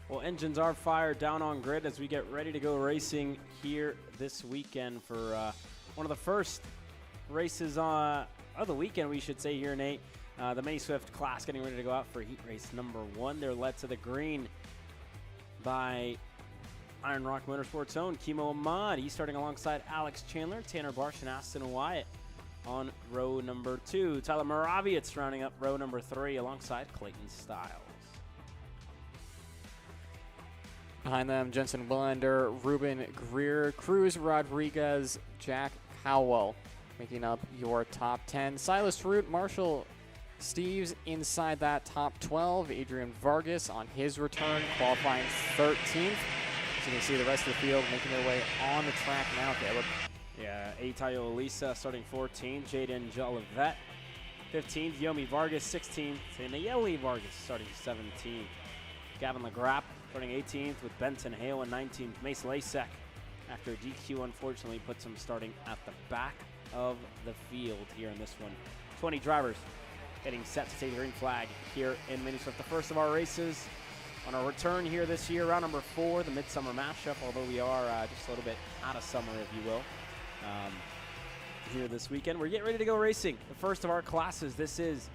Well, engines are fired down on grid as we get ready to go racing here this weekend for one of the first races of the weekend, we should say here, Nate. The Mini Swift class getting ready to go out for heat race number 1. They're led to the green by Iron Rock Motorsports' own Kimo Ahmad. He's starting alongside Alex Chandler, Tanner Barsh, and Aston Wyatt on row number 2. Tyler Moravietz rounding up row number 3 alongside Clayton Stiles. Behind them, Jensen Willander, Ruben Greer, Cruz Rodriguez, Jack Howell making up your top 10. Silas Root, Marshall Steves inside that top 12. Adrian Vargas on his return, qualifying 13th. As you can see, the rest of the field making their way on the track now, Caleb. Yeah, Aitayo Elisa starting 14th, Jaden Jolivet 15th, Yomi Vargas 16th, and Nayeli Vargas starting 17th. Gavin LaGrappe starting 18th with Benton Hale in 19th. Mace Lasek, after DQ, unfortunately puts him starting at the back of the field here in this one. 20 drivers getting set to take the green flag here in Mini Swift. The first of our races on our return here this year, round number 4, the Midsummer Mashup, although we are just a little bit out of summer, if you will, here this weekend. We're getting ready to go racing. The first of our classes, this is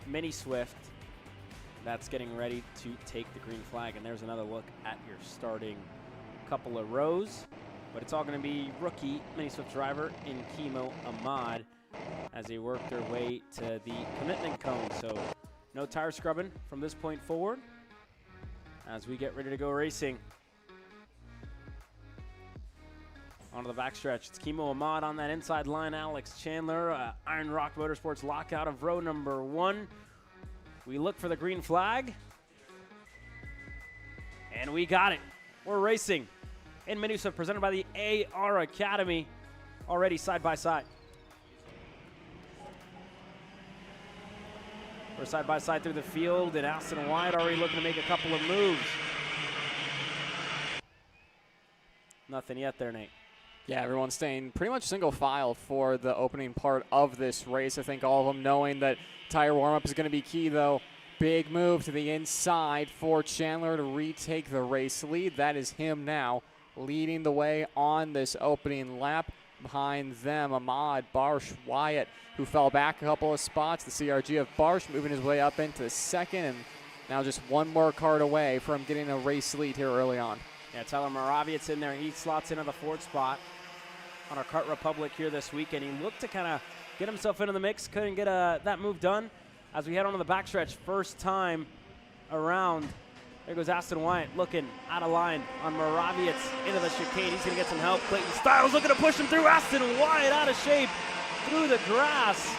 Mini Swift. That's getting ready to take the green flag. And there's another look at your starting couple of rows. But it's all going to be rookie Mini Swift driver in Kimo Ahmad as they work their way to the commitment cone. So no tire scrubbing from this point forward as we get ready to go racing. Onto the backstretch. It's Kimo Ahmad on that inside line. Alex Chandler, Iron Rock Motorsports lockout of row number 1. We look for the green flag, and we got it. We're racing in Mini Swift, presented by the AR Academy, already side by side. We're side by side through the field, and Aston Wyatt already looking to make a couple of moves. Nothing yet there, Nate. Yeah, everyone's staying pretty much single file for the opening part of this race. I think all of them knowing that tire warm-up is going to be key, though. Big move to the inside for Chandler to retake the race lead. That is him now leading the way on this opening lap. Behind them, Ahmad, Barsh, Wyatt, who fell back a couple of spots. The CRG of Barsh moving his way up into second, and now just one more card away from getting a race lead here early on. Yeah, Tyler Moravietz in there. He slots into the 4th spot on our Kart Republic here this weekend. He looked to kind of get himself into the mix. Couldn't get that move done. As we head onto the backstretch, first time around. There goes Aston Wyatt looking out of line on Moravietz into the chicane. He's going to get some help. Clayton Stiles looking to push him through. Aston Wyatt out of shape through the grass.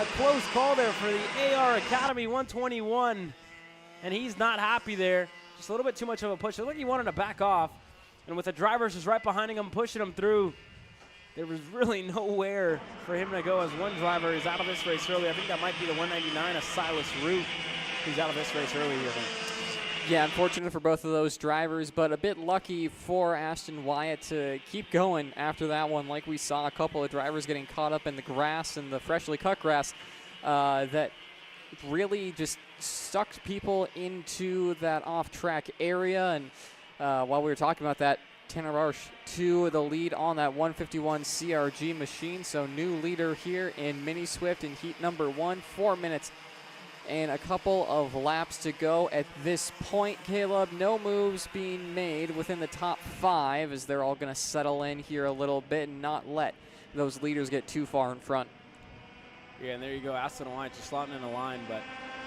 A close call there for the AR Academy 121. And he's not happy there. Just a little bit too much of a push. It looked like he wanted to back off. And with the drivers just right behind him, pushing him through, there was really nowhere for him to go as one driver is out of this race early. I think that might be the 199 of Silas Root, who's out of this race early here. Yeah, unfortunate for both of those drivers, but a bit lucky for Aston Wyatt to keep going after that one. Like we saw a couple of drivers getting caught up in the grass and the freshly cut grass that really just sucked people into that off-track area. And while we were talking about that, Tanner Barsh to the lead on that 151 CRG machine. So new leader here in Mini Swift in heat number 1. 4 minutes and a couple of laps to go at this point, Caleb. No moves being made within the top 5 as they're all going to settle in here a little bit and not let those leaders get too far in front. Yeah, and there you go. Aston Wyatt just slotting in the line, but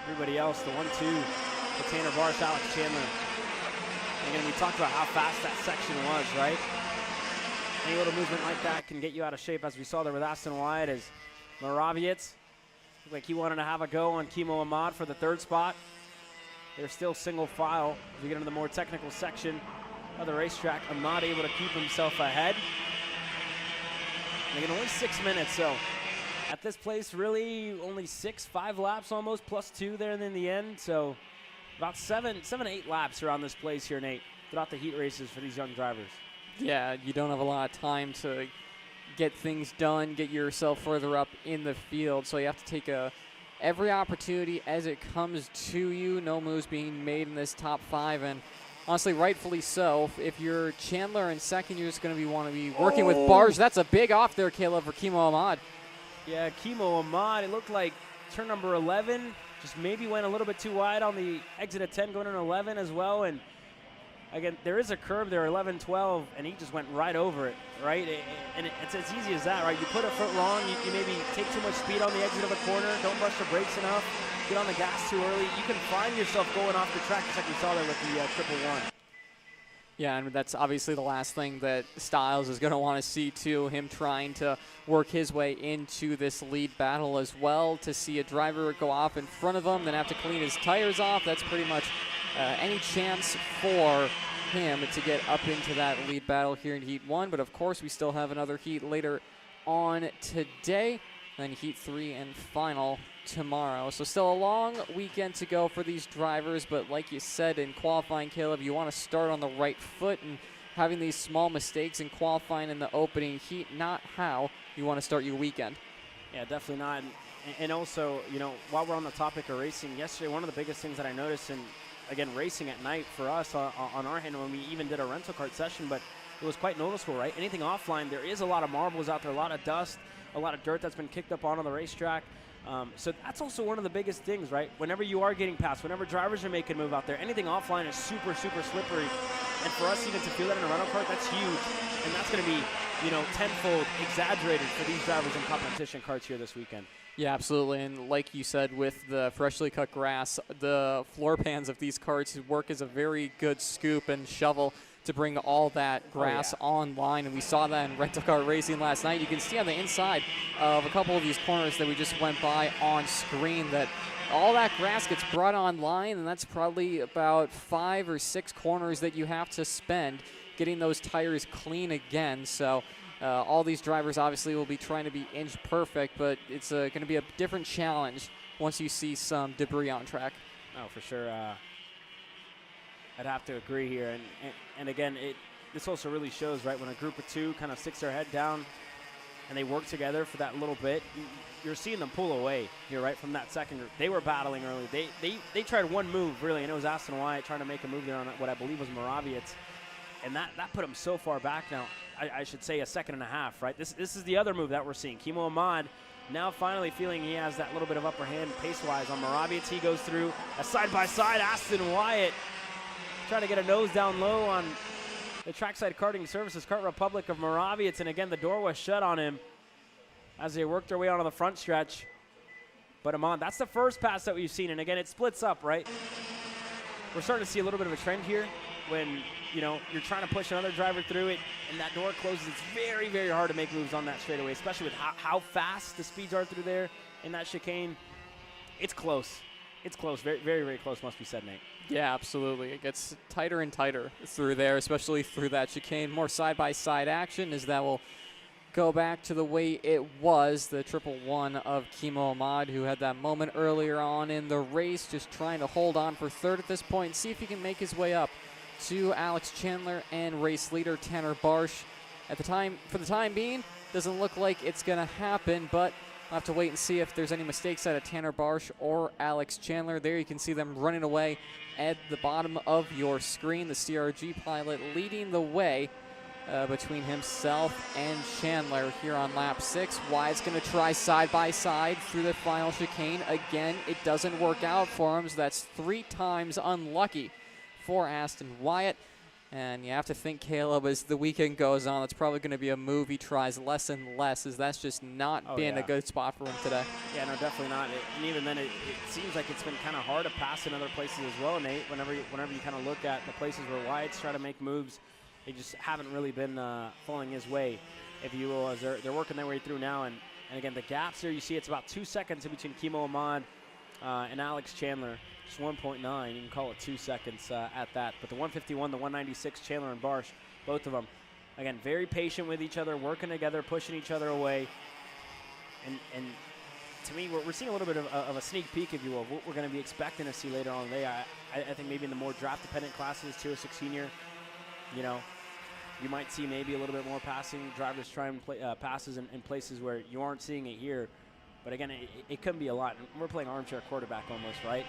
everybody else, the 1-2, the Tanner Barsh, Alex Chandler. And again, we talked about how fast that section was, right? Any little movement like that can get you out of shape, as we saw there with Aston Wyatt as Moravietz. Looked like he wanted to have a go on Kimo Ahmad for the 3rd spot. They're still single file as we get into the more technical section of the racetrack. Ahmad able to keep himself ahead. And again, only 6 minutes, so at this place, really only 5 laps almost, plus 2 there in the end. So about 7 to 8 laps around this place here, Nate, throughout the heat races for these young drivers. Yeah, you don't have a lot of time to get things done, get yourself further up in the field. So you have to take a every opportunity as it comes to you. No moves being made in this top 5, and honestly, rightfully so. If you're Chandler in second, you're just going to want to be working with Barge. That's a big off there, Caleb, for Kimo Ahmad. Yeah, Kimo Ahmad, it looked like turn number 11 just maybe went a little bit too wide on the exit of 10 going into 11 as well. And again, there is a curve there, 11, 12, and he just went right over it, right? And it's as easy as that, right? You put a foot wrong, you maybe take too much speed on the exit of a corner, don't brush the brakes enough, get on the gas too early. You can find yourself going off the track, just like we saw there with the triple one. Yeah, and that's obviously the last thing that Styles is going to want to see, too, him trying to work his way into this lead battle as well. To see a driver go off in front of him, then have to clean his tires off, that's pretty much any chance for him to get up into that lead battle here in Heat 1. But, of course, we still have another heat later on today, then Heat 3 and final tomorrow. So still a long weekend to go for these drivers, but like you said in qualifying, Caleb, you want to start on the right foot, and having these small mistakes in qualifying in the opening heat, not how you want to start your weekend. Yeah, definitely not. And also, you know, while we're on the topic of racing, yesterday one of the biggest things that I noticed, and again, racing at night for us on our hand when we even did a rental kart session, but it was quite noticeable, right? Anything offline, there is a lot of marbles out there, a lot of dust, a lot of dirt that's been kicked up onto the racetrack. So that's also one of the biggest things, right? Whenever you are getting past, whenever drivers are making a move out there, anything offline is super, super slippery. And for us even to feel that in a rental kart, that's huge. And that's going to be, you know, tenfold exaggerated for these drivers in competition karts here this weekend. Yeah, absolutely. And like you said, with the freshly cut grass, the floor pans of these karts work as a very good scoop and shovel to bring all that grass online. And we saw that in rental car racing last night. You can see on the inside of a couple of these corners that we just went by on screen that all that grass gets brought online, and that's probably about 5 or 6 corners that you have to spend getting those tires clean again. So all these drivers obviously will be trying to be inch perfect, but it's going to be a different challenge once you see some debris on track. Oh, for sure. I'd have to agree here. And again, this also really shows, right, when a group of two kind of sticks their head down and they work together for that little bit, you're seeing them pull away here, right, from that second group. They were battling early. They tried one move, really, and it was Aston Wyatt trying to make a move there on what I believe was Moraviec. And that put him so far back now, I should say a second and a half, right? This is the other move that we're seeing. Kimo Ahmad now finally feeling he has that little bit of upper hand pace-wise on Moraviec. He goes through a side-by-side Aston Wyatt, trying to get a nose down low on the Trackside Karting Services Kart Republic of Moraviec, and again, the door was shut on him as they worked their way onto the front stretch. But Ahmad, that's the first pass that we've seen, and again, it splits up, right? We're starting to see a little bit of a trend here when, you know, you're trying to push another driver through it, and that door closes. It's very, very hard to make moves on that straightaway, especially with how fast the speeds are through there in that chicane. It's close. It's close. Very, very, very close, must be said, Nate. Yeah, absolutely. It gets tighter and tighter through there, especially through that chicane. More side-by-side action as that will go back to the way it was, the 111 of Kimo Ahmad, who had that moment earlier on in the race, just trying to hold on for third at this point and see if he can make his way up to Alex Chandler and race leader Tanner Barsh. For the time being, doesn't look like it's going to happen, but we'll have to wait and see if there's any mistakes out of Tanner Barsh or Alex Chandler. There you can see them running away at the bottom of your screen. The CRG pilot leading the way between himself and Chandler here on lap 6. Wyatt's going to try side-by-side through the final chicane. Again, it doesn't work out for him, so that's 3 times unlucky for Aston Wyatt. And you have to think, Caleb, as the weekend goes on, that's probably going to be a move he tries less and less, as that's just not been a good spot for him today. Yeah, no, definitely not. And even then, it seems like it's been kind of hard to pass in other places as well, Nate. Whenever you kind of look at the places where Wyatt's trying to make moves, they just haven't really been falling his way, if you will, as they're working their way through now. And again, the gaps there, you see it's about 2 seconds in between Kimo Ahmad and Alex Chandler. Just 1.9, you can call it 2 seconds at that. But the 151, the 196, Chandler and Barsh, both of them, again, very patient with each other, working together, pushing each other away. And to me, we're seeing a little bit of a sneak peek, if you will, of what we're going to be expecting to see later on today. I think maybe in the more draft-dependent classes, 2 or 16 year, you know, you might see maybe a little bit more passing, drivers trying passes in places where you aren't seeing it here. But again, it couldn't be a lot. We're playing armchair quarterback almost, right?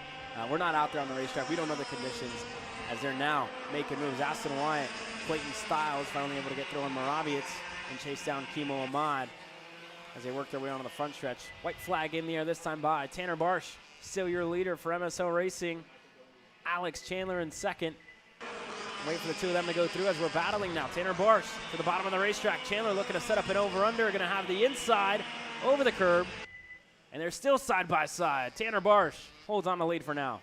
We're not out there on the racetrack. We don't know the conditions as they're now making moves. Aston Wyatt, Clayton Styles finally able to get through on Moravietz and chase down Kimo Ahmad as they work their way onto the front stretch. White flag in the air this time by Tanner Barsh, still your leader for MSO Racing. Alex Chandler in second. Wait for the two of them to go through as we're battling now. Tanner Barsh to the bottom of the racetrack. Chandler looking to set up an over-under. Going to have the inside over the curb. And they're still side by side. Tanner Barsh holds on the lead for now.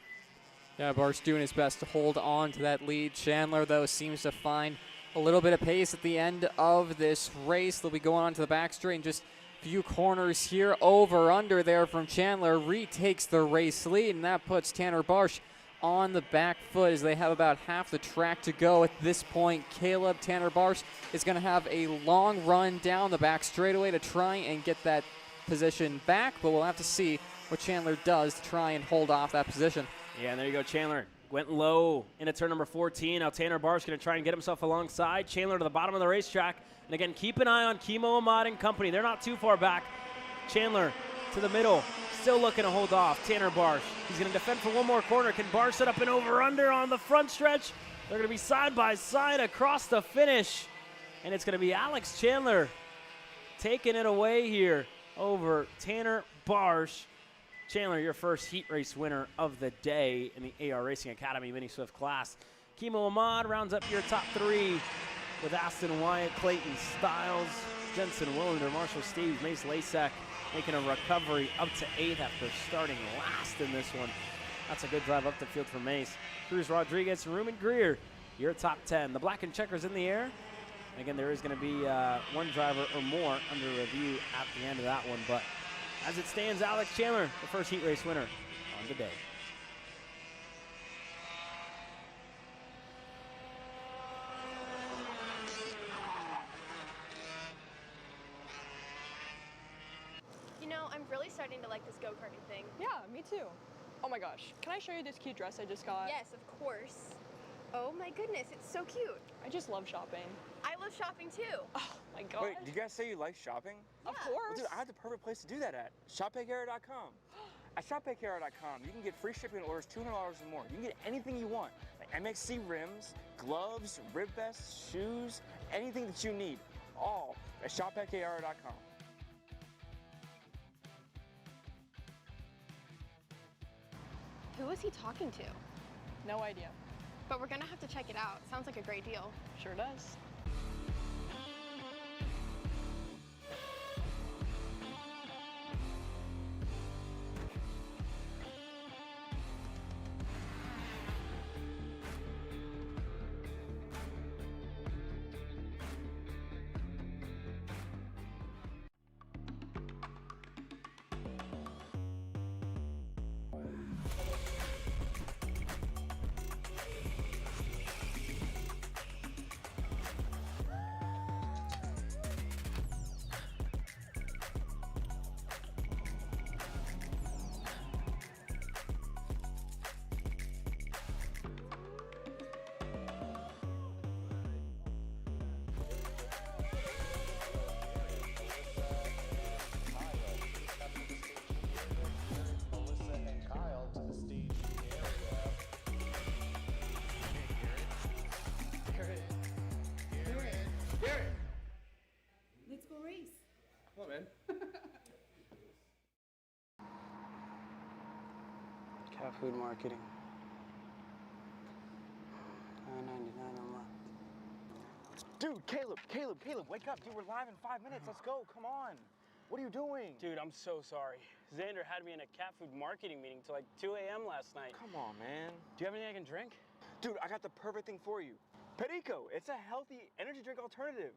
Yeah, Barsh doing his best to hold on to that lead. Chandler, though, seems to find a little bit of pace at the end of this race. They'll be going on to the back straight in just a few corners here. Over-under there from Chandler. Retakes the race lead, and that puts Tanner Barsh on the back foot as they have about half the track to go at this point. Caleb Tanner Barsh is going to have a long run down the back straightaway to try and get that position back, but we'll have to see what Chandler does to try and hold off that position. Yeah, and there you go. Chandler went low into turn number 14. Now Tanner Barsh going to try and get himself alongside. Chandler to the bottom of the racetrack. And again, keep an eye on Kimo Ahmad and company. They're not too far back. Chandler to the middle. Still looking to hold off Tanner Barsh. He's going to defend for one more corner. Can Barsh set up an over-under on the front stretch? They're going to be side by side across the finish. And it's going to be Alex Chandler taking it away here over Tanner Barsh. Chandler, your first heat race winner of the day in the AR Racing Academy Mini Swift class. Kimo Ahmad rounds up your top three with Aston Wyatt, Clayton Styles, Jensen Willender, Marshall Steves, Mace Lasek making a recovery up to 8th after starting last in this one. That's a good drive up the field for Mace. Cruz Rodriguez, Ruben Greer, your top 10. The black and checkers in the air. And again, there is going to be one driver or more under review at the end of that one. But as it stands, Alex Chandler, the first heat race winner on the day. You know, I'm really starting to like this go-karting thing. Yeah, me too. Oh my gosh, can I show you this cute dress I just got? Yes, of course. Oh my goodness, it's so cute. I just love shopping. I love shopping too. Oh my god. Wait, did you guys say you like shopping? Of Yeah. course. Well, dude, I have the perfect place to do that at. ShopPayCara.com. At ShopPayCara.com, you can get free shipping on orders $200 or more. You can get anything you want. Like MXC rims, gloves, rib vests, shoes, anything that you need. All at ShopPayCara.com. Who is he talking to? No idea. But we're gonna have to check it out. Sounds like a great deal. Sure does. Let's go race. Come on, man. Cat food marketing. $9.99 a month. Dude, Caleb, wake up. Dude, we're live in 5 minutes. Let's go. Come on. What are you doing? Dude, I'm so sorry. Xander had me in a cat food marketing meeting till like 2 a.m. last night. Come on, man. Do you have anything I can drink? Dude, I got the perfect thing for you. Perico. It's a healthy energy drink alternative.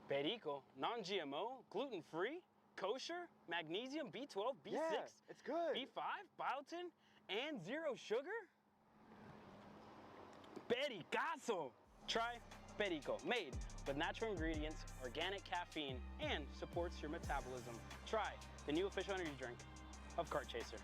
Perico, non-GMO, gluten-free, kosher, magnesium, B12, B6, Yeah, it's good. B5, biotin, and zero sugar? Pericazo! Try Perico, made with natural ingredients, organic caffeine, and supports your metabolism. Try the new official energy drink of Kart Chaser.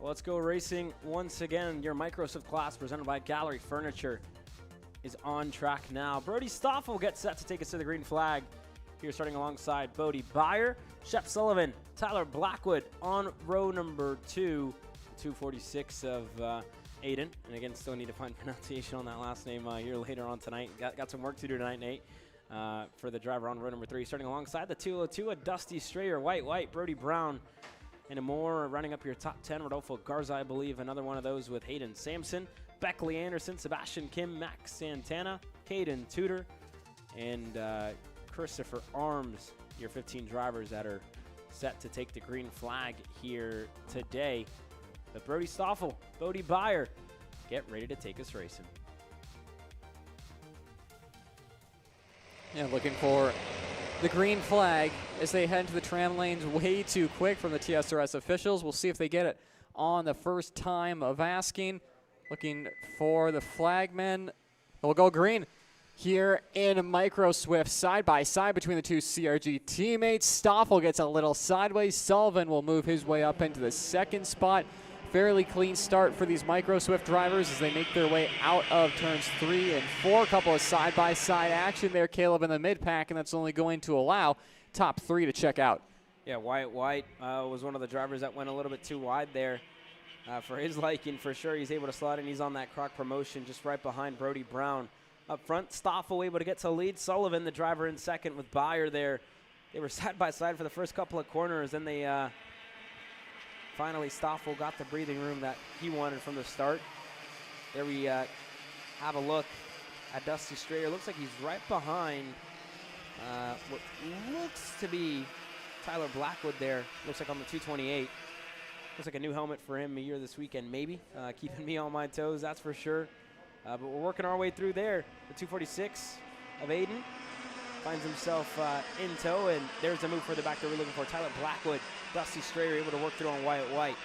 Well, let's go racing once again. Your Microsoft class presented by Gallery Furniture is on track now. Brody Stoffel gets set to take us to the green flag. Here starting alongside Bodie Byer, Shep Sullivan, Tyler Blackwood on row number 2, 246 of Aiden. And again, still need to find pronunciation on that last name here later on tonight. Got some work to do tonight, Nate, for the driver on row number 3. Starting alongside the 202, a Dusty Strayer, White, Brody Brown, and a more running up your top 10. Rodolfo Garza, I believe, another one of those with Hayden Sampson, Beckley Anderson, Sebastian Kim, Max Santana, Caden Tudor, and Christopher Arms, your 15 drivers that are set to take the green flag here today. But Brody Stoffel, Bodie Byer, get ready to take us racing. Yeah, looking for the green flag as they head into the tram lanes way too quick from the TSRS officials. We'll see if they get it on the first time of asking. Looking for the flagman. We'll go green here in Micro Swift, side by side between the two CRG teammates. Stoffel gets a little sideways. Sullivan will move his way up into the second spot. Fairly clean start for these Micro Swift drivers as they make their way out of turns 3 and 4. A couple of side-by-side action there, Caleb, in the mid-pack, and that's only going to allow top 3 to check out. Yeah, White was one of the drivers that went a little bit too wide there for his liking. For sure, he's able to slide in. He's on that Croc promotion just right behind Brody Brown. Up front, Stoffel able to get to lead. Sullivan, the driver, in second with Byer there. They were side-by-side for the first couple of corners, then they finally, Stoffel got the breathing room that he wanted from the start. There we have a look at Dusty Strayer. Looks like he's right behind what looks to be Tyler Blackwood there. Looks like on the 228. Looks like a new helmet for him here this weekend, maybe. Keeping me on my toes, that's for sure. But we're working our way through there. The 246 of Aiden finds himself in tow, and there's the move further back that we're looking for. Tyler Blackwood, Dusty Strayer able to work through on White.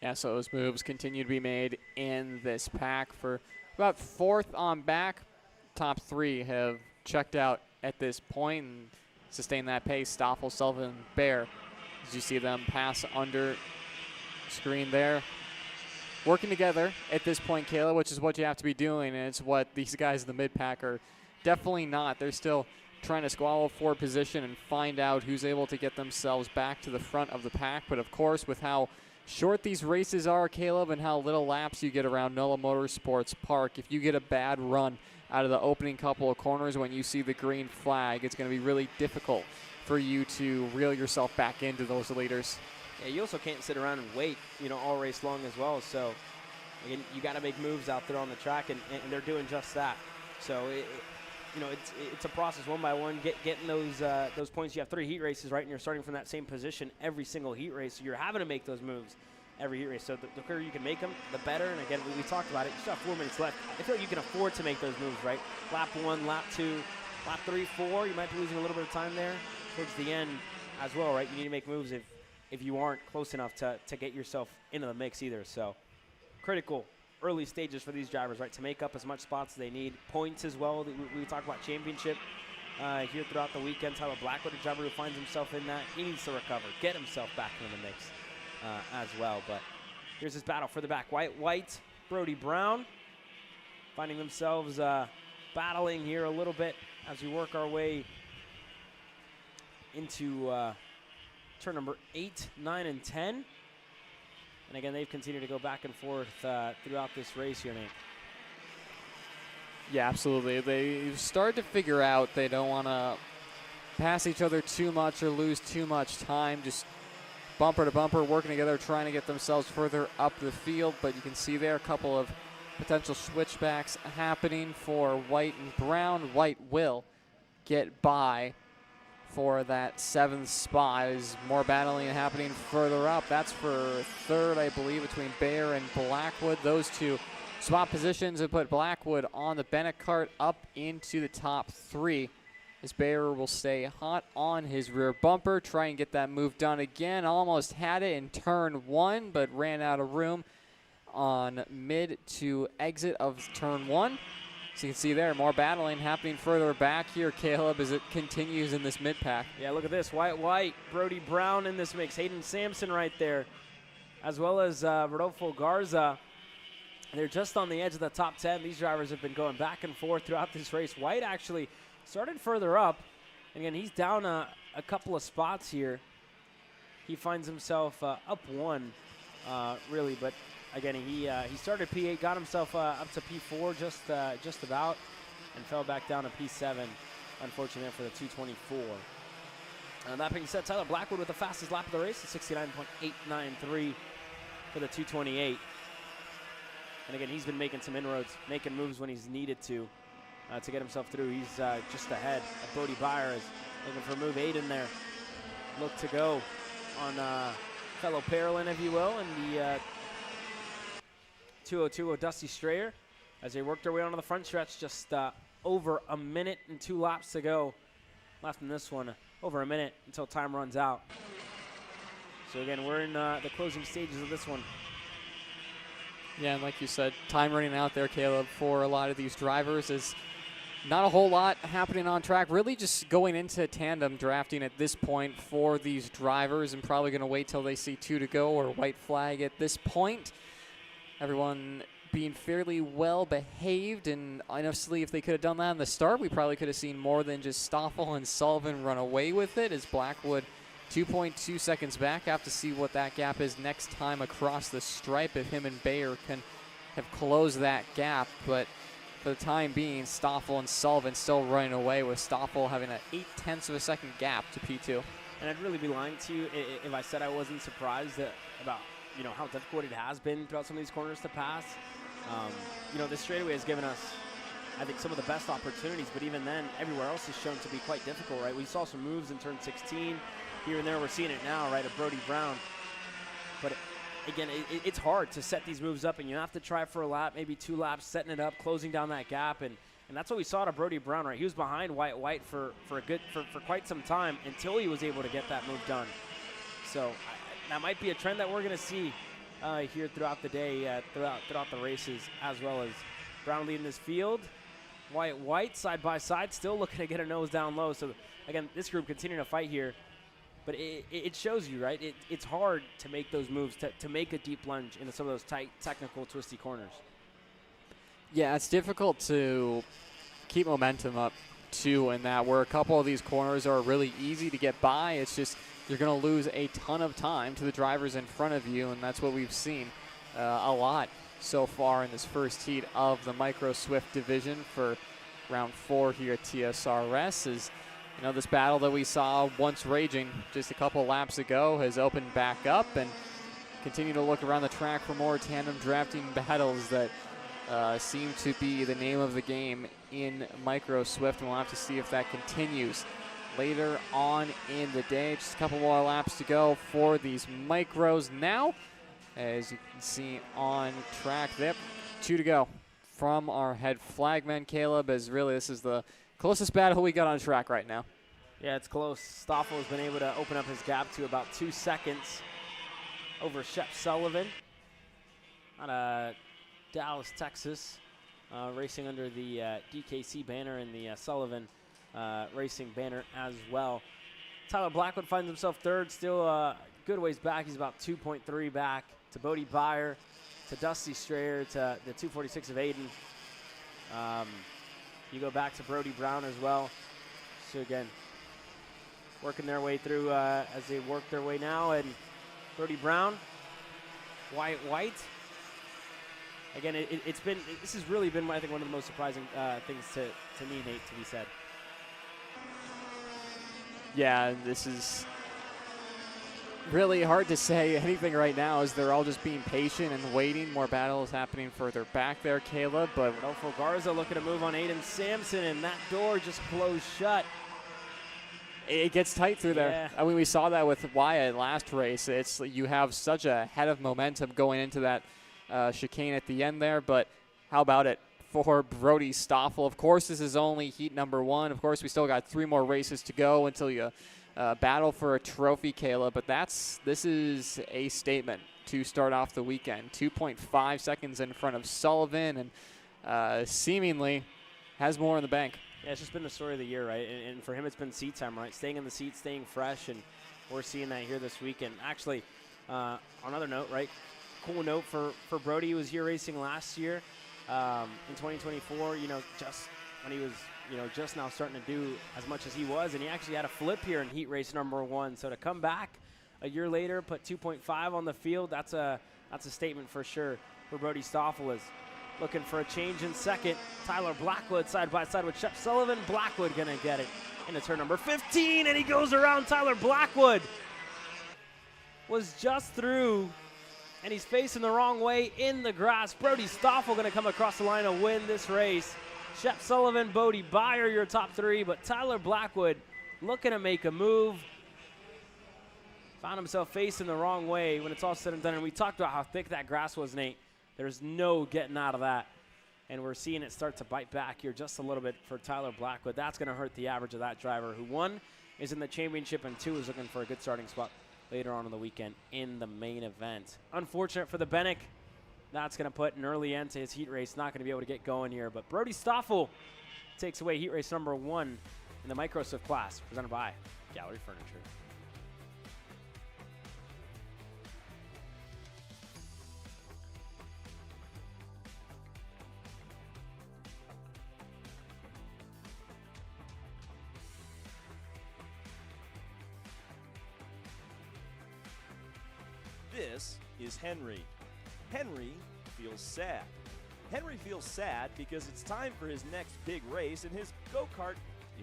Yeah, so those moves continue to be made in this pack for about 4th on back. Top 3 have checked out at this point and sustained that pace. Stoffel, Sullivan, Bear, as you see them pass under screen there. Working together at this point, Kayla, which is what you have to be doing, and it's what these guys in the mid-pack are definitely not. They're still trying to squabble for position and find out who's able to get themselves back to the front of the pack. But of course, with how short these races are, Caleb, and how little laps you get around Nola Motorsports Park, if you get a bad run out of the opening couple of corners when you see the green flag, it's going to be really difficult for you to reel yourself back into those leaders. Yeah, you also can't sit around and wait, all race long as well. So, again, you got to make moves out there on the track, and they're doing just that. So, it's a process one by one, getting those points. You have 3 heat races, right, and you're starting from that same position every single heat race. So you're having to make those moves every heat race. So the quicker you can make them, the better. And again, we talked about it. You still have 4 minutes left. I feel like you can afford to make those moves, right? Lap 1, lap 2, lap 3, 4. You might be losing a little bit of time there towards the end as well, right? You need to make moves if you aren't close enough to get yourself into the mix either. So critical early stages for these drivers, right, to make up as much spots as they need. Points as well. We talked about championship here throughout the weekend. Tyler Blackwood, a driver who finds himself in that, he needs to recover, get himself back into the mix as well. But here's his battle for the back. White, Brody Brown finding themselves battling here a little bit as we work our way into turn number 8, 9, and 10. And again, they've continued to go back and forth throughout this race here, Nate. Yeah, absolutely. They started to figure out they don't want to pass each other too much or lose too much time. Just bumper to bumper, working together, trying to get themselves further up the field. But you can see there a couple of potential switchbacks happening for White and Brown. White will get by for that 7th spot. Is more battling happening further up. That's for 3rd, I believe, between Bear and Blackwood. Those two swap positions and put Blackwood on the Bennett cart up into the top 3. As Bear will stay hot on his rear bumper, try and get that move done again. Almost had it in turn 1, but ran out of room on mid to exit of turn 1. So you can see there, more battling happening further back here, Caleb, as it continues in this mid-pack. Yeah, look at this. White, Brody Brown in this mix. Hayden Sampson right there. as well as Rodolfo Garza. They're just on the edge of the top 10. These drivers have been going back and forth throughout this race. White actually started further up. And again, he's down a couple of spots here. He finds himself up one, really. But again, he started P8, got himself up to P4 just about, and fell back down to P7, unfortunately, for the 224. That being said, Tyler Blackwood with the fastest lap of the race, 69.893 for the 228. And again, he's been making some inroads, making moves when he's needed to get himself through. He's just ahead of Brody Byer, is looking for move 8 in there. Look to go on fellow Parolin, if you will, and the 202 of Dusty Strayer as they work their way onto the front stretch. Just over a minute and 2 laps to go left in this one. Over a minute until time runs out. So again, we're in the closing stages of this one. Yeah, and like you said, time running out there, Caleb, for a lot of these drivers is not a whole lot happening on track. Really just going into tandem drafting at this point for these drivers, and probably going to wait till they see 2 to go or white flag at this point. Everyone being fairly well behaved, and honestly, if they could have done that in the start, we probably could have seen more than just Stoffel and Sullivan run away with it, as Blackwood 2.2 seconds back. Have to see what that gap is next time across the stripe, if him and Bayer can have closed that gap. But for the time being, Stoffel and Sullivan still running away, with Stoffel having an 0.8 of a second gap to P2. And I'd really be lying to you if I said I wasn't surprised about how difficult it has been throughout some of these corners to pass. This straightaway has given us, I think, some of the best opportunities, but even then, everywhere else has shown to be quite difficult, right? We saw some moves in turn 16. Here and there, we're seeing it now, right, of Brody Brown. But again, it's hard to set these moves up, and you have to try for a lap, maybe 2 laps, setting it up, closing down that gap, and that's what we saw to Brody Brown, right? He was behind White for quite some time until he was able to get that move done. So that might be a trend that we're going to see here throughout the day, throughout the races, as well as Brown leading this field. White side by side, still looking to get a nose down low. So again, this group continuing to fight here. But it shows you, right? It's hard to make those moves, to make a deep lunge into some of those tight, technical, twisty corners. Yeah, it's difficult to keep momentum up, too, in that where a couple of these corners are really easy to get by. It's just you're going to lose a ton of time to the drivers in front of you, and that's what we've seen a lot so far in this first heat of the Micro Swift division for round 4 here at TSRS. Is this battle that we saw once raging just a couple laps ago has opened back up, and continue to look around the track for more tandem drafting battles that seem to be the name of the game in Micro Swift, and we'll have to see if that continues later on in the day. Just a couple more laps to go for these micros now. As you can see on track there, 2 to go from our head flagman, Caleb, as really this is the closest battle we got on track right now. Yeah, it's close. Stoffel has been able to open up his gap to about 2 seconds over Shep Sullivan out of Dallas, Texas, racing under the DKC banner and the Sullivan Racing banner as well. Tyler Blackwood finds himself 3rd, still a good ways back. He's about 2.3 back to Brody Byer, to Dusty Strayer, to the 246 of Aiden. You go back to Brody Brown as well. So again, working their way through as they work their way now. And Brody Brown, White. Again, this has really been, I think, one of the most surprising things to me, Nate, to be said. Yeah, this is really hard to say anything right now, as they're all just being patient and waiting. More battles happening further back there, Caleb. But Rodolfo Garza looking to move on Aiden Sampson, and that door just closed shut. It gets tight through there. Yeah. I mean, we saw that with Wyatt last race. It's you have such a head of momentum going into that chicane at the end there. But how about it for Brody Stoffel? Of course, this is only heat number 1. Of course, we still got 3 more races to go until you battle for a trophy, Caleb. But this is a statement to start off the weekend. 2.5 seconds in front of Sullivan, and seemingly has more in the bank. Yeah, it's just been the story of the year, right? And for him, it's been seat time, right? Staying in the seat, staying fresh, and we're seeing that here this weekend. Actually, On another note, right? Cool note for Brody. He was here racing last year in 2024. Just when he was just now starting to do as much as he was, and he actually had a flip here in heat race number 1. So to come back a year later, put 2.5 on the field, that's a statement for sure for Brody Stoffel. Is looking for a change in second. Tyler Blackwood side by side with Shep Sullivan. Blackwood gonna get it into turn number 15, and he goes around Tyler Blackwood. Was just through, and he's facing the wrong way in the grass. Brody Stoffel gonna come across the line and win this race. Shep Sullivan, Bodie Byer, your top 3, but Tyler Blackwood looking to make a move. Found himself facing the wrong way when it's all said and done, and we talked about how thick that grass was, Nate. There's no getting out of that, and we're seeing it start to bite back here just a little bit for Tyler Blackwood. That's going to hurt the average of that driver, who 1 is in the championship and 2 is looking for a good starting spot later on in the weekend in the main event. Unfortunate for the Bennick. That's going to put an early end to his heat race. Not going to be able to get going here, but Brody Stoffel takes away heat race number 1 in the Microswift class, presented by Gallery Furniture. This is Henry. Henry feels sad. Henry feels sad because it's time for his next big race and his go-kart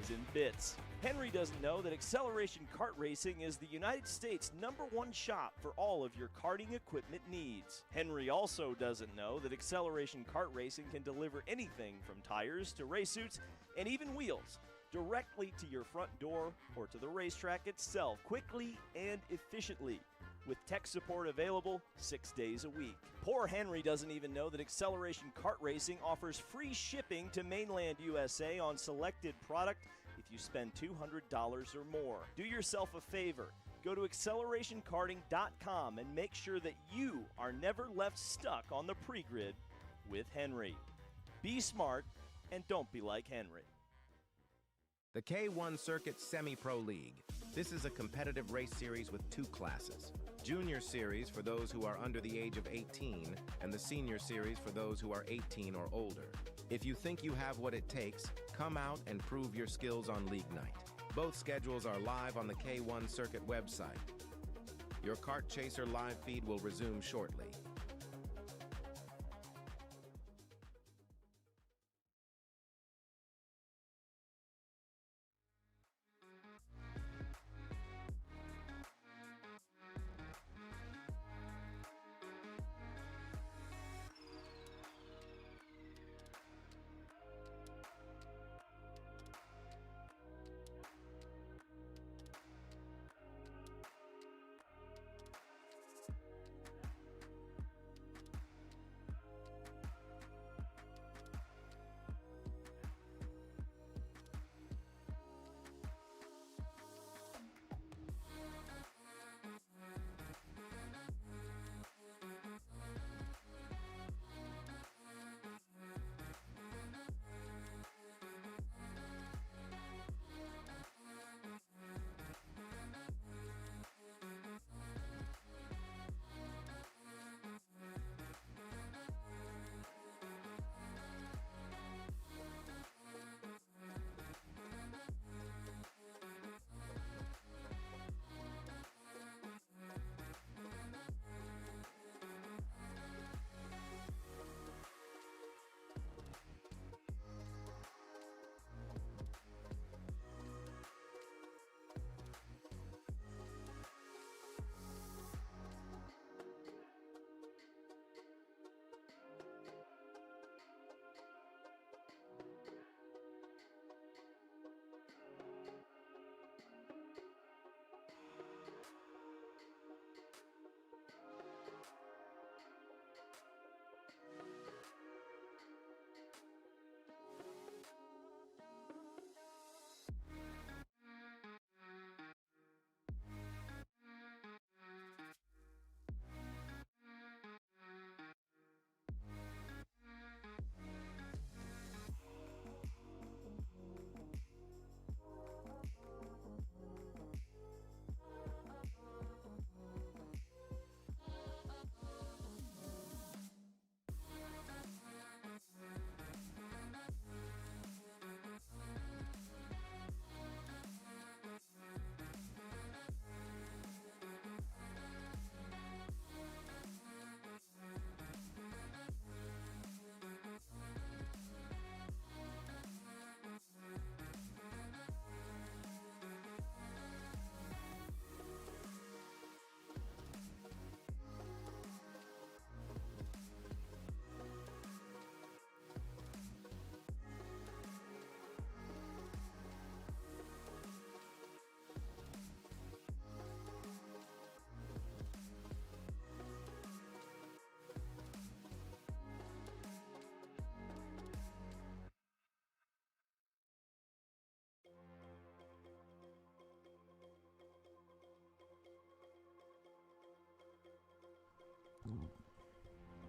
is in bits. Henry doesn't know that Acceleration Kart Racing is the United States' #1 shop for all of your karting equipment needs. Henry also doesn't know that Acceleration Kart Racing can deliver anything from tires to race suits and even wheels directly to your front door or to the racetrack itself, quickly and efficiently, with tech support available 6 days a week. Poor Henry doesn't even know that Acceleration Kart Racing offers free shipping to mainland USA on selected product if you spend $200 or more. Do yourself a favor. Go to accelerationkarting.com and make sure that you are never left stuck on the pre-grid with Henry. Be smart and don't be like Henry. The K1 Circuit Semi-Pro League. This is a competitive race series with 2 classes. Junior Series for those who are under the age of 18, and the Senior Series for those who are 18 or older. If you think you have what it takes, come out and prove your skills on League Night. Both schedules are live on the K1 Circuit website. Your Kart Chaser live feed will resume shortly.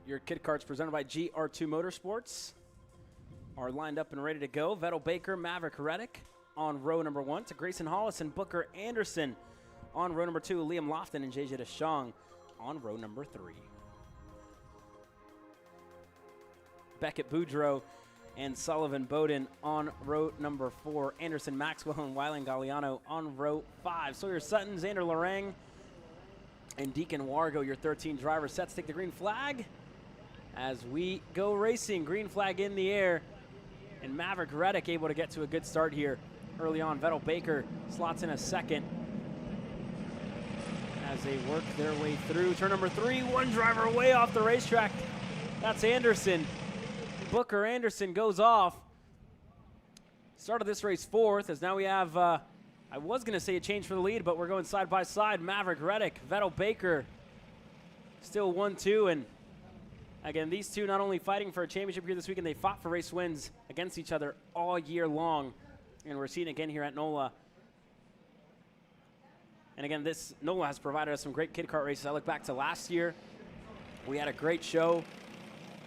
Your Kid Karts presented by GR2 Motorsports are lined up and ready to go. Vettel Baker, Maverick Reddick on row number 1. To Grayson Hollis and Booker Anderson on row number 2. Liam Lofton and JJ DeShong on row number 3. Beckett Boudreaux and Sullivan Bowden on row number 4. Anderson Maxwell and Wyland Galliano on row 5. Sawyer Sutton, Xander Lorang, and Deacon Wargo, your 13 drivers, set to take the green flag as we go racing. Green flag in the air, and Maverick Reddick able to get to a good start here early on. Vettel Baker slots in a second as they work their way through. Turn number 3, one driver way off the racetrack. That's Anderson. Booker Anderson goes off. Started this race 4th, as now we have, I was going to say a change for the lead, but we're going side by side. Maverick Reddick, Vettel Baker, still 1-2. And again, these two not only fighting for a championship here this weekend, they fought for race wins against each other all year long. And we're seeing it again here at Nola. And again, this Nola has provided us some great Kid Kart races. I look back to last year. We had a great show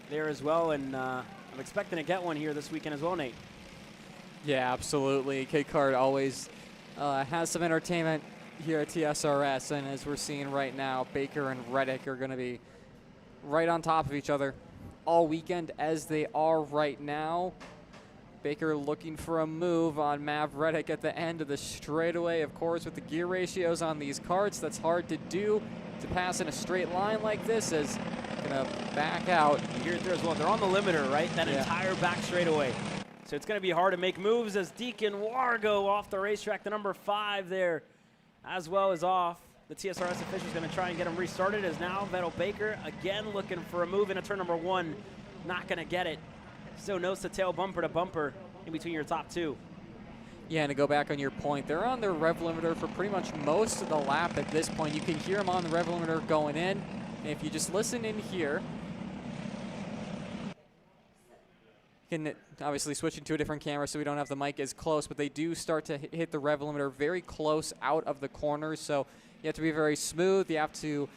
there as well, and I'm expecting to get one here this weekend as well, Nate. Yeah, absolutely. Kid Kart always has some entertainment here at TSRS, and as we're seeing right now, Baker and Reddick are going to be right on top of each other all weekend, as they are right now. Baker looking for a move on Mav Reddick at the end of the straightaway. Of course, with the gear ratios on these karts, that's hard to do, to pass in a straight line like this, as gonna back out. You hear it there as well. They're on the limiter, right? That entire back straightaway. So it's going to be hard to make moves as Deacon Wargo off the racetrack, the number 5 there, as well as off. The TSRS official's going to try and get him restarted, as now Vettel Baker again looking for a move into turn number 1. Not going to get it. Still nose to tail, bumper to bumper in between your top 2. Yeah, and to go back on your point, they're on their rev limiter for pretty much most of the lap at this point. You can hear them on the rev limiter going in. And if you just listen in here, you can obviously switch into a different camera so we don't have the mic as close, but they do start to hit the rev limiter very close out of the corners. So you have to be very smooth. You have to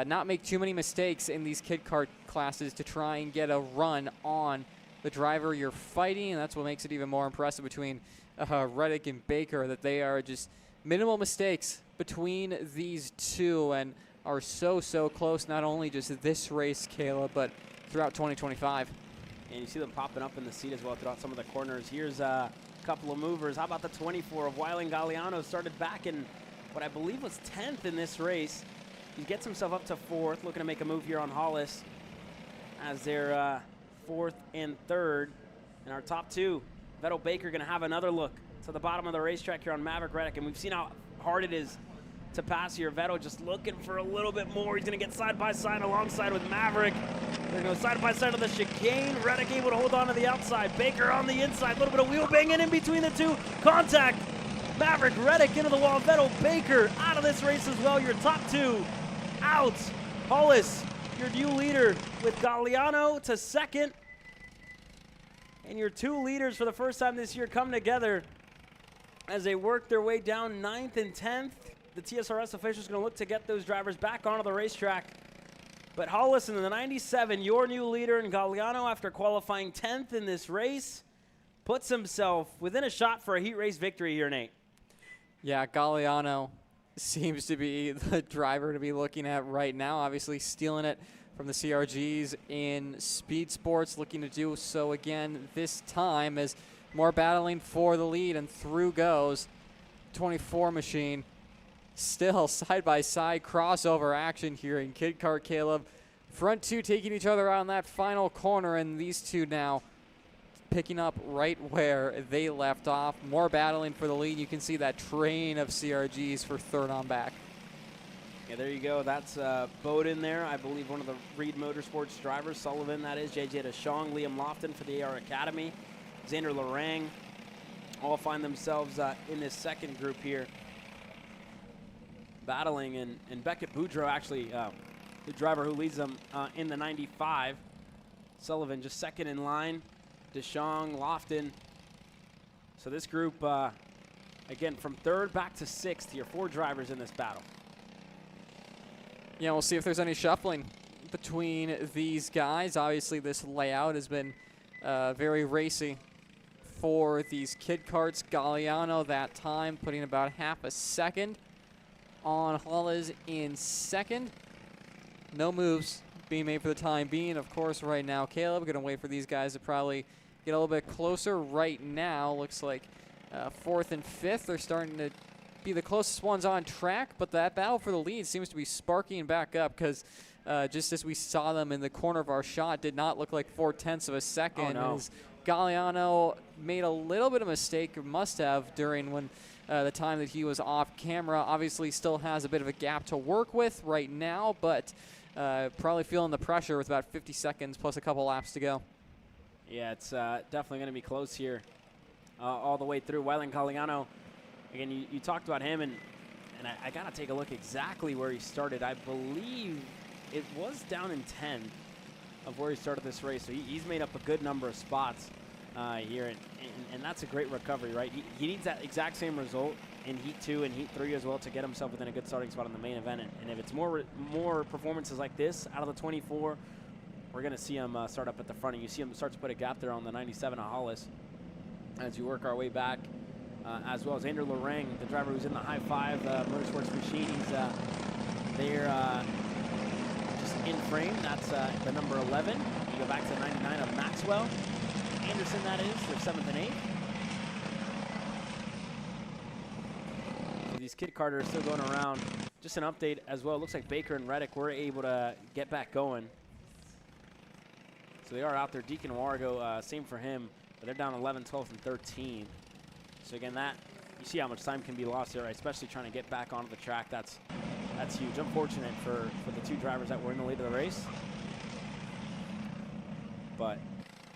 not make too many mistakes in these Kid Kart classes to try and get a run on the driver you're fighting, and that's what makes it even more impressive between Reddick and Baker, that they are just minimal mistakes between these two and are so close, not only just this race, Caleb, but throughout 2025. And you see them popping up in the seat as well throughout some of the corners. Here's a couple of movers. How about the 24 of Wyland Galliano? Started back in what I believe was 10th in this race. He gets himself up to 4th, looking to make a move here on Hollis as they're 4th and 3rd. And our top 2, Vettel Baker, going to have another look to the bottom of the racetrack here on Maverick Reddick. And we've seen how hard it is to pass here. Vettel just looking for a little bit more. He's going to get side by side alongside with Maverick. They're going to go side by side of the chicane. Reddick able to hold on to the outside. Baker on the inside. A little bit of wheel banging in between the two. Contact. Maverick Reddick into the wall. Vettel Baker out of this race as well. Your top 2 out. Hollis, your new leader, with Galliano to 2nd. And your 2 leaders for the first time this year come together as they work their way down 9th and 10th. The TSRS officials going to look to get those drivers back onto the racetrack. But Hollis in the 97, your new leader, in Galliano, after qualifying 10th in this race, puts himself within a shot for a heat race victory here, Nate. Yeah, Galliano seems to be the driver to be looking at right now. Obviously stealing it from the CRGs in Speed Sports, looking to do so again this time, as more battling for the lead, and through goes 24 machine. Still side-by-side crossover action here in Kid Kart, Caleb. Front 2 taking each other out on that final corner, and these two now picking up right where they left off. More battling for the lead. You can see that train of CRGs for 3rd on back. Yeah, there you go. That's Bowden there. I believe one of the Reed Motorsports drivers. Sullivan, that is. JJ DeShong, Liam Lofton for the AR Academy. Xander Lorang all find themselves in this second group here, battling, and Beckett Boudreaux, actually the driver who leads them in the 95. Sullivan just 2nd in line. DeShong, Lofton. So this group, again, from 3rd back to 6th, your 4 drivers in this battle. Yeah, we'll see if there's any shuffling between these guys. Obviously, this layout has been very racy for these Kid Karts. Galliano that time putting about half a second on Hollis in second. No moves being made for the time being. Of course, right now, Caleb going to wait for these guys to probably get a little bit closer. Right now, looks like fourth and fifth are starting to be the closest ones on track, but that battle for the lead seems to be sparking back up because just as we saw them in the corner of our shot, did not look like 0.4 of a second. Oh, no. As Galliano made a little bit of a mistake, or must have, during when the time that he was off camera. Obviously still has a bit of a gap to work with right now, but probably feeling the pressure with about 50 seconds plus a couple laps to go. Yeah, it's definitely going to be close here all the way through. Wylan Galliano, again, you talked about him, and I got to take a look exactly where he started. I believe it was down in 10 of where he started this race. So he's made up a good number of spots here, and that's a great recovery, right? He needs that exact same result in Heat 2 and Heat 3 as well to get himself within a good starting spot in the main event. And if it's more performances like this out of the 24, we're going to see him start up at the front. And you see him start to put a gap there on the 97 of Hollis as you work our way back, as well as Andrew Lorang, the driver who's in the high five Motorsports machine. He's there just in frame. That's the number 11. You go back to the 99 of Maxwell. Anderson, that is, their 7th and 8th. So these Kid Karters still going around. Just an update as well. It looks like Baker and Reddick were able to get back going. So they are out there. Deacon Wargo, same for him, but they're down 11, 12, and 13. So again, that you see how much time can be lost there, right? Especially trying to get back onto the track. That's huge. Unfortunate for the two drivers that were in the lead of the race. But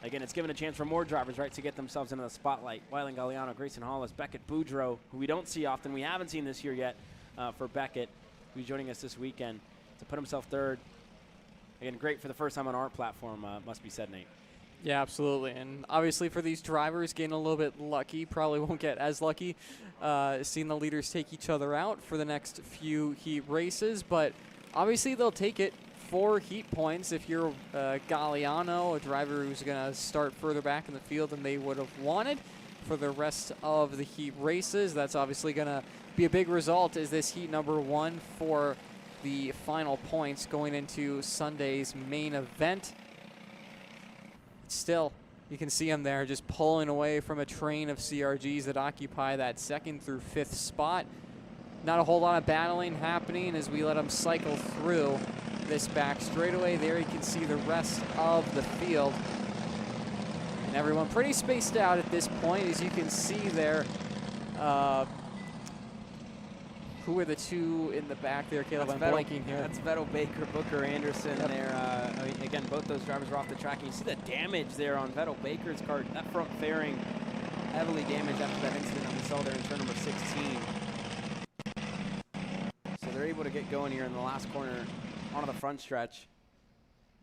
again, it's given a chance for more drivers, right, to get themselves into the spotlight. Wylan Galliano, Grayson Hollis, Beckett Boudreau, who we don't see often. We haven't seen this year yet for Beckett, who's joining us this weekend, to put himself third. Again, great for the first time on our platform, must be said, Nate. Yeah, absolutely. And obviously for these drivers, getting a little bit lucky, probably won't get as lucky seeing the leaders take each other out for the next few heat races. But obviously they'll take it for heat points. If you're Galliano, a driver who's going to start further back in the field than they would have wanted for the rest of the heat races, that's obviously going to be a big result. Is this heat number 1 for the final points going into Sunday's main event? Still, you can see them there just pulling away from a train of CRGs that occupy that 2nd through 5th spot. Not a whole lot of battling happening as we let them cycle through this back straightaway. There you can see the rest of the field. And everyone pretty spaced out at this point, as you can see there. Who are the two in the back there, Caleb? I'm blanking here. That's Vettel, Baker, Booker, Anderson there. I mean, again, both those drivers are off the track. And you see the damage there on Vettel Baker's car. That front fairing heavily damaged after that incident that we saw there in turn number 16. So they're able to get going here in the last corner onto the front stretch.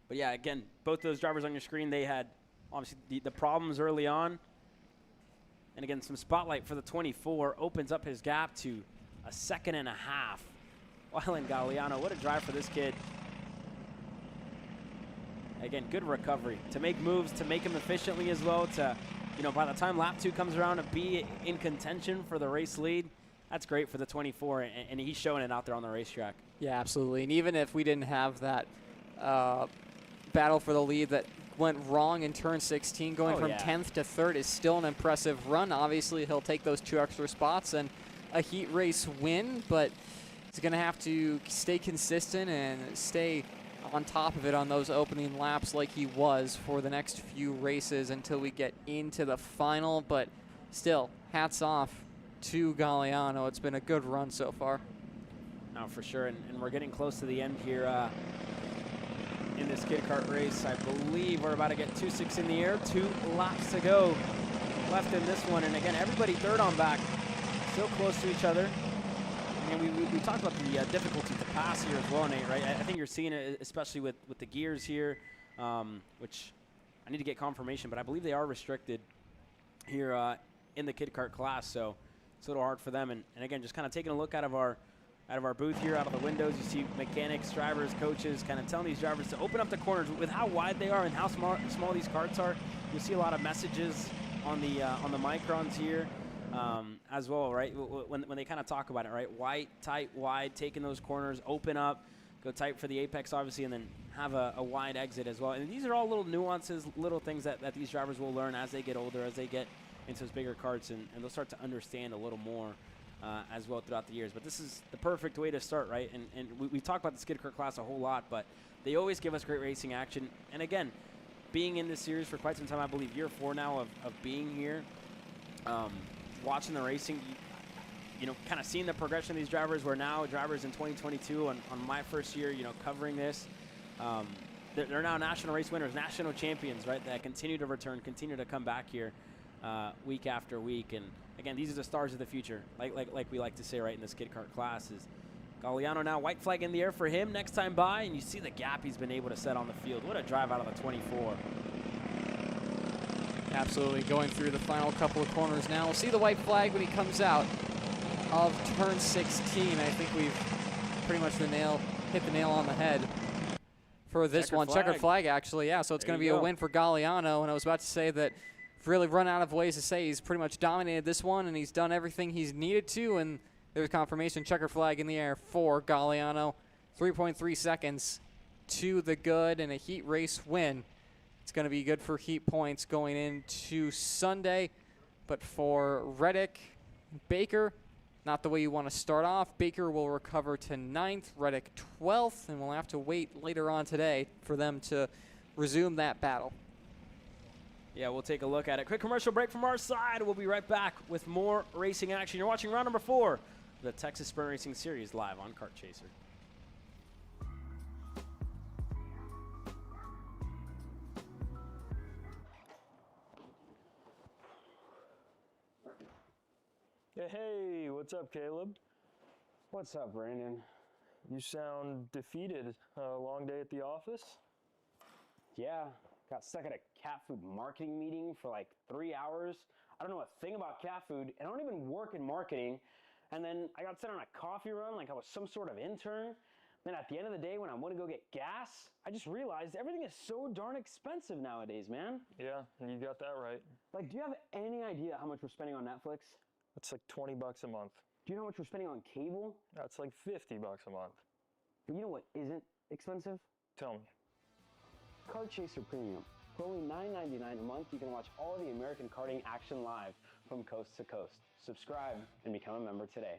But yeah, again, both those drivers on your screen, they had obviously the problems early on. And again, some spotlight for the 24 opens up his gap to a 2.5 seconds. Wylan Galliano, what a drive for this kid. Again, good recovery. To make moves, to make them efficiently as well, to, you know, by the time lap 2 comes around, to be in contention for the race lead. That's great for the 24, and he's showing it out there on the racetrack. Yeah, absolutely. And even if we didn't have that battle for the lead that went wrong in turn 16, going from 10th to 3rd is still an impressive run. Obviously, he'll take those 2 extra spots and a heat race win, but he's going to have to stay consistent and stay on top of it on those opening laps like he was for the next few races until we get into the final. But still, hats off to Galliano. It's been a good run so far. No, for sure, and we're getting close to the end here in this Kid Kart race. I believe we're about to get 2.6 in the air. 2 laps to go left in this one, and again, everybody third on back. Still close to each other. And we talked about the difficulty to pass here as well, Nate, right? I think you're seeing it, especially with the gears here, which I need to get confirmation, but I believe they are restricted here in the Kid Kart class, so it's a little hard for them. And again, just kind of taking a look out of our out of our booth here, out of the windows, you see mechanics, drivers, coaches kind of telling these drivers to open up the corners. With how wide they are and how small these karts are, you see a lot of messages on the microns here as well, right? When they kind of talk about it, right? White, tight, wide, taking those corners, open up, go tight for the apex, obviously, and then have a wide exit as well. And these are all little nuances, little things that these drivers will learn as they get older, as they get into those bigger karts, and they'll start to understand a little more as well throughout the years. But this is the perfect way to start, right? And we talk about the skid kart class a whole lot, but they always give us great racing action. And again, being in this series for quite some time, I believe year 4 now of being here, watching the racing, you know, kind of seeing the progression of these drivers. We're now drivers in 2022 on my first year, you know, covering this. They're now national race winners, national champions, right, that continue to return, continue to come back here week after week. And again, these are the stars of the future, like we like to say, right, in the skid kart class. Is Galliano now, white flag in the air for him next time by, and you see the gap he's been able to set on the field. What a drive out of the 24. Absolutely, going through the final couple of corners now. We'll see the white flag when he comes out of turn 16. I think we've pretty much hit the nail on the head for this one. Checkered flag, actually, yeah. So it's going to be a win for Galliano. And I was about to say that I've really run out of ways to say he's pretty much dominated this one, and he's done everything he's needed to. And there's confirmation, checkered flag in the air for Galliano. 3.3 seconds to the good and a heat race win. It's going to be good for heat points going into Sunday. But for Reddick, Baker, not the way you want to start off. Baker will recover to 9th, Reddick 12th, and we'll have to wait later on today for them to resume that battle. Yeah, we'll take a look at it. Quick commercial break from our side. We'll be right back with more racing action. You're watching round number 4 of the Texas Sprint Racing Series live on Kart Chaser. Hey, what's up, Caleb? What's up, Brandon? You sound defeated. A long day at the office? Yeah, got stuck at a cat food marketing meeting for like 3 hours. I don't know a thing about cat food, and I don't even work in marketing. And then I got sent on a coffee run like I was some sort of intern. Then at the end of the day, when I went to go get gas, I just realized everything is so darn expensive nowadays, man. Yeah, you got that right. Like, do you have any idea how much we're spending on Netflix? It's like $20 a month. Do you know how much we're spending on cable? That's like $50 a month. But you know what isn't expensive? Tell me. Kart Chaser Premium. For only $9.99 a month, you can watch all the American karting action live from coast to coast. Subscribe and become a member today.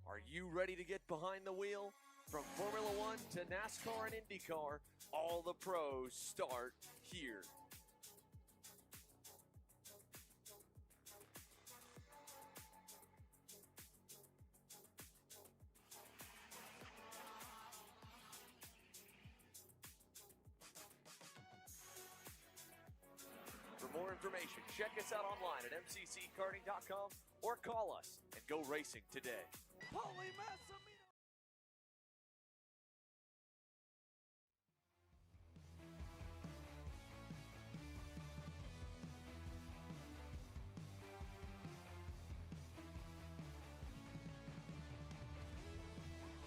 Are you ready to get behind the wheel? From Formula One to NASCAR and IndyCar, all the pros start here. For more information, check us out online at mcckarting.com or call us and go racing today.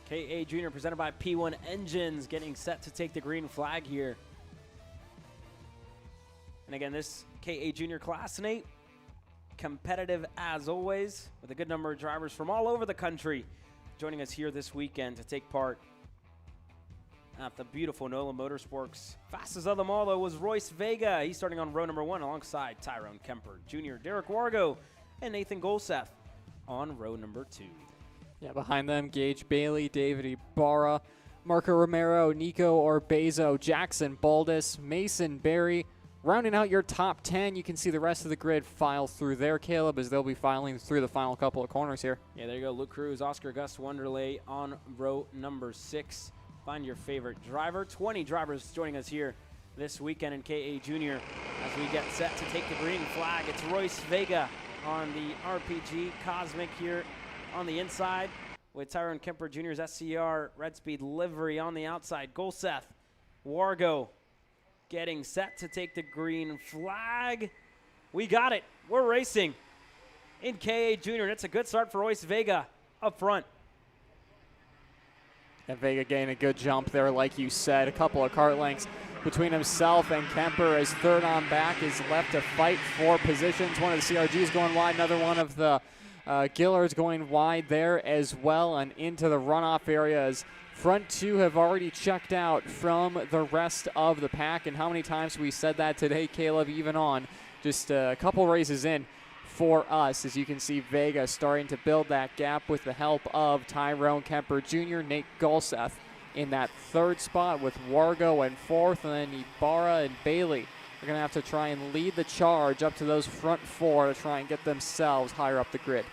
KA Junior presented by P1 Engines, getting set to take the green flag here. And again, this KA Junior class, Nate, competitive as always, with a good number of drivers from all over the country joining us here this weekend to take part at the beautiful Nola Motorsports. Fastest of them all, though, was Royce Vega. He's starting on row number 1 alongside Tyrone Kemper Jr., Derek Wargo, and Nathan Golseth on row number 2. Yeah, behind them, Gage Bailey, David Ibarra, Marco Romero, Nico Orbezo, Jackson Baldus, Mason Berry. Rounding out your top 10, you can see the rest of the grid file through there, Caleb, as they'll be filing through the final couple of corners here. Yeah, there you go. Luke Cruz, Oscar Gus Wonderlay on row number 6. Find your favorite driver. 20 drivers joining us here this weekend in KA Junior as we get set to take the green flag. It's Royce Vega on the RPG Cosmic here on the inside with Tyrone Kemper Jr.'s SCR Red Speed livery on the outside. Golseth, Wargo getting set to take the green flag. We got it. We're racing in K8 Junior, and it's a good start for Royce Vega up front. And Vega getting a good jump there, like you said. A couple of kart lengths between himself and Kemper as third on back is left to fight for positions. One of the CRGs going wide, another one of the Gillards going wide there as well, and into the runoff area as front two have already checked out from the rest of the pack. And how many times we said that today, Caleb, even on just a couple races in for us, as you can see Vega starting to build that gap with the help of Tyrone Kemper Jr., Nate Gulseth in that third spot with Wargo in fourth, and then Ibarra and Bailey are going to have to try and lead the charge up to those front four to try and get themselves higher up the grid.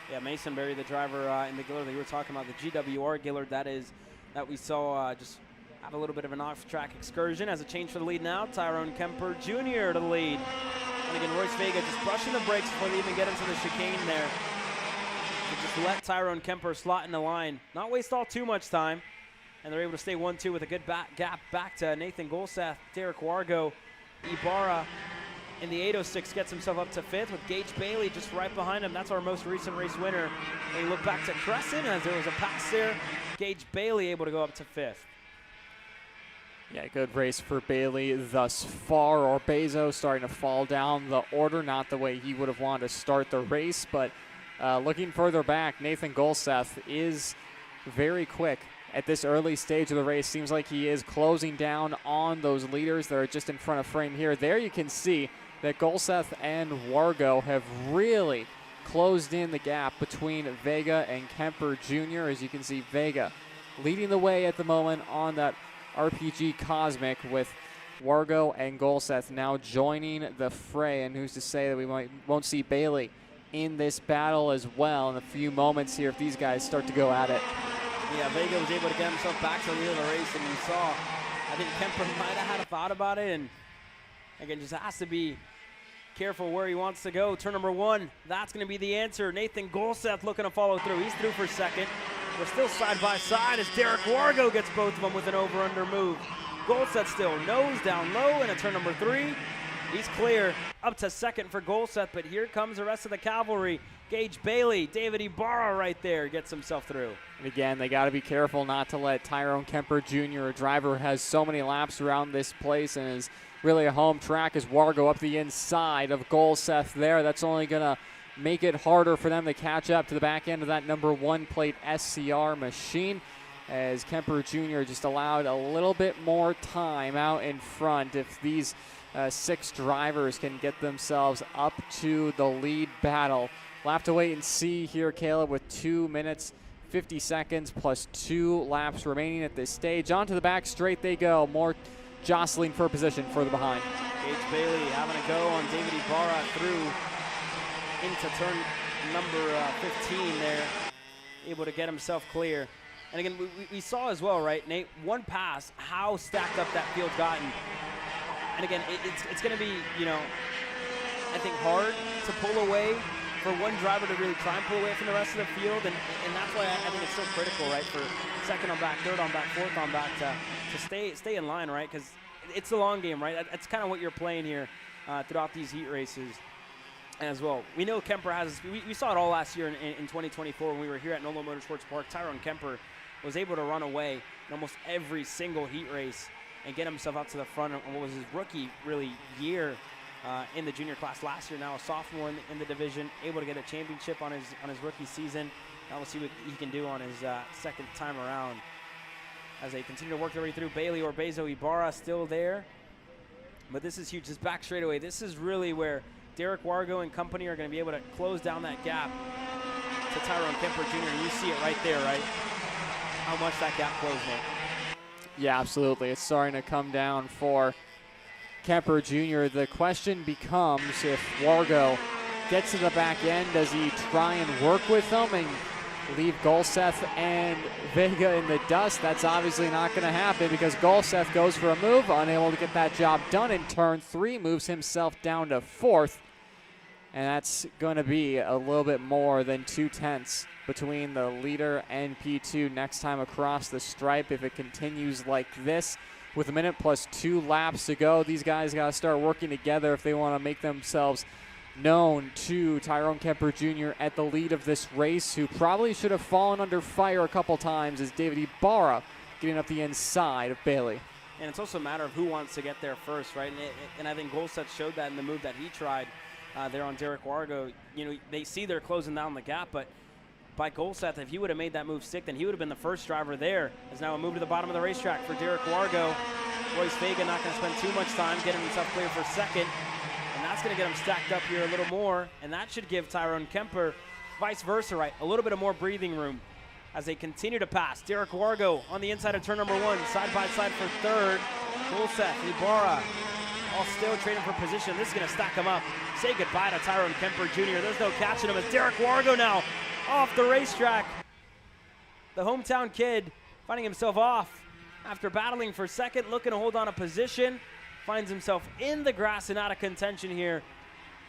Yeah, Mason Berry, the driver in the Gillard that you were talking about, the GWR Gillard that we saw just have a little bit of an off-track excursion. As a change for the lead now, Tyrone Kemper Jr. to the lead. And again, Royce Vega just brushing the brakes before they even get into the chicane there. To just let Tyrone Kemper slot in the line, not waste all too much time. And they're able to stay 1-2 with a good gap back to Nathan Golseth. Derek Wargo, Ibarra in the 806 gets himself up to fifth with Gage Bailey just right behind him. That's our most recent race winner. And you look back to Crescent as there was a pass there. Gage Bailey able to go up to fifth. Yeah, good race for Bailey thus far. Orbezo starting to fall down the order, not the way he would have wanted to start the race, but looking further back, Nathan Golseth is very quick at this early stage of the race. Seems like he is closing down on those leaders that are just in front of frame here. There you can see that Golseth and Wargo have really closed in the gap between Vega and Kemper Jr. As you can see, Vega leading the way at the moment on that RPG Cosmic, with Wargo and Golseth now joining the fray. And who's to say that we won't see Bailey in this battle as well in a few moments here if these guys start to go at it. Yeah, Vega was able to get himself back to the lead of the race, and you saw, I think Kemper might have had a thought about it, and again, just has to be careful where he wants to go. Turn number one, that's going to be the answer. Nathan Golseth looking to follow through. He's through for second. We're still side by side as Derek Wargo gets both of them with an over-under move. Golseth still nose down low in a turn number three. He's clear up to second for Golseth, but here comes the rest of the cavalry. Gage Bailey, David Ibarra right there gets himself through. And again, they got to be careful not to let Tyrone Kemper Jr., a driver who has so many laps around this place and is really a home track, as Wargo up the inside of Golseth there. That's only going to make it harder for them to catch up to the back end of that number one plate SCR machine, as Kemper Jr. just allowed a little bit more time out in front. If these 6 drivers can get themselves up to the lead battle, we'll have to wait and see here, Caleb, with 2 minutes 50 seconds plus 2 laps remaining at this stage. Onto the back straight they go. More jostling for position further behind. Gage Bailey having a go on David Ibarra through into turn number 15 there, able to get himself clear. And again, we saw as well, right, Nate, one pass, how stacked up that field's gotten. And again, it's going to be, you know, I think hard to pull away for one driver to really try and pull away from the rest of the field, and that's why I think it's so critical, right, for second on back, third on back, fourth on back to stay in line, right, because it's the long game, right? That's kind of what you're playing here throughout these heat races as well. We know Kemper has, we saw it all last year in 2024 when we were here at Nola Motorsports Park. Tyrone Kemper was able to run away in almost every single heat race and get himself out to the front on what was his rookie, really, year in the junior class last year. Now a sophomore in the division, able to get a championship on his rookie season. Now we'll see what he can do on his second time around as they continue to work their way through. Bailey, Orbezo, Ibarra still there. But this is huge. This back straightaway, this is really where Derek Wargo and company are going to be able to close down that gap to Tyrone Kemper Jr. And you see it right there, right? How much that gap closed, Nate. Yeah, absolutely. It's starting to come down for Kemper Jr. The question becomes, if Wargo gets to the back end, does he try and work with them and leave Golseth and Vega in the dust? That's obviously not going to happen, because Golseth goes for a move, unable to get that job done in turn 3, moves himself down to 4th. And that's going to be a little bit more than 2/10 between the leader and P2 next time across the stripe if it continues like this. with a minute plus 2 laps to go. These guys got to start working together if they want to make themselves known to Tyrone Kemper Jr. at the lead of this race, who probably should have fallen under fire a couple times, as David Ibarra getting up the inside of Bailey. And it's also a matter of who wants to get there first, right? And I think Golseth showed that in the move that he tried there on Derek Wargo. You know, they see they're closing down the gap, but by Golseth, if he would have made that move stick, then he would have been the first driver there. As now a move to the bottom of the racetrack for Derek Wargo. Royce Vega not going to spend too much time getting himself clear for second, and that's going to get him stacked up here a little more, and that should give Tyrone Kemper vice versa, right? A little bit of more breathing room as they continue to pass. Derek Wargo on the inside of turn number 1, side by side for third. Golseth, Ibarra, all still trading for position. This is going to stack him up. Say goodbye to Tyrone Kemper Jr. There's no catching him as Derek Wargo now off the racetrack. The hometown kid finding himself off after battling for second, looking to hold on a position. Finds himself in the grass and out of contention here.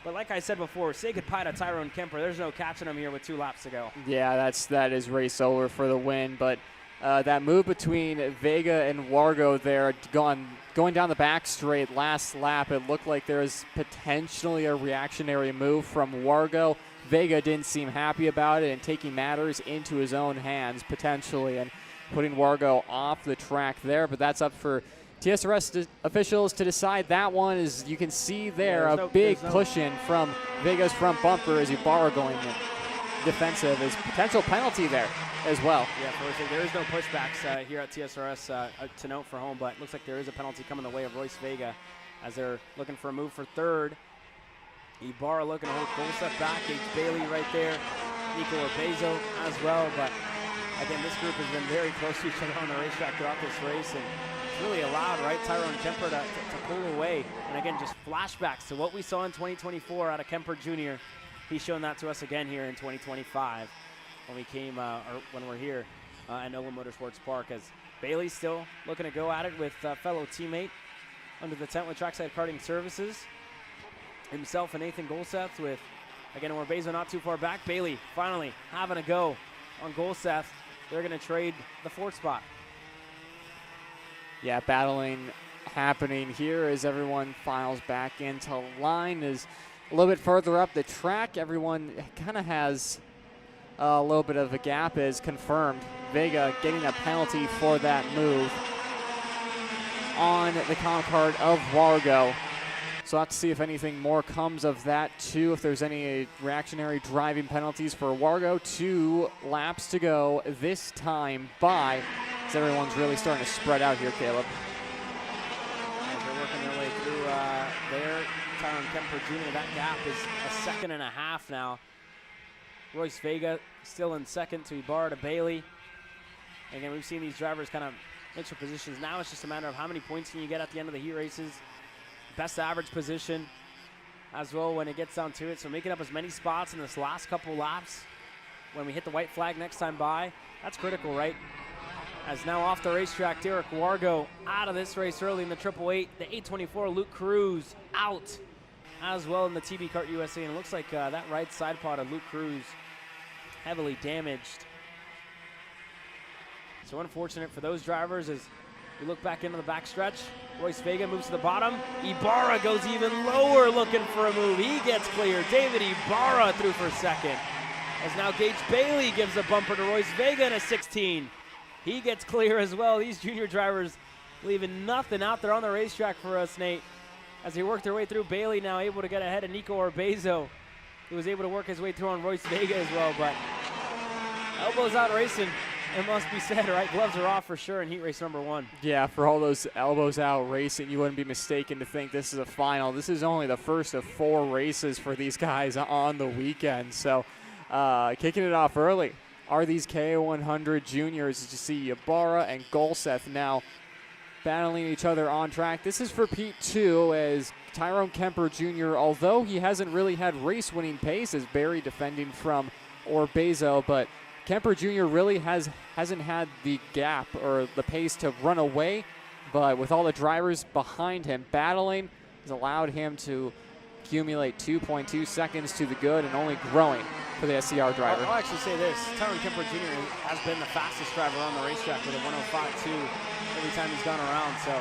But like I said before, say goodbye to Tyrone Kemper. There's no catching him here with 2 laps to go. Yeah, that is race over for the win. But that move between Vega and Wargo there, going down the back straight last lap, it looked like there was potentially a reactionary move from Wargo. Vega didn't seem happy about it and taking matters into his own hands potentially and putting Wargo off the track there. But that's up for TSRS officials to decide that one. As you can see there, a big push in from Vega's front bumper as Ibarra going in defensive is potential penalty there as well. Yeah, there is no pushbacks here at TSRS to note for home, but it looks like there is a penalty coming the way of Royce Vega as they're looking for a move for third. Ibarra looking to hold Golseth back. Gage Bailey right there. Nico Orbezo as well, but again, this group has been very close to each other on the racetrack throughout this race, and it's really allowed, right, Tyrone Kemper to pull away. And again, just flashbacks to what we saw in 2024 out of Kemper Jr. He's shown that to us again here in 2025 when we came, or when we're here at Nola Motorsports Park, as Bailey's still looking to go at it with fellow teammate under the tent with Trackside Karting Services. Himself and Nathan Golseth with, again, Orbezo not too far back. Bailey finally having a go on Golseth. They're going to trade the 4th spot. Yeah, battling happening here as everyone files back into line. Is a little bit further up the track. Everyone kind of has a little bit of a gap, is confirmed. Vega getting a penalty for that move on the comp card of Wargo. So we'll have to see if anything more comes of that too, if there's any reactionary driving penalties for Wargo. 2 laps to go this time by, as everyone's really starting to spread out here, Caleb. As they're working their way through there, Tyrone Kemper Jr., that gap is a 1.5 seconds now. Royce Vega still in second to Ibarra to Bailey. Again, we've seen these drivers kind of mix their positions. Now it's just a matter of how many points can you get at the end of the heat races. Best average position as well when it gets down to it. So making up as many spots in this last couple laps when we hit the white flag next time by, that's critical, right? As now off the racetrack, Derek Wargo out of this race early in the 888. The 824, Luke Cruz out as well in the TB Kart USA. And it looks like that right side pod of Luke Cruz heavily damaged. So unfortunate for those drivers as we look back into the backstretch. Royce Vega moves to the bottom. Ibarra goes even lower looking for a move. He gets clear. David Ibarra through for second. As now Gage Bailey gives a bumper to Royce Vega in a 16. He gets clear as well. These junior drivers leaving nothing out there on the racetrack for us, Nate. As they work their way through, Bailey now able to get ahead of Nico Orbezo, who was able to work his way through on Royce Vega as well. But elbows out racing, it must be said, right? Gloves are off for sure in heat race number 1. Yeah, for all those elbows out racing, you wouldn't be mistaken to think this is a final. This is only the first of 4 races for these guys on the weekend. So kicking it off early are these K100 juniors. As you see Ibarra and Golseth now battling each other on track. This is for P2 as Tyrone Kemper Jr., although he hasn't really had race-winning pace, as Barry defending from Orbezo, but Kemper Jr. really hasn't had the gap or the pace to run away, but with all the drivers behind him battling, has allowed him to accumulate 2.2 seconds to the good and only growing for the SCR driver. I'll actually say this. Tyron Kemper Jr. has been the fastest driver on the racetrack with a 105.2 every time he's gone around. So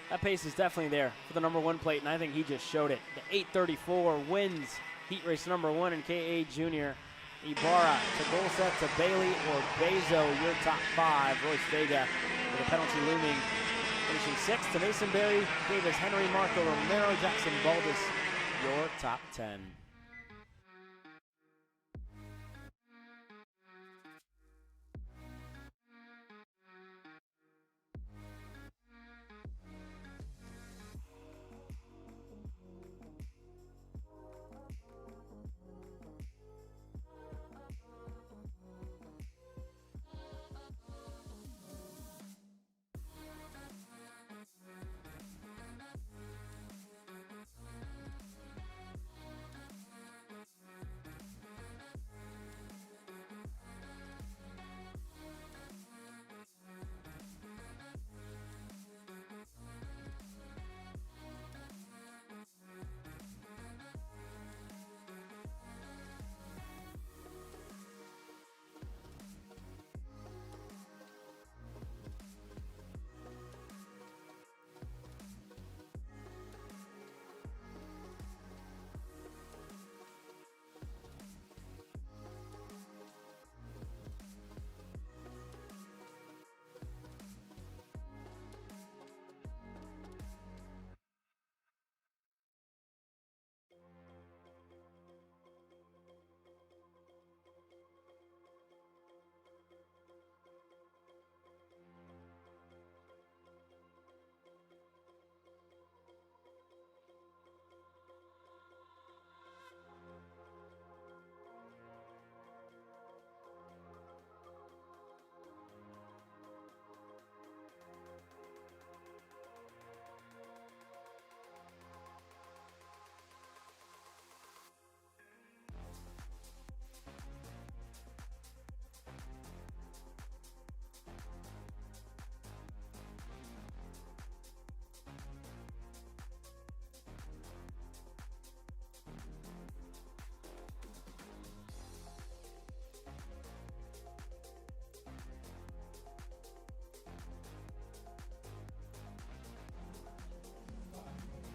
that pace is definitely there for the number 1 plate, and I think he just showed it. The 8:34 wins heat race number 1 in KA Junior. Ibarra to Golset to Bailey or Bezo, your top 5. Royce Vega with a penalty looming. Finishing 6th to Mason Berry, Davis, Henry, Marco Romero, Jackson Baldus, your top 10.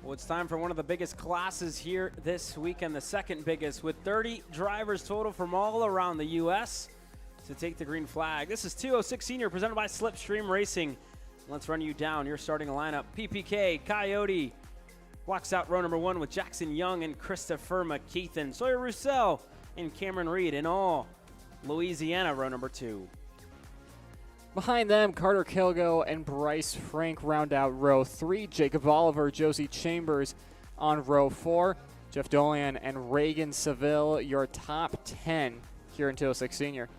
Well, it's time for one of the biggest classes here this weekend, the second biggest, with 30 drivers total from all around the U.S. to take the green flag. This is 206 Senior, presented by Slipstream Racing. Let's run you down your starting lineup. PPK, Coyote, walks out row number 1 with Jackson Young and Christopher McKeithen. Sawyer Roussel and Cameron Reed in all. Louisiana, row number 2. Behind them, Carter Kilgo and Bryce Frank round out row 3. Jacob Oliver, Josie Chambers on row 4. Jeff Dolian and Reagan Seville, your top 10 here in 206 Senior.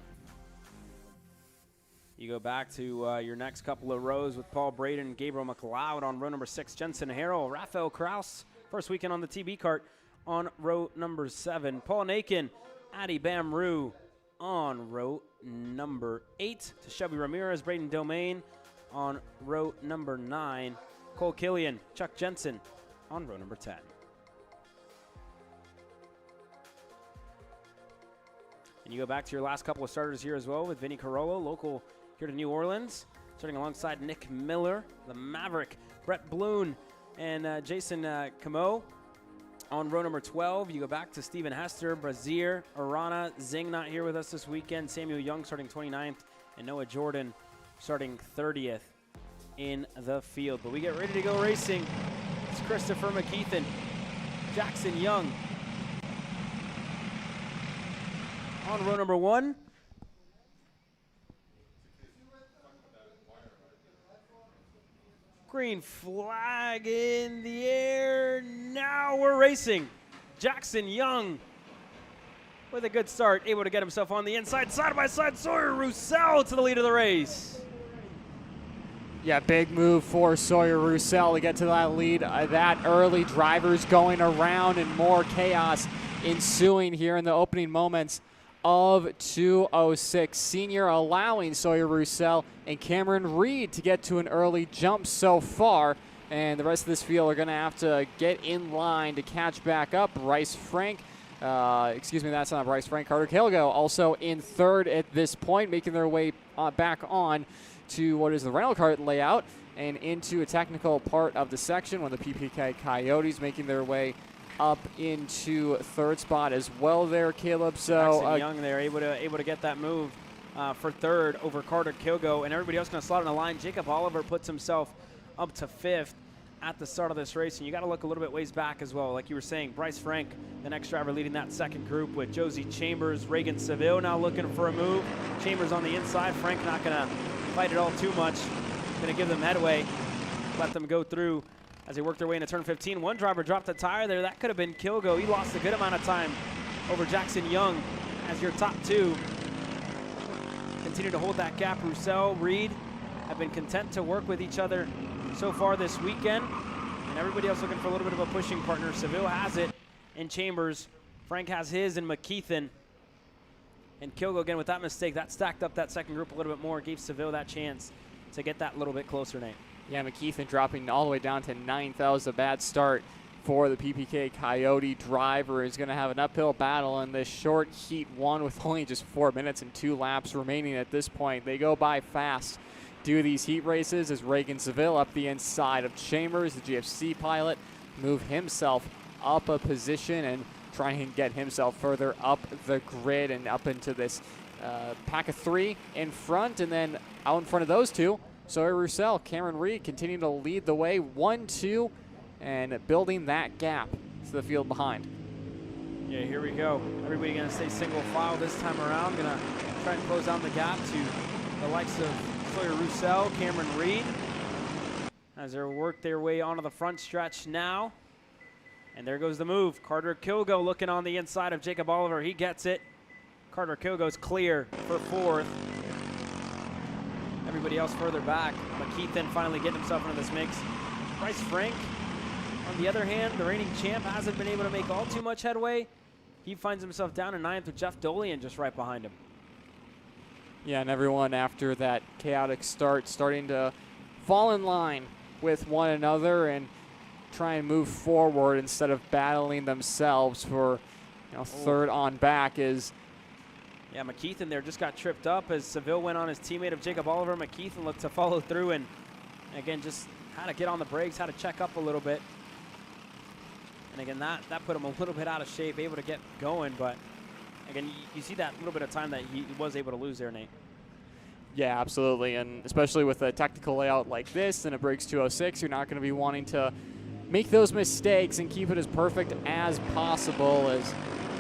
You go back to your next couple of rows with Paul Braden and Gabriel McLeod on row number 6. Jensen Harrell, Rafael Kraus, first weekend on the TB cart on row number 7. Paul Nakin, Addy Bamrue on row number 8. To Shelby Ramirez, Braden Domain on row number 9. Cole Killian, Chuck Jensen on row number 10. And you go back to your last couple of starters here as well with Vinny Carollo, local here to New Orleans, starting alongside Nick Miller, the Maverick, Brett Bloom, and Jason Camo on row number 12. You go back to Stephen Hester, Brazier, Arana, Zing not here with us this weekend, Samuel Young starting 29th, and Noah Jordan starting 30th in the field. But we get ready to go racing. It's Christopher McKeithen, Jackson Young on row number 1. Green flag in the air. Now we're racing. Jackson Young with a good start, able to get himself on the inside. Side by side, Sawyer Roussel to the lead of the race. Yeah, big move for Sawyer Roussel to get to that lead that early. Drivers going around and more chaos ensuing here in the opening moments of 206 Senior, allowing Sawyer Roussel and Cameron Reed to get to an early jump so far. And the rest of this field are going to have to get in line to catch back up. Bryce Frank Excuse me, that's not Bryce Frank. Carter Kilgo also in third at this point, making their way back on to what is the rental cart layout and into a technical part of the section when the PPK Coyotes making their way up into third spot as well there, Caleb. So Jackson Young there able to get that move for third over Carter Kilgo, and everybody else going to slot in the line. Jacob Oliver puts himself up to fifth at the start of this race, and you got to look a little bit ways back as well. Like you were saying, Bryce Frank, the next driver leading that second group with Josie Chambers, Reagan Seville now looking for a move. Chambers on the inside. Frank not going to fight it all too much. Going to give them headway, let them go through as they work their way into turn 15. One driver dropped a tire there. That could have been Kilgo. He lost a good amount of time over Jackson Young as your top two. Continue to hold that gap. Roussel, Reed have been content to work with each other so far this weekend. And everybody else looking for a little bit of a pushing partner. Seville has it in Chambers. Frank has his in McKeithen. And Kilgo again with that mistake. That stacked up that second group a little bit more. Gave Seville that chance to get that little bit closer, Nate. Yeah, McKeithen dropping all the way down to 9th. That was a bad start for the PPK Coyote driver. Is going to have an uphill battle in this short Heat 1 with only just 4 minutes and 2 laps remaining at this point. They go by fast. Do these heat races as Reagan Seville up the inside of Chambers, the GFC pilot, move himself up a position and try and get himself further up the grid and up into this pack of 3 in front, and then out in front of those two, Sawyer Roussel, Cameron Reed continuing to lead the way 1-2 and building that gap to the field behind. Yeah, here we go. Everybody going to stay single file this time around. Going to try and close down the gap to the likes of Sawyer Roussel, Cameron Reed, as they work their way onto the front stretch now. And there goes the move. Carter Kilgo looking on the inside of Jacob Oliver. He gets it. Carter Kilgo's clear for fourth. Everybody else further back. McKeithen finally getting himself into this mix. Bryce Frank, on the other hand, the reigning champ, hasn't been able to make all too much headway. He finds himself down in 9th with Jeff Dolian just right behind him. Yeah, and everyone after that chaotic start starting to fall in line with one another and try and move forward instead of battling themselves for third on back is. Yeah, McKeithen there just got tripped up as Seville went on his teammate of Jacob Oliver. McKeithen looked to follow through and again just had to get on the brakes, had to check up a little bit. And again, that put him a little bit out of shape, able to get going, but again, you see that little bit of time that he was able to lose there, Nate. Yeah, absolutely, and especially with a technical layout like this and it breaks 206, you're not going to be wanting to make those mistakes and keep it as perfect as possible. As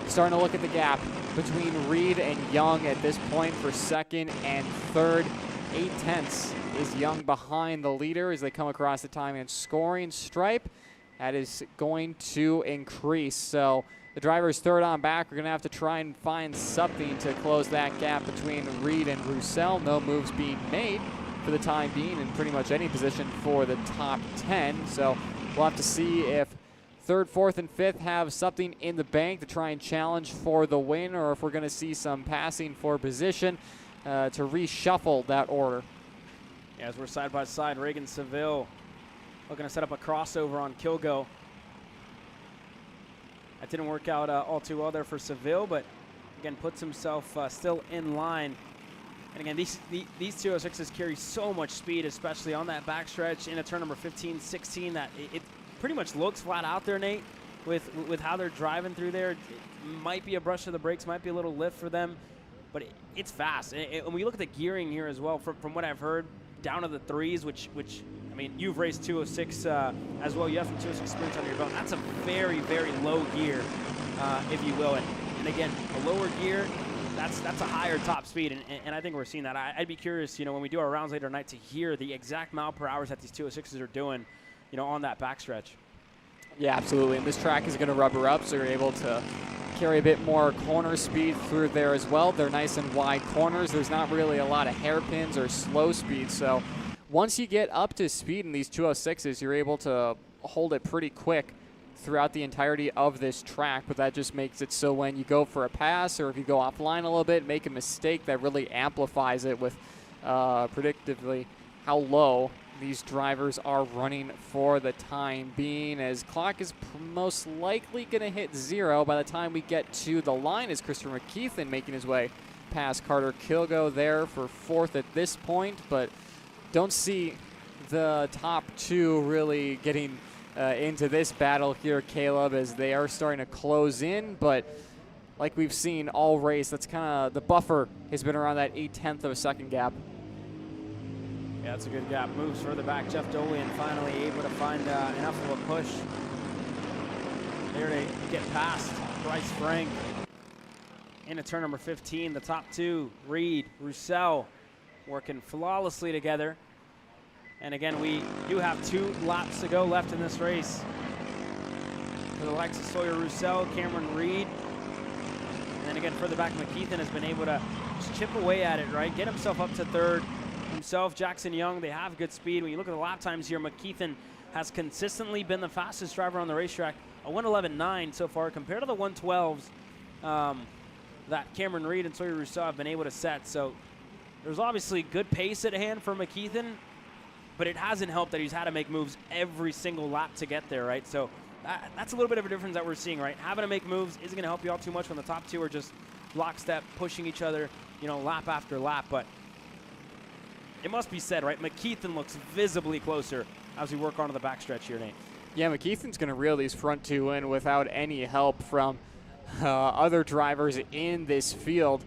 starting to look at the gap between Reed and Young at this point for second and third. 8/10 is Young behind the leader as they come across the time and scoring stripe. That is going to increase. So the driver's third on back. We're going to have to try and find something to close that gap between Reed and Roussel. No moves being made for the time being in pretty much any position for the top 10. So we'll have to see if third, fourth, and fifth have something in the bank to try and challenge for the win, or if we're going to see some passing for position to reshuffle that order. Yeah, as we're side by side, Reagan Seville looking to set up a crossover on Kilgo. That didn't work out all too well there for Seville, but again puts himself still in line. And again, these 206s carry so much speed, especially on that backstretch into turn number 15, 16. That it pretty much looks flat out there, Nate, with how they're driving through there. It might be a brush of the brakes, might be a little lift for them, but it's fast. And we look at the gearing here as well, from what I've heard, down to the threes, which I mean, you've raced 206 as well. You have some 206 experience under your belt. That's a very, very low gear, if you will. And again, a lower gear, that's a higher top speed, and I think we're seeing that. I'd be curious, when we do our rounds later tonight, to hear the exact mile per hours that these 206s are doing, on that backstretch. Yeah, absolutely. And this track is going to rubber up, so you're able to carry a bit more corner speed through there as well. They're nice and wide corners. There's not really a lot of hairpins or slow speed, so once you get up to speed in these 206s, you're able to hold it pretty quick throughout the entirety of this track, but that just makes it so when you go for a pass or if you go offline a little bit, make a mistake, that really amplifies it with predictively how low these drivers are running for the time being, as clock is most likely going to hit 0 by the time we get to the line, as Christopher McKeithen making his way past Carter Kilgo there for 4th at this point, but don't see the top 2 really getting into this battle here, Caleb, as they are starting to close in, but like we've seen all race, that's kind of the buffer has been around that 1/8 of a second gap. Yeah, that's a good gap. Moves further back. Jeff Dolian finally able to find enough of a push there to get past Bryce Frank into turn number 15. The top 2, Reed, Roussel, working flawlessly together. And again, we do have 2 laps to go left in this race. For the likes of Sawyer Roussel, Cameron Reed, and then again further back, McKeithen has been able to just chip away at it, right? Get himself up to 3rd. Himself, Jackson Young, they have good speed. When you look at the lap times here, McKeithen has consistently been the fastest driver on the racetrack. A 1:11.9 so far compared to the 1:12s that Cameron Reed and Sawyer Rousseau have been able to set. So there's obviously good pace at hand for McKeithen, but it hasn't helped that he's had to make moves every single lap to get there, right? So that's a little bit of a difference that we're seeing, right? Having to make moves isn't going to help you all too much when the top 2 are just lockstep, pushing each other, you know, lap after lap. But it must be said, right? McKeithen looks visibly closer as we work onto the backstretch here, Nate. Yeah, McKeithen's going to reel these front 2 in without any help from other drivers in this field.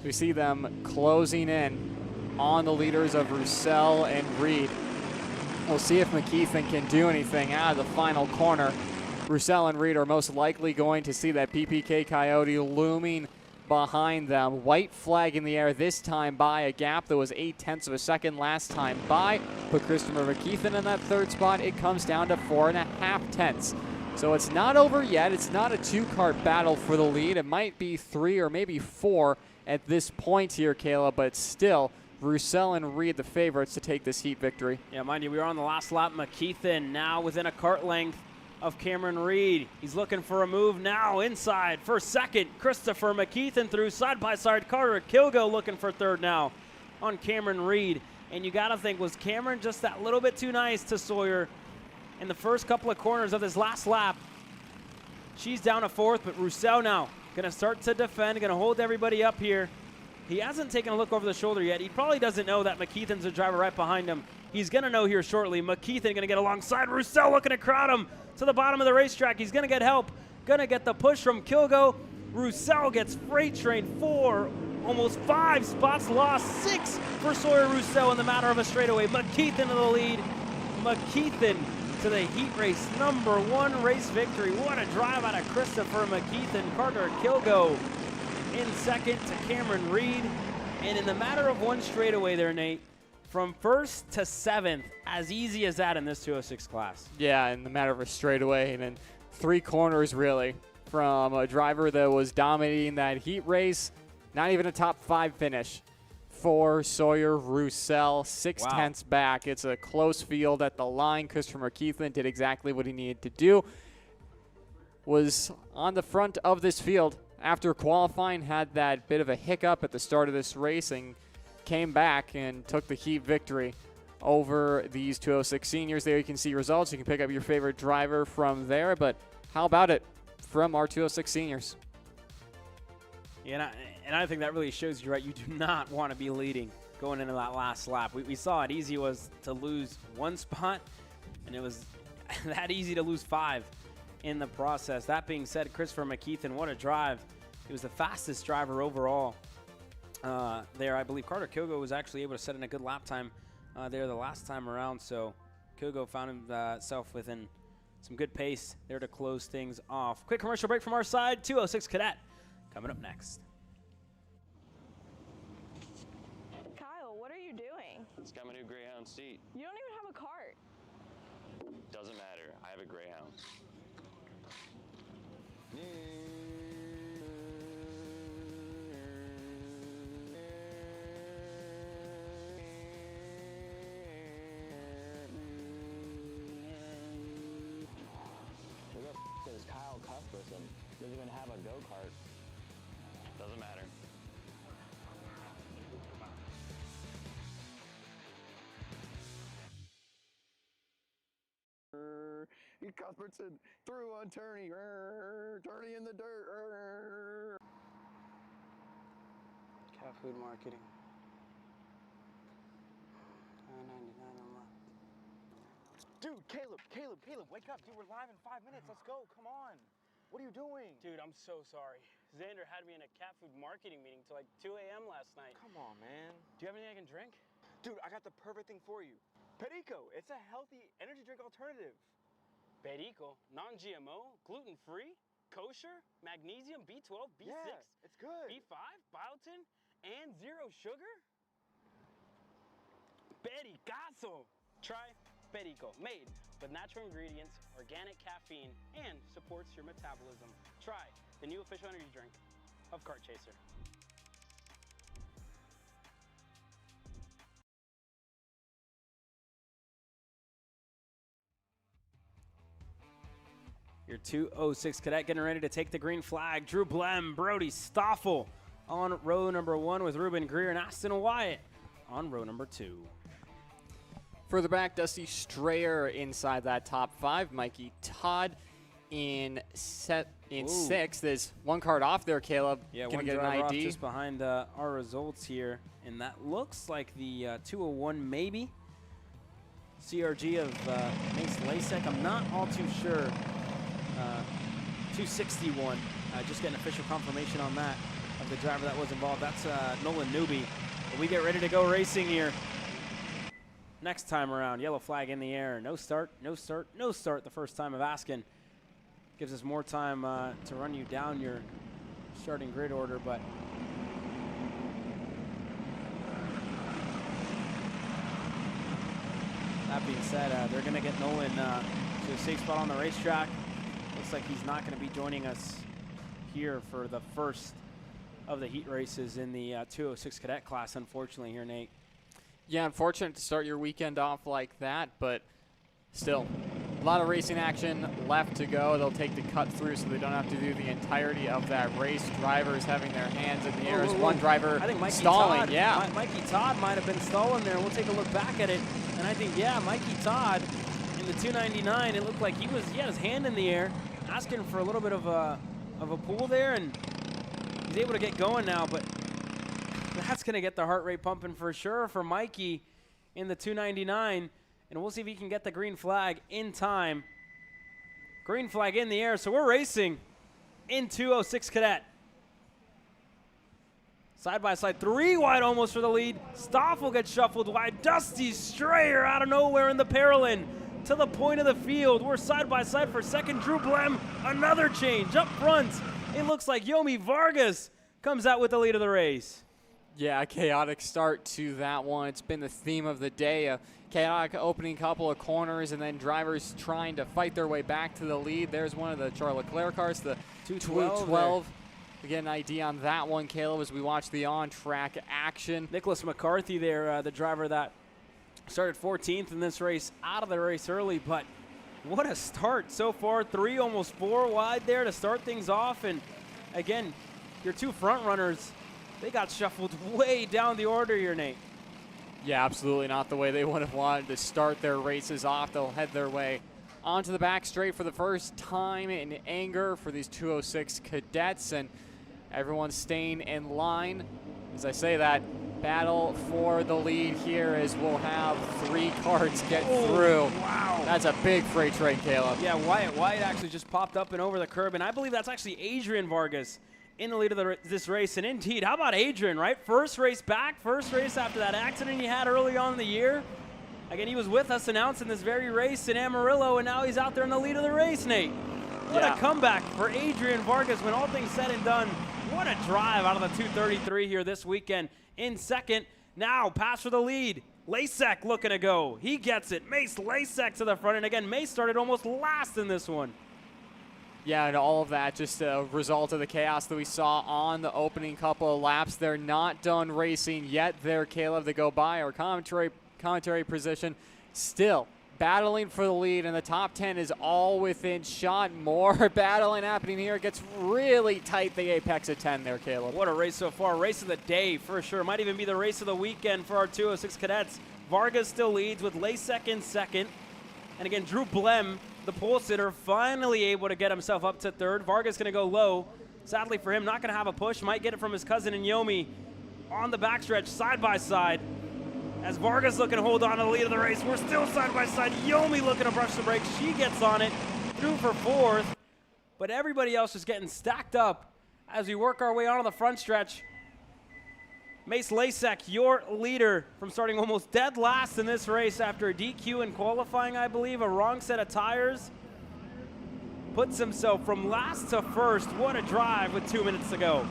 We see them closing in on the leaders of Roussel and Reed. We'll see if McKeithen can do anything out of the final corner. Roussel and Reed are most likely going to see that PPK Coyote looming behind them. White flag in the air this time by a gap that was 0.8 of a second last time by. Put Christopher McKeithen in that 3rd spot. It comes down to 4.5 tenths. So it's not over yet. It's not a 2-kart battle for the lead. It might be 3 or maybe 4 at this point here, Caleb, but still Roussel and Reed the favorites to take this heat victory. Yeah, mind you, we are on the last lap. McKeithen now within a kart length of Cameron Reed. He's looking for a move now inside for 2nd. Christopher McKeithen through side-by-side. Carter Kilgo looking for 3rd now on Cameron Reed. And you got to think, was Cameron just that little bit too nice to Sawyer in the first couple of corners of this last lap? She's down to 4th, but Roussel now going to start to defend, going to hold everybody up here. He hasn't taken a look over the shoulder yet. He probably doesn't know that McKeithen's a driver right behind him. He's going to know here shortly. McKeithen going to get alongside Roussel, looking to crowd him to the bottom of the racetrack. He's going to get help. Going to get the push from Kilgo. Roussel gets freight trained 4, almost 5 spots lost. 6 for Sawyer Roussel in the matter of a straightaway. McKeithen to the lead. McKeithen to the heat race number 1 race victory. What a drive out of Christopher McKeithen. Carter Kilgo in 2nd to Cameron Reed. And in the matter of 1 straightaway there, Nate, from 1st to 7th, as easy as that in this 206 class. Yeah, in the matter of a straightaway, and then 3 corners really from a driver that was dominating that heat race. Not even a top 5 finish for Sawyer Roussel, 6 tenths back. It's a close field at the line. Christopher McKeithen did exactly what he needed to do. Was on the front of this field after qualifying, had that bit of a hiccup at the start of this race and came back and took the heat victory over these 206 seniors. There you can see results. You can pick up your favorite driver from there, but how about it from our 206 seniors? Yeah, and I think that really shows you, right, you do not want to be leading going into that last lap. We saw it easy was to lose 1 spot, and it was that easy to lose 5 in the process. That being said, Christopher McKeithen, what a drive. He was the fastest driver overall there. I believe Carter Kilgo was actually able to set in a good lap time there the last time around, so Kilgo found himself within some good pace there to close things off. Quick commercial break from our side. 206 Cadet coming up next. Kyle, what are you doing? It's got my new Greyhound seat. You don't even have a cart. Doesn't matter. I have a Greyhound. Who the is Kyle Cuthbertson? Doesn't even have a go-kart. Doesn't matter. Cuthbertson through on Turney. Turney in the dirt. Cat food marketing. $9.99 a month. Dude, Caleb, wake up. Dude, we're live in 5 minutes. Let's go. Come on. What are you doing? Dude, I'm so sorry. Xander had me in a cat food marketing meeting till like 2 a.m. last night. Come on, man. Do you have anything I can drink? Dude, I got the perfect thing for you. Perico. It's a healthy energy drink alternative. Perico, non-GMO, gluten-free, kosher, magnesium, B12, B6, Yeah, it's good. B5, biotin, and 0 sugar? Pericazo! Try Perico, made with natural ingredients, organic caffeine, and supports your metabolism. Try the new official energy drink of Kart Chaser. Your 206 cadet getting ready to take the green flag. Drew Blem, Brody Stoffel on row number 1 with Ruben Greer and Aston Wyatt on row number 2. Further back, Dusty Strayer inside that top 5. Mikey Todd in 6th. There's one card off there, Caleb. Yeah, Gonna one get an driver off ID. just behind our results here, and that looks like the 201 maybe. CRG of Mace Lasek. I'm not all too sure. 261. Just getting official confirmation on that of the driver that was involved. That's Nola Newby. But we get ready to go racing here. Next time around, yellow flag in the air. No start, no start, no start the first time of asking. Gives us more time to run you down your starting grid order, but that being said, they're going to get Nolan to a safe spot on the racetrack. Looks like he's not going to be joining us here for the first of the heat races in the 206 cadet class, unfortunately, here, Nate. Yeah, unfortunate to start your weekend off like that, but still, a lot of racing action left to go. They'll take the cut through so they don't have to do the entirety of that race. Drivers having their hands in the air as one driver I think Mikey stalling. Todd, yeah, Mikey Todd might have been stalling there. We'll take a look back at it, and I think, yeah, Mikey Todd in the 299, it looked like he had his hand in the air, asking for a little bit of a pull there, and he's able to get going now, but that's going to get the heart rate pumping for sure for Mikey in the 299, and we'll see if he can get the green flag in time. Green flag in the air, so we're racing in 206 cadet. Side by side, 3 wide almost for the lead. Stoffel gets shuffled wide. Dusty Strayer out of nowhere in the Paralyn to the point of the field. We're side by side for second. Drew Blem, another change up front. It looks like Yomi Vargas comes out with the lead of the race. Yeah, a chaotic start to that one. It's been the theme of the day. A chaotic opening couple of corners and then drivers trying to fight their way back to the lead. There's one of the Charles Leclerc cars, the 212. We get an ID on that one, Caleb, as we watch the on-track action. Nicholas McCarthy there, the driver that started 14th in this race, out of the race early, but what a start so far. 3, almost 4 wide there to start things off. And again, your 2 front runners, they got shuffled way down the order here, Nate. Yeah, absolutely not the way they would have wanted to start their races off. They'll head their way onto the back straight for the first time in anger for these 206 cadets, and everyone's staying in line. As I say that, battle for the lead here as we'll have 3 carts get through. Wow. That's a big freight train, Caleb. Yeah, Wyatt actually just popped up and over the curb, and I believe that's actually Adrian Vargas in the lead of this race. And indeed, how about Adrian, right? First race back, first race after that accident he had early on in the year. Again, he was with us announcing this very race in Amarillo, and now he's out there in the lead of the race, Nate. What a comeback for Adrian Vargas when all things said and done. What a drive out of the 233 here this weekend. In second, now pass for the lead. Lasek looking to go. He gets it. Mace Lasek to the front, and again, Mace started almost last in this one. Yeah, and all of that just a result of the chaos that we saw on the opening couple of laps. They're not done racing yet there, Caleb. They go by our commentary position. Still battling for the lead, and the top 10 is all within shot. More battling happening here. It gets really tight, the apex of 10 there, Caleb. What a race so far. Race of the day for sure. Might even be the race of the weekend for our 206 cadets. Vargas still leads with Lasek in second. And again, Drew Blem, the pole sitter, finally able to get himself up to third. Vargas going to go low. Sadly for him, not going to have a push. Might get it from his cousin Yomi on the backstretch, side by side. As Vargas looking to hold on to the lead of the race, we're still side by side. Yomi looking to brush the brakes. She gets on it, through for fourth. But everybody else is getting stacked up as we work our way on the front stretch. Mace Lasek, your leader, from starting almost dead last in this race after a DQ in qualifying, I believe, a wrong set of tires. Puts himself from last to first. What a drive with 2 minutes to go.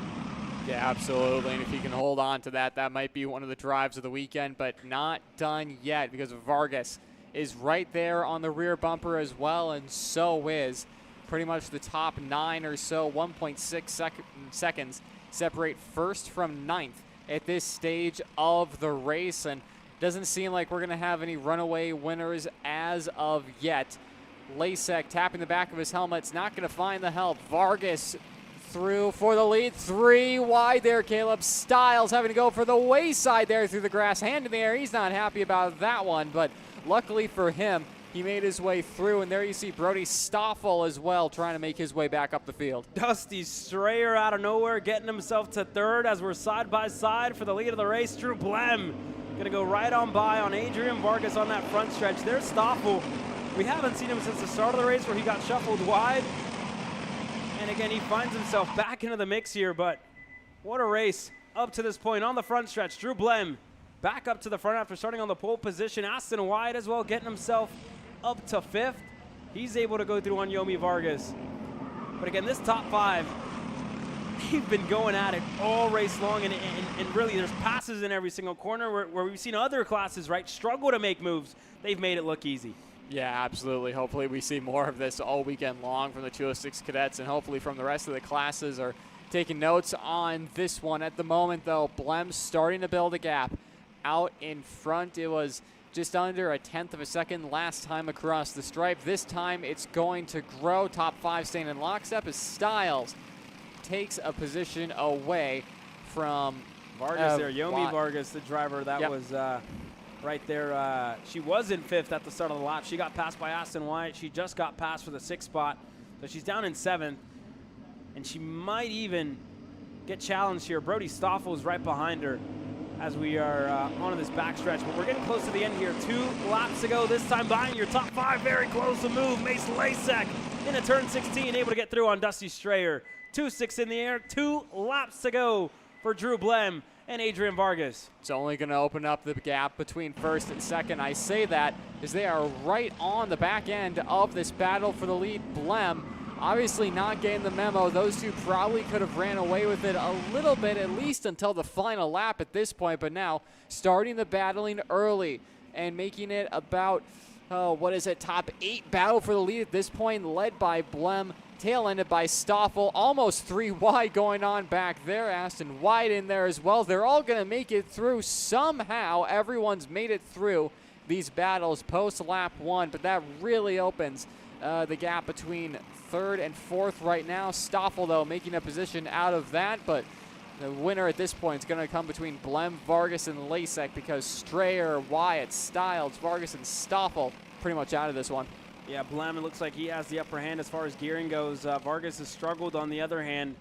Yeah, absolutely. And if he can hold on to that, that might be one of the drives of the weekend, but not done yet because Vargas is right there on the rear bumper as well, and so is pretty much the top 9 or so. 1.6 seconds separate first from ninth at this stage of the race, and doesn't seem like we're going to have any runaway winners as of yet. Lasek tapping the back of his helmet's not going to find the help. Vargas through for the lead. 3 wide there, Caleb. Styles having to go for the wayside there through the grass. Hand in the air. He's not happy about that one, but luckily for him, he made his way through, and there you see Brody Stoffel as well trying to make his way back up the field. Dusty Strayer out of nowhere getting himself to third as we're side by side for the lead of the race. Drew Blem going to go right on by on Adrian Vargas on that front stretch. There's Stoffel. We haven't seen him since the start of the race where he got shuffled wide. And again, he finds himself back into the mix here, but what a race up to this point on the front stretch. Drew Blem back up to the front after starting on the pole position. Aston Wyatt as well, getting himself up to fifth. He's able to go through on Yomi Vargas. But again, this top 5, they've been going at it all race long, and really there's passes in every single corner where we've seen other classes, right, struggle to make moves. They've made it look easy. Yeah, absolutely. Hopefully we see more of this all weekend long from the 206 cadets, and hopefully from the rest of the classes are taking notes on this one. At the moment, though, Blem's starting to build a gap out in front. It was just under 1/10 of a second last time across the stripe. This time it's going to grow. Top 5 staying in lockstep as Styles takes a position away from Vargas there. Yomi Vargas, the driver, that was right there. She was in 5th at the start of the lap. She got passed by Aston Wyatt. She just got passed for the 6th spot. So she's down in 7th, and she might even get challenged here. Brody Stoffel is right behind her as we are on this backstretch. But we're getting close to the end here. 2 laps to go. This time behind your top 5. Very close to move. Mace Lasek into turn 16, able to get through on Dusty Strayer. 2-6 in the air. 2 laps to go for Drew Blem and Adrian Vargas. It's only going to open up the gap between first and second. I say that as they are right on the back end of this battle for the lead. Blem obviously not getting the memo. Those two probably could have ran away with it a little bit, at least until the final lap at this point, but now starting the battling early and making it about, top 8 battle for the lead at this point, led by Blem, tail-ended by Stoffel, almost 3 wide going on back there. Aston Wyatt in there as well. They're all going to make it through somehow. Everyone's made it through these battles post-lap 1, but that really opens the gap between 3rd and 4th right now. Stoffel, though, making a position out of that, but the winner at this point is going to come between Blem, Vargas, and Lasek because Strayer, Wyatt, Styles, Vargas, and Stoffel pretty much out of this one. Yeah, Blem, it looks like he has the upper hand as far as gearing goes. Vargas has struggled on the other hand,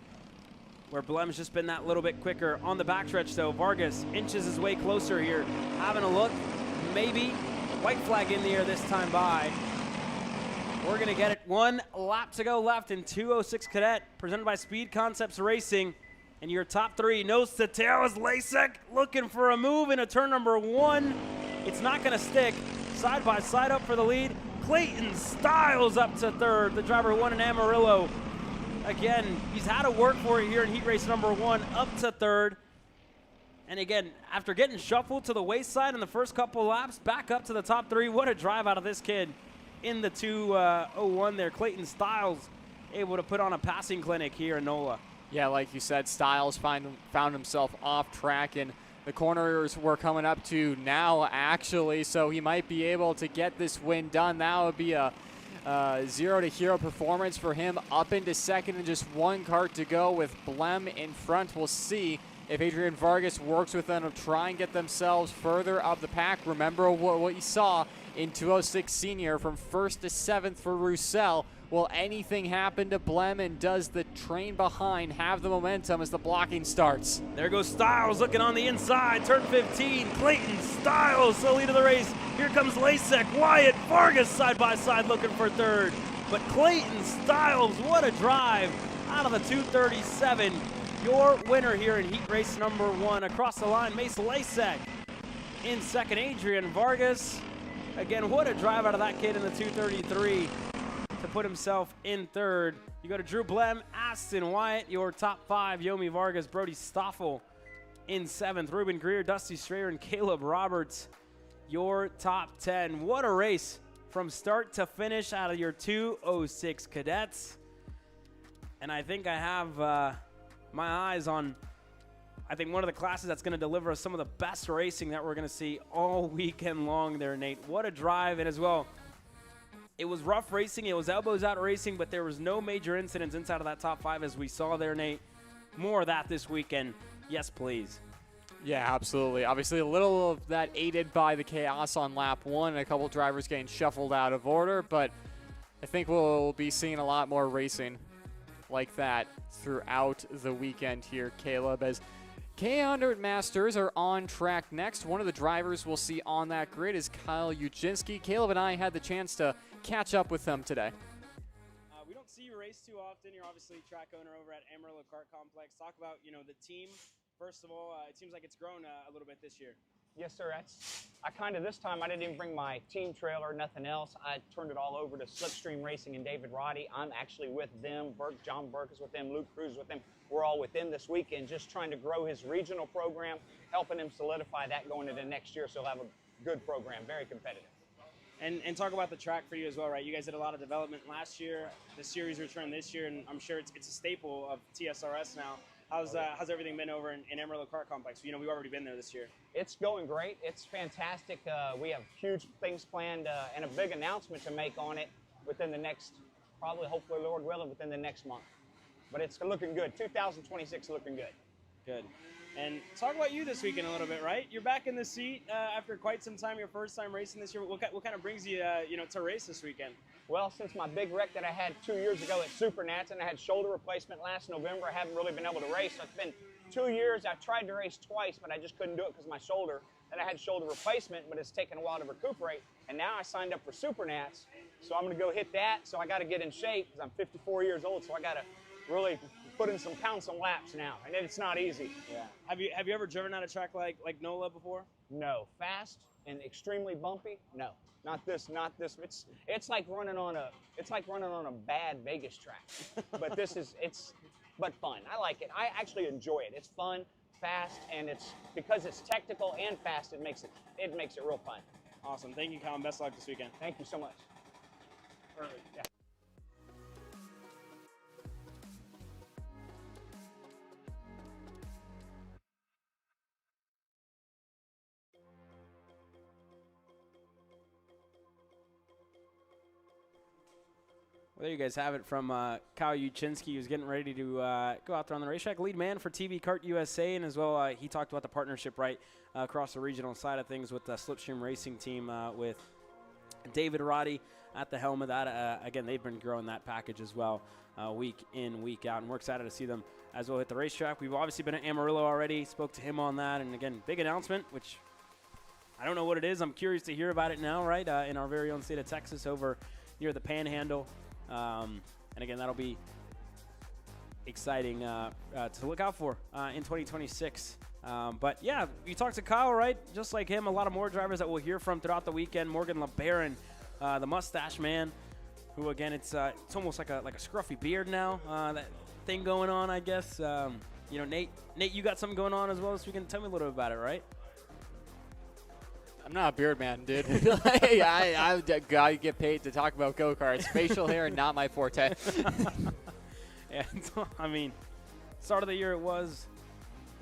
where Blem's just been that little bit quicker. On the backstretch, though, Vargas inches his way closer here. Having a look, maybe. White flag in the air this time by. We're going to get it. 1 lap to go left in 206 Cadet, presented by Speed Concepts Racing. And your top 3, nose to tail, is Lasek looking for a move into turn number 1. It's not going to stick. Side by side up for the lead. Clayton Styles up to 3rd, the driver who won in Amarillo. Again, he's had to work for it here in heat race number 1, up to 3rd. And again, after getting shuffled to the wayside in the first couple laps, back up to the top 3. What a drive out of this kid in the 2:01 there. Clayton Styles able to put on a passing clinic here in Nola. Yeah, like you said, Styles found himself off track, and the corners we're coming up to now, actually, so he might be able to get this win done. That would be a 0-to-hero performance for him up into 2nd and just 1 kart to go with Blem in front. We'll see if Adrian Vargas works with them to try and get themselves further up the pack. Remember what you saw in 206 Senior from 1st to 7th for Roussel. Will anything happen to Blem, and does the train behind have the momentum as the blocking starts? There goes Styles looking on the inside, turn 15. Clayton Styles, the lead of the race. Here comes Lasek, Wyatt, Vargas side by side looking for third. But Clayton Styles, what a drive out of the 237. Your winner here in heat race number 1. Across the line, Mace Lasek in second. Adrian Vargas. Again, what a drive out of that kid in the 233 to put himself in third. You go to Drew Blem, Aston Wyatt, your top 5. Yomi Vargas, Brody Stoffel in 7th. Ruben Greer, Dusty Strayer, and Caleb Roberts, your top 10. What a race from start to finish out of your 206 cadets. And I think I have my eyes on, I think, one of the classes that's going to deliver us some of the best racing that we're going to see all weekend long there, Nate. What a drive. And as well, it was rough racing. It was elbows out racing, but there was no major incidents inside of that top 5 as we saw there, Nate. More of that this weekend. Yes, please. Yeah, absolutely. Obviously, a little of that aided by the chaos on lap 1 and a couple drivers getting shuffled out of order, but I think we'll be seeing a lot more racing like that throughout the weekend here, Caleb, as K100 Masters are on track next. One of the drivers we'll see on that grid is Kyle Uczynski. Caleb and I had the chance to catch up with them today. We don't see you race too often. You're obviously track owner over at Amarillo Kart Complex. Talk about, the team. First of all, it seems like it's grown a little bit this year. Yes, sir. This time I didn't even bring my team trailer, nothing else. I turned it all over to Slipstream Racing and David Roddy. I'm actually with them. John Burke is with them. Luke Cruz with them. We're all with him this weekend, just trying to grow his regional program, helping him solidify that going into next year, so he'll have a good program, very competitive. And talk about the track for you as well, right? You guys did a lot of development last year. The series returned this year, and I'm sure it's a staple of TSRS now. How's everything been over in Amarillo Kart Complex? We've already been there this year. It's going great. It's fantastic. We have huge things planned and a big announcement to make on it within the next, hopefully, Lord willing, within the next month. But it's looking good. 2026 looking good. Good. And talk about you this weekend a little bit, right? You're back in the seat after quite some time, your first time racing this year. What kind of brings you, to race this weekend? Well, since my big wreck that I had 2 years ago at Supernats, and I had shoulder replacement last November, I haven't really been able to race. So it's been 2 years. I tried to race twice, but I just couldn't do it because of my shoulder. Then I had shoulder replacement, but it's taken a while to recuperate. And now I signed up for Supernats, so I'm going to go hit that. So I got to get in shape because I'm 54 years old, so I got to really put in some laps now, and it's not easy. Yeah. Have you ever driven on a track like Nola before? No. Fast and extremely bumpy? No. Not this. It's like running on a bad Vegas track. But but fun. I like it. I actually enjoy it. It's fun, fast, and because it's technical and fast, it makes it real fun. Awesome. Thank you, Colin. Best of luck this weekend. Thank you so much. Perfect. Yeah. Well, there you guys have it from Kyle Uczynski, who's getting ready to go out there on the racetrack. Lead man for TB Kart USA, and as well, he talked about the partnership across the regional side of things with the Slipstream Racing team with David Roddy at the helm of that. Again, they've been growing that package as well week in, week out, and we're excited to see them as well hit the racetrack. We've obviously been at Amarillo already, spoke to him on that, and again, big announcement, which I don't know what it is. I'm curious to hear about it now, right, in our very own state of Texas over near the Panhandle. And again, that'll be exciting to look out for in 2026. But yeah, you talked to Kyle, right? Just like him, a lot of more drivers that we'll hear from throughout the weekend. Morgan LeBaron, the mustache man, who again, it's almost like a scruffy beard now. That thing going on, I guess. Nate, you got something going on as well this weekend. Tell me a little bit about it, right? I'm not a beard man, dude. I gotta get paid to talk about go-karts. Facial hair, not my forte. Yeah, I mean, start of the year it was.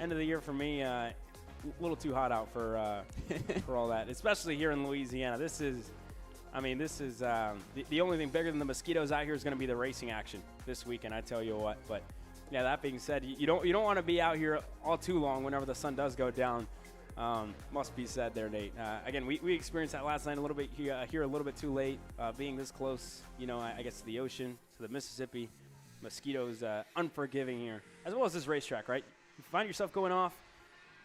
End of the year for me, a little too hot out for all that, especially here in Louisiana. This is the only thing bigger than the mosquitoes out here is going to be the racing action this weekend. I tell you what, but Yeah, that being said, you don't want to be out here all too long whenever the sun does go down. Must be said there, Nate. Again, we experienced that last night a little bit here a little bit too late, being this close, I guess, to the ocean, to the Mississippi. Mosquitoes unforgiving here, as well as this racetrack, right? You find yourself going off,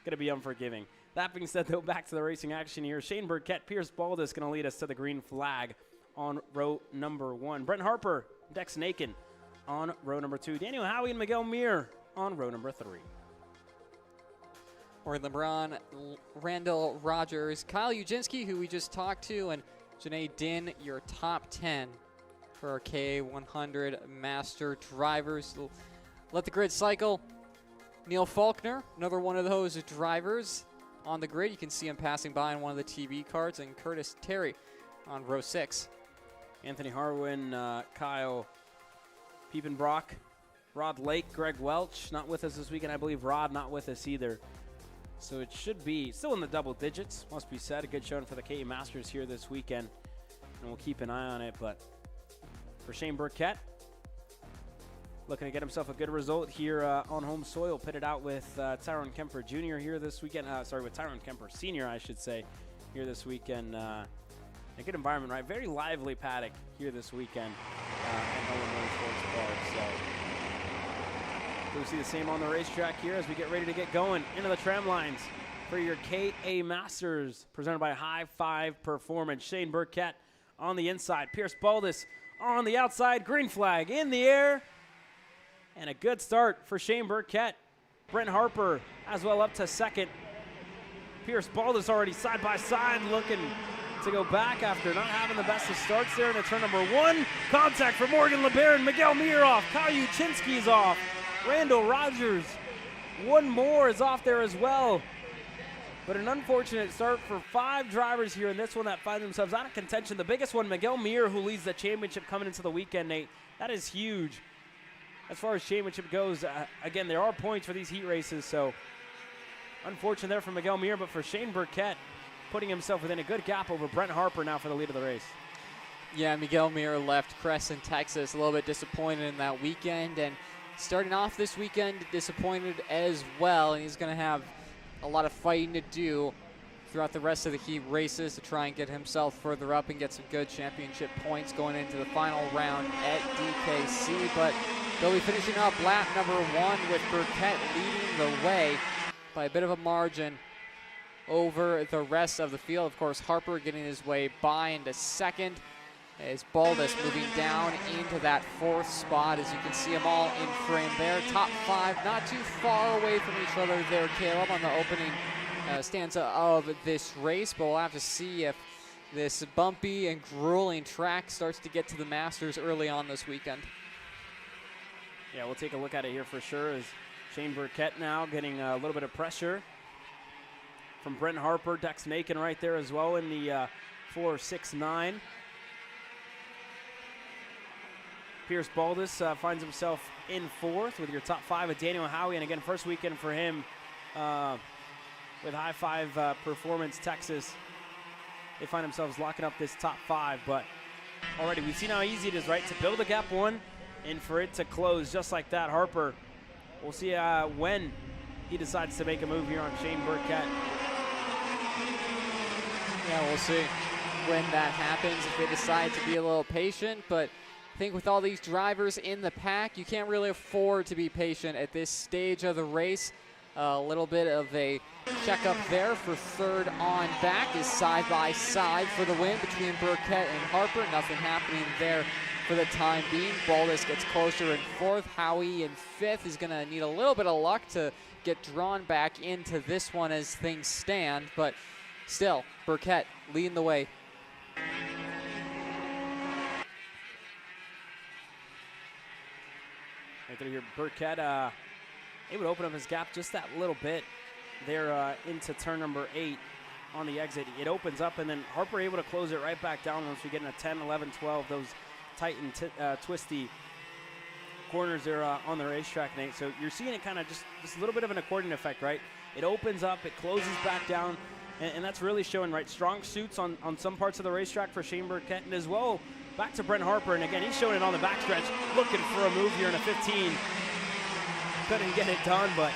going to be unforgiving. That being said, though, back to the racing action here. Shane Burkett, Pierce Baldus going to lead us to the green flag on row number 1. Brent Harper, Dex Nakin on row number 2. Daniel Howie and Miguel Muir on row number 3. Or LeBron, Randall Rogers, Kyle Ujinski, who we just talked to, and Janae Din, your top 10 for our K100 Master drivers. Let the grid cycle. Neil Faulkner, another one of those drivers on the grid. You can see him passing by on one of the TV cards, and Curtis Terry on row 6. Anthony Harwin, Kyle Piepenbrock, Rod Lake, Greg Welch, not with us this weekend. I believe Rod not with us either. So it should be still in the double digits, must be said. A good showing for the KE Masters here this weekend, and we'll keep an eye on it. But for Shane Burkett, looking to get himself a good result here on home soil, pitted out with Tyrone Kemper Jr. here this weekend. With Tyrone Kemper Sr., I should say, here this weekend. A good environment, right? Very lively paddock here this weekend at Nola Motorsports Park. So we'll see the same on the racetrack here as we get ready to get going into the tram lines for your KA Masters, presented by High Five Performance. Shane Burkett on the inside, Pierce Baldus on the outside, green flag in the air, and a good start for Shane Burkett. Brent Harper as well up to second. Pierce Baldus already side by side, looking to go back after not having the best of starts there into turn number 1. Contact for Morgan LeBaron, Miguel Muir off, Kyle Uchinski's off, Randall Rogers, one more is off there as well. But an unfortunate start for 5 drivers here in this one that find themselves out of contention. The biggest one, Miguel Muir, who leads the championship coming into the weekend, Nate. That is huge as far as championship goes. Again, there are points for these heat races, so unfortunate there for Miguel Muir, but for Shane Burkett, putting himself within a good gap over Brent Harper now for the lead of the race. Yeah, Miguel Muir left Crescent, Texas, a little bit disappointed in that weekend, and starting off this weekend disappointed as well, and he's going to have a lot of fighting to do throughout the rest of the heat races to try and get himself further up and get some good championship points going into the final round at DKC. But they'll be finishing up lap number 1 with Burkett leading the way by a bit of a margin over the rest of the field. Of course, Harper getting his way by into second, as Baldus moving down into that 4th spot. As you can see them all in frame there. Top 5 not too far away from each other there, Caleb, on the opening stanza of this race. But we'll have to see if this bumpy and grueling track starts to get to the Masters early on this weekend. Yeah, we'll take a look at it here for sure, as Shane Burkett now getting a little bit of pressure from Brent Harper, Dex Nakin right there as well in the 4.69. Pierce Baldus finds himself in 4th with your top 5 with Daniel Howie. And again, first weekend for him with High Five Performance Texas. They find themselves locking up this top 5. But already we've seen how easy it is, right, to build a gap 1 and for it to close just like that. Harper, we'll see when he decides to make a move here on Shane Burkett. Yeah, we'll see when that happens, if they decide to be a little patient. But I think with all these drivers in the pack, you can't really afford to be patient at this stage of the race. A little bit of a checkup there for 3rd on back is side by side for the win between Burkett and Harper. Nothing happening there for the time being. Baldus gets closer in 4th. Howie in 5th is going to need a little bit of luck to get drawn back into this one as things stand. But still, Burkett leading the way. Right there, here, Burkett able to open up his gap just that little bit there into turn number 8 on the exit. It opens up, and then Harper able to close it right back down once we get into 10, 11, 12, those tight and twisty corners there on the racetrack, Nate. So you're seeing it kind of just a little bit of an accordion effect, right? It opens up, it closes back down, and that's really showing, right, strong suits on some parts of the racetrack for Shane Burkett, and as well back to Brent Harper. And again, he's showing it on the backstretch, looking for a move here in a 15. couldn't get it done, but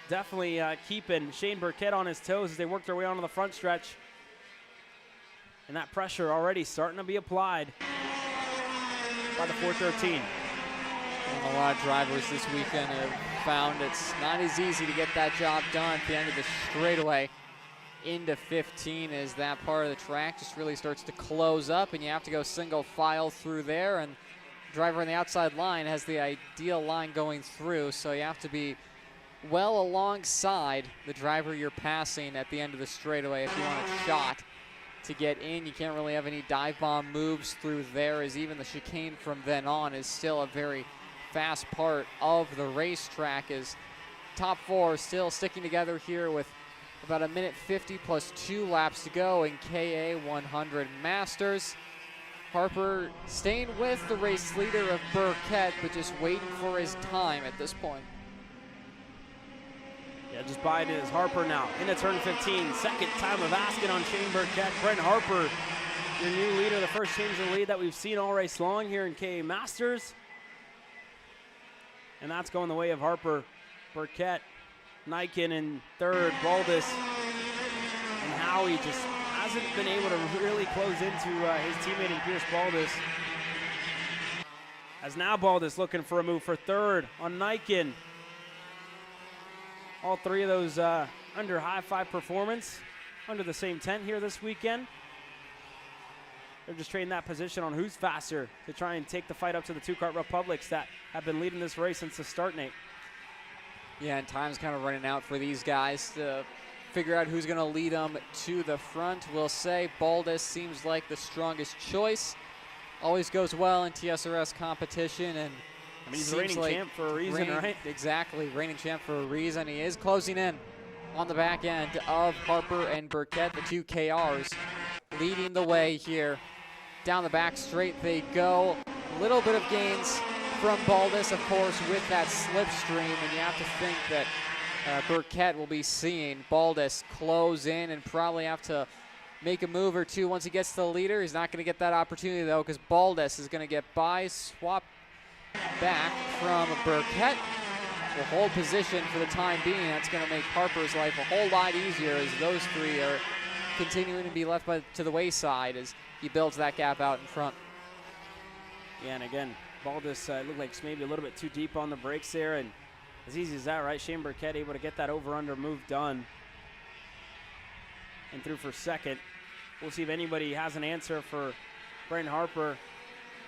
definitely keeping Shane Burkett on his toes as they work their way onto the front stretch. And that pressure already starting to be applied by the 413. And a lot of drivers this weekend have found it's not as easy to get that job done at the end of the straightaway into 15 as that part of the track just really starts to close up and you have to go single file through there, and the driver on the outside line has the ideal line going through, so you have to be well alongside the driver you're passing at the end of the straightaway if you want a shot to get in. You can't really have any dive bomb moves through there, as even the chicane from then on is still a very fast part of the racetrack, as top four still sticking together here with about a minute 50 plus 2 laps to go in KA 100 Masters. Harper staying with the race leader of Burkett, but just waiting for his time at this point. Yeah, just buying it is Harper now into turn 15. Second time of asking on Shane Burkett. Brent Harper, your new leader, the first change of lead that we've seen all race long here in KA Masters. And that's going the way of Harper. Burkett, Niken in third, Baldus, and Howie just hasn't been able to really close into his teammate in Pierce Baldus. As now Baldus looking for a move for third on Niken. All three of those under high five performance, under the same tent here this weekend. They're just trading that position on who's faster to try and take the fight up to the two-kart Republics that have been leading this race since the start, Nate. Yeah, and time's kind of running out for these guys to figure out who's going to lead them to the front. We'll say Baldus seems like the strongest choice. Always goes well in TSRS competition, and I mean, he's the reigning champ for a reason, right? Exactly, reigning champ for a reason. He is closing in on the back end of Harper and Burkett, the two KRs, leading the way here. Down the back straight they go. A little bit of gains from Baldus, of course, with that slipstream, and you have to think that Burkett will be seeing Baldus close in and probably have to make a move or two once he gets to the leader. He's not going to get that opportunity, though, because Baldus is going to get by, swap back from Burkett. Will hold position for the time being. That's going to make Harper's life a whole lot easier as those three are continuing to be left to the wayside as he builds that gap out in front. Yeah, and again, Baldus looked like maybe a little bit too deep on the brakes there, and as easy as that, right? Shane Burkett able to get that over-under move done and through for second. We'll see if anybody has an answer for Brent Harper.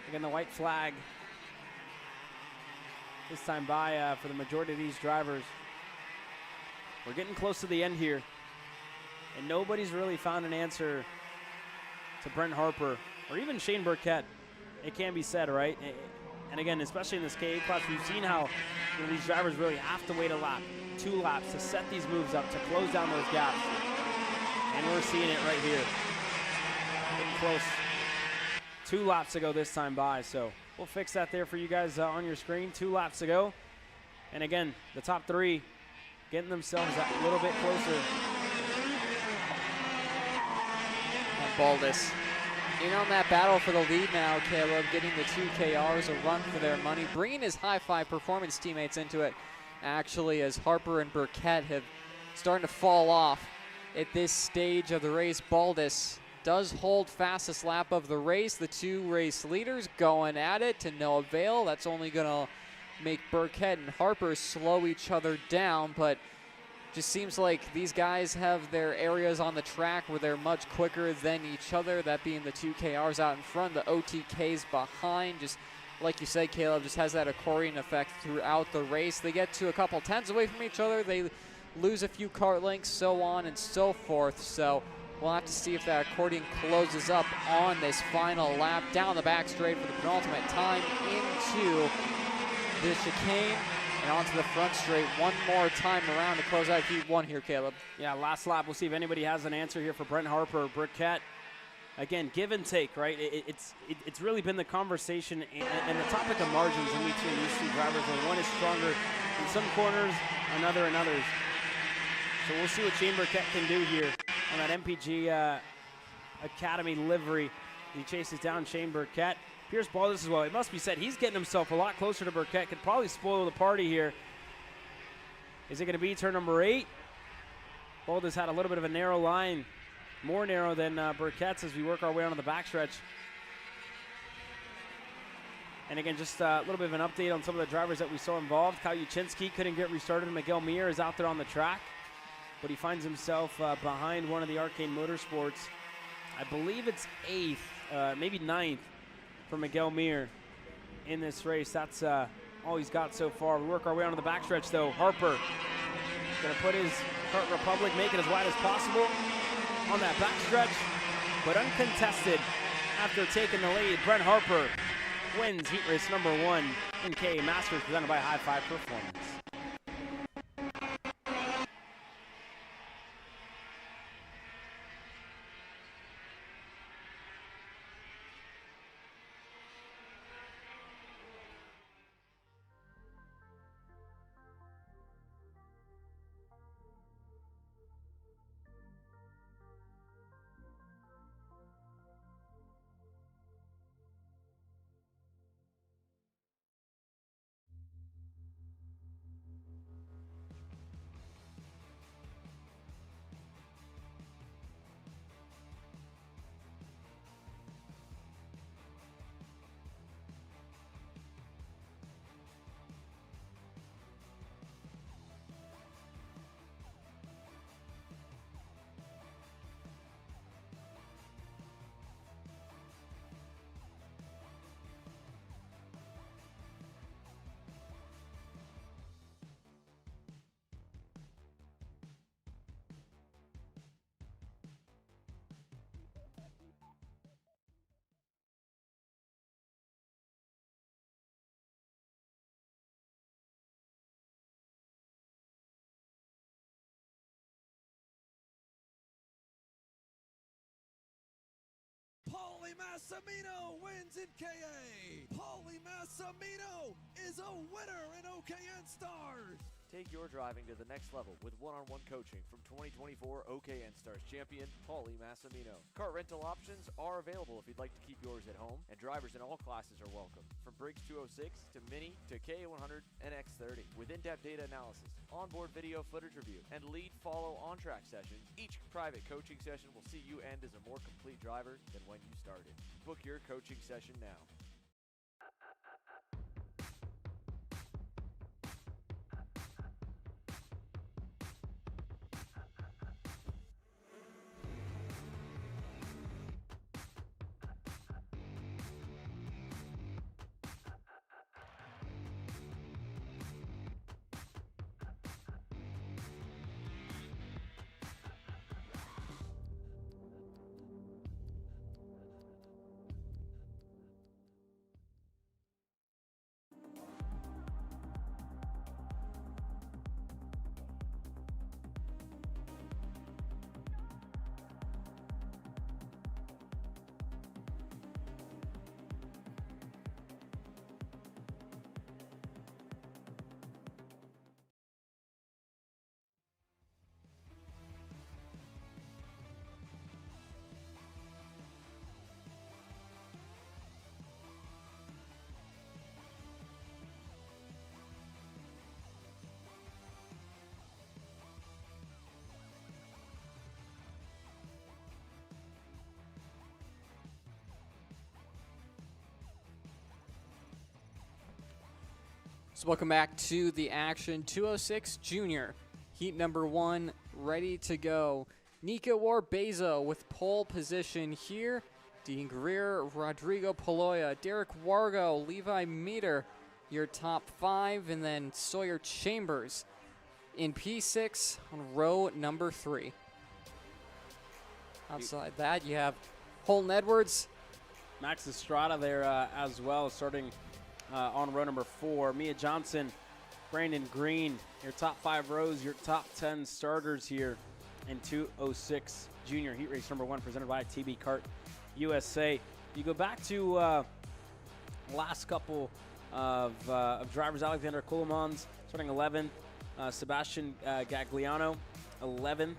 Again, the white flag this time by for the majority of these drivers. We're getting close to the end here, and nobody's really found an answer to Brent Harper or even Shane Burkett. It can be said, right? And again, especially in this KA class, we've seen how these drivers really have to wait a lap, 2 laps to set these moves up, to close down those gaps. And we're seeing it right here. Getting close. 2 laps to go this time by, so we'll fix that there for you guys on your screen. 2 laps to go. And again, the top 3 getting themselves a little bit closer. And Baldus in on that battle for the lead now, Caleb, getting the 2 KRs a run for their money, bringing his high five performance teammates into it, actually, as Harper and Burkett have starting to fall off at this stage of the race. Baldus does hold fastest lap of the race. The 2 race leaders going at it to no avail. That's only going to make Burkett and Harper slow each other down, but just seems like these guys have their areas on the track where they're much quicker than each other, that being the 2 KRs out in front, the OTKs behind. Just like you said, Caleb, just has that accordion effect throughout the race. They get to a couple tenths away from each other, they lose a few kart lengths, so on and so forth. So we'll have to see if that accordion closes up on this final lap. Down the back straight for the penultimate time into the chicane and onto the front straight one more time around to close out Heat 1 here, Caleb. Yeah, last lap. We'll see if anybody has an answer here for Brent Harper or Burkett. Again, give and take, right? It's really been the conversation and the topic of margins in between these 2 drivers, where one is stronger in some corners, another in others. So we'll see what Shane Burkett can do here on that MPG Academy livery. He chases down Shane Burkett. Pierce Baldus as well. It must be said, he's getting himself a lot closer to Burkett. Could probably spoil the party here Is it going to be turn number 8? Boulder's had a little bit of a narrow line, more narrow than Burkett's as we work our way onto the backstretch. And again, just a little bit of an update on some of the drivers that we saw involved. Kyle Uchinsky couldn't get restarted. Miguel Mir is out there on the track, but he finds himself behind one of the Arcane Motorsports. I believe it's 8th, maybe 9th for Miguel Mir in this race. That's all he's got so far. We work our way onto the backstretch, though. Harper going to put his Kart Republic, make it as wide as possible on that backstretch, but uncontested after taking the lead. Brent Harper wins heat race number 1 in KA Masters, presented by High Five Performance. Paulie Massimino wins in KA. Paulie Massimino is a winner in OKN Stars. Take your driving to the next level with one-on-one coaching from 2024 OKN Stars champion Paulie Massimino. Kart rental options are available if you'd like to keep yours at home, and drivers in all classes are welcome, from Briggs 206 to Mini to KA100 and X30. With in-depth data analysis, onboard video footage review, and lead follow on-track sessions, each private coaching session will see you end as a more complete driver than when you started. Book your coaching session now. So welcome back to the action. 206 Junior, heat number 1, ready to go. Nico Warbezo with pole position here. Dean Greer, Rodrigo Paloya, Derek Wargo, Levi Meter, your top 5, and then Sawyer Chambers in P6 on row number 3. Outside that, you have Holton Edwards. Max Estrada there as well, starting on row number 4. Mia Johnson, Brandon Green, your top 5 rows, your top 10 starters here in 206 Junior Heat Race number 1, presented by TB Kart USA. You go back to last couple of drivers. Alexander Kulemans starting 11th. Sebastian Gagliano 11th.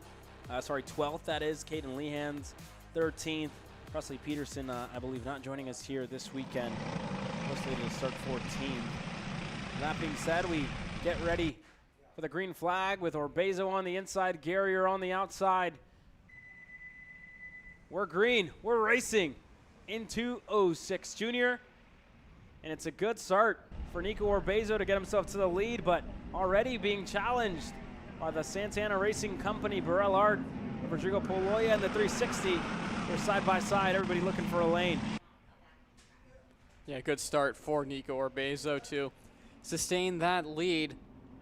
12th, that is. Caden Lehans 13th. Presley Peterson, I believe, not joining us here this weekend. Mostly to start 14th. That being said, we get ready with a green flag with Orbezo on the inside, Guerrier on the outside. We're green. We're racing into 06 Junior. And it's a good start for Nico Orbezo to get himself to the lead, but already being challenged by the Santana Racing Company, Burrell Art, Rodrigo Poloya, and the 360. They're side by side, everybody looking for a lane. Yeah, good start for Nico Orbezo to sustain that lead.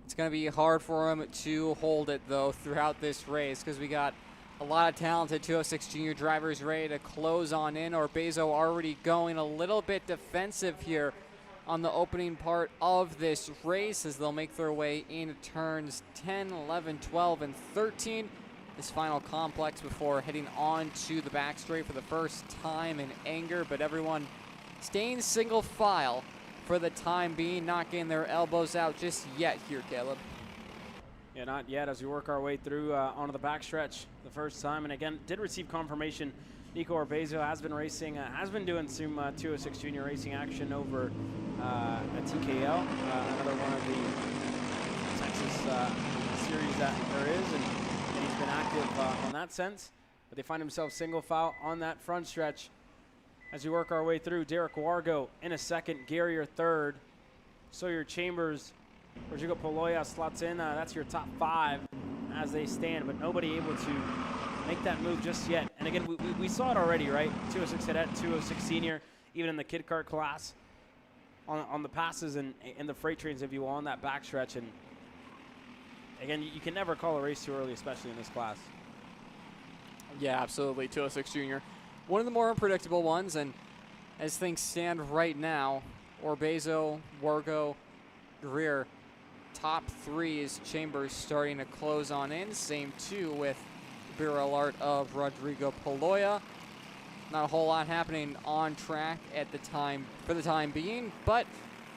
It's going to be hard for him to hold it, though, throughout this race because we got a lot of talented 206 Junior drivers ready to close on in. Orbezo already going a little bit defensive here on the opening part of this race as they'll make their way in turns 10, 11, 12, and 13. This final complex before heading on to the back straight for the first time in anger, but everyone staying single file for the time being, not getting their elbows out just yet here, Caleb. Yeah, not yet as we work our way through onto the backstretch the first time. And again, did receive confirmation Nico Orbezo has been racing, has been doing some 206 Junior racing action over at TKL, another one of the Texas series that there is, and he's been active on that sense. But they find themselves single file on that front stretch as we work our way through. Derek Wargo in a second, Guerrier third, Sawyer Chambers, Rodrigo Poloya slots in. That's your top 5 as they stand, but nobody able to make that move just yet. And again, we saw it already, right? 206 Cadet, 206 Senior, even in the Kid Kart class, on the passes and the freight trains, if you will, on that backstretch. And again, you can never call a race too early, especially in this class. Yeah, absolutely. 206 Junior, one of the more unpredictable ones. And as things stand right now, Orbezo, Wargo, Greer, top 3 is Chambers starting to close on in. Same too with Burrell Art of Rodrigo Poloya. Not a whole lot happening on track at the time for the time being, but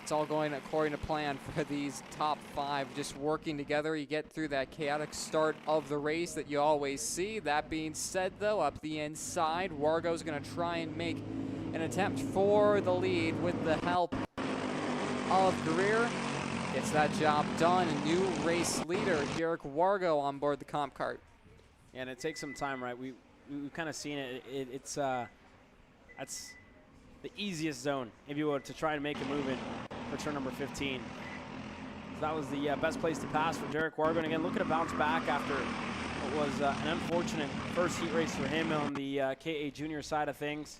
it's all going according to plan for these top 5 just working together. You get through that chaotic start of the race that you always see. That being said, though, up the inside, Wargo's going to try and make an attempt for the lead with the help of Greer. Gets that job done. A new race leader, Derek Wargo, on board the comp cart. And it takes some time, right? We've kind of seen it. It's that's the easiest zone, if you will, to try and make a move in for turn number 15. So that was the best place to pass for Derek Wargo. And again, looking to bounce back after what was an unfortunate first heat race for him on the KA Junior side of things.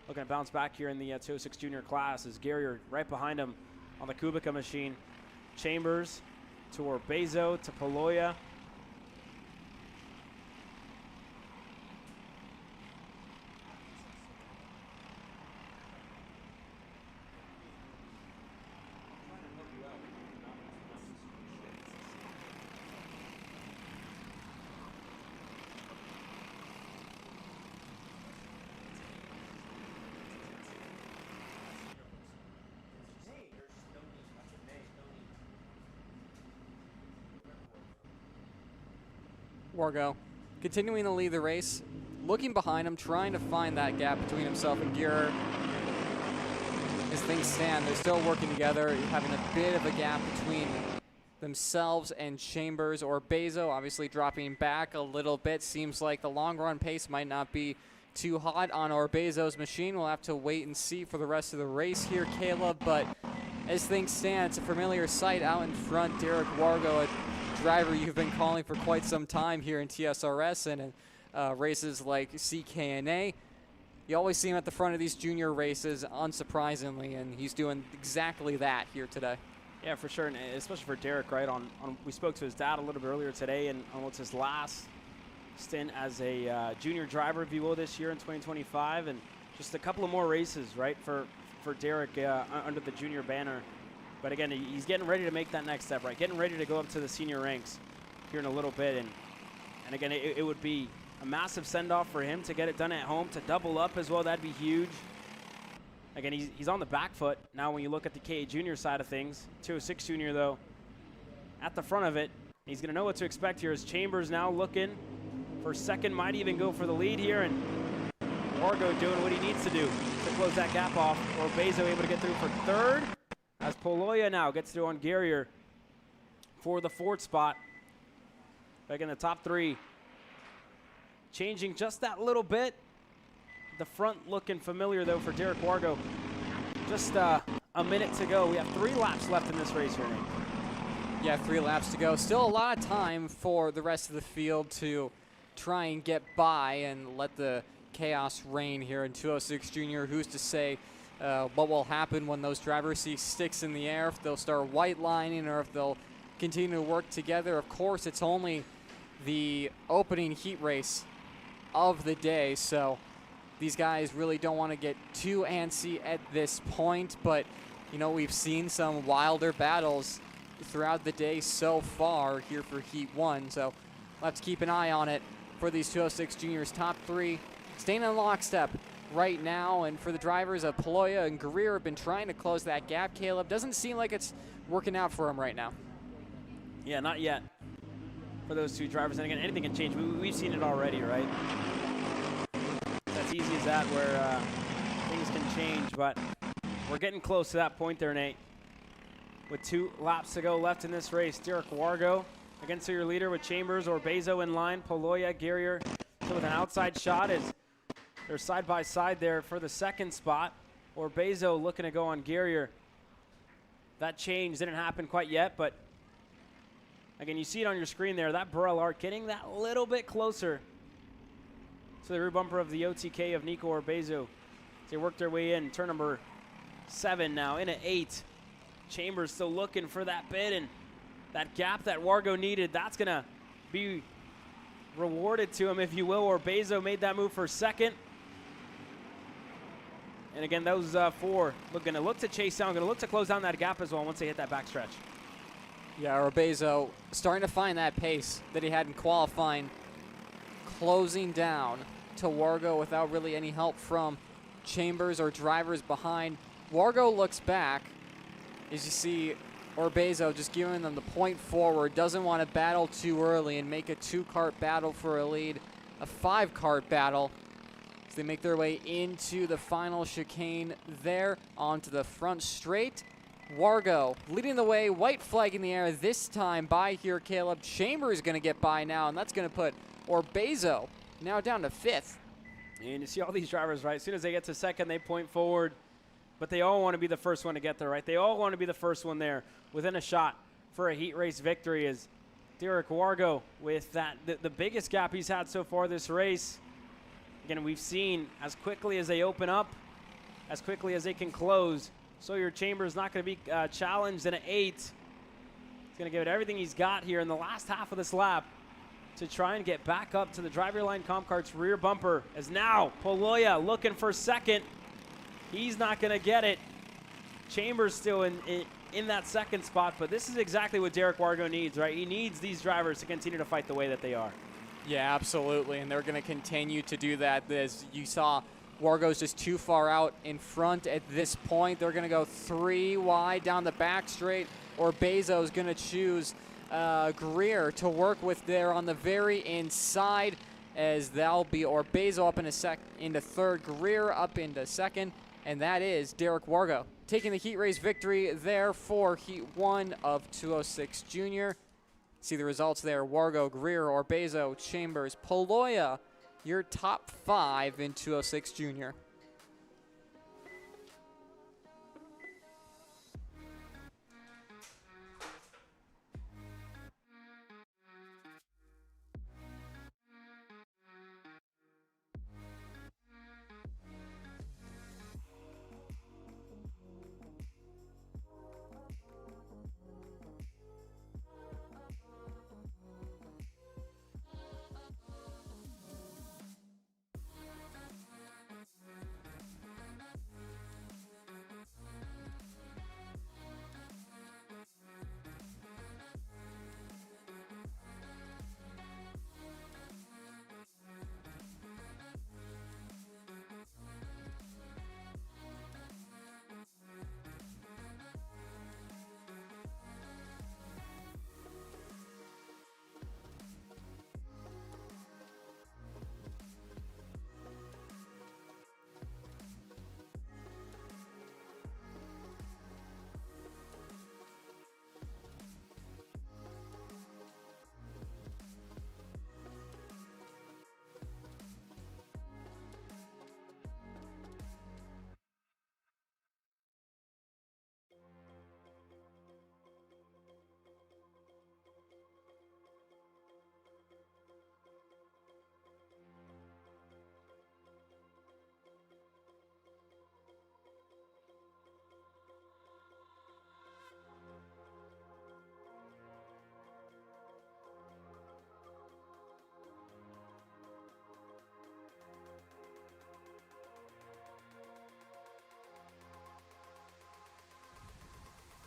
Looking to bounce back here in the 206 Junior class as Guerrier right behind him on the Kubica machine. Chambers to Orbezo to Poloya. Wargo continuing to lead the race, looking behind him, trying to find that gap between himself and Guerrier. As things stand, they're still working together, having a bit of a gap between themselves and Chambers. Orbezo obviously dropping back a little bit. Seems like the long run pace might not be too hot on Orbezo's machine. We'll have to wait and see for the rest of the race here, Caleb. But as things stand, it's a familiar sight out in front. Derek Wargo, a driver you've been calling for quite some time here in TSRS and in races like CKNA. You always see him at the front of these junior races, unsurprisingly, and he's doing exactly that here today. Yeah, for sure, and especially for Derek, right? We spoke to his dad a little bit earlier today, and on what's his last stint as a junior driver, if you will, this year in 2025, and just a couple of more races, right, for Derek under the junior banner. But again, he's getting ready to make that next step, right? Getting ready to go up to the senior ranks here in a little bit. And again, it would be a massive send-off for him to get it done at home, to double up as well. That'd be huge. Again, he's on the back foot now when you look at the KA Junior side of things. 206 Junior, though, at the front of it. He's going to know what to expect here as Chambers now looking for second, might even go for the lead here. And Wargo doing what he needs to do to close that gap off. Orbezo able to get through for third. As Poloya now gets through on Guerrier for the fourth spot. Back in the top 3. Changing just that little bit. The front looking familiar, though, for Derek Wargo. Just a minute to go. We have 3 laps left in this race here, Nate. Yeah, 3 laps to go. Still a lot of time for the rest of the field to try and get by and let the chaos reign here in 206 Junior. Who's to say what will happen when those drivers see sticks in the air, if they'll start white lining or if they'll continue to work together. Of course, it's only the opening heat race of the day, so these guys really don't want to get too antsy at this point, but you know, we've seen some wilder battles throughout the day so far here for Heat 1, so we'll have to keep an eye on it for these 206 Juniors. Top 3 staying in lockstep right now, and for the drivers of Paloya and Greer have been trying to close that gap. Caleb, doesn't seem like it's working out for them right now. Yeah, not yet for those 2 drivers. And again, anything can change. We've seen it already, right? That's easy as that, where things can change, but we're getting close to that point there, Nate. With 2 laps to go left in this race, Derek Wargo against your leader with Chambers or Bezo in line. Paloya, Guerrier, so with an outside shot as they're side by side there for the second spot. Or Bezo looking to go on Guerrier. That change didn't happen quite yet, but again, you see it on your screen there. That Burrell arc getting that little bit closer to the rear bumper of the OTK of Nico Orbezo. They work their way in. Turn number 7 now, in at 8. Chambers still looking for that bit, and that gap that Wargo needed, that's going to be rewarded to him, if you will. Orbezo made that move for second. And again, those 4 going to look to chase down, going to look to close down that gap as well once they hit that backstretch. Yeah, Orbezo starting to find that pace that he had in qualifying, closing down to Wargo without really any help from Chambers or drivers behind. Wargo looks back as you see Orbezo just giving them the point forward, doesn't want to battle too early and make a 2-kart battle for a lead, a 5-kart battle as they make their way into the final chicane there onto the front straight. Wargo leading the way, white flag in the air this time by here, Caleb. Chambers going to get by now, and that's going to put Orbezo now down to 5th. And you see all these drivers, right? As soon as they get to second, they point forward. But they all want to be the first one to get there, right? They all want to be the first one there within a shot for a heat race victory. As Derek Wargo with that the biggest gap he's had so far this race. Again, we've seen as quickly as they open up, as quickly as they can close. Sawyer Chambers not going to be challenged in an 8. He's going to give it everything he's got here in the last half of this lap to try and get back up to the driver line comp cart's rear bumper. As now Paloya looking for second. He's not going to get it. Chambers still in that second spot, but this is exactly what Derek Wargo needs, right? He needs these drivers to continue to fight the way that they are. Yeah, absolutely, and they're going to continue to do that. As you saw, Wargo's just too far out in front at this point. They're going to go 3 wide down the back straight, or Bezo's going to choose Greer to work with there on the very inside, as that'll be Orbezo up into third, Greer up into second, and that is Derek Wargo taking the heat race victory there for Heat 1 of 206 Junior. See the results there: Wargo, Greer, Orbezo, Chambers, Paloya, your top 5 in 206 Junior.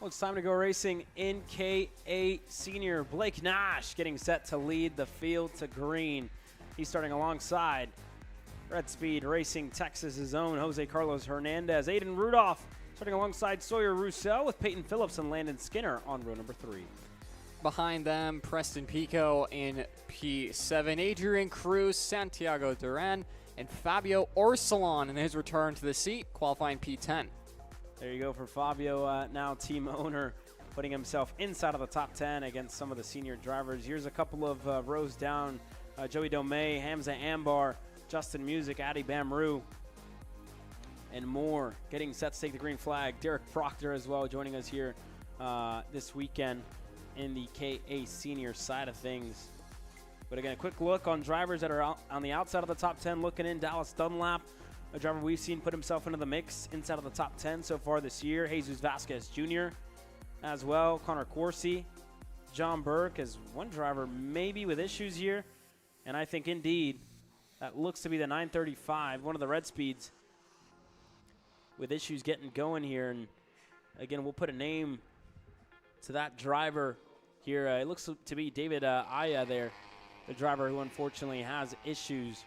Well, it's time to go racing in KA Senior. Blake Nash getting set to lead the field to green. He's starting alongside Red Speed Racing Texas's own Jose Carlos Hernandez. Aiden Rudolph starting alongside Sawyer Roussel with Peyton Phillips and Landon Skinner on row number 3. Behind them, Preston Pico in P7, Adrian Cruz, Santiago Duran, and Fabio Orsolon in his return to the seat, qualifying P10. There you go for Fabio, now team owner, putting himself inside of the top 10 against some of the senior drivers. Here's a couple of rows down. Joey Domey, Hamza Ambar, Justin Music, Addy Bamrou, and more getting set to take the green flag. Derek Proctor as well joining us here this weekend in the KA Senior side of things. But again, a quick look on drivers that are out on the outside of the top 10. Looking in, Dallas Dunlap, a driver we've seen put himself into the mix inside of the top 10 so far this year. Jesus Vasquez Jr. as well. Connor Coursey, John Burke as one driver maybe with issues here. And I think indeed that looks to be the 935, one of the red speeds with issues getting going here. And again, we'll put a name to that driver here. It looks to be David Aya there, the driver who unfortunately has issues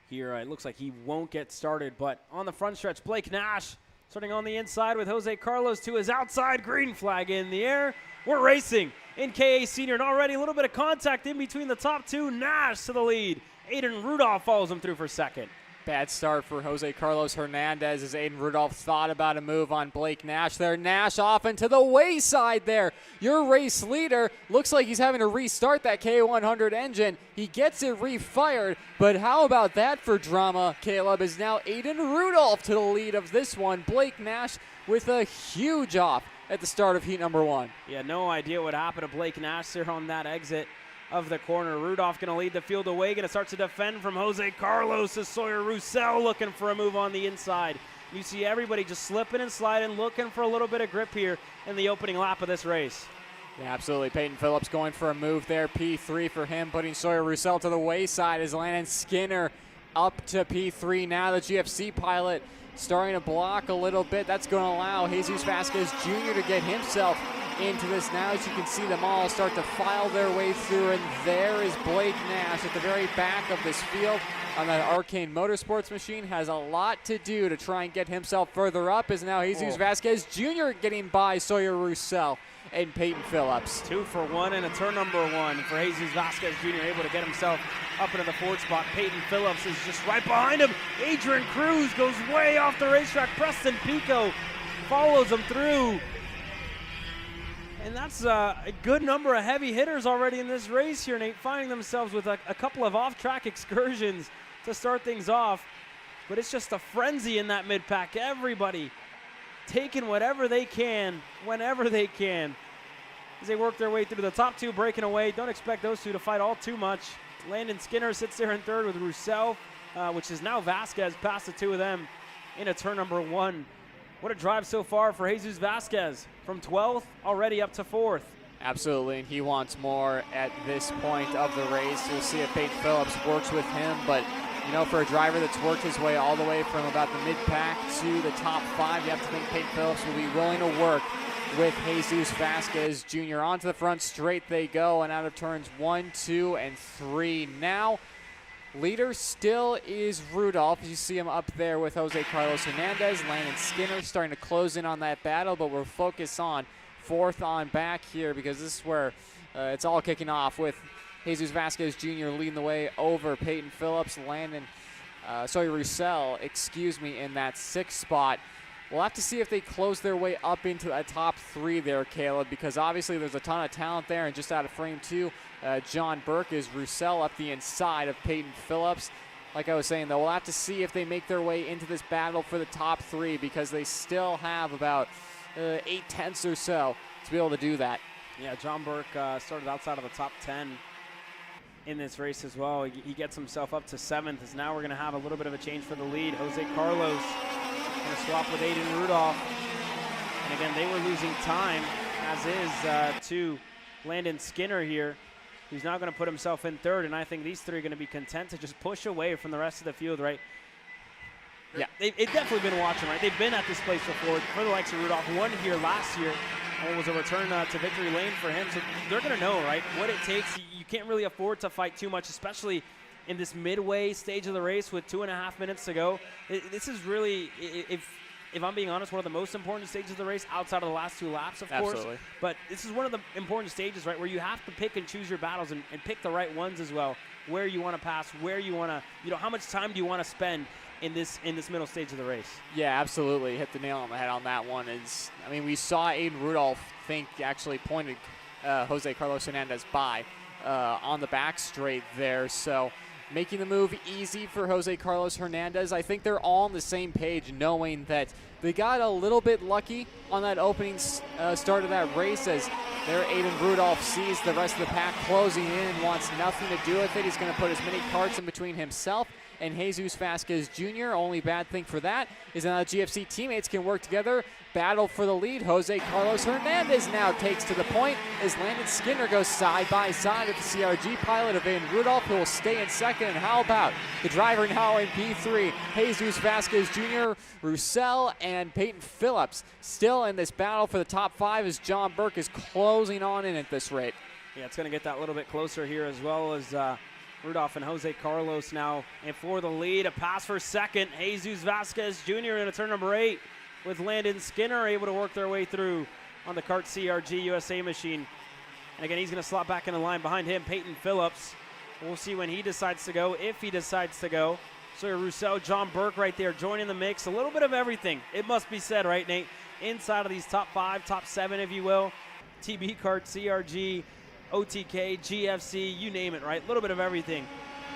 here. It looks like he won't get started, but on the front stretch, Blake Nash starting on the inside with Jose Carlos to his outside, green flag in the air. We're racing in KA Senior, and already a little bit of contact in between the top two. Nash to the lead. Aiden Rudolph follows him through for second. Bad start for Jose Carlos Hernandez as Aiden Rudolph thought about a move on Blake Nash there. Nash off into the wayside there. Your race leader looks like he's having to restart that K100 engine. He gets it refired, but how about that for drama? Caleb, is now Aiden Rudolph to the lead of this one. Blake Nash with a huge off at the start of heat number 1. Yeah, no idea what happened to Blake Nash there on that exit of the corner. Rudolph going to lead the field away, going to start to defend from Jose Carlos as Sawyer Roussel looking for a move on the inside. You see everybody just slipping and sliding, looking for a little bit of grip here in the opening lap of this race. Yeah, absolutely. Peyton Phillips going for a move there. P3 for him, putting Sawyer Roussel to the wayside as Landon Skinner up to P3. Now the GFC pilot starting to block a little bit. That's going to allow Jesus Vasquez Jr. to get himself into this now. As you can see them all start to file their way through, and there is Blake Nash at the very back of this field on that Arcane Motorsports machine. Has a lot to do to try and get himself further up, as now Jesus Vasquez Jr. getting by Sawyer Roussel and Peyton Phillips. 2 for 1 and a turn number 1 for Jesus Vasquez Jr. able to get himself up into the fourth spot. Peyton Phillips is just right behind him. Adrian Cruz goes way off the racetrack. Preston Pico follows him through. And that's a good number of heavy hitters already in this race here, Nate, finding themselves with a couple of off-track excursions to start things off. But it's just a frenzy in that mid-pack. Everybody taking whatever they can, whenever they can, as they work their way through the top two, breaking away. Don't expect those two to fight all too much. Landon Skinner sits there in third with Roussel, which is now Vasquez, past the two of them into turn number 1. What a drive so far for Jesus Vasquez, from 12th already up to 4th. Absolutely, and he wants more at this point of the race. You'll see if Peyton Phillips works with him, but you know, for a driver that's worked his way all the way from about the mid-pack to the top 5, you have to think Peyton Phillips will be willing to work with Jesus Vasquez Jr. Onto the front straight they go, and out of turns 1, 2, and 3 now. Leader still is Rudolph. You see him up there with Jose Carlos Hernandez. Landon Skinner starting to close in on that battle, but we're focused on 4th on back here, because this is where it's all kicking off with Jesus Vasquez Jr. leading the way over Peyton Phillips. Sawyer Roussel, in that 6th spot. We'll have to see if they close their way up into the top 3 there, Caleb, because obviously there's a ton of talent there, and just out of frame 2, John Burke is Roussel up the inside of Peyton Phillips. Like I was saying, though, we'll have to see if they make their way into this battle for the top 3, because they still have about 8/10 or so to be able to do that. Yeah, John Burke started outside of the top 10 in this race as well. He gets himself up to 7th, as now we're going to have a little bit of a change for the lead. Jose Carlos going to swap with Aiden Rudolph. And again, they were losing time, as is to Landon Skinner here, who's now going to put himself in 3rd. And I think these three are going to be content to just push away from the rest of the field, right? Yeah. They've definitely been watching, right? They've been at this place before for the likes of Rudolph. Won here last year. It was a return to victory lane for him. So they're going to know, right, what it takes. You can't really afford to fight too much, especially in this midway stage of the race with 2.5 minutes to go. This is really, if I'm being honest, one of the most important stages of the race outside of the last 2 laps, of course. Absolutely. But this is one of the important stages, right, where you have to pick and choose your battles and pick the right ones as well, where you want to pass, where you want to, how much time do you want to spend in this middle stage of the race. Yeah, absolutely. Hit the nail on the head on that one. We saw Aiden Rudolph actually pointed Jose Carlos Hernandez by on the back straight there. So making the move easy for Jose Carlos Hernandez. I think they're all on the same page, knowing that they got a little bit lucky on that opening start of that race, as there Aiden Rudolph sees the rest of the pack closing in, wants nothing to do with it. He's going to put as many carts in between himself and Jesus Vasquez Jr. Only bad thing for that is now the GFC teammates can work together, battle for the lead. Jose Carlos Hernandez now takes to the point as Landon Skinner goes side by side with the CRG pilot of Aiden Rudolph, who will stay in second. And how about the driver now in P3, Jesus Vasquez Jr., Roussel, and Peyton Phillips still in this battle for the top 5 as John Burke is closing on in at this rate. Yeah, it's going to get that little bit closer here, as well as Rudolph and Jose Carlos now in for the lead. A pass for second. Jesus Vasquez Jr. in turn number 8 with Landon Skinner able to work their way through on the Kart CRG USA machine. And again, he's going to slot back in the line behind him, Peyton Phillips. We'll see when he decides to go, if he decides to go. Sawyer Roussel, John Burke right there joining the mix. A little bit of everything, it must be said, right, Nate? Inside of these top 5, top 7, if you will. TB Kart, CRG, OTK, GFC, you name it, right? A little bit of everything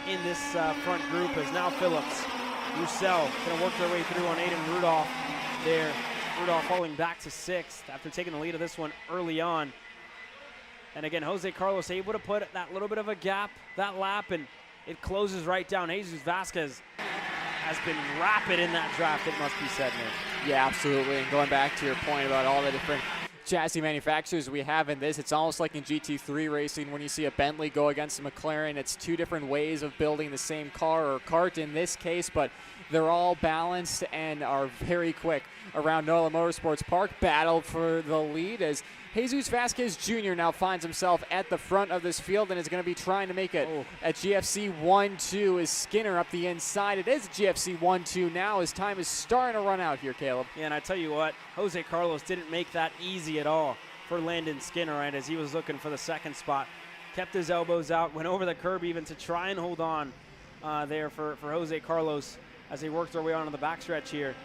in this front group, as now Phillips, Roussel going to work their way through on Aiden Rudolph there. Rudolph falling back to 6th after taking the lead of this one early on. And again, Jose Carlos able to put that little bit of a gap, that lap, and it closes right down. Jesus Vasquez has been rapid in that draft, it must be said, Nick. Yeah, absolutely. And going back to your point about all the different chassis manufacturers we have in this, it's almost like in GT3 racing when you see a Bentley go against a McLaren. It's 2 different ways of building the same car or kart in this case, but they're all balanced and are very quick around Nola Motorsports Park. Battle for the lead as Jesus Vasquez Jr. now finds himself at the front of this field and is going to be trying to make it at GFC 1-2 as Skinner up the inside. It is GFC 1-2 now as time is starting to run out here, Caleb. Yeah, and I tell you what, Jose Carlos didn't make that easy at all for Landon Skinner, right, as he was looking for the second spot. Kept his elbows out, went over the curb even to try and hold on there for Jose Carlos as they worked their way onto the backstretch here.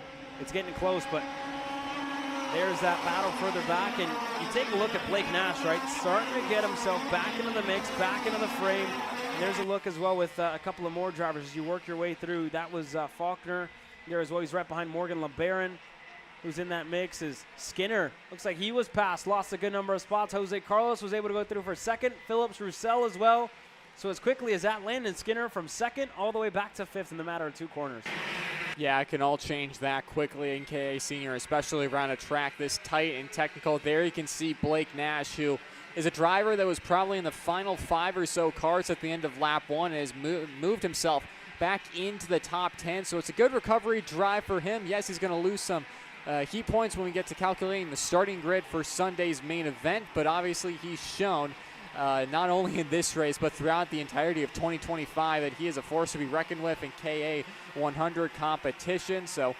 It's getting close, but there's that battle further back, and you take a look at Blake Nash, right, starting to get himself back into the mix, back into the frame. And there's a look as well with a couple of more drivers as you work your way through. That was Faulkner there as well. He's right behind Morgan LeBaron, who's in that mix. Is Skinner, looks like he was passed, lost a good number of spots. Jose Carlos was able to go through for second. Phillips, Roussel as well. So as quickly as that, Landon Skinner from second all the way back to 5th in the matter of 2 corners. Yeah, it can all change that quickly in KA Senior, especially around a track this tight and technical. There you can see Blake Nash, who is a driver that was probably in the final 5 or so cars at the end of lap 1 and has moved himself back into the top 10. So it's a good recovery drive for him. Yes, he's going to lose some heat points when we get to calculating the starting grid for Sunday's main event, but obviously he's shown not only in this race but throughout the entirety of 2025 that he is a force to be reckoned with in KA 100 competition. So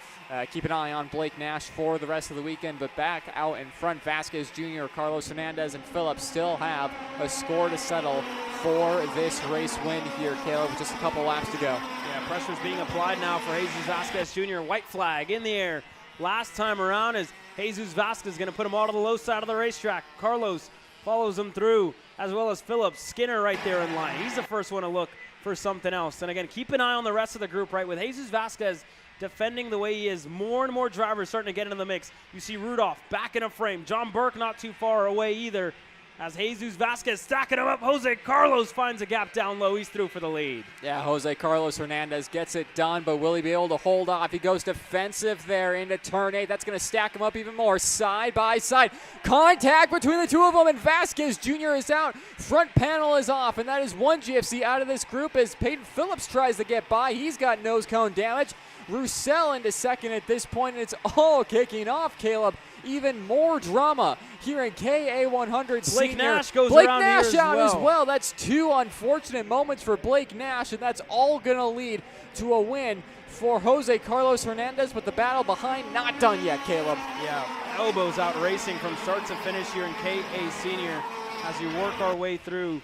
keep an eye on Blake Nash for the rest of the weekend. But back out in front, Vasquez Jr., Carlos Hernandez, and Phillips still have a score to settle for this race win here, Caleb, with just a couple laps to go. Yeah, pressure's being applied now for Jesus Vasquez Jr. White flag in the air. Last time around is Jesus Vasquez going to put him all to the low side of the racetrack. Carlos follows him through, as well as Phillips. Skinner right there in line. He's the first one to look for something else. And again, keep an eye on the rest of the group, right? With Jesus Vasquez defending the way he is, more and more drivers starting to get into the mix. You see Rudolph back in a frame. John Burke not too far away either, as Jesus Vasquez stacking him up. Jose Carlos finds a gap down low. He's through for the lead. Yeah, Jose Carlos Hernandez gets it done, but will he be able to hold off? He goes defensive there into turn 8. That's going to stack him up even more. Side by side. Contact between the two of them, and Vasquez Jr. is out. Front panel is off, and that is one GFC out of this group as Peyton Phillips tries to get by. He's got nose cone damage. Roussel into second at this point, and it's all kicking off, Caleb. Even more drama here in KA100 Blake Senior. Nash goes Blake around Nash here out as as well. That's 2 unfortunate moments for Blake Nash, and that's all going to lead to a win for Jose Carlos Hernandez, but the battle behind not done yet, Caleb. Yeah, elbows out racing from start to finish here in KA Senior as we work our way through.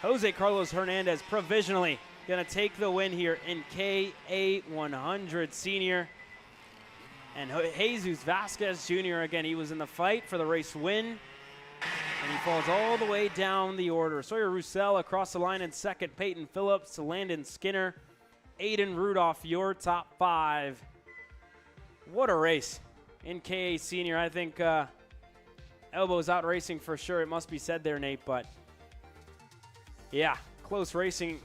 Jose Carlos Hernandez provisionally going to take the win here in KA100 Senior. And Jesus Vasquez Jr., again, he was in the fight for the race win, and he falls all the way down the order. Sawyer Roussel across the line in second, Peyton Phillips, Landon Skinner, Aiden Rudolph, your top 5. What a race in KA Senior. I think elbows out racing for sure. It must be said there, Nate, but yeah, close racing.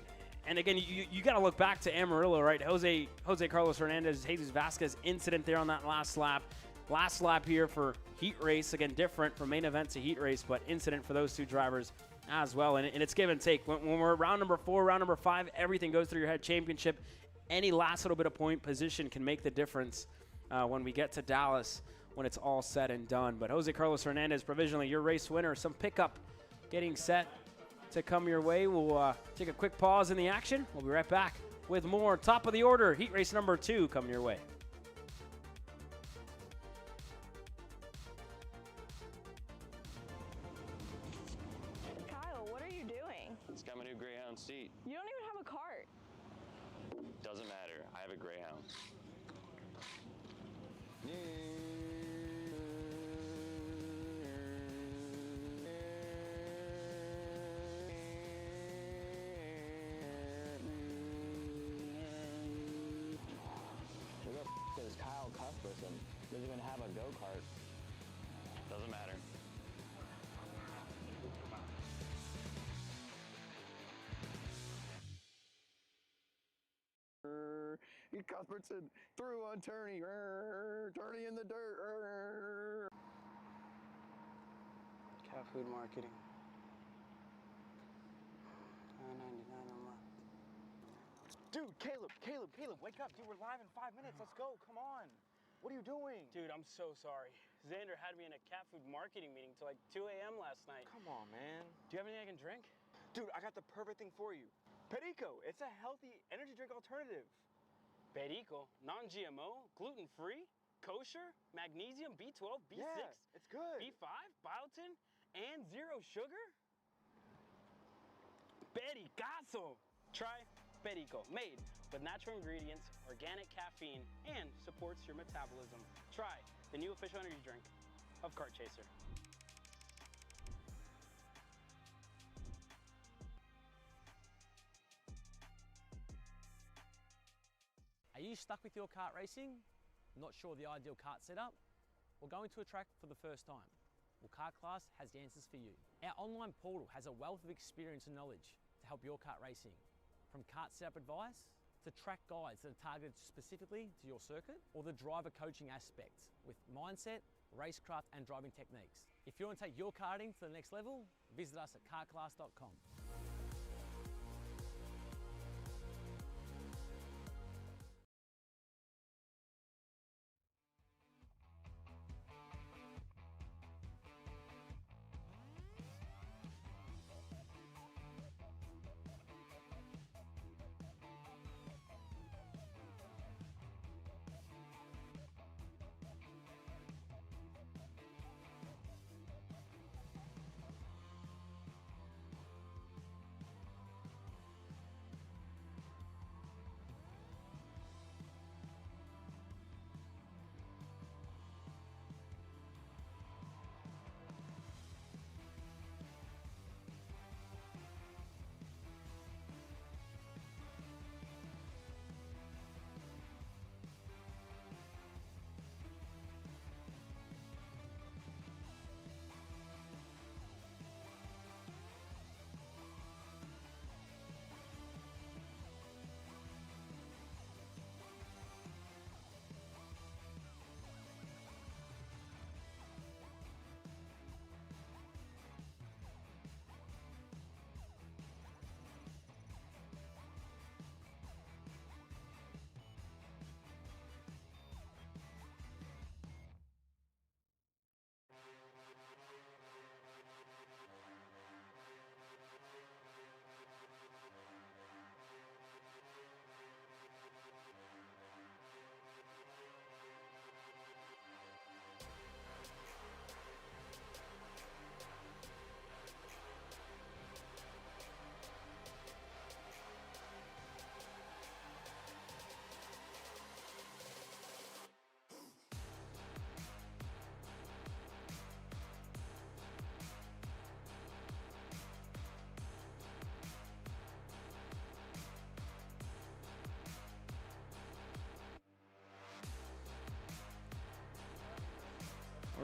And again, you got to look back to Amarillo, right? Jose Carlos Hernandez, Jesus Vasquez incident there on that last lap. Last lap here for heat race. Again, different from main event to heat race, but incident for those two drivers as well. And it's give and take. When we're round number 4, round number 5, everything goes through your head. Championship, any last little bit of point position can make the difference when we get to Dallas when it's all said and done. But Jose Carlos Hernandez, provisionally your race winner. Some pickup getting set to come your way. We'll take a quick pause in the action. We'll be right back with more top of the order heat race number 2 coming your way. Kyle, what are you doing? It's got my new Greyhound seat. You don't even have a cart. Doesn't matter. I have a Greyhound. Because Kyle Cuthbertson doesn't even have a go-kart. Doesn't matter. Cuthbertson through on Turney. Turney in the dirt. Cat food marketing. 9.99 on left. Dude, Caleb, wake up. Dude, we're live in 5 minutes. Let's go. Come on. What are you doing? Dude, I'm so sorry. Xander had me in a cat food marketing meeting till like 2 a.m. last night. Come on, man. Do you have anything I can drink? Dude, I got the perfect thing for you. Perico. It's a healthy energy drink alternative. Perico, non-GMO, gluten-free, kosher, magnesium, B12, B6, yeah, it's good. B5, biotin, and 0 sugar? Pericazo! Try Perico, made with natural ingredients, organic caffeine, and supports your metabolism. Try the new official energy drink of Kart Chaser. Are you stuck with your kart racing? Not sure the ideal kart setup? Or going to a track for the first time? Well, Kart Class has the answers for you. Our online portal has a wealth of experience and knowledge to help your kart racing. From kart setup advice to track guides that are targeted specifically to your circuit, or the driver coaching aspect with mindset, racecraft and driving techniques. If you want to take your karting to the next level, visit us at kartclass.com.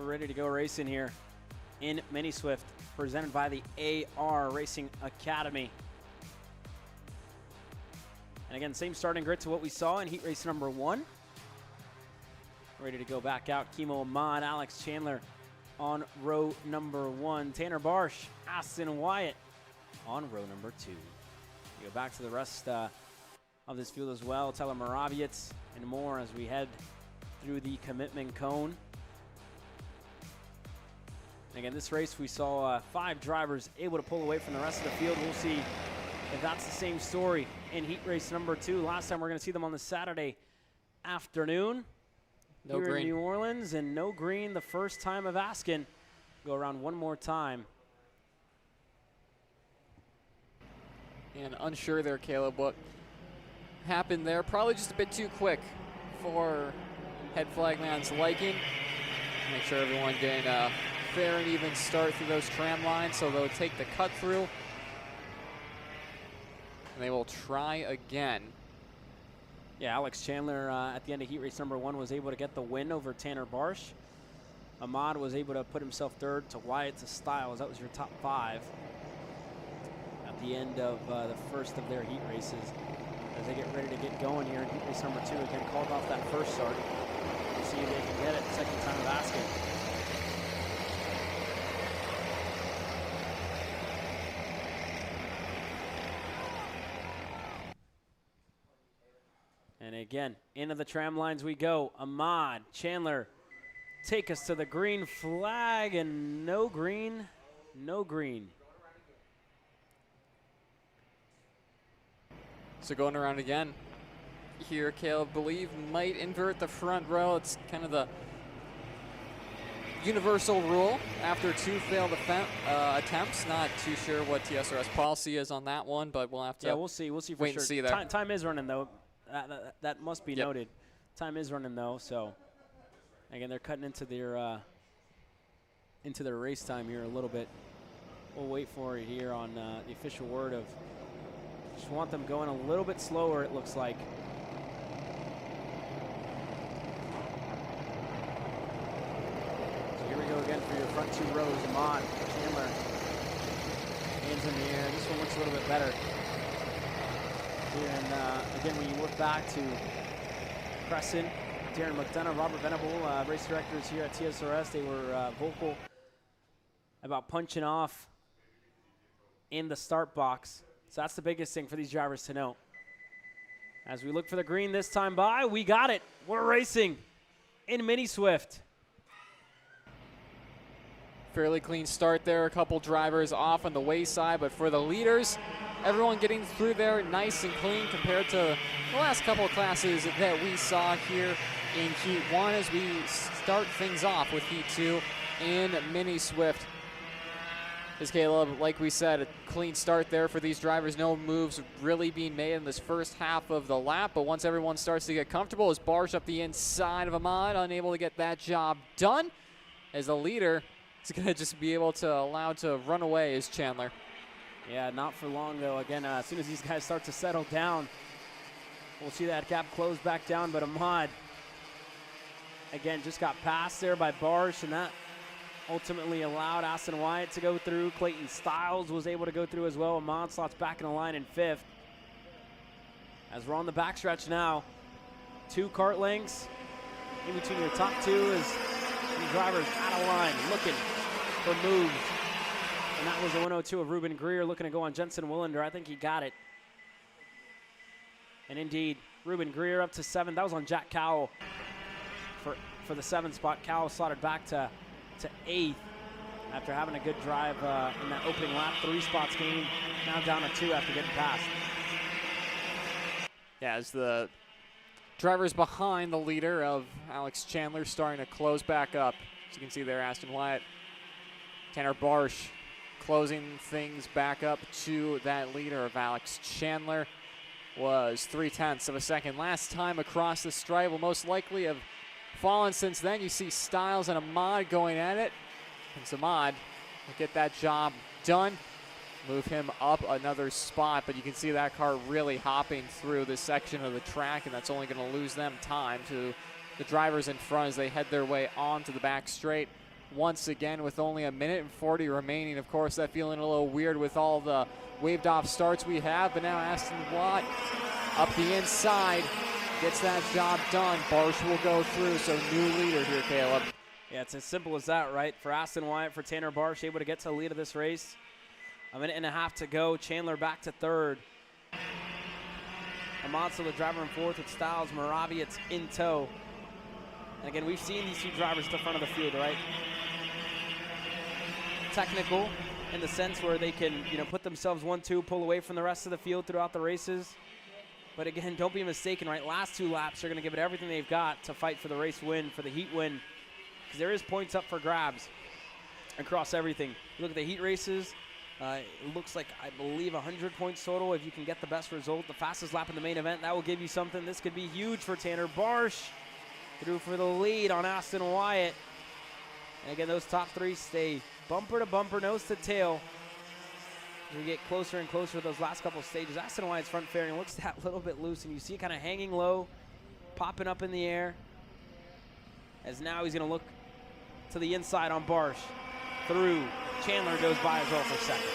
We're ready to go racing here in Mini Swift, presented by the AR Racing Academy. And again, same starting grid to what we saw in heat race number 1. Ready to go back out. Kimo Ahmad, Alex Chandler on row number 1. Tanner Barsh, Aston Wyatt on row number 2. We go back to the rest of this field as well. Tyler Moravietz and more as we head through the commitment cone. And again, this race we saw 5 drivers able to pull away from the rest of the field. We'll see if that's the same story in heat race number 2. Last time we're going to see them on the Saturday afternoon No here green. in New Orleans, and no green the first time of asking. Go around one more time. And unsure there, Caleb, what happened there. Probably just a bit too quick for head flagman's liking. Make sure everyone getting a fair and even start through those tram lines, so they'll take the cut through. And they will try again. Yeah, Alex Chandler at the end of heat race number 1 was able to get the win over Tanner Barsh. Ahmad was able to put himself third to Wyatt to Styles. That was your top 5 at the end of the first of their heat races. As they get ready to get going here in heat race number 2, again called off that first start. We'll see if they can get it second time of asking. And again, into the tram lines we go. Ahmad, Chandler, take us to the green flag, and no green, no green. So going around again here, Caleb, believe might invert the front row. It's kind of the universal rule after 2 failed attempts. Not too sure what TSRS policy is on that one, but we'll have to we'll see. We'll see for wait sure. and see there. Time is running, though. That must be noted. Time is running, though, so again, they're cutting into their race time here a little bit. We'll wait for it here on the official word of just want them going a little bit slower, it looks like. So here we go again for your front 2 rows. Ahmad, Chandler, hands in the air. This one looks a little bit better. Here, and again, when you look back to Crescent, Darren McDonough, Robert Venable, race directors here at TSRS, they were vocal about punching off in the start box. So that's the biggest thing for these drivers to know. As we look for the green this time by, we got it. We're racing in Mini Swift. Fairly clean start there. A couple drivers off on the wayside, but for the leaders, everyone getting through there nice and clean compared to the last couple of classes that we saw here in Heat 1 as we start things off with Heat 2 in Mini Swift. As Caleb, like we said, a clean start there for these drivers. No moves really being made in this first half of the lap, but once everyone starts to get comfortable, as Barsh up the inside of Ahmad, unable to get that job done, as the leader is going to just be able to allow to run away is Chandler. Yeah, not for long, though. Again, as soon as these guys start to settle down, we'll see that gap close back down, but Ahmad, again, just got passed there by Barsh, and that ultimately allowed Aston Wyatt to go through. Clayton Styles was able to go through as well. Ahmad slots back in the line in 5th. As we're on the backstretch now, 2 kart lengths in between your top 2 as the drivers out of line looking for moves. And that was the 102 of Ruben Greer looking to go on Jensen Willender. I think he got it. And indeed, Ruben Greer up to 7th. That was on Jack Cowell for the 7th spot. Cowell slotted back to 8th after having a good drive in that opening lap. 3 spots gained, now down to 2 after getting passed. Yeah, as the drivers behind the leader of Alex Chandler starting to close back up. As you can see there, Aston Wyatt, Tanner Barsh closing things back up to that leader of Alex Chandler. Was 0.3 of a second last time across the stripe. Will most likely have fallen since then. You see Styles and Ahmad going at it. And Ahmad will get that job done. Move him up another spot, but you can see that car really hopping through this section of the track, and that's only going to lose them time to the drivers in front as they head their way onto the back straight. once again with only 1:40 remaining. Of course, that feeling a little weird with all the waved off starts we have, but now Aston Watt up the inside gets that job done. Barsh will go through, so new leader here, Caleb. Yeah, it's as simple as that, right? For Aston Wyatt, for Tanner Barsh, able to get to the lead of this race. 1.5 to go. Chandler back to third. Amonso, the driver in fourth with Styles. Moraviet's in tow. And again, we've seen these two drivers at the front of the field, right? Technical in the sense where they can, put themselves 1-2, pull away from the rest of the field throughout the races. But again, don't be mistaken, right? Last 2 laps, they're going to give it everything they've got to fight for the race win, for the heat win. Because there is points up for grabs across everything. You look at the heat races. It looks like, I believe, 100 points total if you can get the best result. The fastest lap in the main event, that will give you something. This could be huge for Tanner Barsh. Through for the lead on Aston Wyatt. And again, those top 3 stay bumper to bumper, nose to tail. As we get closer and closer to those last couple of stages. Aston Wyatt's front fairing looks that little bit loose, and you see it kind of hanging low, popping up in the air. As now he's going to look to the inside on Barsh. Through. Chandler goes by as well for second.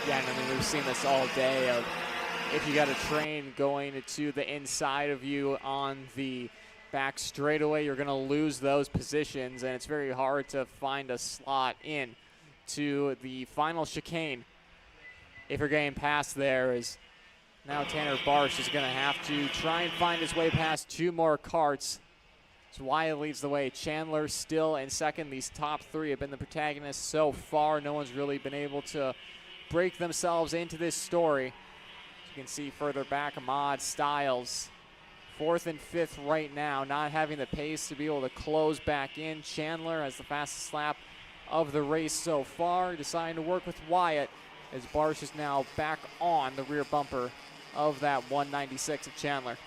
Yeah, I mean, we've seen this all day of if you got a train going to the inside of you on the back straightaway, you're going to lose those positions, and it's very hard to find a slot in to the final chicane. If you're getting past there, is now Tanner Barsh is going to have to try and find his way past 2 more carts. So Wyatt leads the way. Chandler still in second. These top 3 have been the protagonists so far. No one's really been able to break themselves into this story. As you can see further back, Ahmad, Styles, 4th and 5th right now, not having the pace to be able to close back in. Chandler has the fastest lap of the race so far, deciding to work with Wyatt as Barsh is now back on the rear bumper of that 196 of Chandler.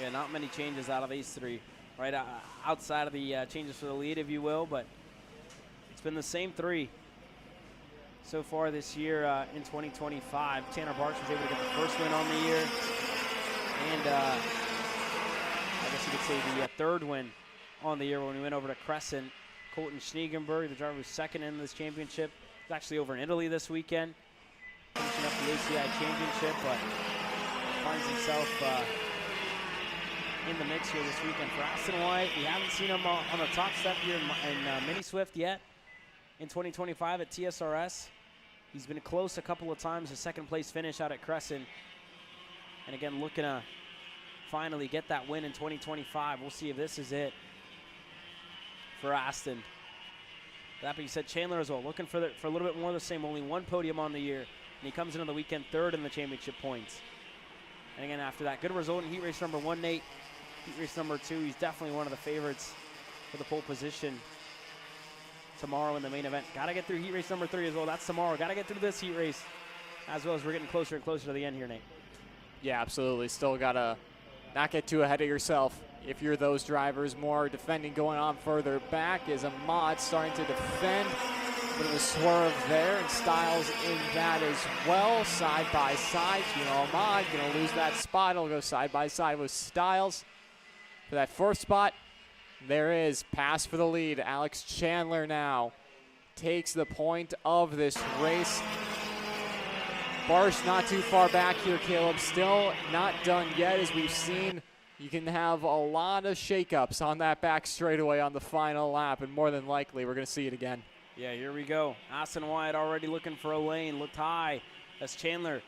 Yeah, not many changes out of these 3, right? Outside of the changes for the lead, if you will, but it's been the same 3 so far this year in 2025. Tanner Barsh was able to get the first win on the year, and I guess you could say the 3rd win on the year when we went over to Crescent. Colton Schniegenberg, the driver who's second in this championship, is actually over in Italy this weekend, finishing up the ACI championship, but finds himself in the mix here this weekend for Aston Wyatt. We haven't seen him on the top step here in Mini Swift yet in 2025 at TSRS. He's been close a couple of times, a 2nd place finish out at Crescent. And again, looking to finally get that win in 2025. We'll see if this is it for Aston. That being said, Chandler as well, looking for a little bit more of the same. Only 1 podium on the year, and he comes into the weekend 3rd in the championship points. And again, after that good result in heat race number 1, Nate, heat race number 2, he's definitely one of the favorites for the pole position tomorrow in the main event. Got to get through heat race number 3 as well. That's tomorrow. Got to get through this heat race as well as we're getting closer and closer to the end here, Nate. Yeah, absolutely. Still got to not get too ahead of yourself. If you're those drivers, more defending going on further back is Ahmad starting to defend. A bit of a swerve there, and Styles in that as well, side by side. Ahmad going to lose that spot. He'll go side by side with Styles for that 4th spot. There is pass for the lead. Alex Chandler now takes the point of this race. Barsh not too far back here, Caleb. Still not done yet, as we've seen. You can have a lot of shakeups on that back straightaway on the final lap, and more than likely we're going to see it again. Yeah, here we go. Aston Wyatt already looking for a lane. Looked high as Chandler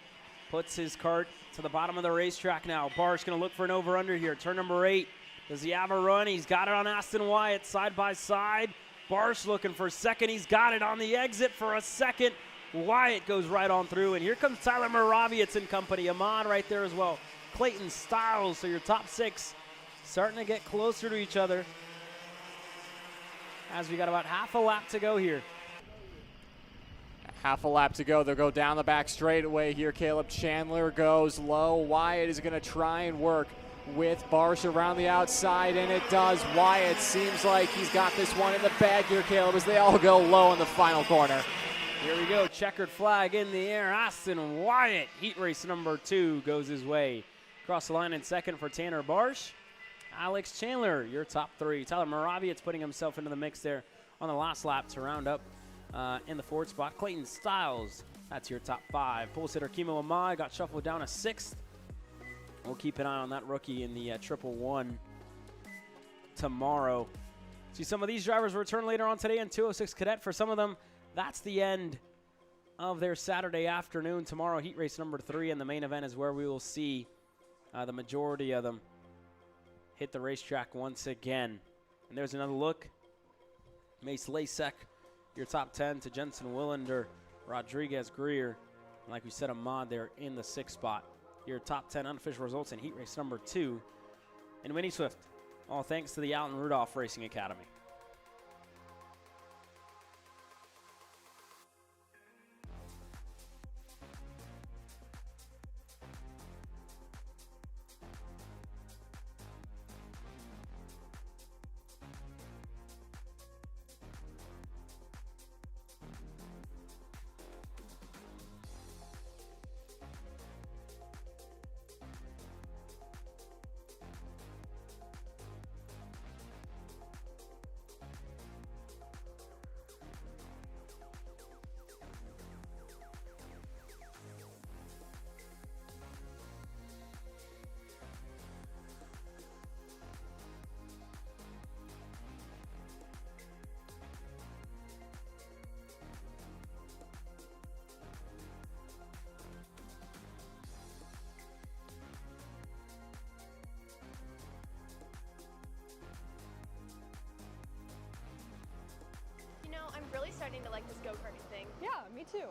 puts his cart to the bottom of the racetrack now. Barsh going to look for an over-under here. Turn number 8. Does he have a run? He's got it on Aston Wyatt side by side. Barsh looking for 2nd. He's got it on the exit for a 2nd. Wyatt goes right on through, and here comes Tyler Moraviet's in company. Amon right there as well. Clayton, Styles, so your top 6 starting to get closer to each other as we got about half a lap to go here. Half a lap to go. They'll go down the back straightaway here. Caleb Chandler goes low. Wyatt is going to try and work with Barsh around the outside, and it does. Wyatt seems like he's got this one in the bag here, Caleb, as they all go low in the final corner. Here we go. Checkered flag in the air. Aston Wyatt, heat race number 2, goes his way. Across the line in second for Tanner Barsh. Alex Chandler, your top 3. Tyler Moravietz putting himself into the mix there on the last lap to round up in the 4th spot. Clayton Stiles, that's your top 5. Pole sitter Kimo Amai got shuffled down to 6th. We'll keep an eye on that rookie in the 111 tomorrow. See some of these drivers return later on today in 206 Cadet. For some of them, that's the end of their Saturday afternoon. Tomorrow, heat race number 3, and the main event is where we will see the majority of them hit the racetrack once again. And there's another look. Mace Lasek, your top 10 to Jensen Willander, Rodriguez Greer. And like we said, Ahmad there in the 6th spot. Your top 10 unofficial results in heat race number 2. And Winnie Swift, all thanks to the Alton Rudolph Racing Academy. You know, I'm really starting to like this go-karting thing. Yeah, me too.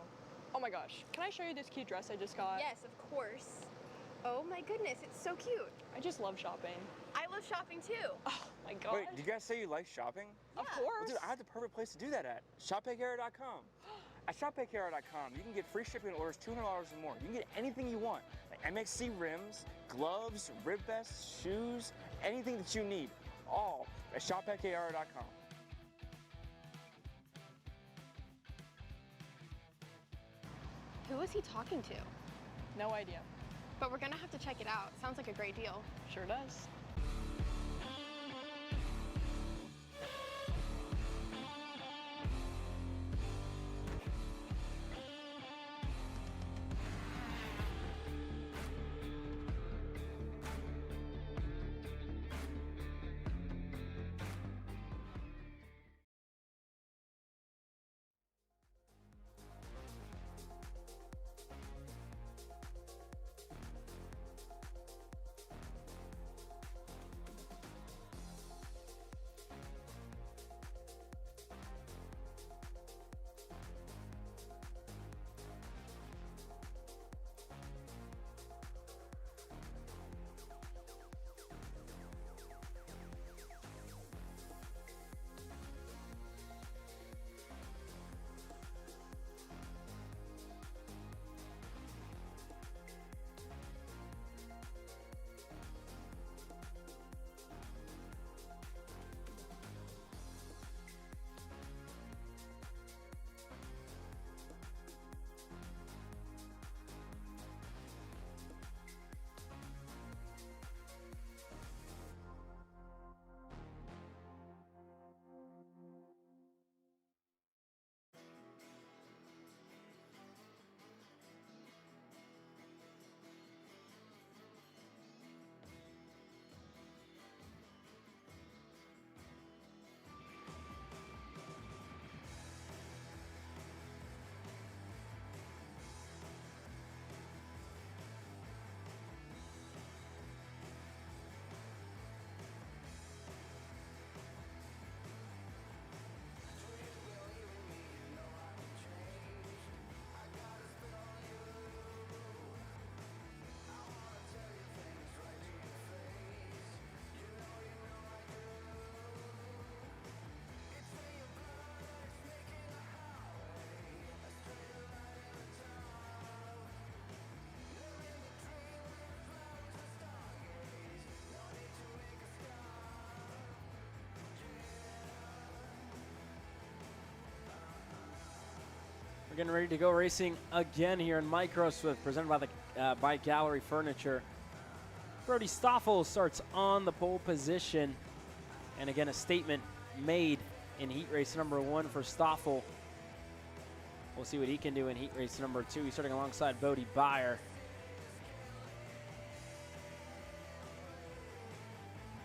Oh my gosh, can I show you this cute dress I just got? Yes, of course. Oh my goodness, it's so cute. I just love shopping. I love shopping too. Oh my god. Wait, do you guys say you like shopping? Of Well, course. dude, I have the perfect place to do that at. ShopPayCara.com. At ShopPayCara.com, you can get free shipping on orders $200 or more. You can get anything you want, like MXC rims, gloves, rib vests, shoes, anything that you need, all at ShopPayCara.com. Who is he talking to? No idea. But we're gonna have to check it out. Sounds like a great deal. Sure does. We're getting ready to go racing again here in Micro Swift, presented by the by Gallery Furniture. Brody Stoffel starts on the pole position. And again, a statement made in heat race number 1 for Stoffel. We'll see what he can do in heat race number 2. He's starting alongside Bodie Beyer.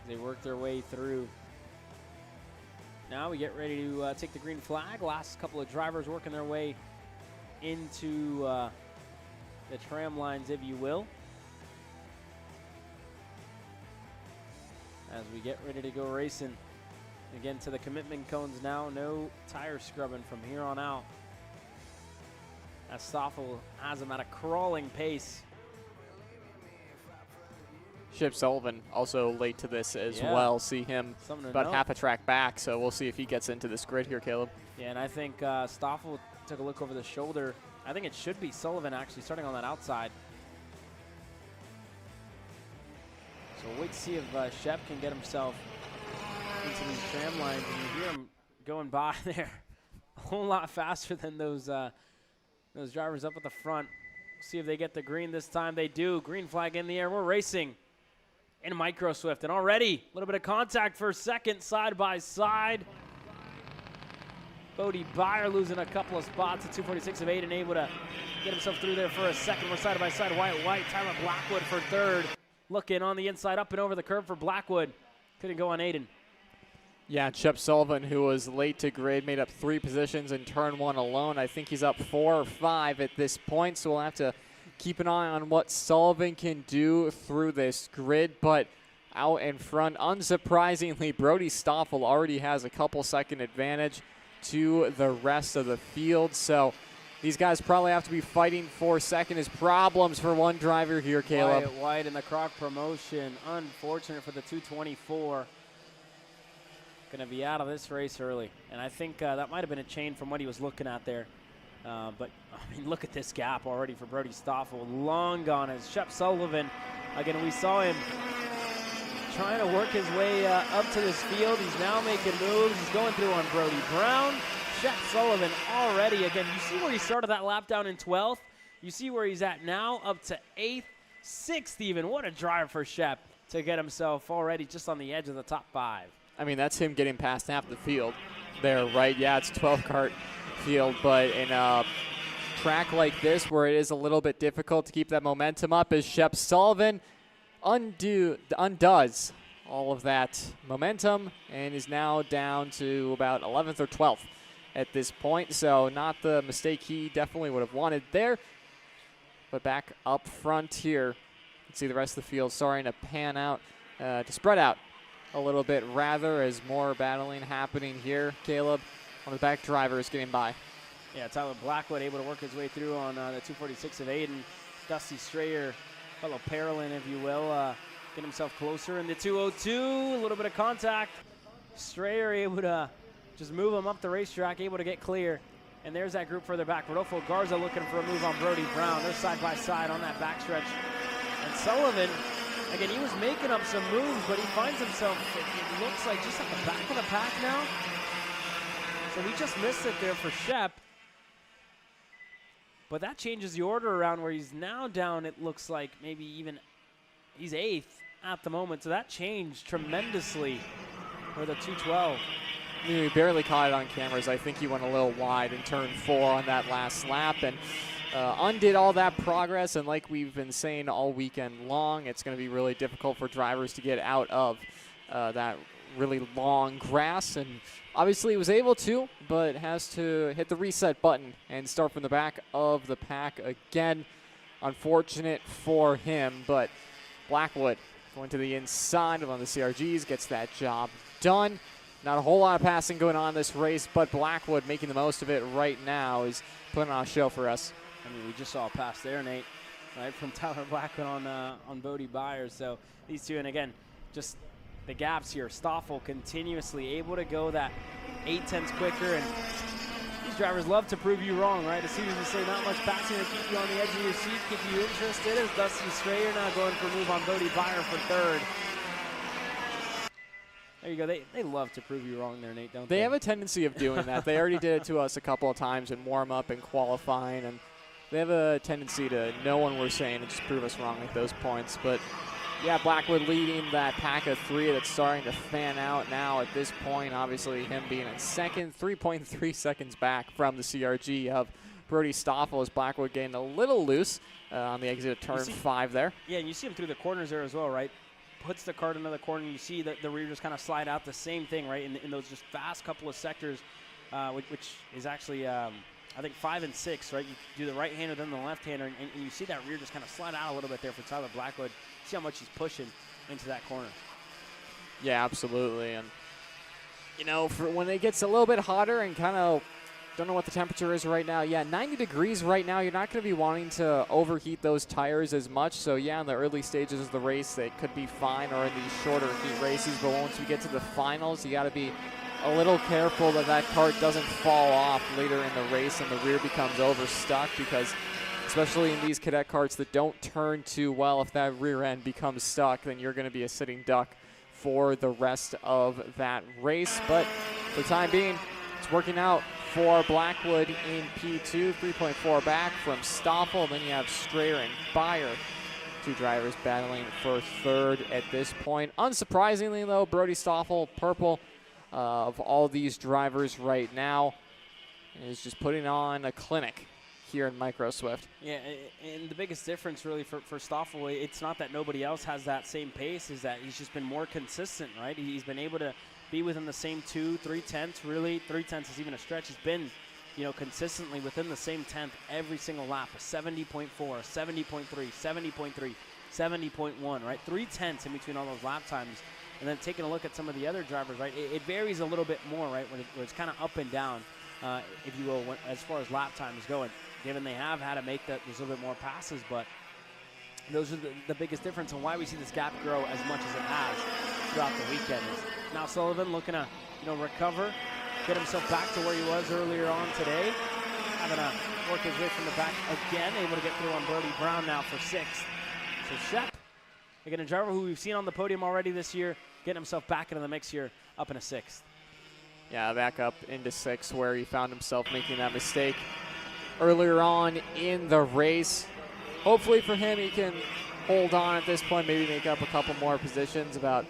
They work their way through. Now we get ready to take the green flag. Last couple of drivers working their way into the tram lines, if you will. As we get ready to go racing. Again, to the commitment cones now. No tire scrubbing from here on out. As Stoffel has him at a crawling pace. Chip Sullivan also late to this as well. See him about half a track back, so we'll see if he gets into this grid here, Caleb. Yeah, and I think Stoffel took a look over the shoulder. I think it should be Sullivan actually starting on that outside. So we'll wait to see if Shep can get himself into these tram lines. And you hear him going by there a whole lot faster than those drivers up at the front. See if they get the green this time. They do. Green flag in the air. We're racing in Micro Swift. And already a little bit of contact for a second, side by side. Bodie Beyer losing a couple of spots at 246 of 8 and able to get himself through there for a second. We're side by side. White. Tyler Blackwood for third. Looking on the inside, up and over the curb for Blackwood. Couldn't go on Aiden. Yeah, Chip Sullivan, who was late to grid, made up 3 positions in turn 1 alone. I think he's up 4 or 5 at this point, so we'll have to keep an eye on what Sullivan can do through this grid. But out in front, unsurprisingly, Brody Stoffel already has a couple second advantage to the rest of the field. So these guys probably have to be fighting for second. Is problems for one driver here, Caleb. White in the Croc promotion. Unfortunate for the 224. Going to be out of this race early. And I think that might have been a chain from what he was looking at there. But, I mean, look at this gap already for Brody Stoffel. Long gone as Shep Sullivan. Again, we saw him trying to work his way up to this field. He's now making moves. He's going through on Brody Brown. Shep Sullivan already. Again, you see where he started that lap down in 12th. You see where he's at now, up to 8th, 6th even. What a drive for Shep to get himself already just on the edge of the top 5. I mean, that's him getting past half the field there, right? Yeah, it's 12 kart field, but in a track like this where it is a little bit difficult to keep that momentum up, as Shep Sullivan undoes all of that momentum and is now down to about 11th or 12th at this point. So not the mistake he definitely would have wanted there. But back up front here, you can see the rest of the field starting to pan out, to spread out a little bit rather, as more battling happening here. Caleb on the back drivers getting by. Yeah, Tyler Blackwood able to work his way through on the 246 of Aiden. Dusty Strayer, fellow Paralin, if you will, get himself closer in the 202. A little bit of contact. Strayer able to just move him up the racetrack, able to get clear. And there's that group further back. Rodolfo Garza looking for a move on Brody Brown. They're side by side on that backstretch. And Sullivan, again, he was making up some moves, but he finds himself, it looks like, just at the back of the pack now. So he just missed it there for Shep. But that changes the order around where he's now down, it looks like maybe even he's 8th at the moment. So that changed tremendously for the 212. He barely caught it on cameras. I think he went a little wide in turn 4 on that last lap and undid all that progress. And like we've been saying all weekend long, it's going to be really difficult for drivers to get out of that really long grass. And obviously he was able to, but has to hit the reset button and start from the back of the pack again. Unfortunate for him, but Blackwood going to the inside of one of the CRGs, gets that job done. Not a whole lot of passing going on in this race, but Blackwood making the most of it right now is putting on a show for us. I mean, we just saw a pass there, Nate, right, from Tyler Blackwood on Bodie Beyer. So these two, and again, just the gaps here. Stoffel continuously able to go that 8/10 quicker, and these drivers love to prove you wrong, right? As soon as you say not much passing to keep you on the edge of your seat, keep you interested, as Dusty Strayer now going for a move on Bodie Beyer for third. There you go. They love to prove you wrong there, Nate, don't they? They have a tendency of doing that. They already did it to us a couple of times in warm-up and qualifying, and they have a tendency to know when we're saying and just prove us wrong at those points. But Yeah, Blackwood leading that pack of 3 that's starting to fan out now at this point. Obviously, him being in second, 3.3 seconds back from the CRG of Brody Stoffel as Blackwood getting a little loose on the exit of turn 5 there. Yeah, and you see him through the corners there as well, right? Puts the cart into the corner, and you see that the rear just kind of slide out the same thing, right? In those just fast couple of sectors, which is actually, I think, 5 and 6, right? You do the right-hander, then the left-hander, and you see that rear just kind of slide out a little bit there for Tyler Blackwood. See how much he's pushing into that corner. Yeah, absolutely. And, you know, for when it gets a little bit hotter and kind of, don't know what the temperature is right now. Yeah, 90 degrees right now. You're not going to be wanting to overheat those tires as much. So, yeah, in the early stages of the race, they could be fine, or in these shorter heat races. But once we get to the finals, you got to be a little careful that that cart doesn't fall off later in the race and the rear becomes overstuck, because especially in these cadet carts that don't turn too well, if that rear end becomes stuck, then you're going to be a sitting duck for the rest of that race. But for the time being, it's working out for Blackwood in P2, 3.4 back from Stoffel. Then you have Strayer and Beyer, 2 drivers battling for third at this point. Unsurprisingly, though, Brody Stoffel, purple of all these drivers right now, is just putting on a clinic here in Micro Swift. Yeah, and the biggest difference really for Stoffel, it's not that nobody else has that same pace, is that he's just been more consistent, right? He's been able to be within the same 2-3 tenths, really. 3 tenths is even a stretch. He's been, you know, consistently within the same tenth every single lap. A 70.4, 70.3, 70.3, 70.1, right? 3 tenths in between all those lap times. And then taking a look at some of the other drivers, right, it varies a little bit more, right, where it's kind of up and down, if you will, as far as lap time is going, given they have had to make there's a little bit more passes. But those are the biggest difference and why we see this gap grow as much as it has throughout the weekend. Now Sullivan looking to, you know, recover, get himself back to where he was earlier on today, having to work his way from the back again, able to get through on Brody Brown now for 6th. So Shep, again, a driver who we've seen on the podium already this year, getting himself back into the mix here, up in a 6th. Yeah, back up into 6th, where he found himself making that mistake earlier on in the race. Hopefully for him, he can hold on at this point, maybe make up a couple more positions. About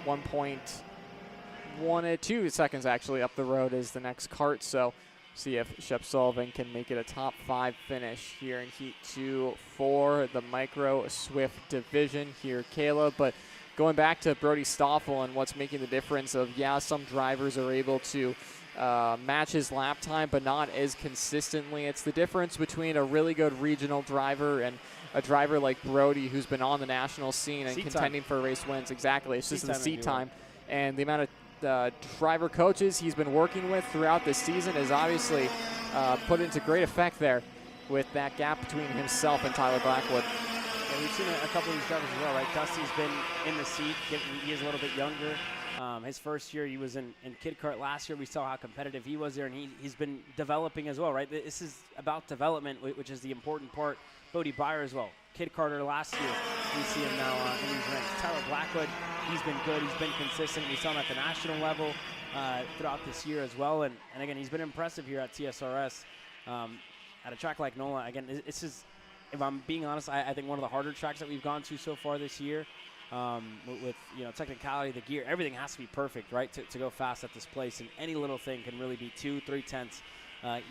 1.2 seconds actually up the road is the next cart. So see if Shep Sullivan can make it a top 5 finish here in Heat 2 for the Micro Swift division here, Caleb. But going back to Brody Stoffel and what's making the difference of, yeah, some drivers are able to match his lap time, but not as consistently. It's the difference between a really good regional driver and a driver like Brody, who's been on the national scene and contending for race wins. Exactly. It's just the seat time. And the amount of driver coaches he's been working with throughout this season is obviously put into great effect there with that gap between himself and Tyler Blackwood. Yeah, we've seen a couple of these drivers as well, right? Dusty's been in the seat. He is a little bit younger. His first year, he was in Kid Kart last year. We saw how competitive he was there, and he's been developing as well, right? This is about development, which is the important part. Bodie Beyer as well. Kid Karter last year. We see him now in these ranks. Tyler Blackwood, he's been good. He's been consistent. We saw him at the national level throughout this year as well. And again, he's been impressive here at TSRS at a track like Nola. Again, this is, if I'm being honest, I think one of the harder tracks that we've gone to so far this year. With you know, technicality, the gear, everything has to be perfect, right, to go fast at this place, and any little thing can really be 2-3 tenths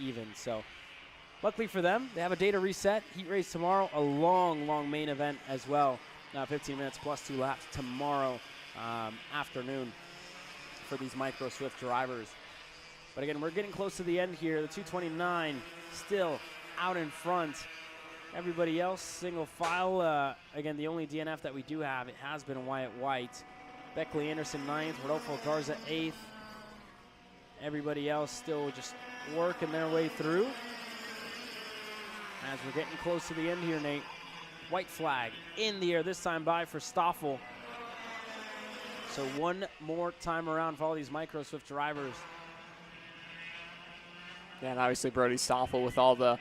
even. So luckily for them, they have a day to reset. Heat race tomorrow, a long main event as well. 15 minutes plus 2 laps tomorrow afternoon for these Micro Swift drivers. But again, we're getting close to the end here. The 229 still out in front. Everybody else, single file. Again, the only DNF that we do have, it has been Wyatt White. Beckley Anderson 9th, Rodolfo Garza 8th. Everybody else still just working their way through. As we're getting close to the end here, Nate. White flag in the air, this time by for Stoffel. So one more time around for all these Micro Swift drivers. Yeah, and obviously Brody Stoffel with all the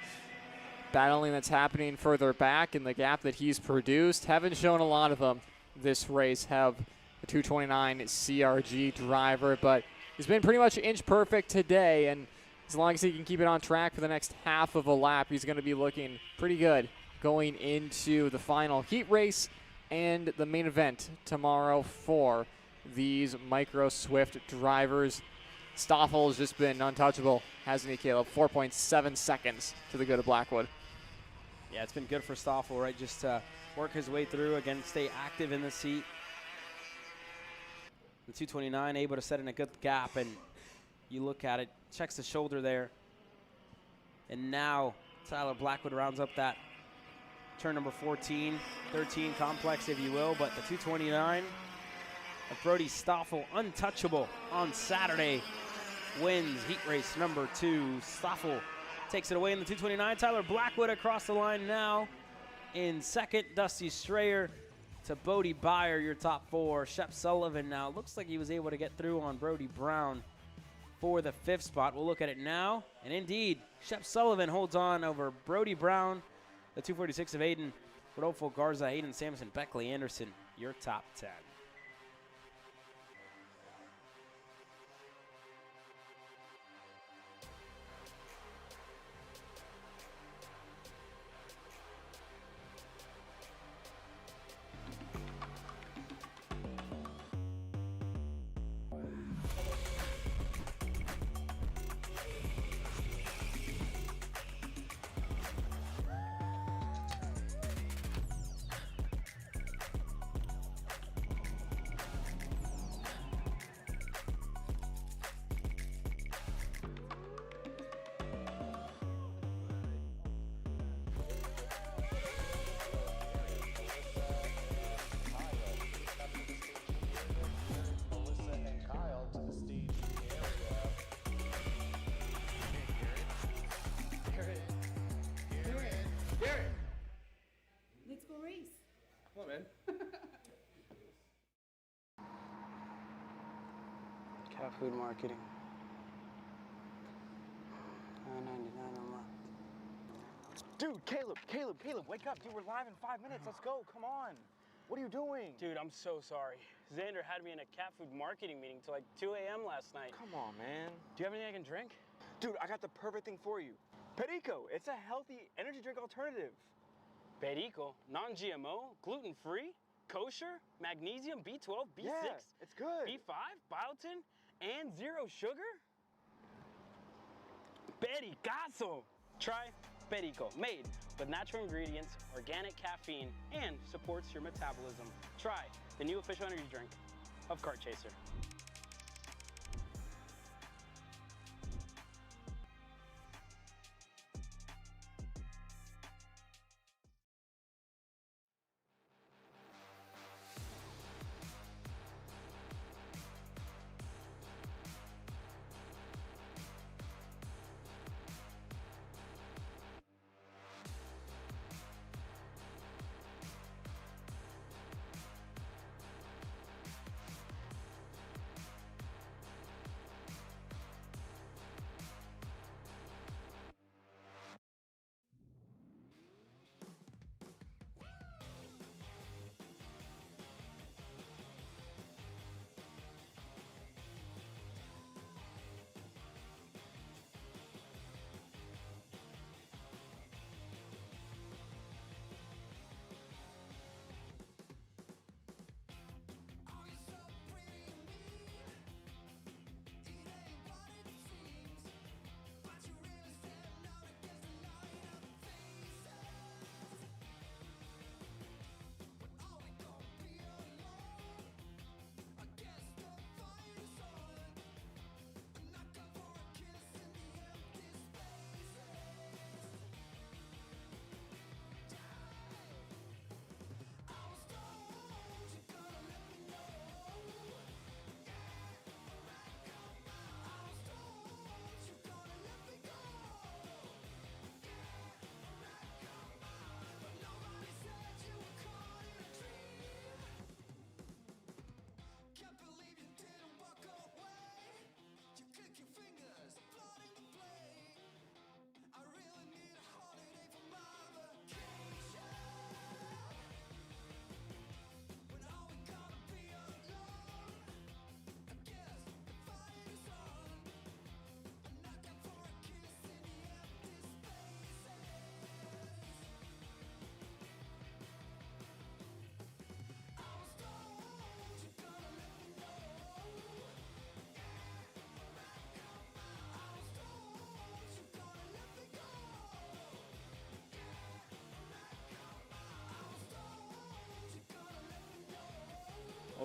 battling that's happening further back and the gap that he's produced. Haven't shown a lot of them this race, have the 229 CRG driver, but he's been pretty much inch perfect today, and as long as he can keep it on track for the next half of a lap, he's going to be looking pretty good going into the final heat race and the main event tomorrow for these Micro Swift drivers. Stoffel has just been untouchable, hasn't he, Caleb? 4.7 seconds to the good of Blackwood. Yeah, it's been good for Stoffel, right? Just to work his way through, again, stay active in the seat. The 229 able to set in a good gap, and you look at it, checks the shoulder there. And now Tyler Blackwood rounds up that turn number 14, 13 complex, if you will, but the 229 of Brody Stoffel, untouchable on Saturday, wins heat race number 2. Stoffel takes it away in the 229. Tyler Blackwood across the line now in second. Dusty Strayer to Bodie Byer, your top 4. Shep Sullivan now looks like he was able to get through on Brody Brown for the 5th spot. We'll look at it now, and indeed, Shep Sullivan holds on over Brody Brown, the 246 of Aiden, Rodolfo Garza, Aiden Sampson, Beckley Anderson, your top 10. Let's go race. Come on, man. Cat food marketing. $9.99 a month. Dude, Caleb, wake up. Dude, we're live in 5 minutes. Let's go. Come on. What are you doing? Dude, I'm so sorry. Xander had me in a cat food marketing meeting till like 2 a.m. last night. Come on, man. Do you have anything I can drink? Dude, I got the perfect thing for you. Perico. It's a healthy energy drink alternative. Perico, non-GMO, gluten-free, kosher, magnesium, B12, B6, Yeah, it's good. B5, biotin, and 0 sugar? Pericazo! Try Perico, made with natural ingredients, organic caffeine, and supports your metabolism. Try the new official energy drink of Kart Chaser.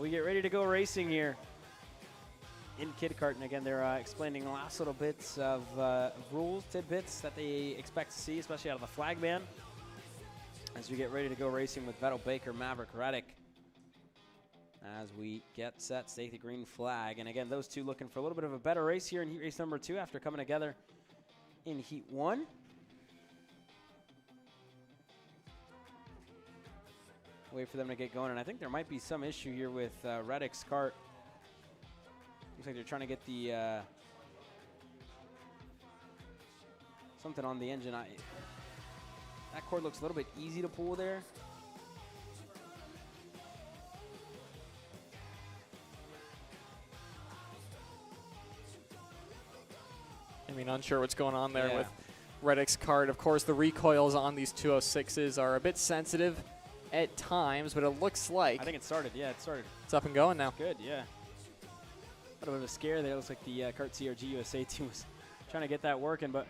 we get ready to go racing here in Kid Kart. And again, they're explaining the last little bits of rules, tidbits that they expect to see, especially out of the flag man, as we get ready to go racing with Vettel Baker, Maverick Reddick. As we get set, stake the green flag. And again, those two looking for a little bit of a better race here in heat race number 2 after coming together in heat 1. Wait for them to get going. And I think there might be some issue here with Reddick's kart. Looks like they're trying to get the something on the engine. That cord looks a little bit easy to pull there. I mean, unsure what's going on there with Reddick's kart. Of course, the recoils on these 206s are a bit sensitive at times, but it looks like... I think it started. Yeah, it started. It's up and going now. Good, yeah. A little bit of a scare there. It looks like the Kart CRG USA team was trying to get that working, but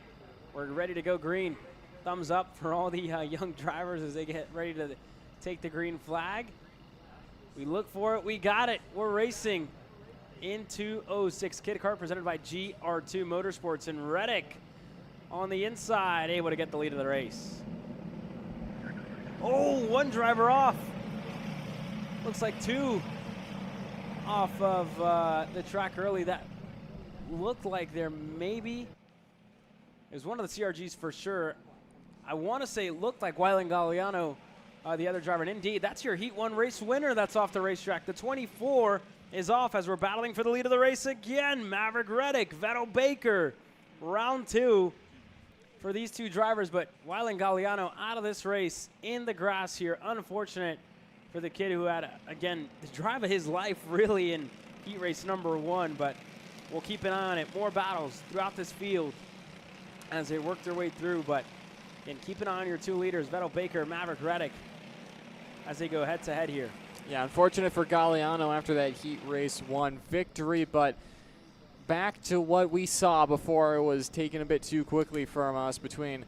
we're ready to go green. Thumbs up for all the young drivers as they get ready to take the green flag. We look for it. We got it. We're racing in 206 Kid Kart presented by GR2 Motorsports, and Reddick on the inside able to get the lead of the race. Oh, one driver off. Looks like 2 off of the track early. That looked like there maybe it was one of the CRGs for sure. I want to say it looked like Wyland Galliano, the other driver, and indeed that's your Heat 1 race winner that's off the racetrack. The 24 is off as we're battling for the lead of the race again. Maverick Reddick, Vettel Baker, round 2 for these two drivers, but Wyland Galliano out of this race in the grass here. Unfortunate for the kid who had, again, the drive of his life really in heat race number 1, but we'll keep an eye on it. More battles throughout this field as they work their way through, but again, keep an eye on your 2 leaders, Vettel Baker, Maverick Reddick, as they go head-to-head here. Yeah, unfortunate for Galliano after that heat race 1 victory, but back to what we saw before it was taken a bit too quickly from us between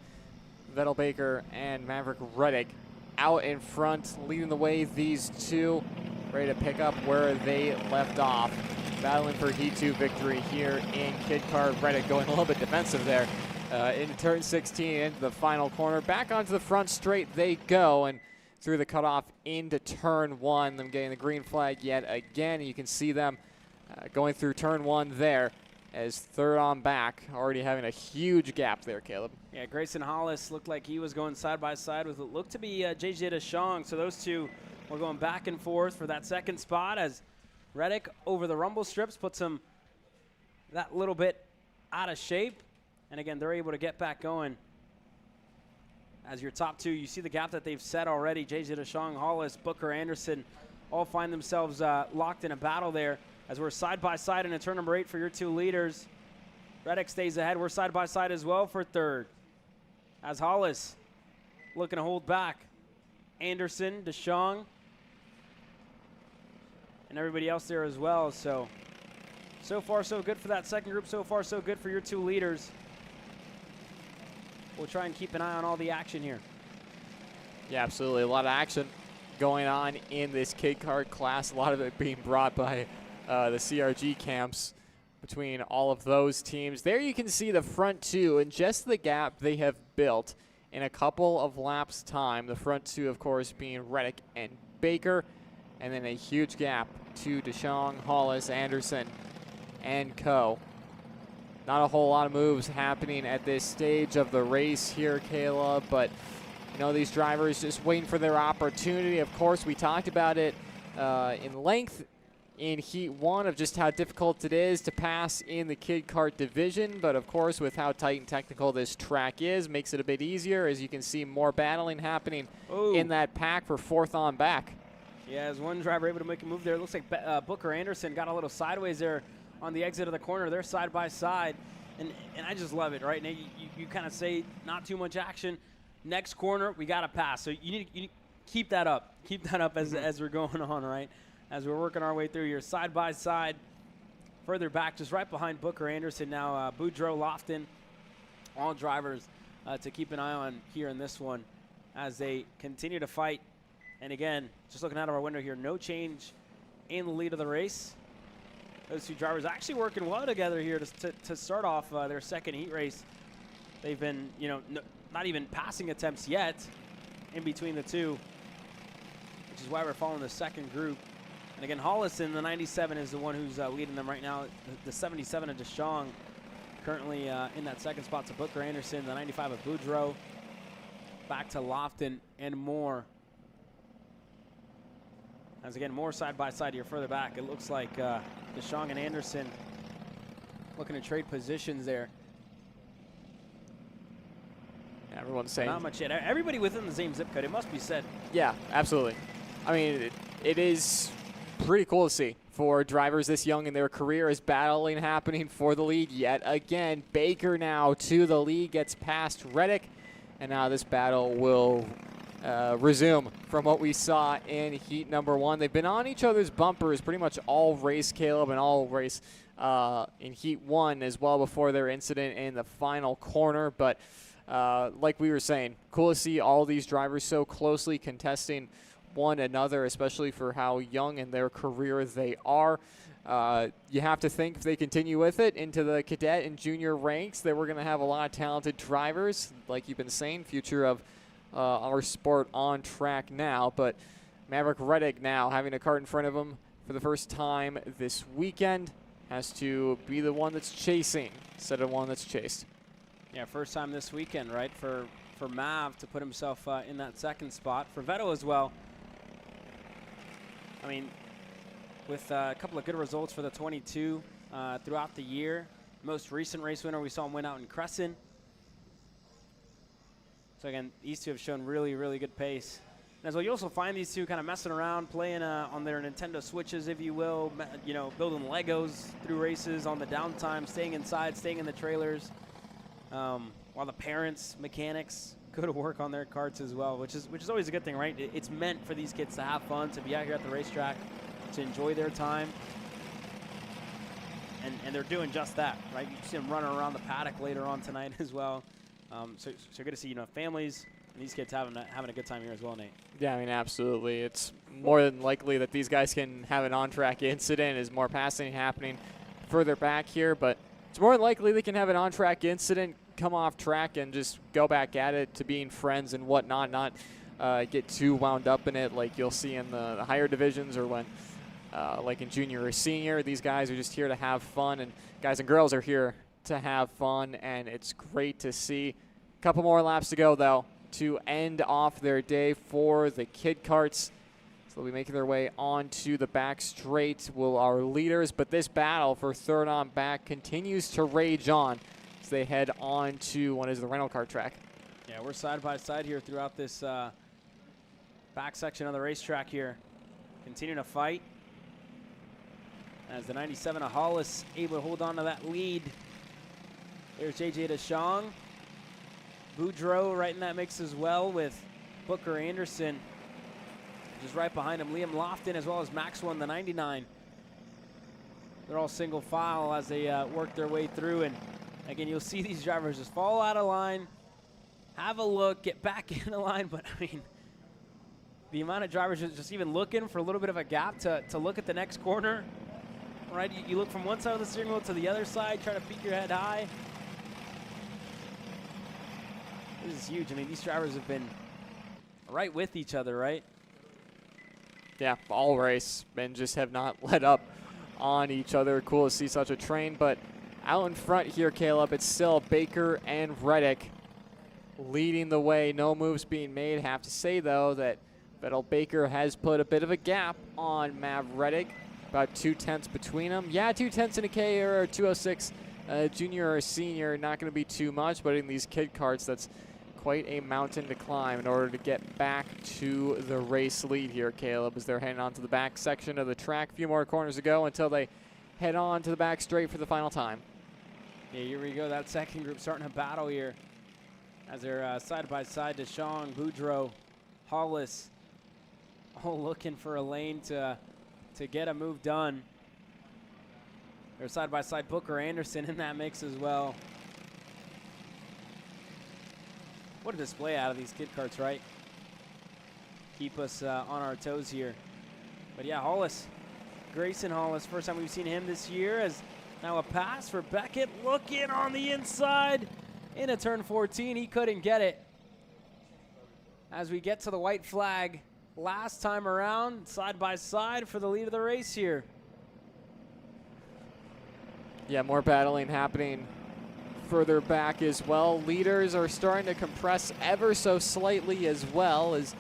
Vettel Baker and Maverick Reddick. Out in front, leading the way, these two ready to pick up where they left off. Battling for Heat 2 victory here in Kid Kart. Reddick going a little bit defensive there into turn 16, into the final corner. Back onto the front straight they go, and through the cutoff into turn 1. Them getting the green flag yet again. You can see them going through turn 1 there as third on back, already having a huge gap there, Caleb. Yeah, Grayson Hollis looked like he was going side by side with what looked to be JJ DeShong. So those two were going back and forth for that second spot as Reddick over the rumble strips puts him that little bit out of shape. And again, they're able to get back going. As your top 2, you see the gap that they've set already. JJ DeShong, Hollis, Booker, Anderson all find themselves locked in a battle there as we're side by side into turn number 8 for your 2 leaders. Reddick stays ahead. We're side by side as well for third. As Hollis looking to hold back. Anderson, DeShong, and everybody else there as well. So far so good for that second group. So far so good for your 2 leaders. We'll try and keep an eye on all the action here. Yeah, absolutely. A lot of action going on in this Kid Kart class. A lot of it being brought by the CRG camps between all of those teams. There you can see the front 2 and just the gap they have built in a couple of laps time. The front 2, of course, being Reddick and Baker, and then a huge gap to DeShong, Hollis, Anderson, and co. Not a whole lot of moves happening at this stage of the race here, Caleb, but you know, these drivers just waiting for their opportunity. Of course, we talked about it in length in Heat 1 of just how difficult it is to pass in the Kid Kart division, but of course, with how tight and technical this track is, makes it a bit easier. As you can see, more battling happening in that pack for fourth on back. Yeah, as one driver able to make a move there. It looks like Booker Anderson got a little sideways there on the exit of the corner. They're side by side, and I just love it, right? Now you kind of say not too much action. Next corner, we got to pass. So you need to keep that up. Keep that up as we're going on, right? As we're working our way through here, side by side, further back, just right behind Booker Anderson now. Boudreaux, Lofton, all drivers to keep an eye on here in this one as they continue to fight. And again, just looking out of our window here, no change in the lead of the race. Those two drivers actually working well together here to start off their second heat race. They've been, not even passing attempts yet in between the two, which is why we're following the second group. And again, Hollison, the 97, is the one who's leading them right now. The 77 of DeShong currently in that second spot to Booker Anderson, the 95 of Boudreaux, back to Lofton and Moore. As again, more side-by-side here further back. It looks like DeShong and Anderson looking to trade positions there. Everyone's saying. Not much yet. Everybody within the same zip code, it must be said. Yeah, absolutely. I mean, it is pretty cool to see for drivers this young in their career as battling happening for the lead yet again. Baker now to the lead, gets past Reddick, and now this battle will resume from what we saw in heat number 1. They've been on each other's bumpers pretty much all race, Caleb, and all race in heat 1 as well before their incident in the final corner. But like we were saying, cool to see all these drivers so closely contesting one another, especially for how young in their career they are. You have to think if they continue with it into the cadet and junior ranks that we're going to have a lot of talented drivers, like you've been saying, future of our sport on track now. But Maverick Reddick now having a kart in front of him for the first time this weekend has to be the one that's chasing instead of one that's chased. Yeah, first time this weekend, right, for Mav to put himself in that second spot. For Vettel as well. I mean, with a couple of good results for the 22 throughout the year. Most recent race winner, we saw him win out in Crescent. So again, these two have shown really, really good pace. And as well, you also find these two kind of messing around, playing on their Nintendo Switches, if you will, building Legos through races on the downtime, staying inside, staying in the trailers, while the parents, mechanics, go to work on their karts as well, which is always a good thing, right? It's meant for these kids to have fun, to be out here at the racetrack, to enjoy their time. And they're doing just that, right? You see them running around the paddock later on tonight as well. So good to see, families and these kids having a good time here as well, Nate. Yeah, I mean, absolutely. It's more than likely that these guys can have an on-track incident as more passing happening further back here, but it's more than likely they can have an on-track incident, come off track, and just go back at it to being friends and whatnot, not get too wound up in it like you'll see in the higher divisions or when, like in junior or senior, these guys are just here to have fun, and guys and girls are here to have fun, and it's great to see. A couple more laps to go, though, to end off their day for the Kid Karts. So they'll be making their way onto the back straight, will our leaders, but this battle for third on back continues to rage on as they head on to what is the rental car track. Yeah, we're side by side here throughout this back section of the racetrack here. Continuing to fight as the 97 of Hollis able to hold on to that lead. There's JJ DeShong. Boudreaux right in that mix as well with Booker Anderson just right behind him. Liam Lofton as well as Maxwell, the 99. They're all single file as they work their way through. And again, you'll see these drivers just fall out of line, have a look, get back in the line. But I mean, the amount of drivers just even looking for a little bit of a gap to look at the next corner, right? You look from one side of the steering wheel to the other side, try to peek your head high. This is huge. I mean, these drivers have been right with each other, right? Yeah, all race, and just have not let up on each other. Cool to see such a train, but out in front here, Caleb, it's still Baker and Reddick leading the way. No moves being made. Have to say, though, that Vettel Baker has put a bit of a gap on Mav Reddick, about 2/10 between them. Yeah, 2/10 in a K or 206 junior or senior, not going to be too much, but in these kid karts, that's quite a mountain to climb in order to get back to the race lead here, Caleb, as they're heading on to the back section of the track. A few more corners to go until they head on to the back straight for the final time. Yeah, here we go. That second group starting a battle here as they're side by side. DeShong, Boudreaux, Hollis, all looking for a lane to get a move done. They're side by side. Booker Anderson in that mix as well. What a display out of these kid karts, right? Keep us on our toes here. But yeah, Hollis Grayson Hall. It's the first time we've seen him this year. As now a pass for Beckett, looking on the inside into turn 14. He couldn't get it. As we get to the white flag last time around, side by side for the lead of the race here. Yeah, more battling happening further back as well. Leaders are starting to compress ever so slightly as well as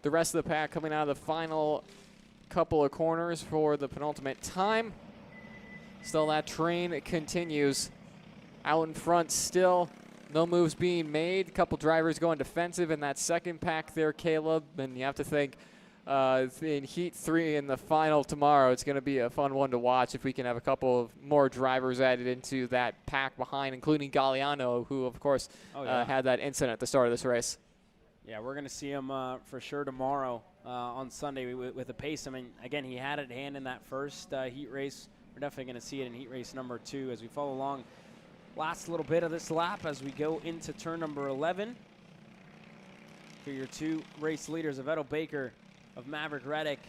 the rest of the pack coming out of the final couple of corners for the penultimate time. Still, that train continues out in front still. No moves being made. A couple drivers going defensive in that second pack there, Caleb. And you have to think in Heat 3 in the final tomorrow, it's going to be a fun one to watch if we can have a couple of more drivers added into that pack behind, including Galliano, who, of course, had that incident at the start of this race. Yeah, we're going to see him for sure tomorrow on Sunday with the pace. I mean, again, he had it at hand in that first heat race. We're definitely going to see it in heat race number 2 as we follow along. Last little bit of this lap as we go into turn number 11. For your 2 race leaders, Vettel Baker of Maverick Reddick.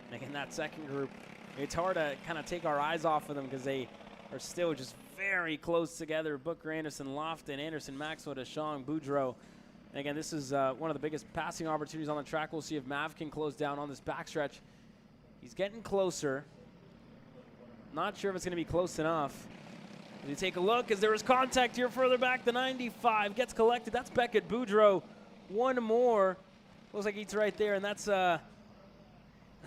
And again, that second group, it's hard to kind of take our eyes off of them because they are still just very close together. Booker, Anderson, Lofton, Anderson, Maxwell, Deschamps, Boudreaux. And again, this is one of the biggest passing opportunities on the track. We'll see if Mav can close down on this backstretch. He's getting closer. Not sure if it's going to be close enough. As you take a look, as there was contact here further back, the 95 gets collected. That's Beckett Boudreaux. One more. Looks like he's right there, and that's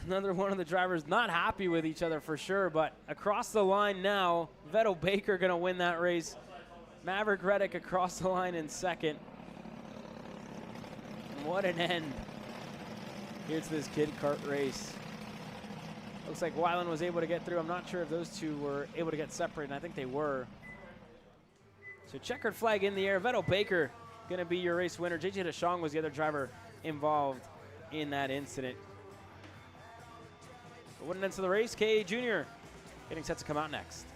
another one of the drivers not happy with each other for sure, but across the line now, Vettel Baker going to win that race. Maverick Reddick across the line in second. And what an end here to this Kid Kart race. Looks like Weiland was able to get through. I'm not sure if those two were able to get separated. I think they were. So checkered flag in the air. Vettel Baker going to be your race winner. JJ Deschamps was the other driver involved in that incident. But what an end to the race. KA Jr. getting set to come out next.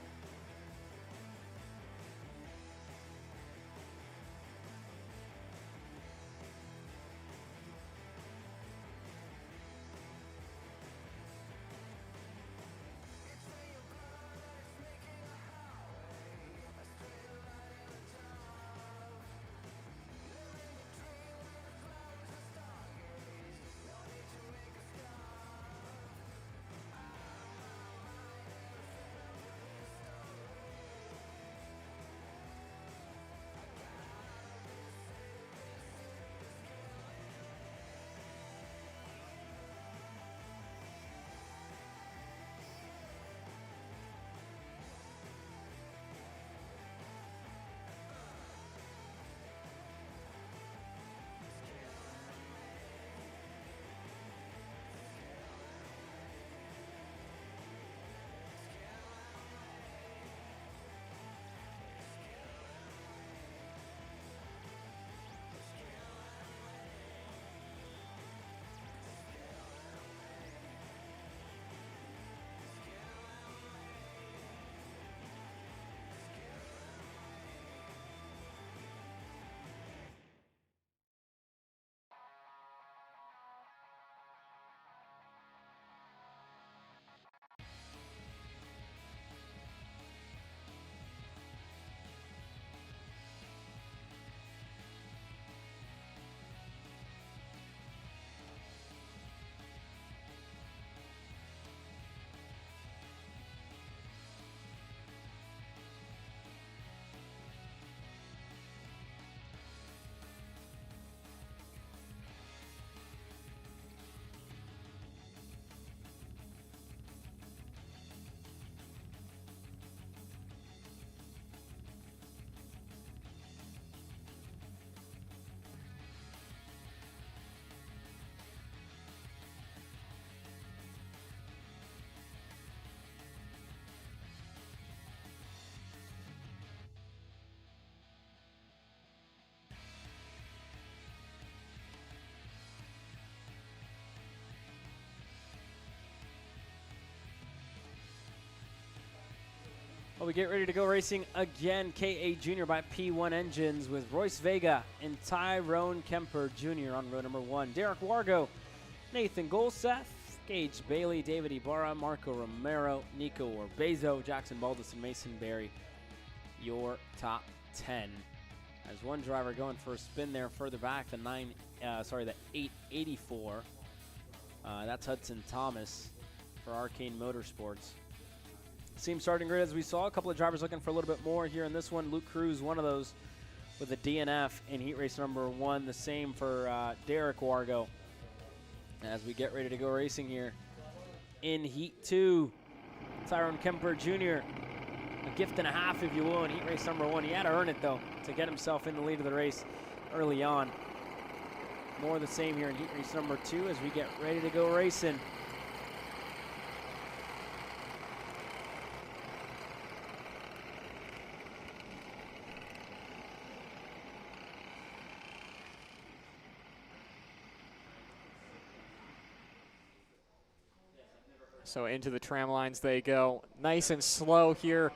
Well, we get ready to go racing again. KA Jr. by P1 Engines with Royce Vega and Tyrone Kemper Jr. on row number 1. Derek Wargo, Nathan Golseth, Gage Bailey, David Ibarra, Marco Romero, Nico Orbezo, Jackson Baldus, and Mason Berry, your top 10. As one driver going for a spin there further back, the 884. That's Hudson Thomas for Arcane Motorsports. Same starting grid as we saw. A couple of drivers looking for a little bit more here in this one. Luke Cruz, one of those with a DNF in heat race number 1. The same for Derek Wargo as we get ready to go racing here in heat 2. Tyrone Kemper Jr., a gift and a half, if you will, in heat race number 1. He had to earn it, though, to get himself in the lead of the race early on. More of the same here in heat race number 2 as we get ready to go racing. So into the tram lines they go. Nice and slow here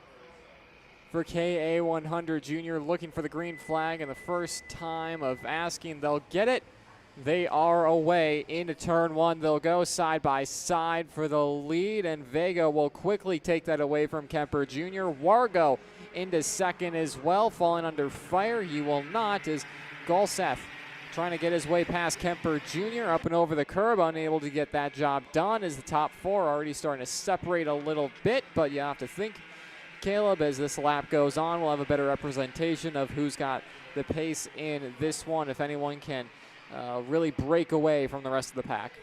for KA100 Jr. looking for the green flag, and the first time of asking, they'll get it. They are away into turn 1. They'll go side by side for the lead, and Vega will quickly take that away from Kemper Jr. Wargo into second as well, falling under fire. He will not, as Golseth trying to get his way past Kemper Jr. up and over the curb, unable to get that job done, as the top 4 are already starting to separate a little bit, but you have to think, Caleb, as this lap goes on, we'll have a better representation of who's got the pace in this one, if anyone can really break away from the rest of the pack.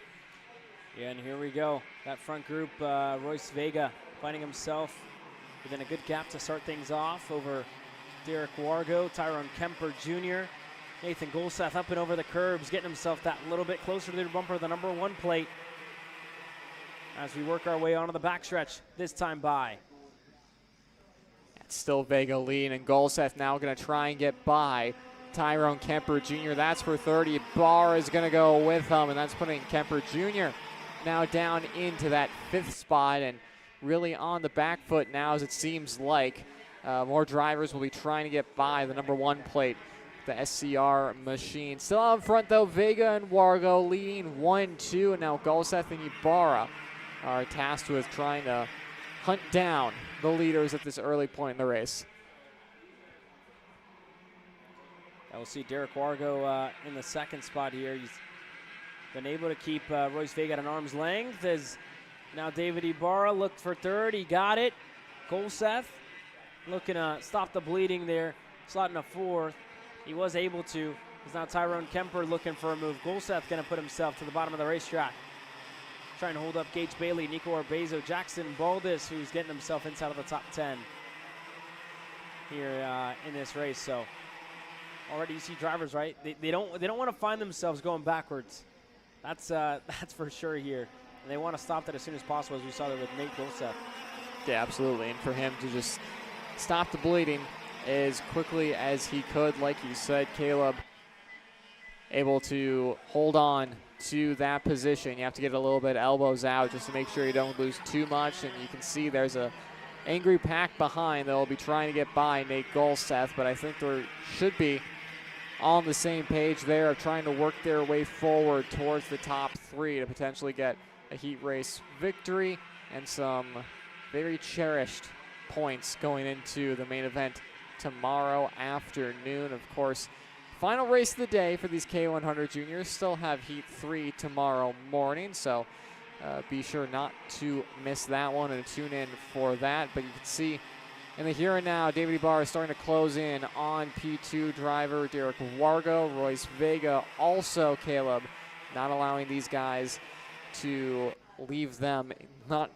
Yeah, and here we go. That front group, Royce Vega finding himself within a good gap to start things off over Derek Wargo, Tyrone Kemper Jr., Nathan Golseth up and over the curbs, getting himself that little bit closer to the bumper of the number 1 plate as we work our way onto the backstretch, this time by. It's still Vega lead, and Golseth now going to try and get by Tyrone Kemper Jr. That's for 30. Barr is going to go with him, and that's putting Kemper Jr. now down into that 5th spot, and really on the back foot now, as it seems like more drivers will be trying to get by the number 1 plate, the SCR machine. Still out in front, though, Vega and Wargo leading 1-2, and now Golseth and Ibarra are tasked with trying to hunt down the leaders at this early point in the race. We'll see Derek Wargo in the 2nd spot here. He's been able to keep Royce Vega at an arm's length, as now David Ibarra looked for 3rd. He got it. Golseth looking to stop the bleeding there, slotting a 4th. He was able to. It's now Tyrone Kemper looking for a move. Golseth going to put himself to the bottom of the racetrack, trying to hold up Gage Bailey, Nico Orbezo, Jackson Baldus, who's getting himself inside of the top 10 here in this race. So already you see drivers, right? They don't want to find themselves going backwards. That's for sure here. And they want to stop that as soon as possible, as we saw there with Nate Golseth. Yeah, absolutely. And for him to just stop the bleeding as quickly as he could, like you said, Caleb, able to hold on to that position. You have to get a little bit elbows out just to make sure you don't lose too much. And you can see there's a angry pack behind that will be trying to get by Nate Golseth, but I think they should be on the same page there of trying to work their way forward towards the top 3 to potentially get a heat race victory and some very cherished points going into the main event tomorrow afternoon. Of course, final race of the day for these K100 juniors. Still have heat 3 tomorrow morning, so be sure not to miss that one and tune in for that. But you can see in the here and now, David Ibarra is starting to close in on P2 driver Derek Wargo. Royce Vega also, Caleb, not allowing these guys to leave them, not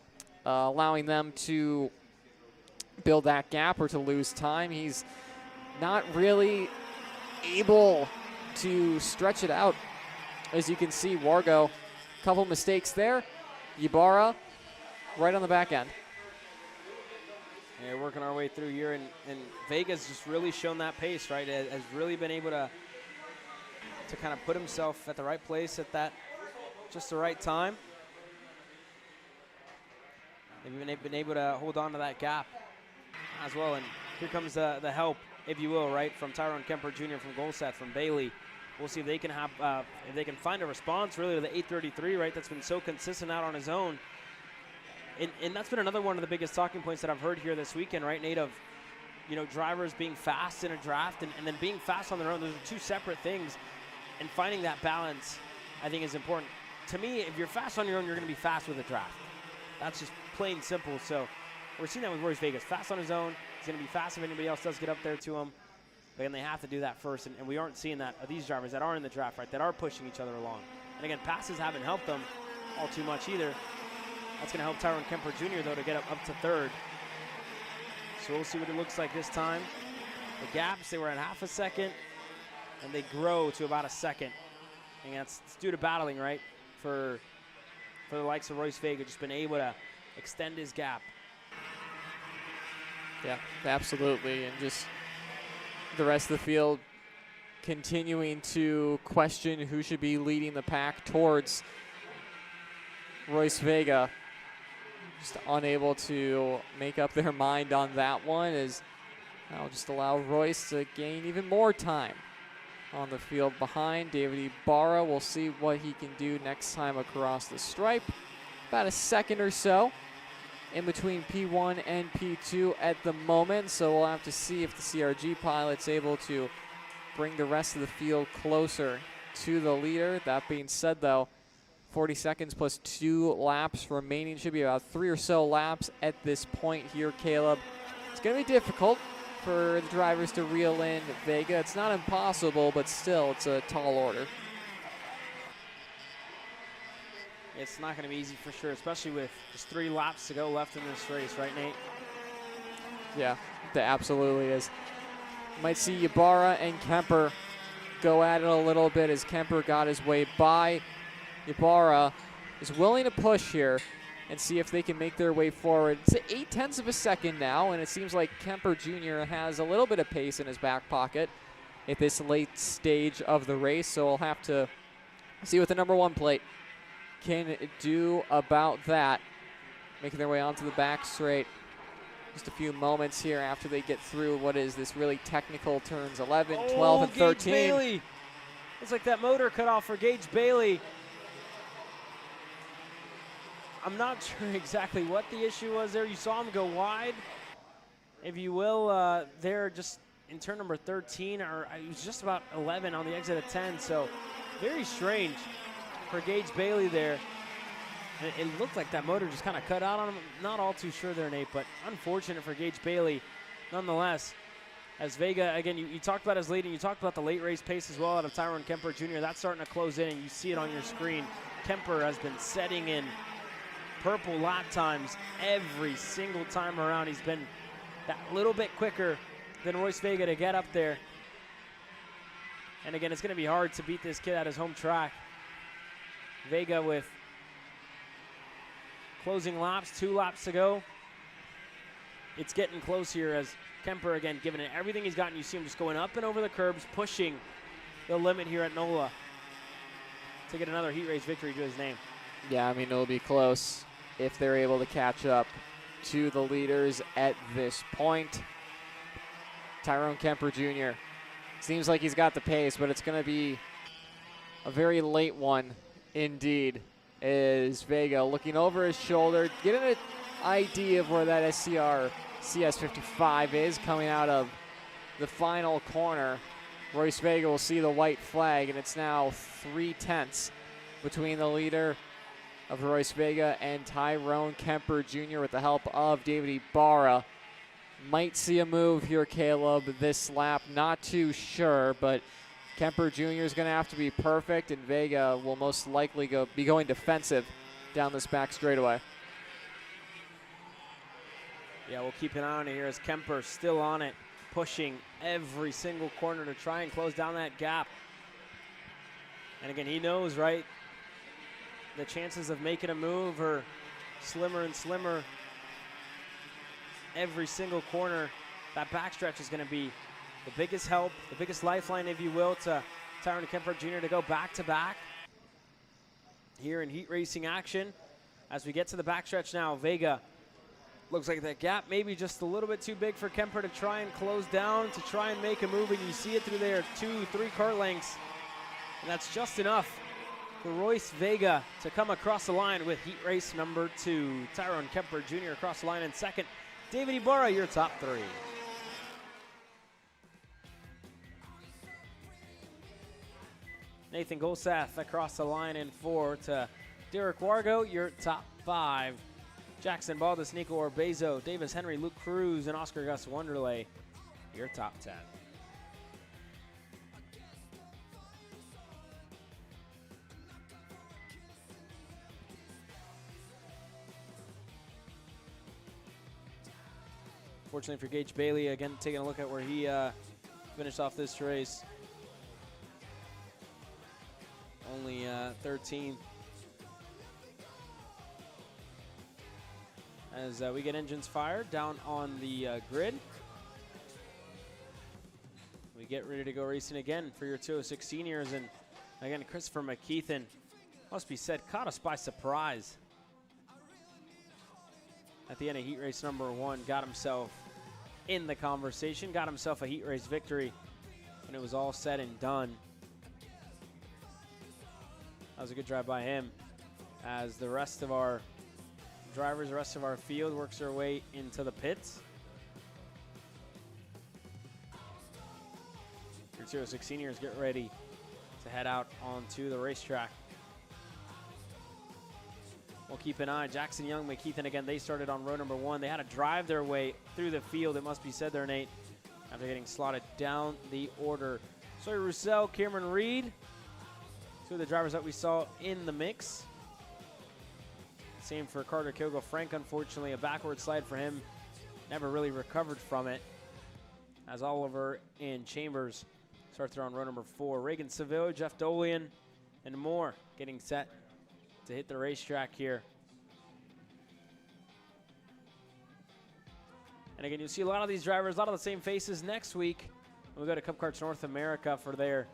allowing them to build that gap or to lose time. He's not really able to stretch it out. As you can see, Wargo, a couple mistakes there. Ibarra right on the back end. Yeah, working our way through here, and Vega's just really shown that pace, right? Has really been able to kind of put himself at the right place at that just the right time. They've been able to hold on to that gap as well, and here comes the help, if you will, right, from Tyrone Kemper Jr., from Golseth, from Bailey, We'll see if they can have, if they can find a response really to the 833, right? That's been so consistent out on his own. And that's been another one of the biggest talking points that I've heard here this weekend, right, Nate, of, you know, drivers being fast in a draft and then being fast on their own. Those are two separate things. And finding that balance, I think, is important. To me, if you're fast on your own, you're going to be fast with a draft. That's just plain simple. So we're seeing that with Royce Vegas. Fast on his own. He's going to be fast if anybody else does get up there to him. But then they have to do that first. And we aren't seeing that of these drivers that are in the draft, right, that are pushing each other along. And again, passes haven't helped them all too much either. That's going to help Tyrone Kemper Jr., though, to get up to third. So we'll see what it looks like this time. The gaps, they were at half a second, and they grow to about a second. And it's due to battling, right, for the likes of Royce Vega, just been able to extend his gap. Yeah, absolutely. And just the rest of the field continuing to question who should be leading the pack towards Royce Vega. Just unable to make up their mind on that one, as I'll just allow Royce to gain even more time on the field behind. David Ibarra, we'll see what he can do next time across the stripe. About a second or so in between P1 and P2 at the moment, so we'll have to see if the CRG pilot's able to bring the rest of the field closer to the leader. That being said, though, 40 seconds plus 2 laps remaining. Should be about 3 or so laps at this point here, Caleb. It's going to be difficult for the drivers to reel in Vega. It's not impossible, but still, it's a tall order. It's not going to be easy for sure, especially with just 3 laps to go left in this race, right, Nate? Yeah, that absolutely is. Might see Ibarra and Kemper go at it a little bit as Kemper got his way by. Ibarra is willing to push here and see if they can make their way forward. It's 0.8 of a second now, and it seems like Kemper Jr. has a little bit of pace in his back pocket at this late stage of the race, so we'll have to see what the number 1 plate can do about that. Making their way onto the back straight. Just a few moments here after they get through what is this really technical turns 11, 12, and 13. Gage Bailey. Looks like that motor cut off for Gage Bailey. I'm not sure exactly what the issue was there. You saw him go wide, if you will, there just in turn number 13, or he was just about 11 on the exit of 10. So very strange for Gage Bailey there. And it looked like that motor just kind of cut out on him. Not all too sure there, Nate, but unfortunate for Gage Bailey nonetheless. As Vega, again, you talked about his lead, and you talked about the late race pace as well out of Tyrone Kemper Jr. That's starting to close in, and you see it on your screen. Kemper has been setting in purple lap times every single time around. He's been that little bit quicker than Royce Vega to get up there. And again, it's going to be hard to beat this kid at his home track. Vega with closing laps, 2 laps to go. It's getting close here as Kemper, again, giving it everything he's got, and you see him just going up and over the curbs, pushing the limit here at Nola to get another heat race victory to his name. Yeah, I mean, it'll be close if they're able to catch up to the leaders at this point. Tyrone Kemper Jr. seems like he's got the pace, but it's going to be a very late one indeed. Is Vega looking over his shoulder, getting an idea of where that SCR CS55 is coming out of the final corner. Royce Vega will see the white flag, and it's now 3/10 between the leader of Royce Vega and Tyrone Kemper Jr. with the help of David Ibarra. Might see a move here, Caleb, this lap. Not too sure, but Kemper Jr. is going to have to be perfect, and Vega will most likely be going defensive down this back straightaway. Yeah, we'll keep an eye on it here as Kemper still on it, pushing every single corner to try and close down that gap. And again, he knows, right, the chances of making a move are slimmer and slimmer. Every single corner, that backstretch is going to be the biggest help, the biggest lifeline, if you will, to Tyrone Kemper Jr. to go back-to-back here in heat racing action. As we get to the backstretch now, Vega looks like that gap maybe just a little bit too big for Kemper to try and close down, to try and make a move, and you see it through there, 2-3 car lengths And that's just enough for Royce Vega to come across the line with heat race number 2. Tyrone Kemper Jr. across the line in second. David Ibarra, your top 3. Nathan Golsath across the line in 4 to Derek Wargo, your top 5. Jackson Baldus, Nico Orbezo, Davis Henry, Luke Cruz, and Oscar Gus Wonderlay, your top 10. Fortunately for Gage Bailey, again, taking a look at where he finished off this race. Only 13th. As we get engines fired down on the grid. We get ready to go racing again for your 206 seniors. And again, Christopher McKeithen, must be said, caught us by surprise. At the end of heat race number 1, got himself in the conversation, got himself a heat race victory when it was all said and done. That was a good drive by him as the rest of our drivers, the rest of our field works their way into the pits. Your 206 seniors get ready to head out onto the racetrack. We'll keep an eye. Jackson Young, McKeithen, again, they started on row number 1. They had to drive their way through the field, it must be said there, Nate, after getting slotted down the order. Sawyer Roussel, Cameron Reed, two of the drivers that we saw in the mix. Same for Carter Kilgo-Frank, unfortunately, a backward slide for him. Never really recovered from it. As Oliver and Chambers starts there on row number 4. Reagan Seville, Jeff Dolian, and more getting set to hit the racetrack here. And again, you'll see a lot of these drivers, a lot of the same faces next week. We'll go to Cup Karts North America for their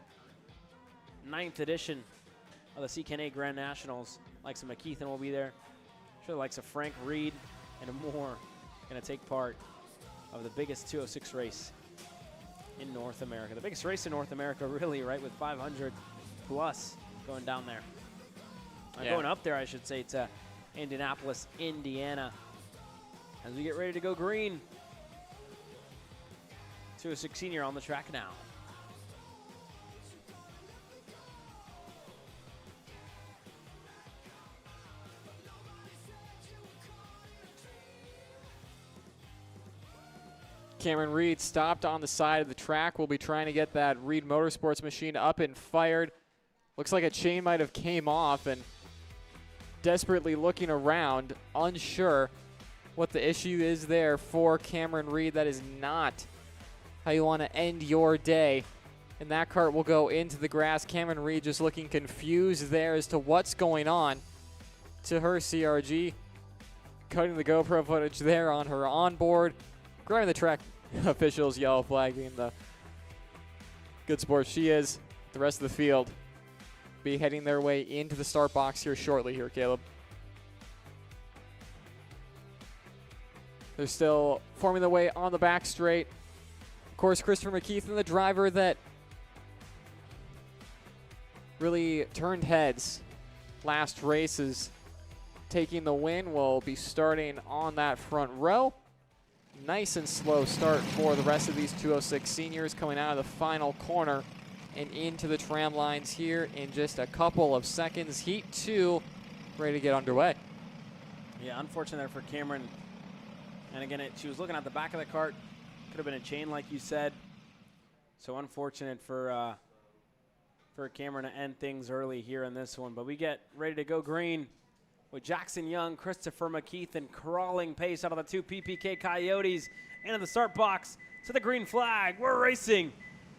9th edition of the CKNA Grand Nationals. Likes of McKeithen will be there. I'm sure the likes of Frank Reed and more going to take part of the biggest 206 race in North America. The biggest race in North America, really, right, with 500 plus going down there. Going up there, I should say, to Indianapolis, Indiana. As we get ready to go green. 206 senior on the track now. Cameron Reed stopped on the side of the track. We'll be trying to get that Reed Motorsports machine up and fired. Looks like a chain might have came off, and desperately looking around, unsure what the issue is there for Cameron Reed. That is not how you want to end your day. And that kart will go into the grass. Cameron Reed just looking confused there as to what's going on to her CRG. Cutting the GoPro footage there on her onboard. Grabbing the track officials, yellow flag being the good sport she is. The rest of the field be heading their way into the start box here shortly here, Caleb. They're still forming their way on the back straight. Of course, Christopher McKeithen, the driver that really turned heads last race, is taking the win. Will be starting on that front row. Nice and slow start for the rest of these 206 seniors coming out of the final corner and into the tram lines here in just a couple of seconds. Heat 2 ready to get underway. Yeah, unfortunate there for Cameron. And again, she was looking at the back of the cart. Could have been a chain, like you said. So unfortunate for Cameron to end things early here in this one. But we get ready to go green with Jackson Young, Christopher McKeithen crawling pace out of the 2 PPK Coyotes into the start box to the green flag. We're racing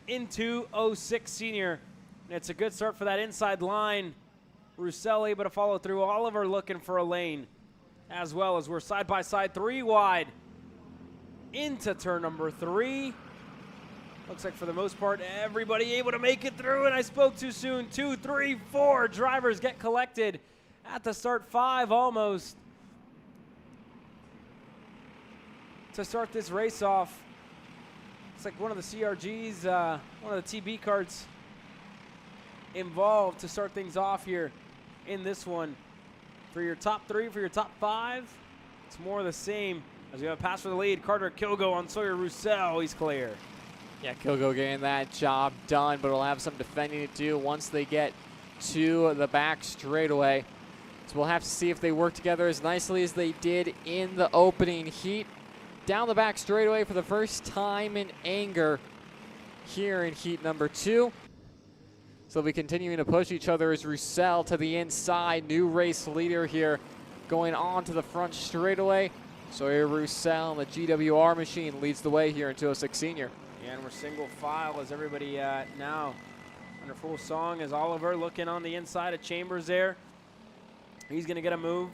into 06 senior. And it's a good start for that inside line. Roussel able to follow through. Oliver looking for a lane, as well as we're side by side, 3 wide into turn number 3. Looks like for the most part, everybody able to make it through, and I spoke too soon. 2, 3, 4 drivers get collected at the start, 5 almost to start this race off. It's like one of the CRGs, one of the TB carts involved to start things off here in this one. For your top 3, for your top 5, it's more of the same. As we have a pass for the lead, Carter Kilgo on Sawyer Roussel. He's clear. Yeah, Kilgo getting that job done, but will have some defending to do once they get to the back straightaway. So we'll have to see if they work together as nicely as they did in the opening heat. Down the back straightaway for the first time in anger here in heat number 2. So they'll be continuing to push each other as Roussel to the inside. New race leader here going on to the front straightaway. Sawyer Roussel, the GWR machine, leads the way here in 206 Senior. Yeah, and we're single file as everybody now under full song as Oliver looking on the inside of Chambers there. He's going to get a move.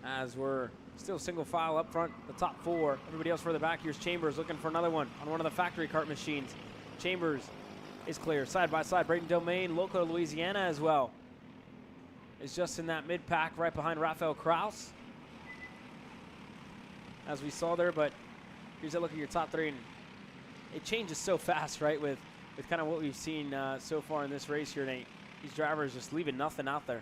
As we're still single file up front, the top 4. Everybody else further back. Here's Chambers looking for another one on one of the factory kart machines. Chambers is clear. Side by side, Braden Domain, local to Louisiana as well, is just in that mid-pack right behind Rafael Kraus, as we saw there. But here's a look at your top 3, and it changes so fast, right, with kind of what we've seen so far in this race here, Nate. These drivers just leaving nothing out there.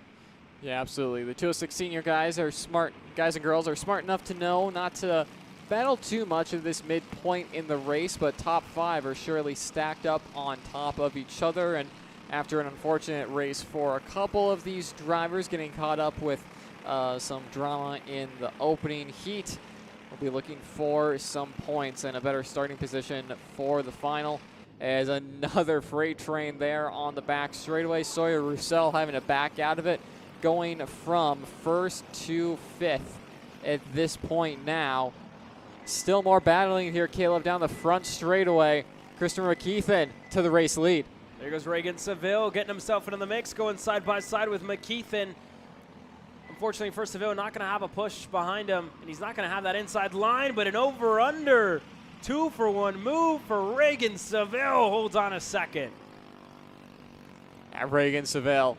Yeah, absolutely. The 206 Senior guys are smart. Guys and girls are smart enough to know not to battle too much of this midpoint in the race, but top 5 are surely stacked up on top of each other. And after an unfortunate race for a couple of these drivers getting caught up with some drama in the opening heat, we'll be looking for some points and a better starting position for the final. As another freight train there on the back straightaway. Sawyer Roussel having to back out of it, going from 1st to 5th at this point now. Still more battling here, Caleb, down the front straightaway. Christopher McKeithen to the race lead. There goes Reagan Seville getting himself into the mix, going side by side with McKeithen. Unfortunately for Seville, not going to have a push behind him, and he's not going to have that inside line, but an over-under 2-for-1 move for Reagan Seville. Holds on a second. At Reagan Seville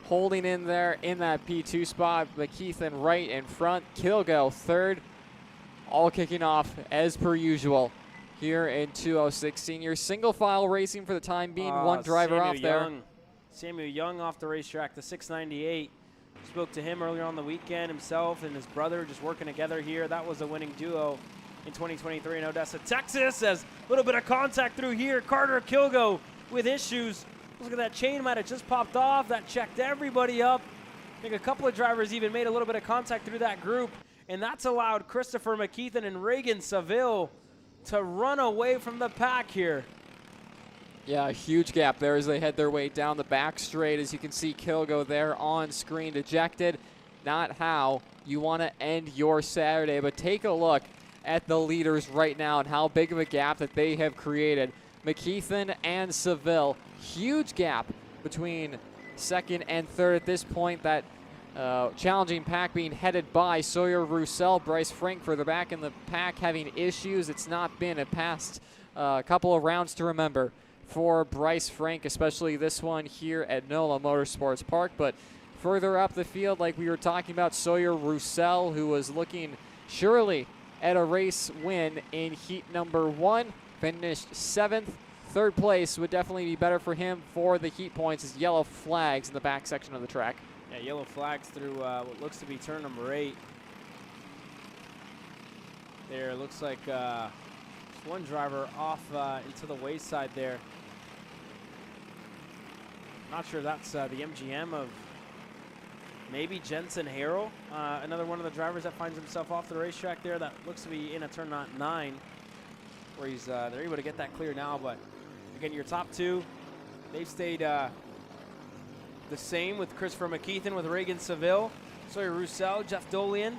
holding in there in that P2 spot. McKeithen right in front. Kilgo third. All kicking off as per usual here in 206 Senior. Single file racing for the time being. One driver Samuel off there. Young. Samuel Young off the racetrack, the 698. Spoke to him earlier on the weekend. Himself and his brother just working together here. That was a winning duo in 2023 in Odessa, Texas. As a little bit of contact through here. Carter Kilgo with issues. Look at that chain, might have just popped off. That checked everybody up. I think a couple of drivers even made a little bit of contact through that group, and that's allowed Christopher McKeithen and Reagan Seville to run away from the pack here. Yeah, a huge gap there as they head their way down the back straight. As you can see, Kilgo there on screen, dejected. Not how you want to end your Saturday, but take a look at the leaders right now and how big of a gap that they have created. McKeithen and Seville, huge gap between 2nd and 3rd at this point. That challenging pack being headed by Sawyer Roussel. Bryce Frank further back in the pack having issues. It's not been a past couple of rounds to remember for Bryce Frank, especially this one here at Nola Motorsports Park. But further up the field, like we were talking about, Sawyer Roussel, who was looking surely at a race win in heat number 1, finished 7th. 3rd place would definitely be better for him for the heat points as yellow flags in the back section of the track. Yeah, yellow flags through what looks to be turn number 8. There, looks like one driver off into the wayside there. Not sure that's the MGM of maybe Jensen Harrell, another one of the drivers that finds himself off the racetrack there. That looks to be in a turn 9, where he's they're able to get that clear now. But again, your top 2, they've stayed the same with Christopher McKeithen, with Reagan Seville, Sawyer Roussel, Jeff Dolian,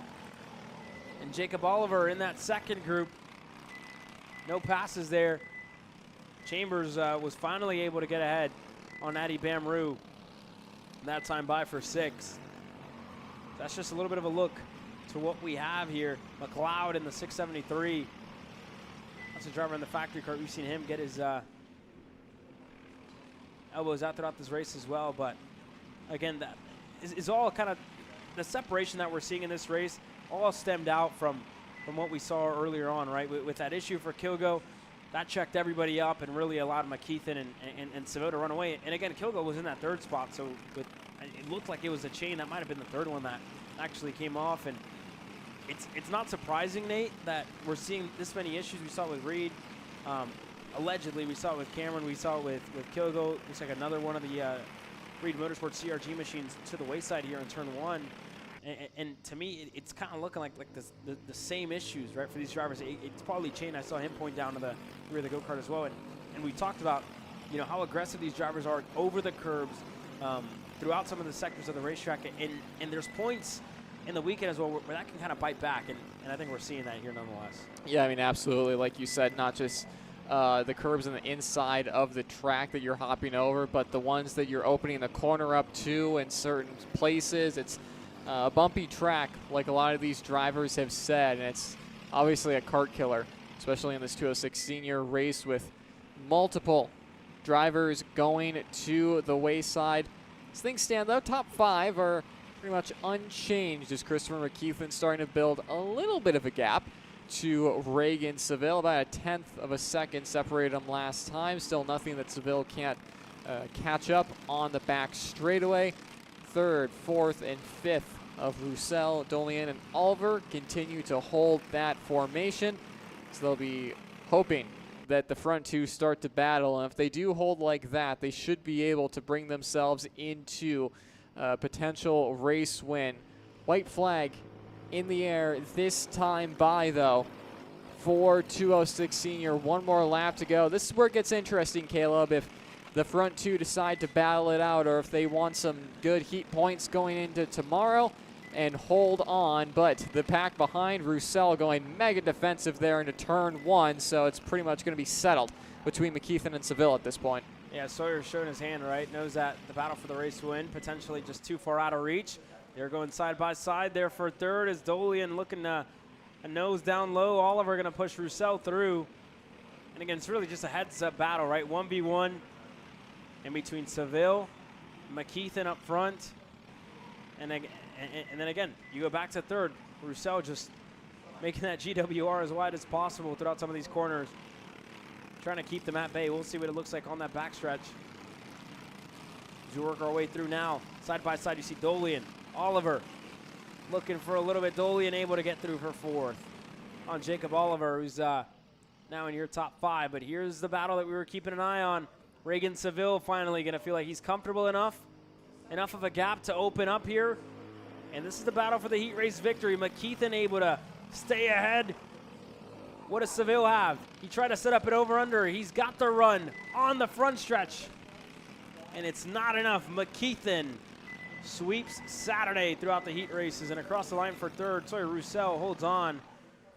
and Jacob Oliver in that 2nd group. No passes there. Chambers was finally able to get ahead on Addy Bamrou. That time by for 6. That's just a little bit of a look to what we have here. McLeod in the 673. That's a driver in the factory kart. We've seen him get his elbows out throughout this race as well. But again, that is all kind of the separation that we're seeing in this race, all stemmed out from what we saw earlier on, right? With that issue for Kilgo, that checked everybody up and really allowed McKeithen and Seville to run away. And again, Kilgo was in that third spot, so it looked like it was a chain. That might have been the third one that actually came off. And it's not surprising, Nate, that we're seeing this many issues. We saw it with Reed. Allegedly, we saw it with Cameron. We saw it with Kilgo. Looks like another one of the Reed Motorsports CRG machines to the wayside here in turn 1. And to me, it's kind of looking like the same issues, right, for these drivers. It's probably chain. I saw him point down to the rear of the go-kart as well. And we talked about, how aggressive these drivers are over the curbs throughout some of the sectors of the racetrack. And there's points in the weekend as well where that can kind of bite back. And I think we're seeing that here nonetheless. Yeah, I mean, absolutely. Like you said, not just the curbs on the inside of the track that you're hopping over, but the ones that you're opening the corner up to in certain places. It's a bumpy track, like a lot of these drivers have said, and it's obviously a kart killer, especially in this 206 senior race with multiple drivers going to the wayside. As things stand, though, top 5 are pretty much unchanged as Christopher McKeithen starting to build a little bit of a gap to Reagan Seville. About a 1/10 of a second separated them last time. Still nothing that Seville can't catch up on the back straightaway. 3rd, 4th, and 5th of Roussel, Dolian, and Oliver continue to hold that formation. So they'll be hoping that the front 2 start to battle. And if they do hold like that, they should be able to bring themselves into a potential race win. White flag in the air this time by, though, for 206 senior. One more lap to go. This is where it gets interesting, Caleb. If the front 2 decide to battle it out, or if they want some good heat points going into tomorrow and hold on. But the pack behind Roussel going mega defensive there into turn 1, so it's pretty much going to be settled between McKeithen and Seville at this point. Yeah, Sawyer's showing his hand, right? Knows that the battle for the race win, potentially just too far out of reach. They're going side by side there for 3rd as Dolian looking a nose down low. Oliver going to push Roussel through. And again, it's really just a heads-up battle, right? 1v1 in between Seville, McKeithen up front. And then again, you go back to 3rd. Roussel just making that GWR as wide as possible throughout some of these corners. Trying to keep them at bay. We'll see what it looks like on that backstretch. As we work our way through now, side by side, you see Dolian, Oliver looking for a little bit. Dolian able to get through for 4th on Jacob Oliver, who's now in your top 5. But here's the battle that we were keeping an eye on. Reagan Seville finally going to feel like he's comfortable enough of a gap to open up here. And this is the battle for the heat race victory. McKeithen able to stay ahead. What does Seville have? He tried to set up an over-under. He's got the run on the front stretch. And it's not enough. McKeithen sweeps Saturday throughout the heat races. And across the line for 3rd, Sawyer Roussel holds on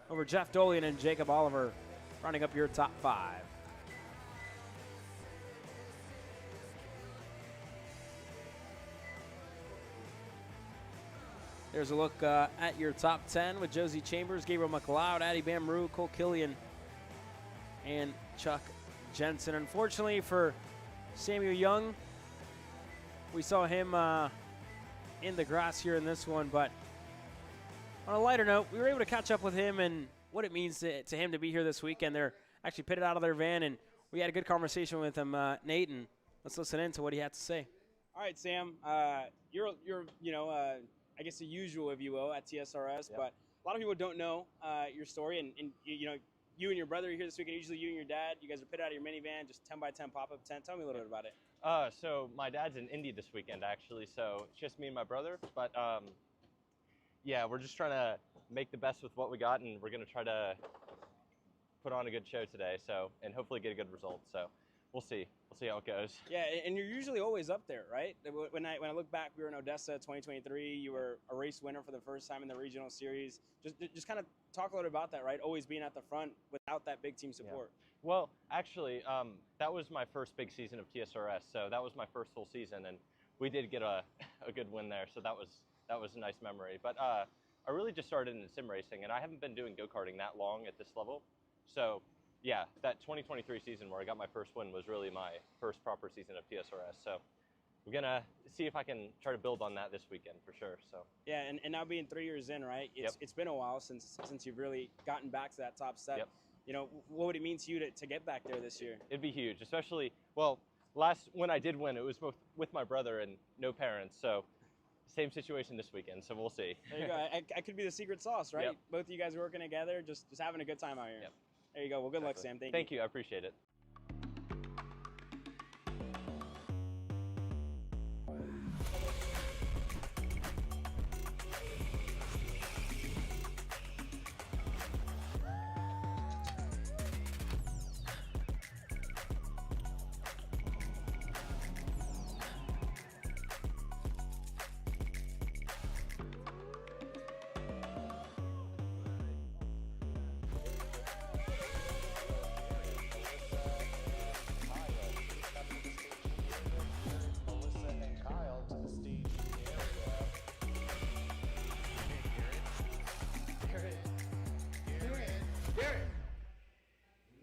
over Jeff Dolian and Jacob Oliver, rounding up your top 5. There's a look at your top 10 with Josie Chambers, Gabriel McLeod, Addy Bamrou, Cole Killian, and Chuck Jensen. Unfortunately for Samuel Young, we saw him in the grass here in this one. But on a lighter note, we were able to catch up with him and what it means to him to be here this weekend. They're actually pitted out of their van, and we had a good conversation with him, Nate, and let's listen in to what he had to say. All right, Sam, you're I guess the usual, if you will, at TSRS, Yep. but a lot of people don't know your story, and you and your brother are here this weekend. Usually you and your dad, you guys are put out of your minivan, just 10x10 pop-up tent. Tell me a little bit about it. So my dad's in Indy this weekend, actually, so it's just me and my brother. But yeah, we're just trying to make the best with what we got, and we're going to try to put on a good show today, and hopefully get a good result. So we'll see. We'll see how it goes. Yeah, and you're usually always up there, right? When I look back, we were in Odessa 2023. You were a race winner for the first time in the regional series. Just kind of talk a little about that, right? Always being at the front without that big team support. Yeah. Well, actually, that was my first big season of TSRS, so that was my first full season, and we did get a good win there, so that was a nice memory. But I really just started in sim racing, and I haven't been doing go-karting that long at this level, so yeah, that 2023 season where I got my first win was really my first proper season of TSRS. So we're going to see if I can try to build on that this weekend for sure. So yeah, and now being 3 years in, right? It's been a while since you've really gotten back to that top step. Yep. what would it mean to you to get back there this year? It'd be huge, especially, when I did win, it was with my brother and no parents, so same situation this weekend, so we'll see. There you go. I could be the secret sauce, right? Yep. Both of you guys working together, just having a good time out here. Yep. There you go. Well, good luck, Sam. Thank you. I appreciate it.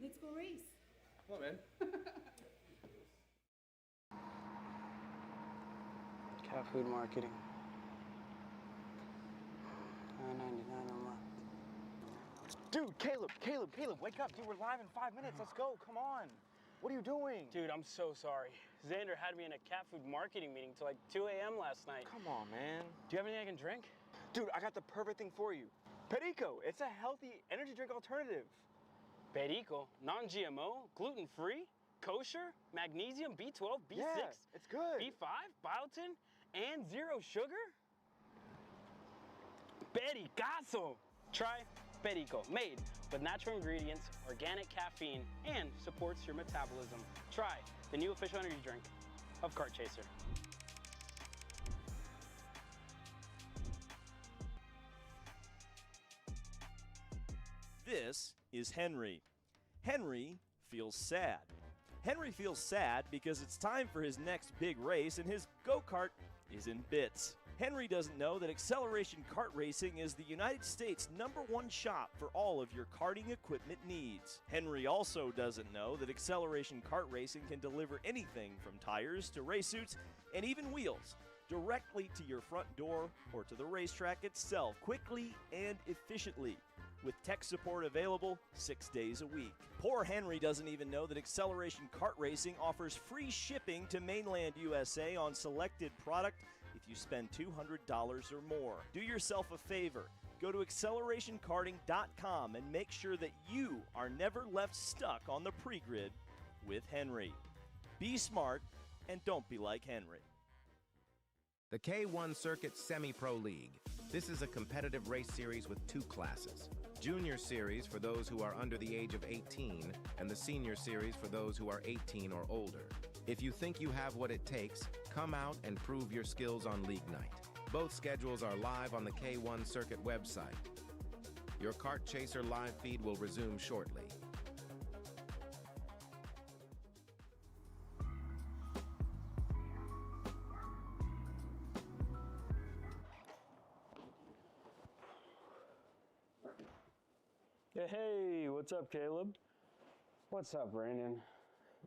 Let's go race. Come on, man. Cat food marketing. $9.99 a month. Dude, Caleb, wake up. Dude, we're live in 5 minutes. Let's go. Come on. What are you doing? Dude, I'm so sorry. Xander had me in a cat food marketing meeting till like 2 a.m. last night. Come on, man. Do you have anything I can drink? Dude, I got the perfect thing for you. Perico. It's a healthy energy drink alternative. Perico, non-GMO, gluten-free, kosher, magnesium, B12, B6, Yeah, it's good. B5, biotin, and zero sugar? Pericazo! Try Perico, made with natural ingredients, organic caffeine, and supports your metabolism. Try the new official energy drink of Kart Chaser. This is Henry. Henry feels sad. Henry feels sad because it's time for his next big race and his go-kart is in bits. Henry doesn't know that Acceleration Kart Racing is the United States' #1 shop for all of your karting equipment needs. Henry also doesn't know that Acceleration Kart Racing can deliver anything from tires to race suits and even wheels directly to your front door or to the racetrack itself quickly and efficiently, with tech support available 6 days a week. Poor Henry doesn't even know that Acceleration Kart Racing offers free shipping to mainland USA on selected product if you spend $200 or more. Do yourself a favor. Go to accelerationkarting.com and make sure that you are never left stuck on the pre-grid with Henry. Be smart and don't be like Henry. The K1 Circuit Semi-Pro League. This is a competitive race series with 2 classes. Junior Series for those who are under the age of 18, and the Senior Series for those who are 18 or older. If you think you have what it takes, come out and prove your skills on League Night. Both schedules are live on the K1 Circuit website. Your Kart Chaser live feed will resume shortly. Hey, what's up, Caleb? What's up, Brandon?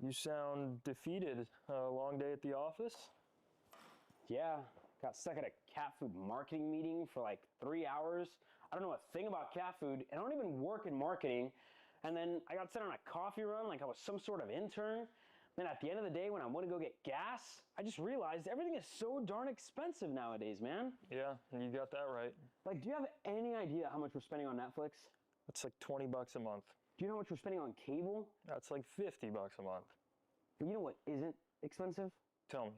You sound defeated. A long day at the office? Yeah, got stuck at a cat food marketing meeting for like 3 hours. I don't know a thing about cat food, and I don't even work in marketing. And then I got sent on a coffee run like I was some sort of intern. Then at the end of the day, when I went to go get gas, I just realized everything is so darn expensive nowadays, man. Yeah, you got that right. Like, do you have any idea how much we're spending on Netflix? That's like $20 a month. Do you know how much we're spending on cable? That's like $50 a month. But you know what isn't expensive? Tell me.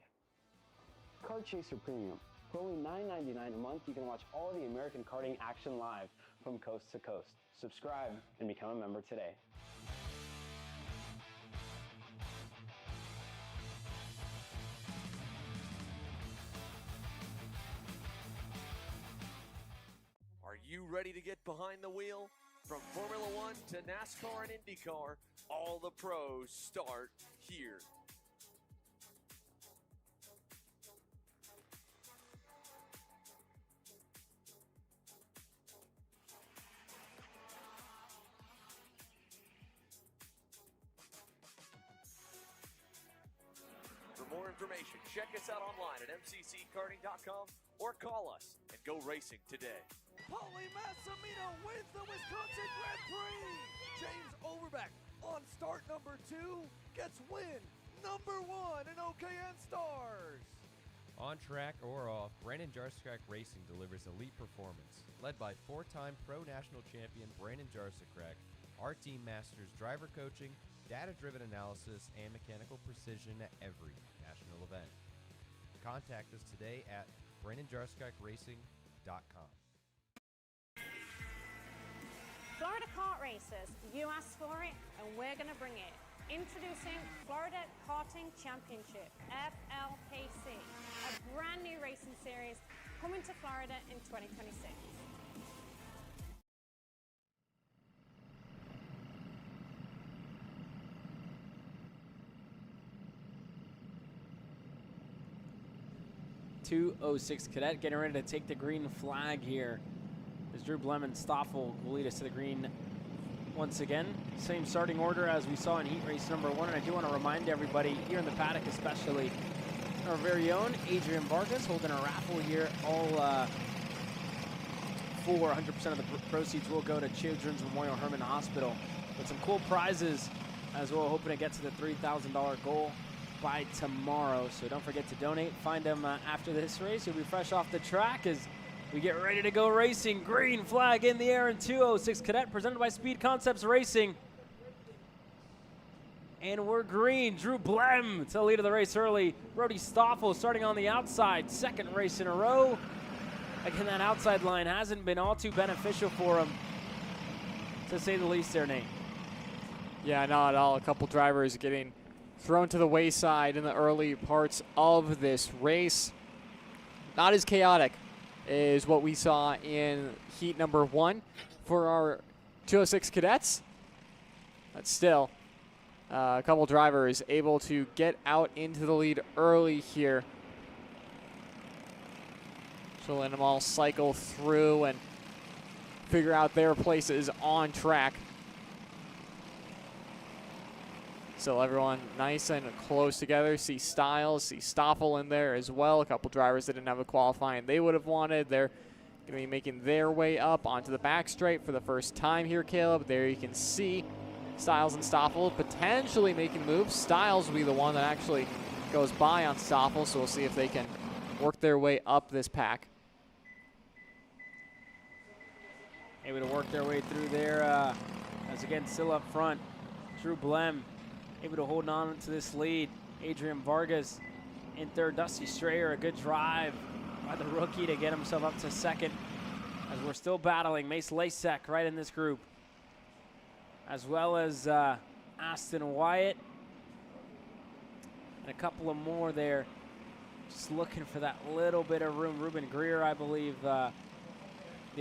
Kart Chaser Premium. For only $9.99 a month, you can watch all the American karting action live from coast to coast. Subscribe and become a member today. Are you ready to get behind the wheel? From Formula One to NASCAR and IndyCar, all the pros start here. For more information, check us out online at mcckarting.com or call us and go racing today. Paulie Massimino wins the Wisconsin Grand Prix! James Overbeck on start number 2 gets win number 1 in OKN Stars. On track or off, Brandon Jarsekrak Racing delivers elite performance. Led by 4-time Pro National Champion Brandon Jarsekrak, our team masters driver coaching, data-driven analysis, and mechanical precision at every national event. Contact us today at BrandonJarsekrakRacing.com. Florida Kart Racers, you asked for it and we're going to bring it. Introducing Florida Karting Championship, FLKC, a brand new racing series coming to Florida in 2026. .206 Cadet getting ready to take the green flag here as Drew Blem and Stoffel will lead us to the green once again. Same starting order as we saw in heat race number 1, and I do want to remind everybody here in the paddock especially, our very own Adrian Vargas holding a raffle here. All for 100% of the proceeds will go to Children's Memorial Hermann Hospital, with some cool prizes as well, hoping to get to the $3,000 goal by tomorrow. So don't forget to donate. Find them after this race. You'll be fresh off the track as we get ready to go racing. Green flag in the air in 206 Cadet, presented by Speed Concepts Racing. And we're green. Drew Blem to the lead of the race early. Brody Stoffel starting on the outside. Second race in a row. Again, that outside line hasn't been all too beneficial for him, to say the least there, Nate. Yeah, not at all. A couple drivers getting thrown to the wayside in the early parts of this race. Not as chaotic as what we saw in heat number 1 for our 206 Cadets. But still, a couple drivers able to get out into the lead early here. So letting them all cycle through and figure out their places on track. So everyone nice and close together. See Styles, see Stoffel in there as well. A couple drivers that didn't have a qualifying they would have wanted. They're going to be making their way up onto the back straight for the first time here, Caleb. There you can see Styles and Stoffel potentially making moves. Styles will be the one that actually goes by on Stoffel, so we'll see if they can work their way up this pack. Able to work their way through there as again still up front. Drew Blem able to hold on to this lead. Adrian Vargas in third. Dusty Strayer, a good drive by the rookie to get himself up to second as we're still battling. Mace Lasek right in this group, as well as Aston Wyatt and a couple of more there. Just looking for that little bit of room. Ruben Greer, I believe, the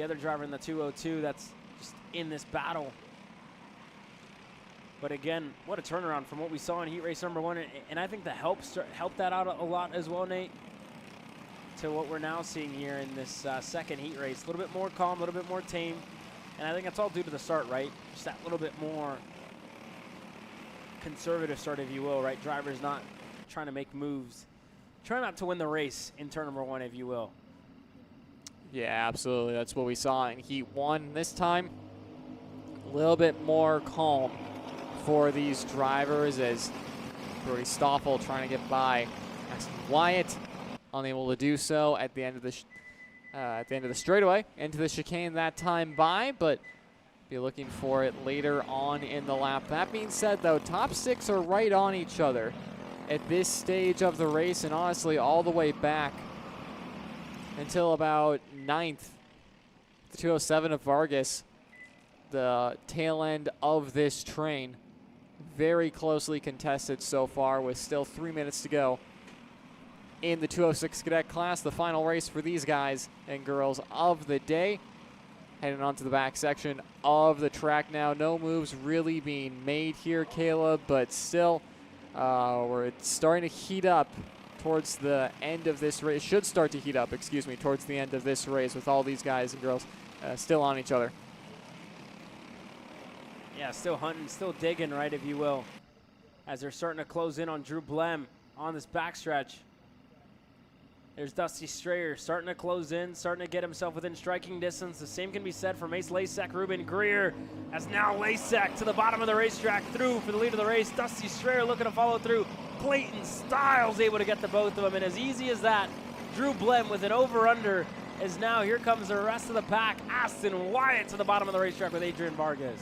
other driver in the 202 that's just in this battle. But again, what a turnaround from what we saw in heat race number 1. And I think the helped that out a lot as well, Nate, to what we're now seeing here in this second heat race. A little bit more calm, a little bit more tame. And I think that's all due to the start, right? Just that little bit more conservative start, if you will, right? Drivers not trying to make moves. Try not to win the race in turn number 1, if you will. Yeah, absolutely. That's what we saw in heat 1 this time. A little bit more calm for these drivers as Brody Stoffel trying to get by Aston Wyatt, unable to do so at the end of the straightaway into the chicane that time by, but be looking for it later on in the lap. That being said, though, top 6 are right on each other at this stage of the race, and honestly all the way back until about 9th, the 207 of Vargas, the tail end of this train. Very closely contested so far with still 3 minutes to go in the 206 Cadet class, the final race for these guys and girls of the day. Heading on to the back section of the track now. No moves really being made here, Caleb, but still we're starting to heat up towards the end of this race. Should start to heat up, excuse me, towards the end of this race with all these guys and girls still on each other. Yeah, still hunting, still digging, right, if you will, as they're starting to close in on Drew Blem on this backstretch. There's Dusty Strayer starting to close in, starting to get himself within striking distance. The same can be said for Mace Lasek, Ruben Greer, as now Lasek to the bottom of the racetrack through for the lead of the race. Dusty Strayer looking to follow through. Clayton Stiles able to get the both of them, and as easy as that, Drew Blem with an over-under, as now here comes the rest of the pack. Aston Wyatt to the bottom of the racetrack with Adrian Vargas.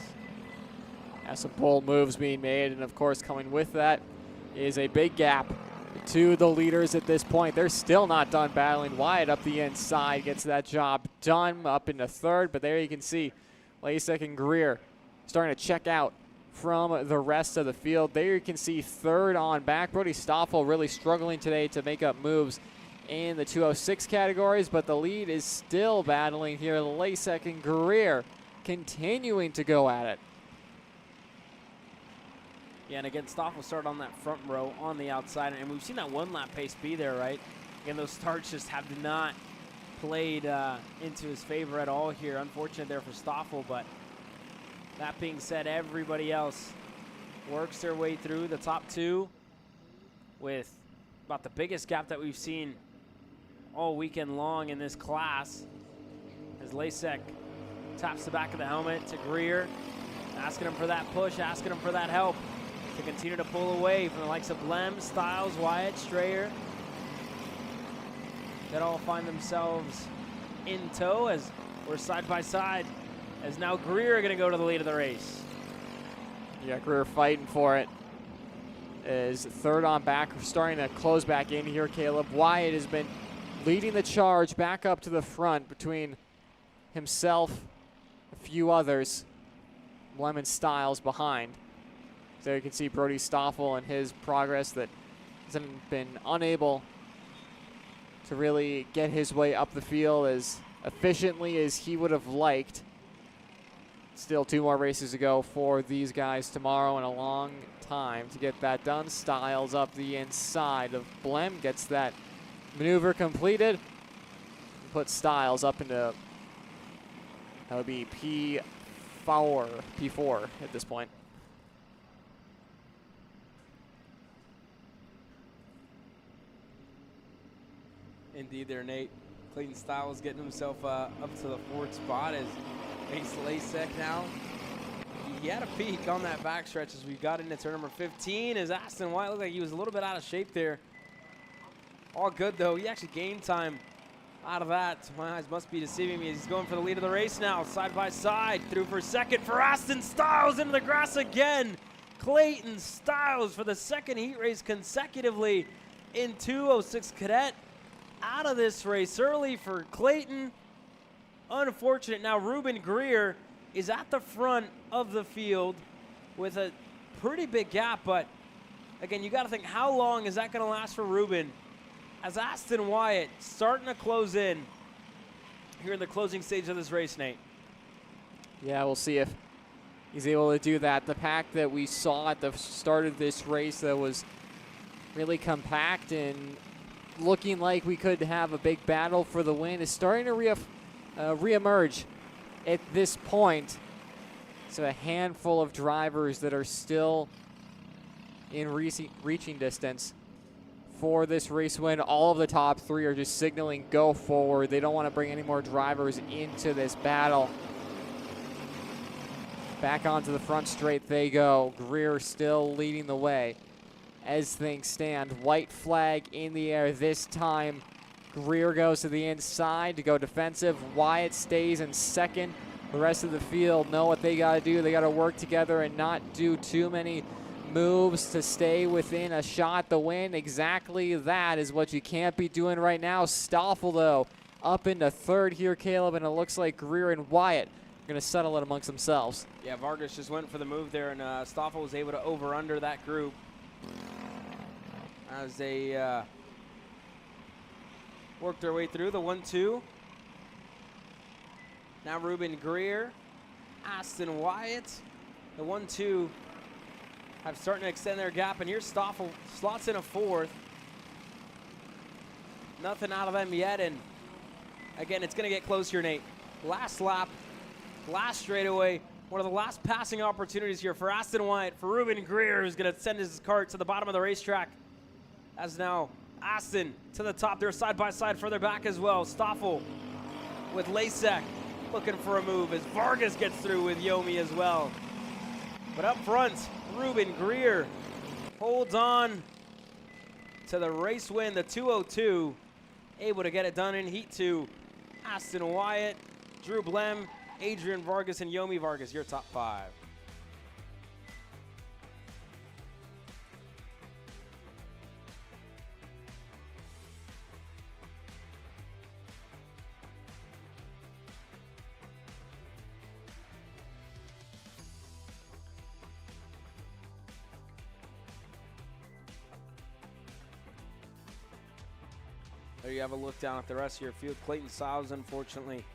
As some bold moves being made, and of course coming with that is a big gap to the leaders at this point. They're still not done battling. Wyatt up the inside gets that job done up into third, but there you can see Lasek and Greer starting to check out from the rest of the field. There you can see third on back. Brody Stoffel really struggling today to make up moves in the 206 categories, but the lead is still battling here. Lasek and Greer continuing to go at it. Yeah, and again, Stoffel started on that front row on the outside, and we've seen that one lap pace be there, right? Again, those starts just have not played into his favor at all here. Unfortunate there for Stoffel, but that being said, everybody else works their way through the top two with about the biggest gap that we've seen all weekend long in this class, as Lasek taps the back of the helmet to Greer, asking him for that push, asking him for that help to continue to pull away from the likes of Blem, Stiles, Wyatt, Strayer. They all find themselves in tow as we're side by side, as now Greer going to go to the lead of the race. Yeah, Greer fighting for it. Is third on back, starting to close back in here, Caleb. Wyatt has been leading the charge back up to the front between himself, a few others, Lemon Stiles behind. So you can see Brody Stoffel and his progress that hasn't been unable to really get his way up the field as efficiently as he would have liked. Still 2 more races to go for these guys tomorrow, and a long time to get that done. Stiles up the inside of Blem, gets that maneuver completed. Puts Stiles up into, that would be P4 at this point. Indeed there, Nate. Clayton Stiles getting himself up to the 4th spot as Mace Lasek now. He had a peak on that backstretch as we got into turn number 15, as Aston Wyatt looked like he was a little bit out of shape there. All good though, he actually gained time out of that. My eyes must be deceiving me as he's going for the lead of the race now, side by side, through for second for Aston Stiles, into the grass again. Clayton Stiles for the 2nd heat race consecutively in 206 Cadet. Out of this race early for Clayton. Unfortunate. Now Ruben Greer is at the front of the field with a pretty big gap, but again, you got to think, how long is that going to last for Ruben as Aston Wyatt starting to close in here in the closing stage of this race, Nate? Yeah, we'll see if he's able to do that. The pack that we saw at the start of this race that was really compact and looking like we could have a big battle for the win is starting to reemerge at this point. So a handful of drivers that are still in reaching distance for this race win. All of the top 3 are just signaling go forward. They don't want to bring any more drivers into this battle. Back onto the front straight they go. Greer still leading the way as things stand. White flag in the air this time. Greer goes to the inside to go defensive. Wyatt stays in 2nd. The rest of the field know what they got to do. They got to work together and not do too many moves to stay within a shot to win. Exactly that is what you can't be doing right now. Stoffel, though, up into 3rd here, Caleb, and it looks like Greer and Wyatt are going to settle it amongst themselves. Yeah, Vargas just went for the move there, and Stoffel was able to over-under that group as they work their way through the 1-2. Now Ruben Greer, Aston Wyatt, the 1-2 have starting to extend their gap, and here's Stoffel slots in a 4th. Nothing out of them yet, and again, it's going to get close here, Nate. Last lap, last straightaway, one of the last passing opportunities here for Aston Wyatt, for Ruben Greer, who's going to send his cart to the bottom of the racetrack. As now Aston to the top there, side by side, further back as well. Stoffel with Lasek looking for a move as Vargas gets through with Yomi as well. But up front, Ruben Greer holds on to the race win, the 202, able to get it done in Heat 2. Aston Wyatt, Drew Blem, Adrian Vargas, and Yomi Vargas, your top 5. There you have a look down at the rest of your field. Clayton Stiles, unfortunately,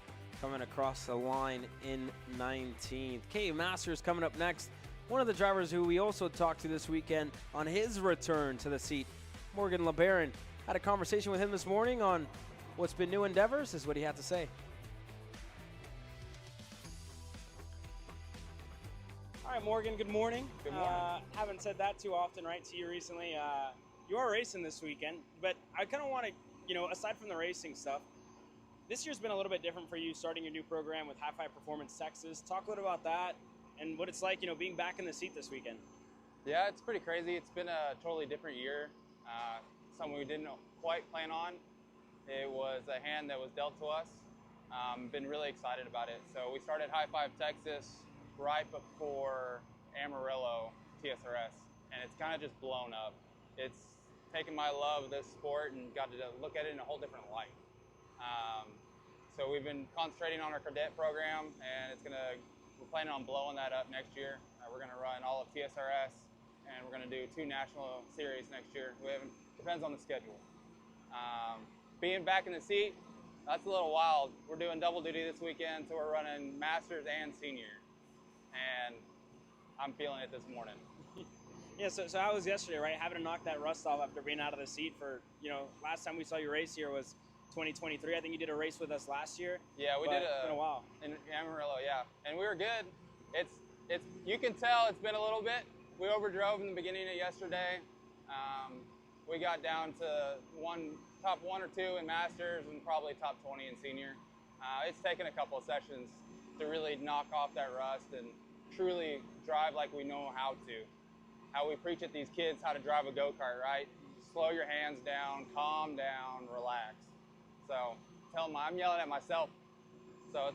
coming across the line in 19th. K Masters coming up next. One of the drivers who we also talked to this weekend on his return to the seat, Morgan LeBaron. Had a conversation with him this morning on what's been new endeavors. This is what he had to say. All right, Morgan, good morning. Good morning. Haven't said that too often, right, to you recently. You are racing this weekend, but I kind of want to, aside from the racing stuff, this year's been a little bit different for you, starting your new program with High Five Performance Texas. Talk a little about that and what it's like, being back in the seat this weekend. Yeah, it's pretty crazy. It's been a totally different year, something we didn't quite plan on. It was a hand that was dealt to us. Been really excited about it. So we started High Five Texas right before Amarillo TSRS, and it's kind of just blown up. It's taken my love of this sport and got to look at it in a whole different light. So we've been concentrating on our cadet program, and we're planning on blowing that up next year. We're gonna run all of TSRS, and we're gonna do 2 national series next year. Depends on the schedule. Being back in the seat, that's a little wild. We're doing double duty this weekend, so we're running Masters and Senior, and I'm feeling it this morning. Yeah, so how was yesterday, right? Having to knock that rust off after being out of the seat for, last time we saw you race here was 2023. I think you did a race with us last year. Yeah, we did it's been a while. In Amarillo, yeah. And we were good. It's you can tell it's been a little bit. We overdrove in the beginning of yesterday. We got down to top 1 or 2 in Masters and probably top 20 in Senior. It's taken a couple of sessions to really knock off that rust and truly drive like we know how to. How we preach at these kids how to drive a go-kart, right? Slow your hands down, calm down, relax. So tell them I'm yelling at myself. So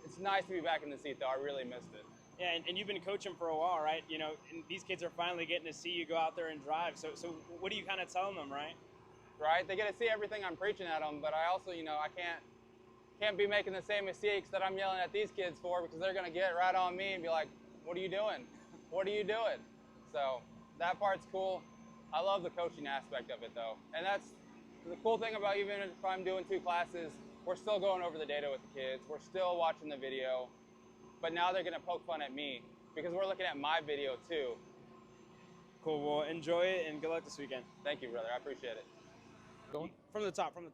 it's nice to be back in the seat, though. I really missed it. Yeah, and you've been coaching for a while, right? And these kids are finally getting to see you go out there and drive. So what do you kind of tell them, right? Right, they get to see everything I'm preaching at them, but I also, I can't be making the same mistakes that I'm yelling at these kids for, because they're gonna get right on me and be like, "What are you doing? What are you doing?" So that part's cool. I love the coaching aspect of it, though, and that's the cool thing about even if I'm doing 2 classes, we're still going over the data with the kids. We're still watching the video, but now they're gonna poke fun at me because we're looking at my video too. Cool. Well, enjoy it and good luck this weekend. Thank you, brother. I appreciate it. From the top. Okay.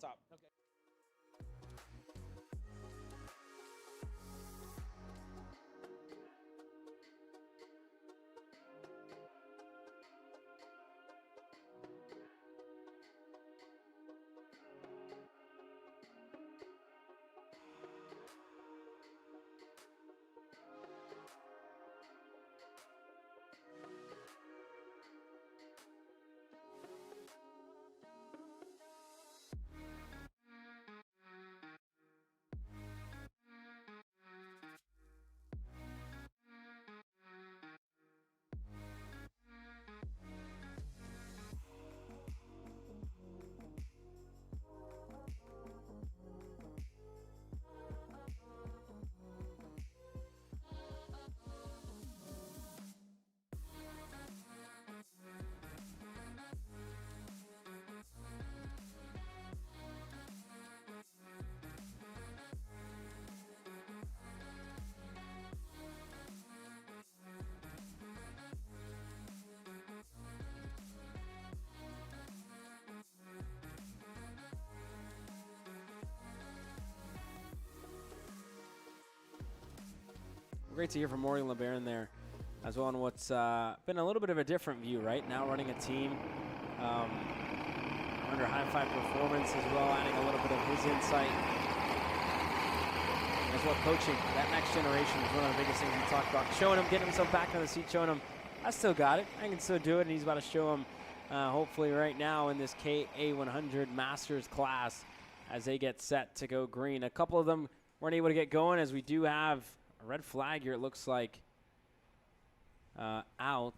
Great to hear from Morgan LeBaron there as well on what's been a little bit of a different view, right? Now running a team under High Five Performance as well, adding a little bit of his insight. As well, coaching that next generation is one of the biggest things we talked about. Showing him, getting himself back on the seat, showing him, I still got it. I can still do it, and he's about to show him, hopefully right now in this KA100 Masters class as they get set to go green. A couple of them weren't able to get going, as we do have a red flag here, it looks like, out.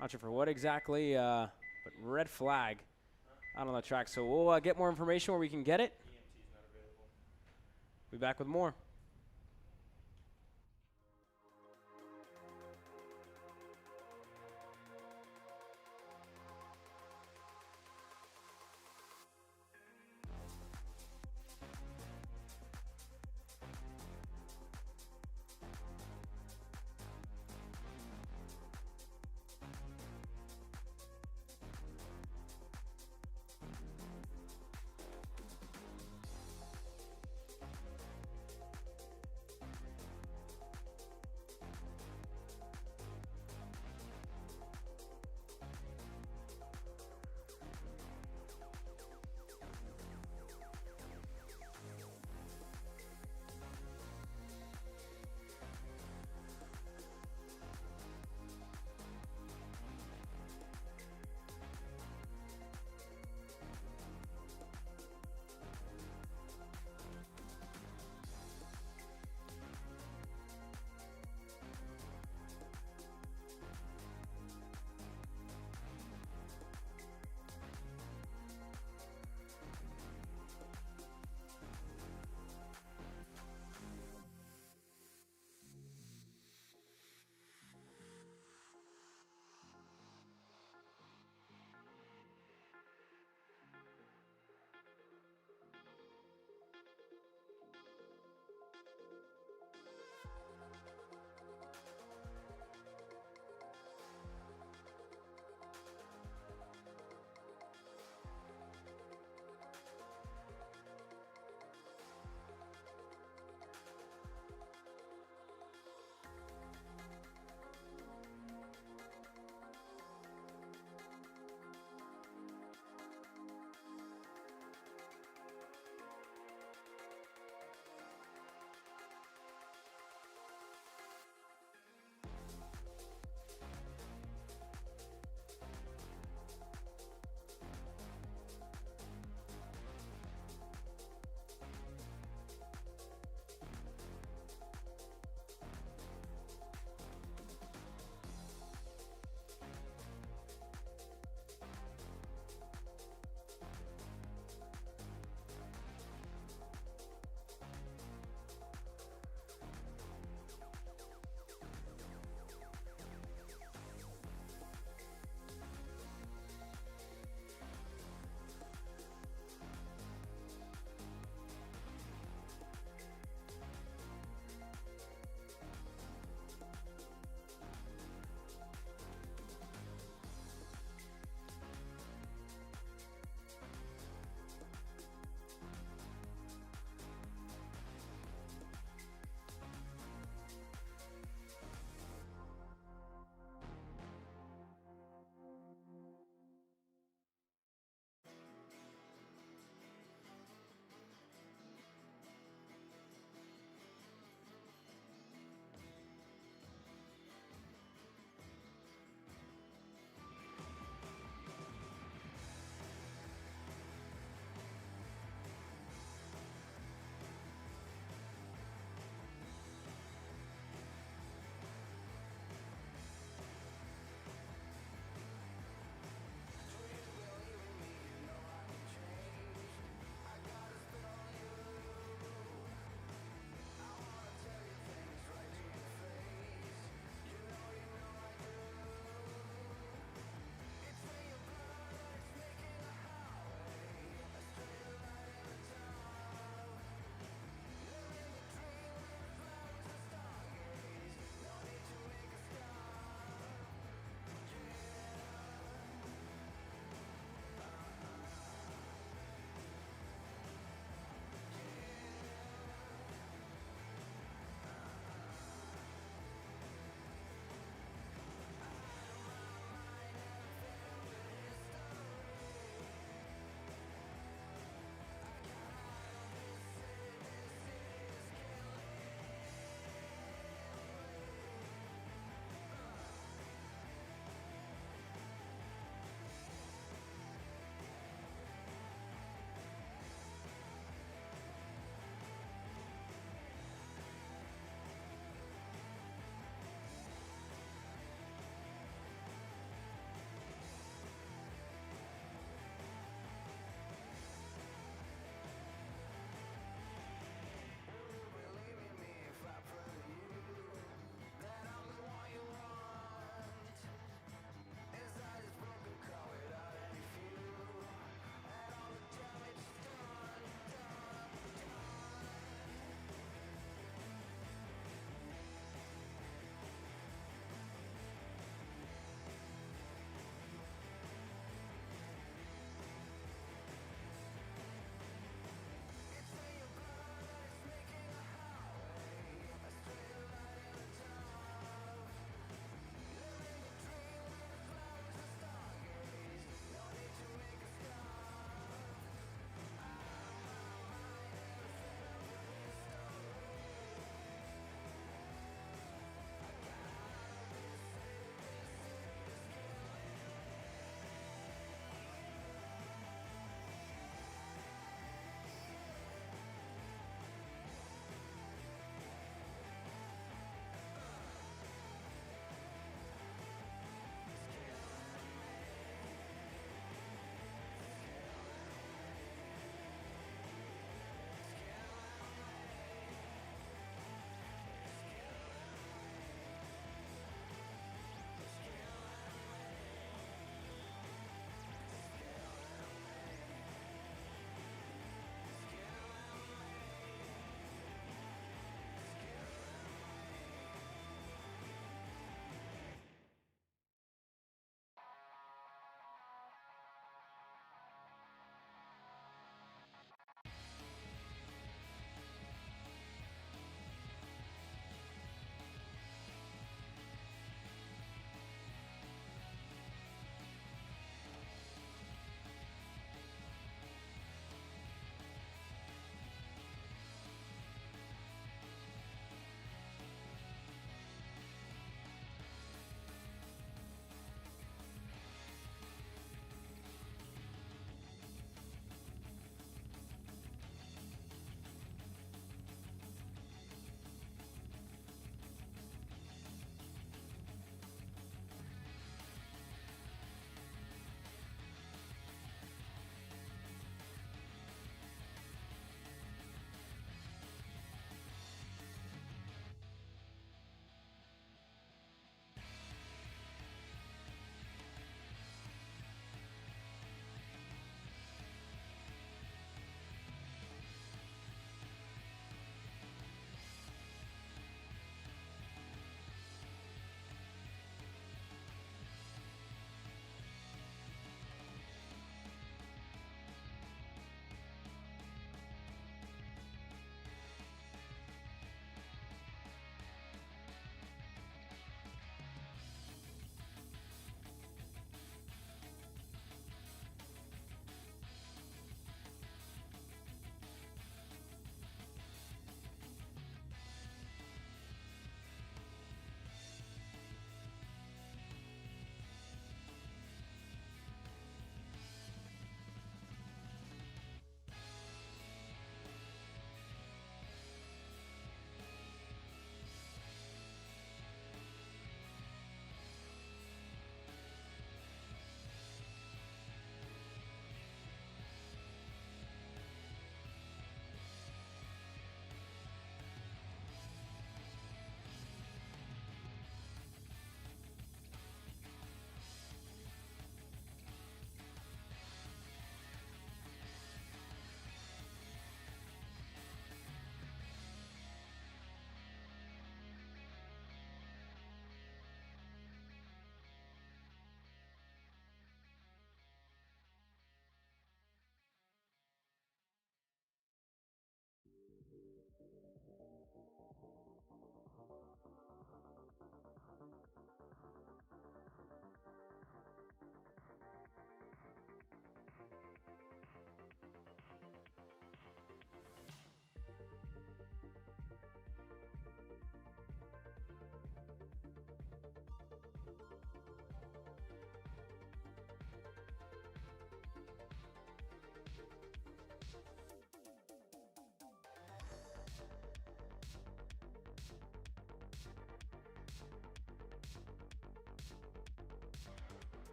Not sure for what exactly, but red flag out on the track. So we'll get more information where we can get it. Be back with more.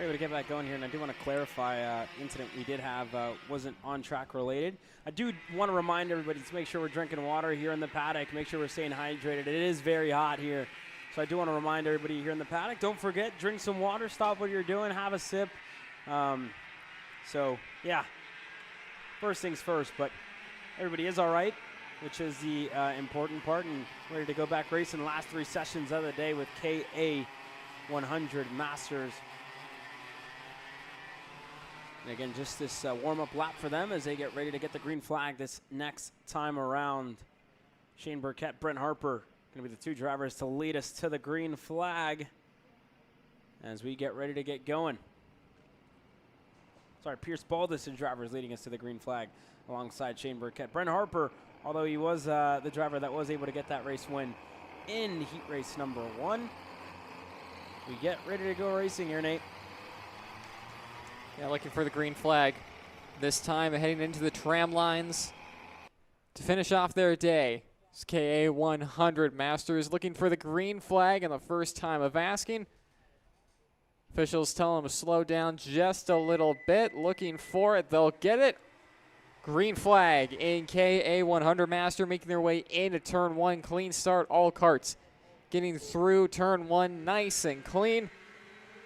We're able to get back going here, and I do want to clarify incident we did have wasn't on-track related. I do want to remind everybody to make sure we're drinking water here in the paddock, make sure we're staying hydrated. It is very hot here, so I do want to remind everybody here in the paddock, don't forget, drink some water, stop what you're doing, have a sip. So, yeah, first things first, but everybody is all right, which is the important part, and ready to go back racing the last 3 sessions of the day with KA 100 Masters. And again, just this warm-up lap for them as they get ready to get the green flag this next time around. Shane Burkett, Brent Harper, going to be the 2 drivers to lead us to the green flag as we get ready to get going. Sorry, Pierce Baldus and drivers leading us to the green flag alongside Shane Burkett. Brent Harper, although he was the driver that was able to get that race win in heat race number 1. We get ready to go racing here, Nate. Yeah, looking for the green flag. This time heading into the tram lines to finish off their day. It's KA 100 Masters looking for the green flag and the first time of asking. Officials tell them to slow down just a little bit. Looking for it. They'll get it. Green flag in KA 100 Master making their way into turn 1. Clean start, all carts getting through turn 1 nice and clean.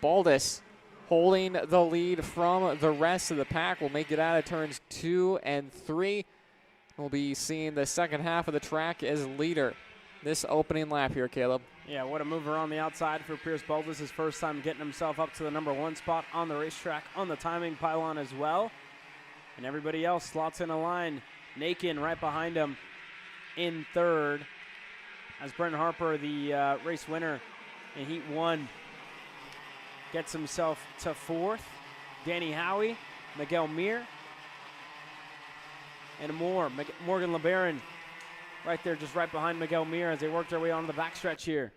Baldus holding the lead from the rest of the pack. We'll make it out of turns 2 and 3. We'll be seeing the second half of the track as leader this opening lap here, Caleb. Yeah, what a move around the outside for Pierce Baldus. His first time getting himself up to the number 1 spot on the racetrack, on the timing pylon as well. And everybody else slots in a line. Nakin right behind him in 3rd. As Brent Harper, the race winner in Heat 1, gets himself to 4th. Danny Howie, Miguel Mir, and more. Morgan LeBaron right there, just right behind Miguel Mir as they work their way onto the backstretch here.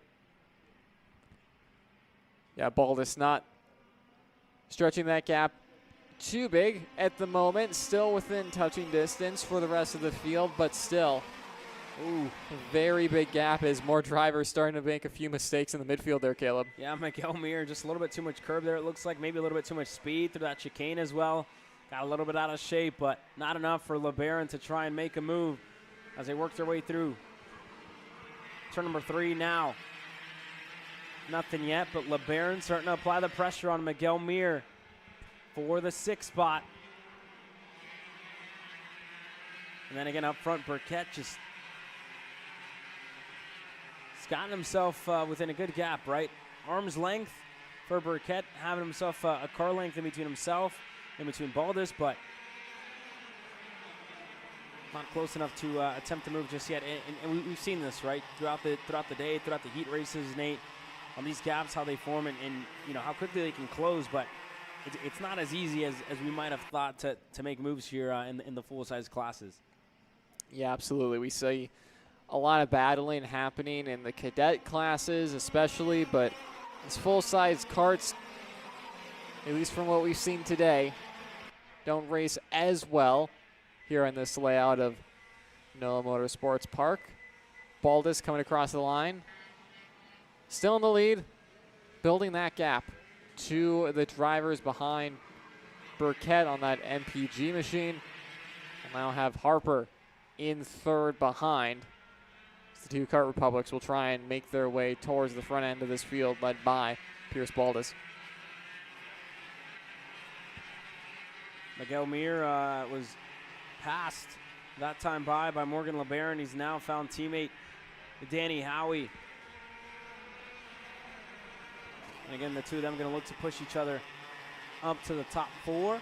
Yeah, Baldus not stretching that gap too big at the moment. Still within touching distance for the rest of the field, but still. Ooh, a very big gap as more drivers starting to make a few mistakes in the midfield there, Caleb. Yeah, Miguel Mir, just a little bit too much curb there. It looks like maybe a little bit too much speed through that chicane as well. Got a little bit out of shape, but not enough for LeBaron to try and make a move as they work their way through. Turn number 3 now. Nothing yet, but LeBaron starting to apply the pressure on Miguel Mir for the 6th spot. And then again up front, Burkett just gotten himself within a good gap, right? Arm's length for Burkett, having himself a car length in between himself, in between Baldus, but not close enough to attempt to move just yet. And we've seen this, right, throughout the day, throughout the heat races, Nate, on these gaps, how they form and you know how quickly they can close, but it's not as easy as we might have thought to make moves here in the full-size classes. Yeah, absolutely. We see a lot of battling happening in the cadet classes especially, but these full-size karts, at least from what we've seen today, don't race as well here on this layout of Nola Motorsports Park. Baldus coming across the line. Still in the lead, building that gap to the drivers behind Burkett on that MPG machine. We'll now have Harper in 3rd behind. The 2 Kart Republics will try and make their way towards the front end of this field, led by Pierce Baldus. Miguel Mir was passed that time by Morgan LeBaron. He's now found teammate Danny Howie. And again, the 2 of them going to look to push each other up to the top 4.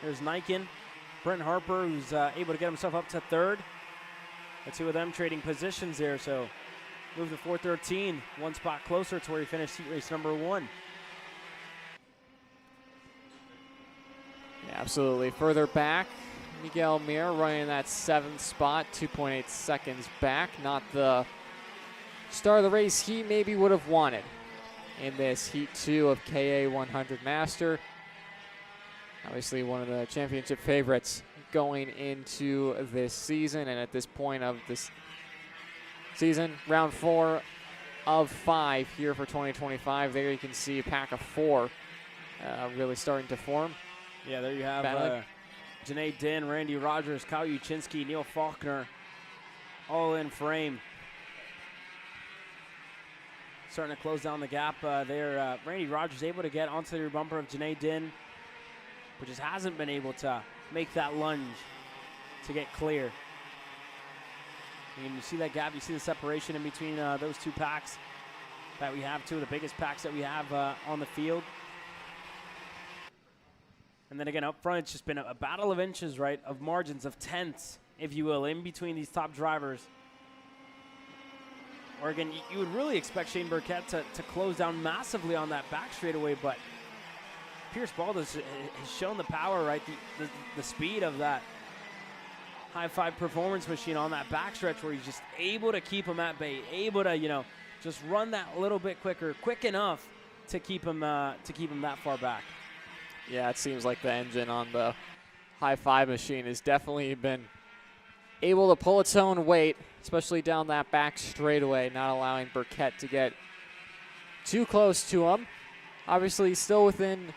There's Niken, Brent Harper, who's able to get himself up to 3rd. The 2 of them trading positions there, so move to 413, 1 spot closer to where he finished heat race number 1. Yeah, absolutely. Further back, Miguel Mir running that 7th spot, 2.8 seconds back. Not the start of the race he maybe would have wanted in this Heat 2 of KA 100 Master. Obviously one of the championship favorites going into this season, and at this point of this season, round 4 of 5 here for 2025. There you can see a pack of 4 really starting to form. Yeah, there you have Janae Din, Randy Rogers, Kyle Uchinsky, Neil Faulkner, all in frame. Starting to close down the gap there. Randy Rogers able to get onto the rear bumper of Janae Din, but just hasn't been able to make that lunge to get clear. And you see that gap, you see the separation in between those two packs that we have, two of the biggest packs that we have on the field. And then again, up front, it's just been a battle of inches, right, of margins, of tenths, if you will, in between these top drivers. Or again, you would really expect Shane Burkett to close down massively on that back straightaway, but Pierce Baldus has shown the power, right, the speed of that high five performance machine on that backstretch where he's just able to keep him at bay, able to, just run that little bit quicker, quick enough to keep him that far back. Yeah, it seems like the engine on the high five machine has definitely been able to pull its own weight, especially down that back straightaway, not allowing Burkett to get too close to him. Obviously, still within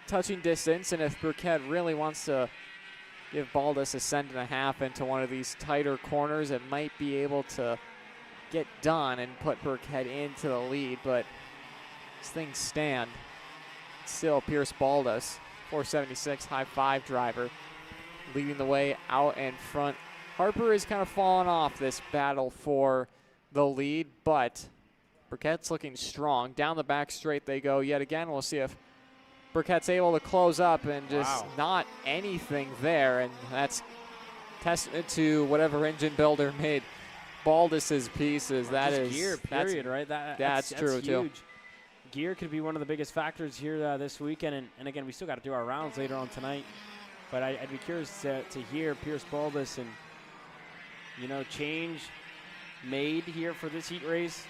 touching distance, and if Burkett really wants to give Baldus a cent and a half into one of these tighter corners, it might be able to get done and put Burkett into the lead, but as things stand, still Pierce Baldus, 476 high five driver, leading the way out in front. Harper is kind of fallen off this battle for the lead, but Burkett's looking strong. Down the back straight they go yet again. We'll see if Burkett's able to close up, and just not anything there, and that's testament to whatever engine builder made Baldus's pieces. That is gear, period, right? That's true, huge. too. Gear could be one of the biggest factors here this weekend, and again, we still got to do our rounds later on tonight, but I'd be curious to hear Pierce Baldus and, change made here for this heat race.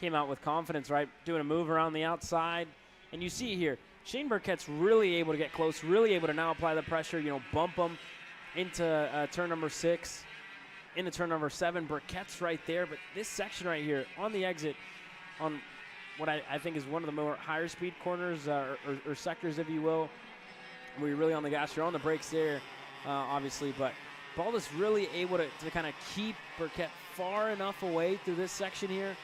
Came out with confidence, right? Doing a move around the outside, and you see here, Shane Burkett's really able to get close, really able to now apply the pressure, bump him into turn number 6, into turn number 7. Burkett's right there, but this section right here on the exit, on what I think is one of the more higher speed corners or sectors, if you will, where you're really on the gas, you're on the brakes there, obviously, but Baldus really able to kind of keep Burkett far enough away through this section here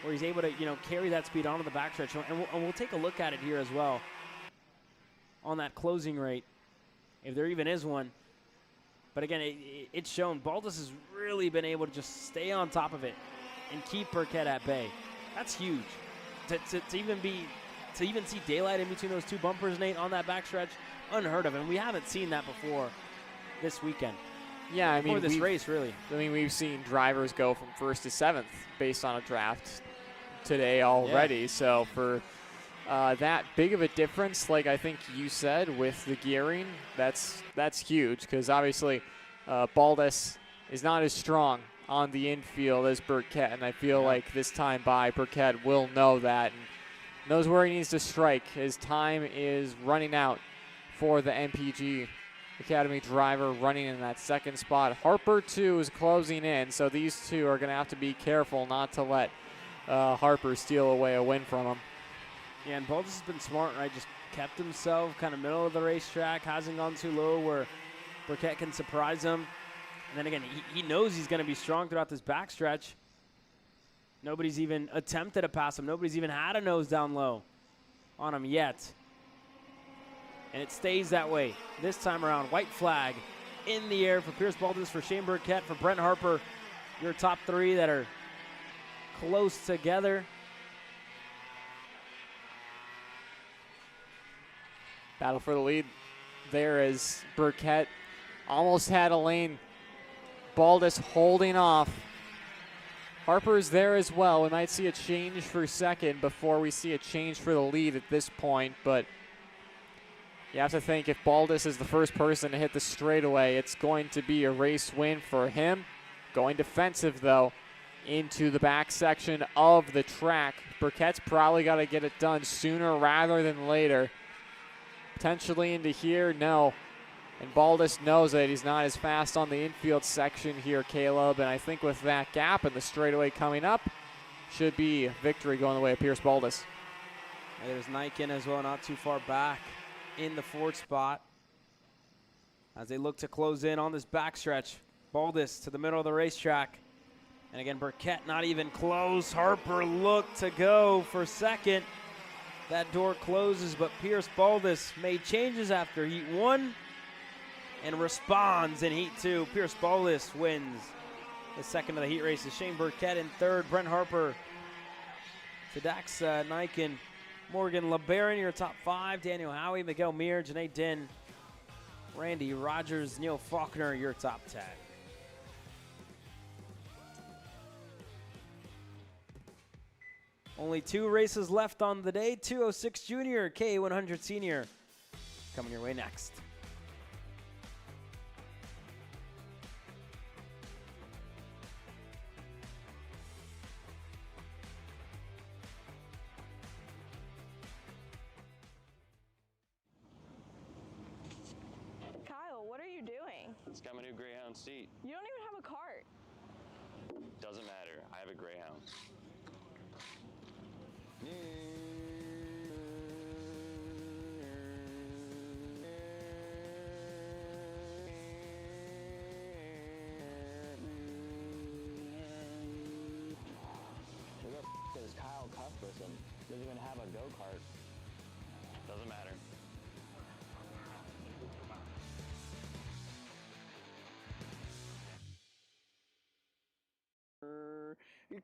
where he's able to, carry that speed onto the backstretch. And we'll take a look at it here as well on that closing rate, if there even is one. But again, it's shown Baldus has really been able to just stay on top of it and keep Burkett at bay. That's huge. To even see daylight in between those two bumpers, Nate, on that backstretch, unheard of. And we haven't seen that before this weekend. Yeah, I mean, for this race, really. I mean, we've seen drivers go from 1st to 7th based on a draft today already. Yeah. So for that big of a difference, like I think you said, with the gearing, that's huge, because obviously Baldus is not as strong on the infield as Burkett, and I feel like this time by, Burkett will know that and knows where he needs to strike. His time is running out for the MPG Academy driver, running in that 2nd spot. Harper, too, is closing in, so these two are going to have to be careful not to let Harper steal away a win from him. Yeah, and Baldus has been smart, right? Just kept himself kind of middle of the racetrack, hasn't gone too low where Burkett can surprise him. And then again, he knows he's going to be strong throughout this backstretch. Nobody's even attempted to pass him. Nobody's even had a nose down low on him yet. And it stays that way this time around. White flag in the air for Pierce Baldus, for Shane Burkett, for Brent Harper. Your top 3 that are close together. Battle for the lead there as Burkett almost had a lane. Baldus holding off. Harper's there as well. We might see a change for 2nd before we see a change for the lead at this point, but you have to think if Baldus is the first person to hit the straightaway, it's going to be a race win for him. Going defensive, though, into the back section of the track. Burkett's probably got to get it done sooner rather than later. Potentially into here, no. And Baldus knows that he's not as fast on the infield section here, Caleb. And I think with that gap and the straightaway coming up, should be victory going the way of Pierce Baldus. And there's Niken as well, not too far back in the fourth spot. As they look to close in on this backstretch. Baldus to the middle of the racetrack. And again, Burkett not even close. Harper looked to go for second. That door closes, but Pierce Baldus made changes after Heat 1 and responds in Heat 2. Pierce Baldus wins the second of the heat races. Shane Burkett in third. Brent Harper to Dax Niken. Morgan LeBaron, your top 5. Daniel Howie, Miguel Mir, Janae Din, Randy Rogers, Neil Faulkner, your top 10. Only 2 races left on the day. 206 Junior, K100 Senior coming your way next. Kyle, what are you doing? It's got my new Greyhound seat. You don't even have a cart. Doesn't matter. I have a Greyhound. Who the f is Kyle Cuthbertson? Doesn't even have a go-kart. Doesn't matter.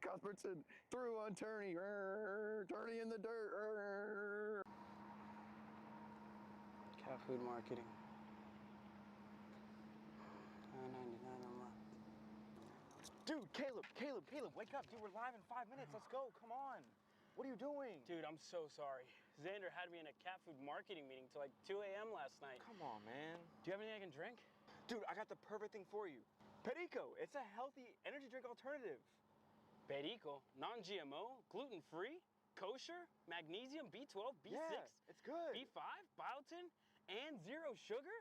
Cuthbertson through on Turney. Turney in the dirt. Cat food marketing. 9.99 a month. Dude, Caleb, wake up. Dude, we're live in 5 minutes. Let's go. Come on. What are you doing? Dude, I'm so sorry. Xander had me in a cat food marketing meeting till like 2 a.m. last night. Come on, man. Do you have anything I can drink? Dude, I got the perfect thing for you. Perico. It's a healthy energy drink alternative. Perico, non-GMO, gluten-free, kosher, magnesium, B12, B6, Yeah, it's good. B5, biotin, and 0 sugar?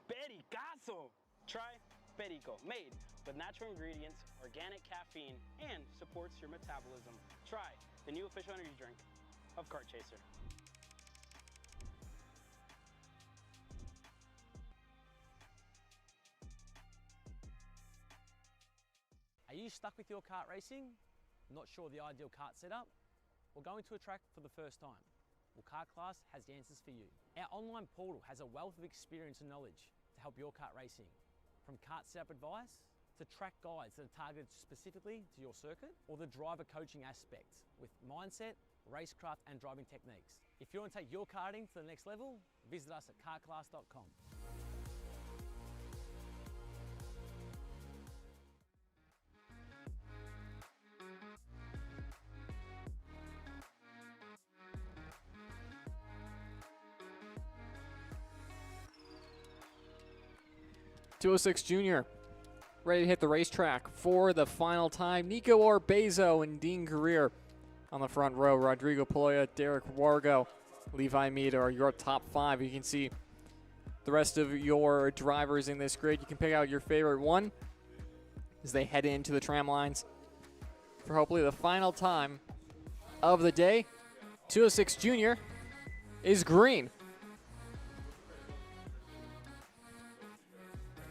Pericazo! Try Perico, made with natural ingredients, organic caffeine, and supports your metabolism. Try the new official energy drink of Kart Chaser. Are you stuck with your kart racing? Not sure the ideal kart setup? Or going to a track for the first time? Well, Kart Class has the answers for you. Our online portal has a wealth of experience and knowledge to help your kart racing. From kart setup advice to track guides that are targeted specifically to your circuit, or the driver coaching aspect with mindset, racecraft, and driving techniques. If you want to take your karting to the next level, visit us at kartclass.com. .206 Junior ready to hit the racetrack for the final time. Nico Orbezo and Dean Greer on the front row. Rodrigo Paloya, Derek Wargo, Levi Mead are your top 5. You can see the rest of your drivers in this grid. You can pick out your favorite one as they head into the tram lines for hopefully the final time of the day. 206 Junior is green.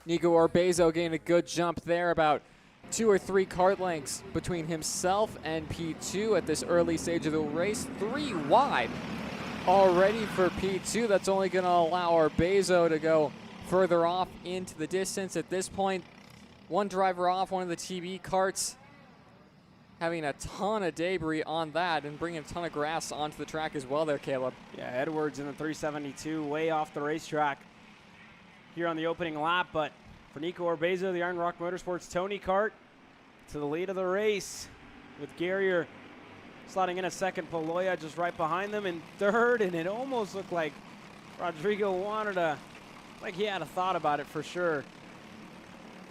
Nico Orbezo getting a good jump there, about 2 or 3 kart lengths between himself and P2 at this early stage of the race. 3 wide already for P2. That's only going to allow Orbezo to go further off into the distance. At this point, one driver off, one of the TB karts, having a ton of debris on that and bringing a ton of grass onto the track as well there, Caleb. Yeah, Edwards in the 372, way off the racetrack here on the opening lap, but for Nico Orbezo, the Iron Rock Motorsports Tony Kart to the lead of the race, with Guerrier slotting in a second, Paloya just right behind them in third, and it almost looked like Rodrigo wanted to, like he had a thought about it for sure.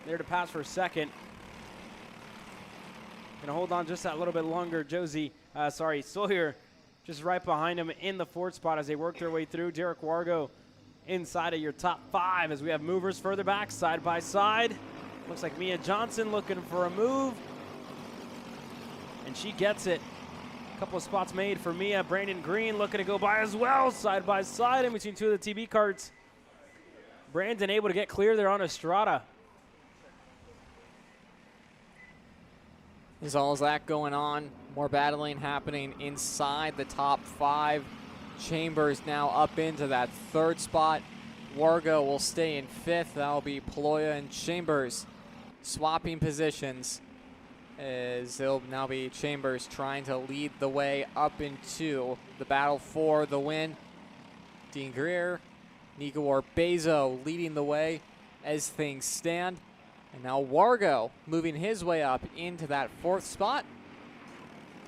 There to pass for second. Gonna hold on just that little bit longer. Sawyer just right behind him in the fourth spot as they work their way through. Derek Wargo inside of your top 5 as we have movers further back, side by side. Looks like Mia Johnson looking for a move. and she gets it. A couple of spots made for Mia. Brandon Green looking to go by as well, side by side in between two of the TB carts. Brandon able to get clear there on Estrada. There's all that going on. More battling happening inside the top 5. Chambers now up into that 3rd spot. Wargo will stay in 5th. That'll be Paloya and Chambers swapping positions, as it'll now be Chambers trying to lead the way up into the battle for the win. Dean Greer, Nico Orbezo leading the way as things stand. And now Wargo moving his way up into that 4th spot,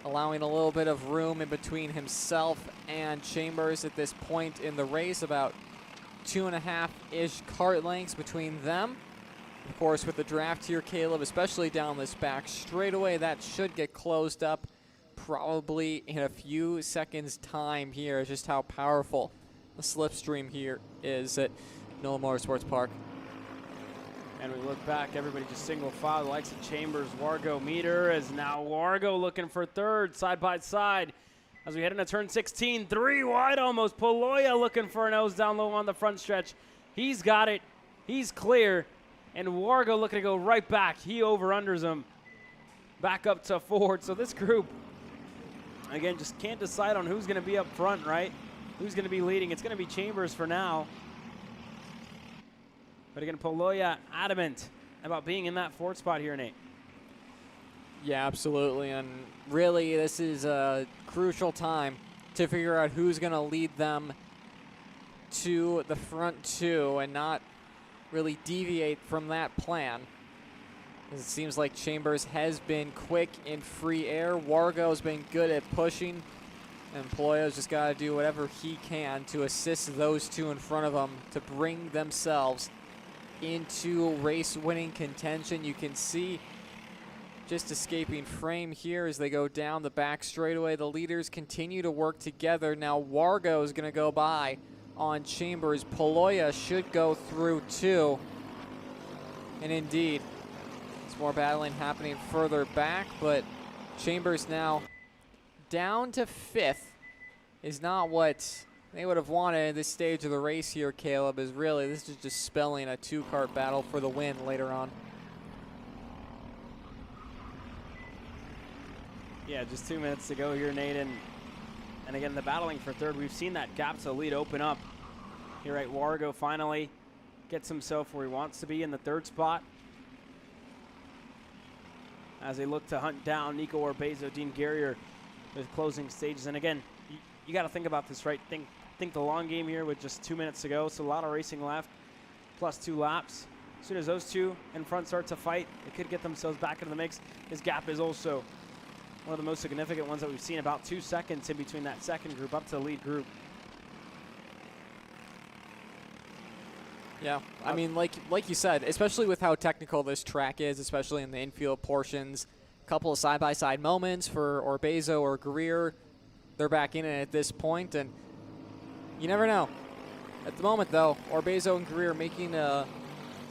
allowing a little bit of room in between himself and Chambers at this point in the race, about 2.5-ish kart lengths between them. Of course, with the draft here, Caleb, especially down this back straightaway, that should get closed up probably in a few seconds' time here. Just how powerful the slipstream here is at Nola Motorsports Park. And we look back, everybody just single file. The likes of Chambers, Wargo, Meter, as now Wargo looking for 3rd, side by side. As we head into turn 16, 3 wide almost. Paloya looking for a nose down low on the front stretch. He's got it. He's clear. And Wargo looking to go right back. He over-unders him back up to 4th. So this group, again, just can't decide on who's going to be up front, right? Who's going to be leading. It's going to be Chambers for now. But again, Paloya adamant about being in that 4th spot here, Nate. Yeah, absolutely. And really, this is a crucial time to figure out who's going to lead them to the front 2 and not really deviate from that plan. It seems like Chambers has been quick in free air. Wargo's been good at pushing. And Paloya's just got to do whatever he can to assist those 2 in front of him to bring themselves into race-winning contention. You can see just escaping frame here as they go down the back straightaway. The leaders continue to work together. Now Wargo is going to go by on Chambers. Paloya should go through too. And indeed, there's more battling happening further back, but Chambers now down to 5th is not what they would have wanted at this stage of the race here, Caleb, is really this is just spelling a 2-kart battle for the win later on. Yeah, just 2 minutes to go here, Nate. And again, the battling for 3rd, we've seen that gap to lead open up. Here, right, Wargo finally gets himself where he wants to be in the 3rd spot. As they look to hunt down Nico Orbezo, Dean Guerrier with closing stages. And again, you got to think about this, right? Think the long game here with just 2 minutes to go. So a lot of racing left, plus 2 laps. As soon as those 2 in front start to fight, they could get themselves back into the mix. His gap is also one of the most significant ones that we've seen, about 2 seconds in between that second group up to the lead group. Yeah, I mean, like you said, especially with how technical this track is, especially in the infield portions, a couple of side-by-side moments for Orbezo or Greer. They're back in it at this point, and you never know. At the moment, though, Orbezo and Greer making a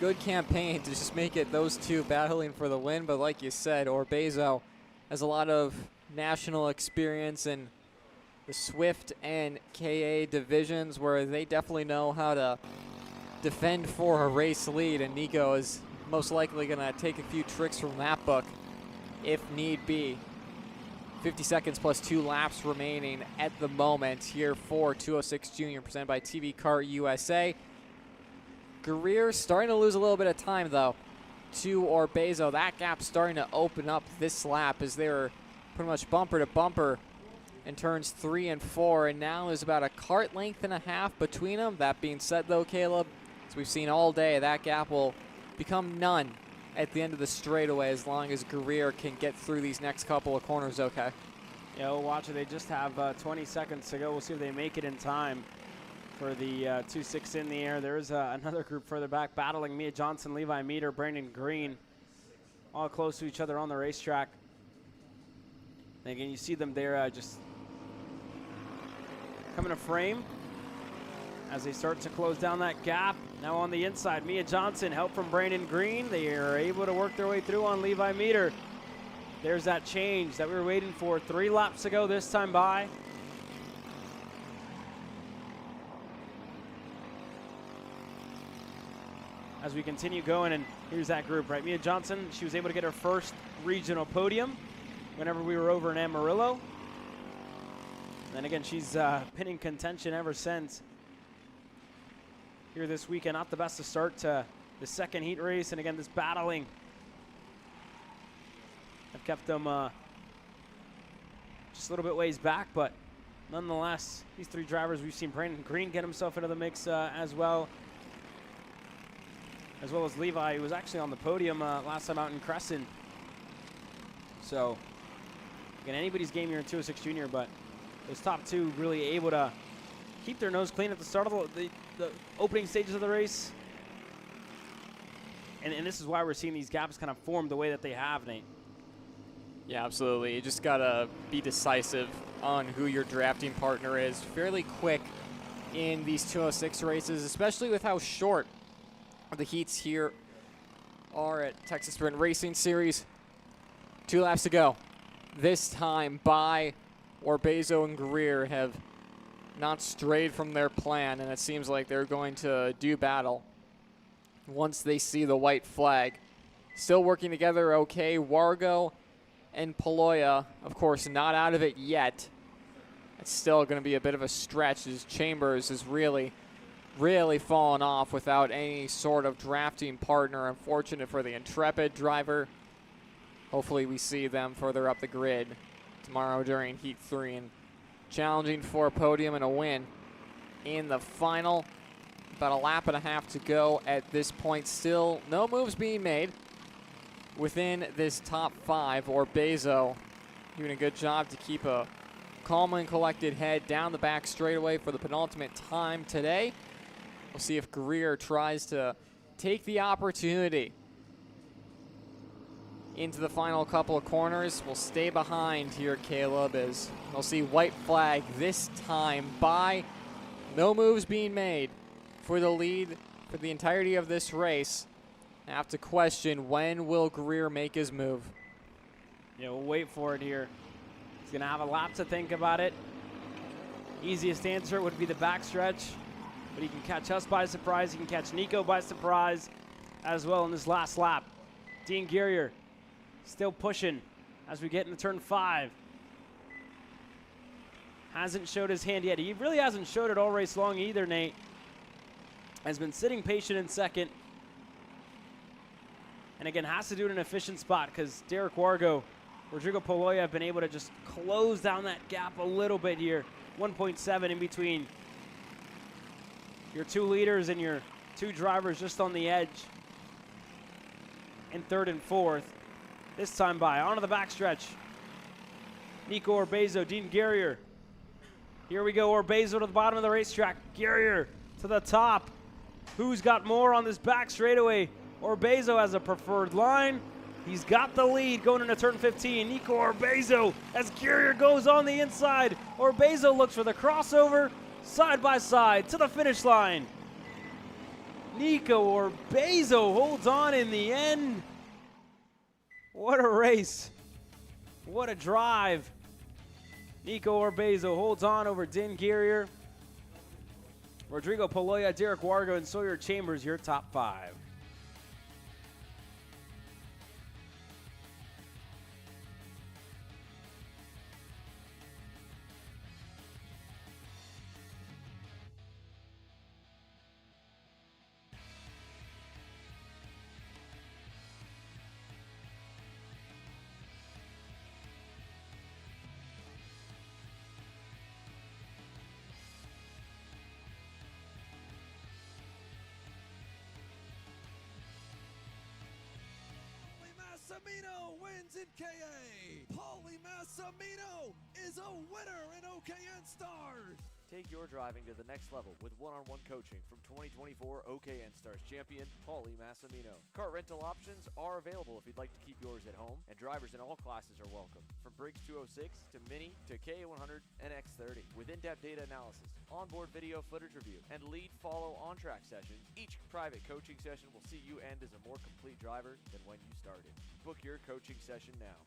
good campaign to just make it those 2 battling for the win. But like you said, Orbezo has a lot of national experience in the Swift and KA divisions where they definitely know how to defend for a race lead, and Nico is most likely going to take a few tricks from that book if need be. 50 seconds plus 2 laps remaining at the moment here for 206 Junior, presented by TV Kart USA. Greer starting to lose a little bit of time, though, to Orbezo. That gap starting to open up this lap as they were pretty much bumper to bumper in turns 3 and 4, and now there's about a kart length and a half between them. That being said, though, Caleb, as we've seen all day, that gap will become none at the end of the straightaway as long as Greer can get through these next couple of corners okay. Yeah, we'll watch it. They just have 20 seconds to go. We'll see if they make it in time for the 2-6 in the air. There is another group further back battling. Mia Johnson, Levi Meter, Brandon Green, all close to each other on the racetrack. And again, you see them there just coming to frame as they start to close down that gap. Now on the inside, Mia Johnson, help from Brandon Green. They are able to work their way through on Levi Meter. There's that change that we were waiting for 3 laps ago this time by. As we continue going, and here's that group, right? Mia Johnson, she was able to get her first regional podium whenever we were over in Amarillo. And again, she's been in contention ever since. Here this weekend, not the best to start to the second heat race, and again, this battling have kept them just a little bit ways back, but nonetheless, these 3 drivers, we've seen Brandon Green get himself into the mix as well as Levi, who was actually on the podium last time out in Crescent. So, again, anybody's game here in 206 Junior, but those top 2 really able to keep their nose clean at the start of the opening stages of the race. And this is why we're seeing these gaps kind of form the way that they have, Nate. Yeah, absolutely. You just got to be decisive on who your drafting partner is fairly quick in these 206 races, especially with how short the heats here are at Texas Sprint Racing Series. 2 laps to go. This time by Orbezo and Greer have not strayed from their plan, and it seems like they're going to do battle once they see the white flag. Still working together okay. Wargo and Paloya, of course, not out of it yet. It's still going to be a bit of a stretch as Chambers is really fallen off without any sort of drafting partner. Unfortunate for the Intrepid driver. Hopefully we see them further up the grid tomorrow during Heat 3 and challenging for a podium and a win in the final. About a lap and a half to go at this point. Still no moves being made within this top 5. Orbezo doing a good job to keep a calm and collected head down the back straightaway for the penultimate time today. We'll see if Greer tries to take the opportunity into the final couple of corners. We'll stay behind here, Caleb, as we'll see white flag this time by. No moves being made for the lead for the entirety of this race. I have to question, when will Greer make his move? Yeah, we'll wait for it here. He's going to have a lap to think about it. Easiest answer would be the backstretch, but he can catch us by surprise. He can catch Nico by surprise as well in this last lap. Dean Guerrier still pushing as we get into turn 5. Hasn't showed his hand yet. He really hasn't showed it all race long either, Nate. Has been sitting patient in second. And again, has to do it in an efficient spot because Derek Wargo, Rodrigo Poloya have been able to just close down that gap a little bit here. 1.7 in between your 2 leaders and your 2 drivers just on the edge in 3rd and 4th. This time by, onto the backstretch. Nico Orbezo, Dean Guerrier. Here we go, Orbezo to the bottom of the racetrack. Guerrier to the top. Who's got more on this back straightaway? Orbezo has a preferred line. He's got the lead going into turn 15. Nico Orbezo as Guerrier goes on the inside. Orbezo looks for the crossover, side by side to the finish line. Nico Orbezo holds on in the end. What a race. What a drive. Nico Orbezo holds on over Din Guerrier. Rodrigo Poloya, Derek Wargo, and Sawyer Chambers, your top 5. Massimino wins in KA. Paulie Massimino is a winner in OKN Stars. Take your driving to the next level with one-on-one coaching from 2024 OKN Stars champion Paulie Massimino. Kart rental options are available if you'd like to keep yours at home, and drivers in all classes are welcome, from Briggs 206 to Mini to KA100 and X30. With in-depth data analysis, onboard video footage review, and lead follow on-track sessions, each private coaching session will see you end as a more complete driver than when you started. Book your coaching session now.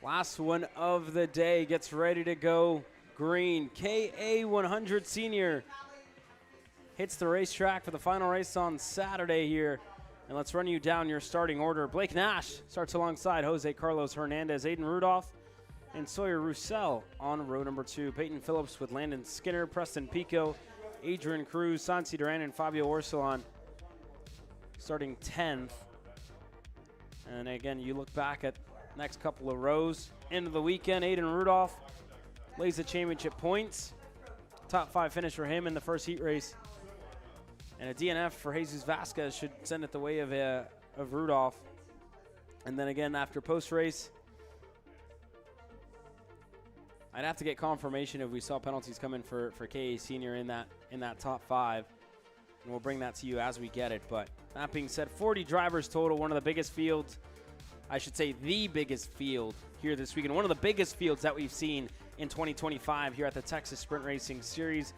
Last one of the day gets ready to go green. KA 100 senior hits the racetrack for the final race on Saturday here. And let's run you down your starting order. Blake Nash starts alongside Jose Carlos Hernandez, Aiden Rudolph, and Sawyer Roussel on row number 2. Peyton Phillips with Landon Skinner, Preston Pico, Adrian Cruz, Sansi Duran, and Fabio Orsolon starting 10th. And again, you look back at next couple of rows. End of the weekend, Aiden Rudolph lays the championship points. Top 5 finish for him in the first heat race. And a DNF for Jesus Vasquez should send it the way of Rudolph. And then again, after post-race, I'd have to get confirmation if we saw penalties come in for KA Senior in that top 5. And we'll bring that to you as we get it. But that being said, 40 drivers total, one of the biggest fields, I should say the biggest field here this weekend. One of the biggest fields that we've seen in 2025 here at the Texas Sprint Racing Series.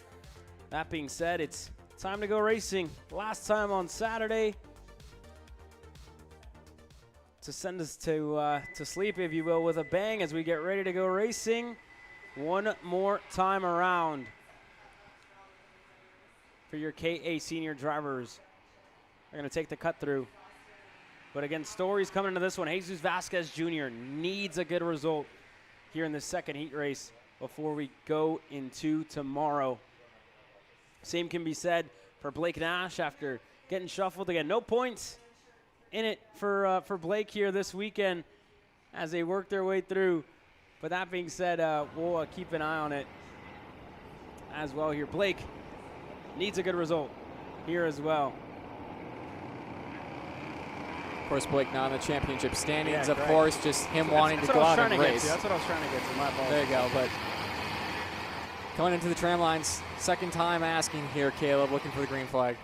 That being said, it's time to go racing. Last time on Saturday to send us to sleep, if you will, with a bang as we get ready to go racing one more time around for your KA Senior drivers. They're going to take the cut through. But again, stories coming into this one. Jesus Vasquez Jr. needs a good result here in the second heat race before we go into tomorrow. Same can be said for Blake Nash after getting shuffled again. No points in it for Blake here this weekend as they work their way through. But that being said, we'll keep an eye on it as well here. Blake needs a good result here as well. Of course, Blake not in the championship standings. Yeah, of course, just him wanting to go out and race. That's what I was trying to get to. My fault. There you go. But coming into the tram lines, second time asking here, Caleb, looking for the green flag.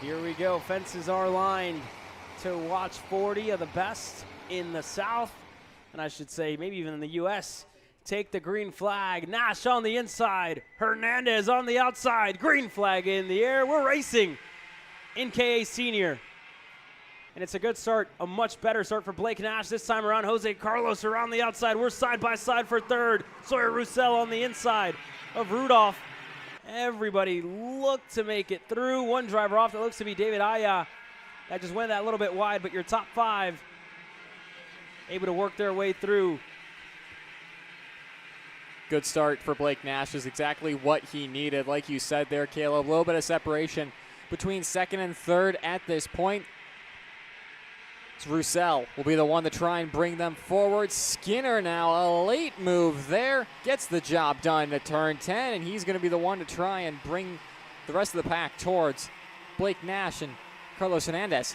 Here we go. Fences are lined to watch 40 of the best in the South, and I should say maybe even in the U.S. take the green flag. Nash on the inside. Hernandez on the outside. Green flag in the air. We're racing in KA Senior. And it's a good start, a much better start for Blake Nash this time around. Jose Carlos around the outside. We're side by side for third. Sawyer Roussel on the inside of Rudolph. Everybody looked to make it through. One driver off. That looks to be David Aya. That just went that little bit wide, but your top 5 able to work their way through. Good start for Blake Nash is exactly what he needed. Like you said there, Caleb, a little bit of separation between second and third at this point. Roussel will be the one to try and bring them forward. Skinner now, a late move there, gets the job done to turn 10, and he's going to be the one to try and bring the rest of the pack towards Blake Nash and Carlos Hernandez.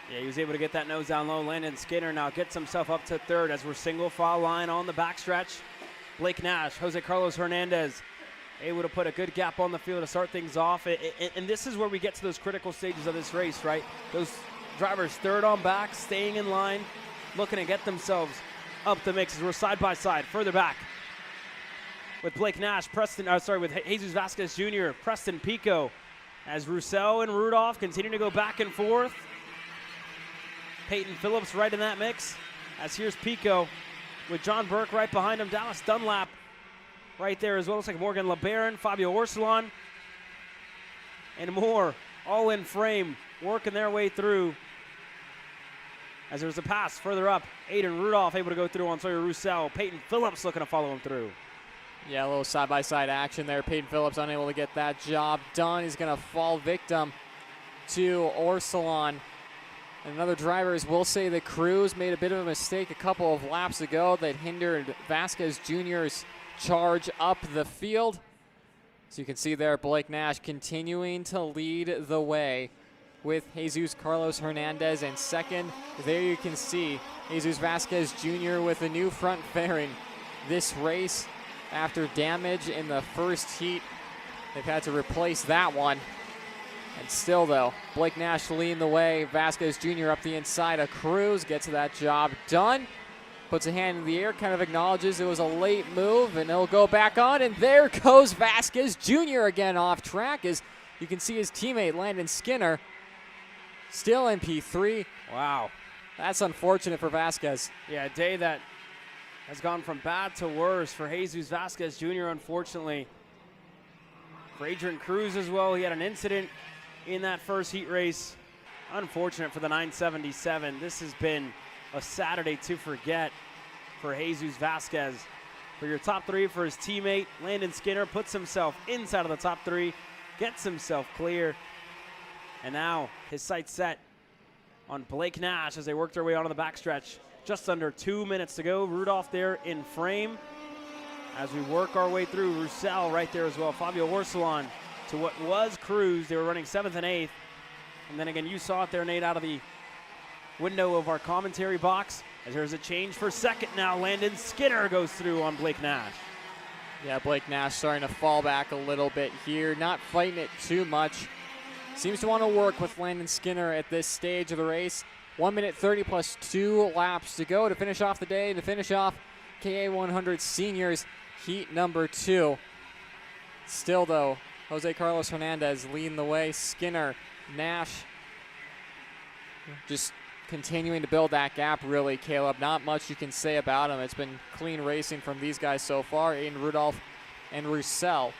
Yeah, he was able to get that nose down low. Landon Skinner now gets himself up to third as we're single file line on the backstretch. Blake Nash, Jose Carlos Hernandez able to put a good gap on the field to start things off. And this is where we get to those critical stages of this race, right? Those drivers third on back, staying in line, looking to get themselves up the mix as we're side by side, further back with Blake Nash, with Jesus Vasquez Jr., Preston Pico, as Roussel and Rudolph continue to go back and forth. Peyton Phillips right in that mix, as here's Pico with John Burke right behind him, Dallas Dunlap right there as well. Looks like Morgan LeBaron, Fabio Orsolon, and more all in frame, working their way through. As there's a pass further up, Aiden Rudolph able to go through on Sawyer Roussel. Peyton Phillips looking to follow him through. Yeah, a little side-by-side action there. Peyton Phillips unable to get that job done. He's going to fall victim to Orsolon. And another drivers will say that Cruz made a bit of a mistake a couple of laps ago that hindered Vasquez Jr.'s charge up the field. So you can see there Blake Nash continuing to lead the way with Jesus Carlos Hernandez in second. There you can see Jesus Vasquez Jr. with a new front fairing this race after damage in the first heat. They've had to replace that one. And still, though, Blake Nash leading the way. Vasquez Jr. up the inside of Cruz, gets that job done. Puts a hand in the air, kind of acknowledges it was a late move, and it'll go back on. And there goes Vasquez Jr. again off track, as you can see his teammate Landon Skinner still in P3. Wow. That's unfortunate for Vasquez. Yeah, a day that has gone from bad to worse for Jesus Vasquez Jr., unfortunately. For Adrian Cruz as well, he had an incident in that first heat race. Unfortunate for the 977. This has been a Saturday to forget for Jesus Vasquez. For your top three, for his teammate, Landon Skinner puts himself inside of the top three, gets himself clear, and now his sights set on Blake Nash as they work their way onto the backstretch. Just under 2 minutes to go. Rudolph there in frame. As we work our way through, Roussel right there as well. Fabio Orsolon to what was Cruz. They were running 7th and 8th. And then again, you saw it there, Nate, out of the window of our commentary box. As there's a change for second now. Landon Skinner goes through on Blake Nash. Yeah, Blake Nash starting to fall back a little bit here. Not fighting it too much. Seems to want to work with Landon Skinner at this stage of the race. 1 minute 30 plus 2 laps to go to finish off the day, to finish off KA 100 Seniors Heat number 2. Still, though, Jose Carlos Hernandez leading the way. Skinner, Nash just continuing to build that gap, really, Caleb. Not much you can say about him. It's been clean racing from these guys so far. Aiden Rudolph and Roussel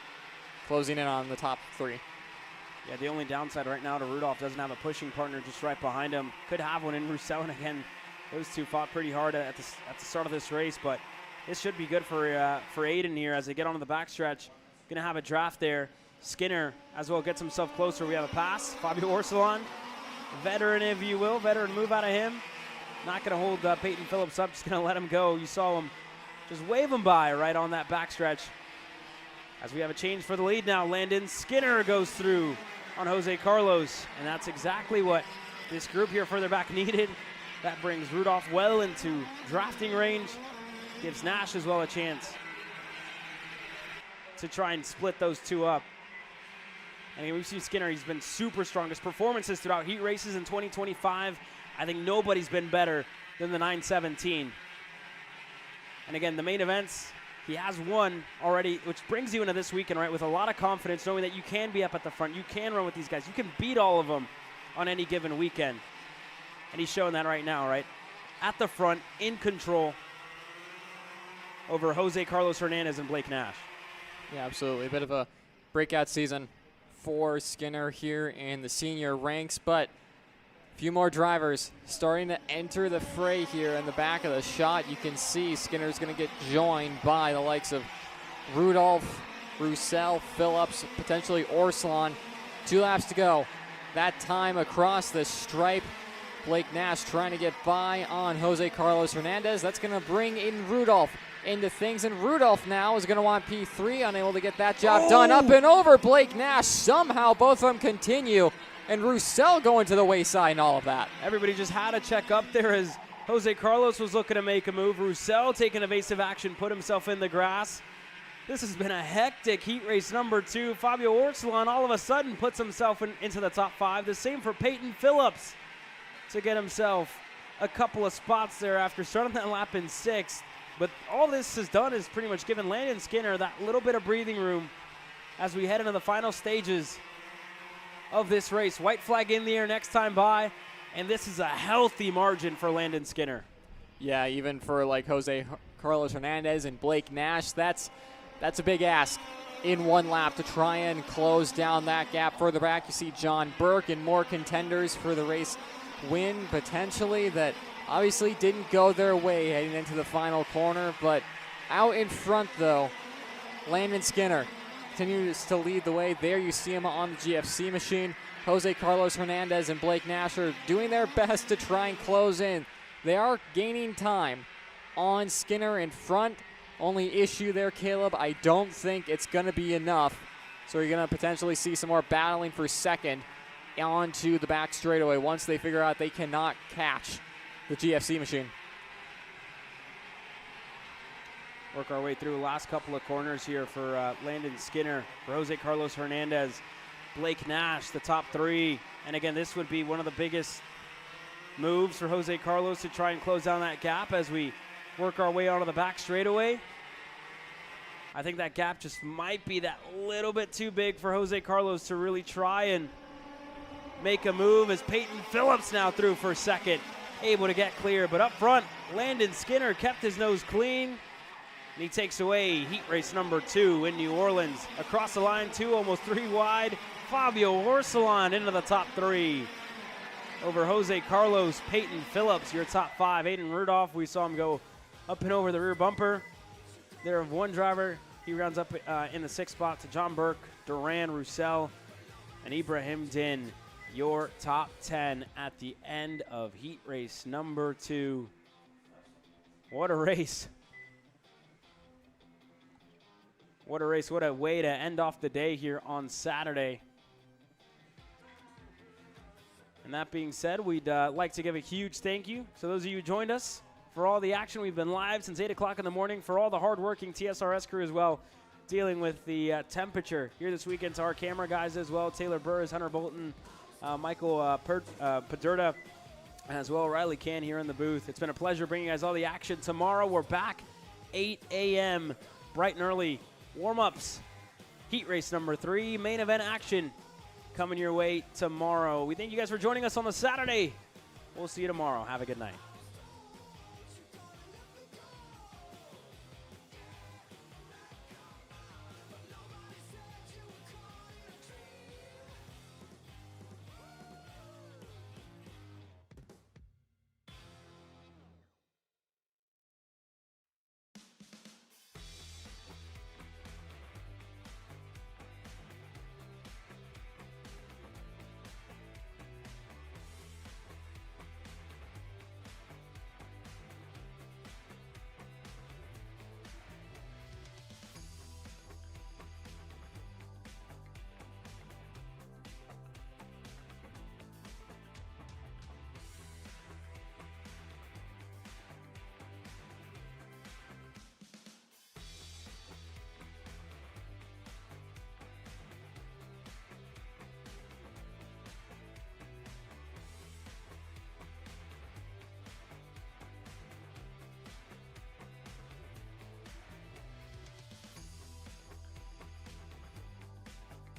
closing in on the top 3. Yeah, the only downside right now to Rudolph, doesn't have a pushing partner just right behind him. Could have one in Roussel, and again, those two fought pretty hard at the start of this race, but this should be good for Aiden here as they get onto the backstretch. Going to have a draft there. Skinner as well gets himself closer. We have a pass. Fabio Orsolon, veteran if you will, veteran move out of him. Not going to hold Peyton Phillips up, just going to let him go. You saw him just wave him by right on that backstretch. As we have a change for the lead now, Landon Skinner goes through on Jose Carlos, and that's exactly what this group here further back needed. That brings Rudolph well into drafting range, gives Nash as well a chance to try and split those two up. And we've seen Skinner, he's been super strong. His performances throughout heat races in 2025, I think nobody's been better than the 917. And again, the main events, he has won already, which brings you into this weekend, right, with a lot of confidence, knowing that you can be up at the front, you can run with these guys, you can beat all of them on any given weekend. And he's showing that right now, right? At the front, in control over Jose Carlos Hernandez and Blake Nash. Yeah, absolutely. A bit of a breakout season for Skinner here in the senior ranks, but a few more drivers starting to enter the fray here in the back of the shot. You can see Skinner's going to get joined by the likes of Rudolph, Roussel, Phillips, potentially Orsolon. 2 laps to go. That time across the stripe, Blake Nash trying to get by on Jose Carlos Hernandez. That's going to bring in Rudolph into things, and Rudolph now is going to want P3, unable to get that job done. Up and over Blake Nash. Somehow both of them continue, and Roussel going to the wayside and all of that. Everybody just had to check up there as Jose Carlos was looking to make a move. Roussel taking evasive action, put himself in the grass. This has been a hectic heat race number 2. Fabio Orsolon all of a sudden puts himself into the top 5. The same for Peyton Phillips to get himself a couple of spots there after starting that lap in 6th. But all this has done is pretty much given Landon Skinner that little bit of breathing room as we head into the final stages of this race. White flag in the air next time by, and this is a healthy margin for Landon Skinner. Yeah, even for like Jose Carlos Hernandez and Blake Nash, that's a big ask in 1 lap to try and close down that gap. Further back, you see John Burke and more contenders for the race win potentially that obviously didn't go their way heading into the final corner, but out in front though, Landon Skinner continues to lead the way. There you see him on the GFC machine. Jose Carlos Hernandez and Blake Nash are doing their best to try and close in. They are gaining time on Skinner in front. Only issue there, Caleb, I don't think it's going to be enough. So you're going to potentially see some more battling for second onto the back straightaway once they figure out they cannot catch the GFC machine. Work our way through the last couple of corners here for Landon Skinner, for Jose Carlos Hernandez, Blake Nash, the top 3. And again, this would be one of the biggest moves for Jose Carlos to try and close down that gap as we work our way onto the back straightaway. I think that gap just might be that little bit too big for Jose Carlos to really try and make a move as Peyton Phillips now through for second. able to get clear. But up front, Landon Skinner kept his nose clean. And he takes away heat race number 2 in New Orleans. Across the line, 2, almost 3 wide. Fabio Orsolon into the top 3. Over Jose Carlos, Peyton Phillips, your top 5. Aiden Rudolph, we saw him go up and over the rear bumper. There of one driver. He rounds up in the 6th spot to John Burke, Duran Roussel, and Ibrahim Din. Your top 10 at the end of heat race number 2. What a race. What a race. What a way to end off the day here on Saturday. And that being said, we'd like to give a huge thank you to those of you who joined us for all the action. We've been live since 8 o'clock in the morning, for all the hardworking TSRS crew as well, dealing with the temperature here this weekend. To our camera guys as well, Taylor Burrs, Hunter Bolton, Michael Padurta, as well Riley Can here in the booth. It's been a pleasure bringing you guys all the action. Tomorrow we're back 8 a.m. bright and early. Warm-ups, heat race number 3, main event action coming your way tomorrow. We thank you guys for joining us on the Saturday. We'll see you tomorrow. Have a good night.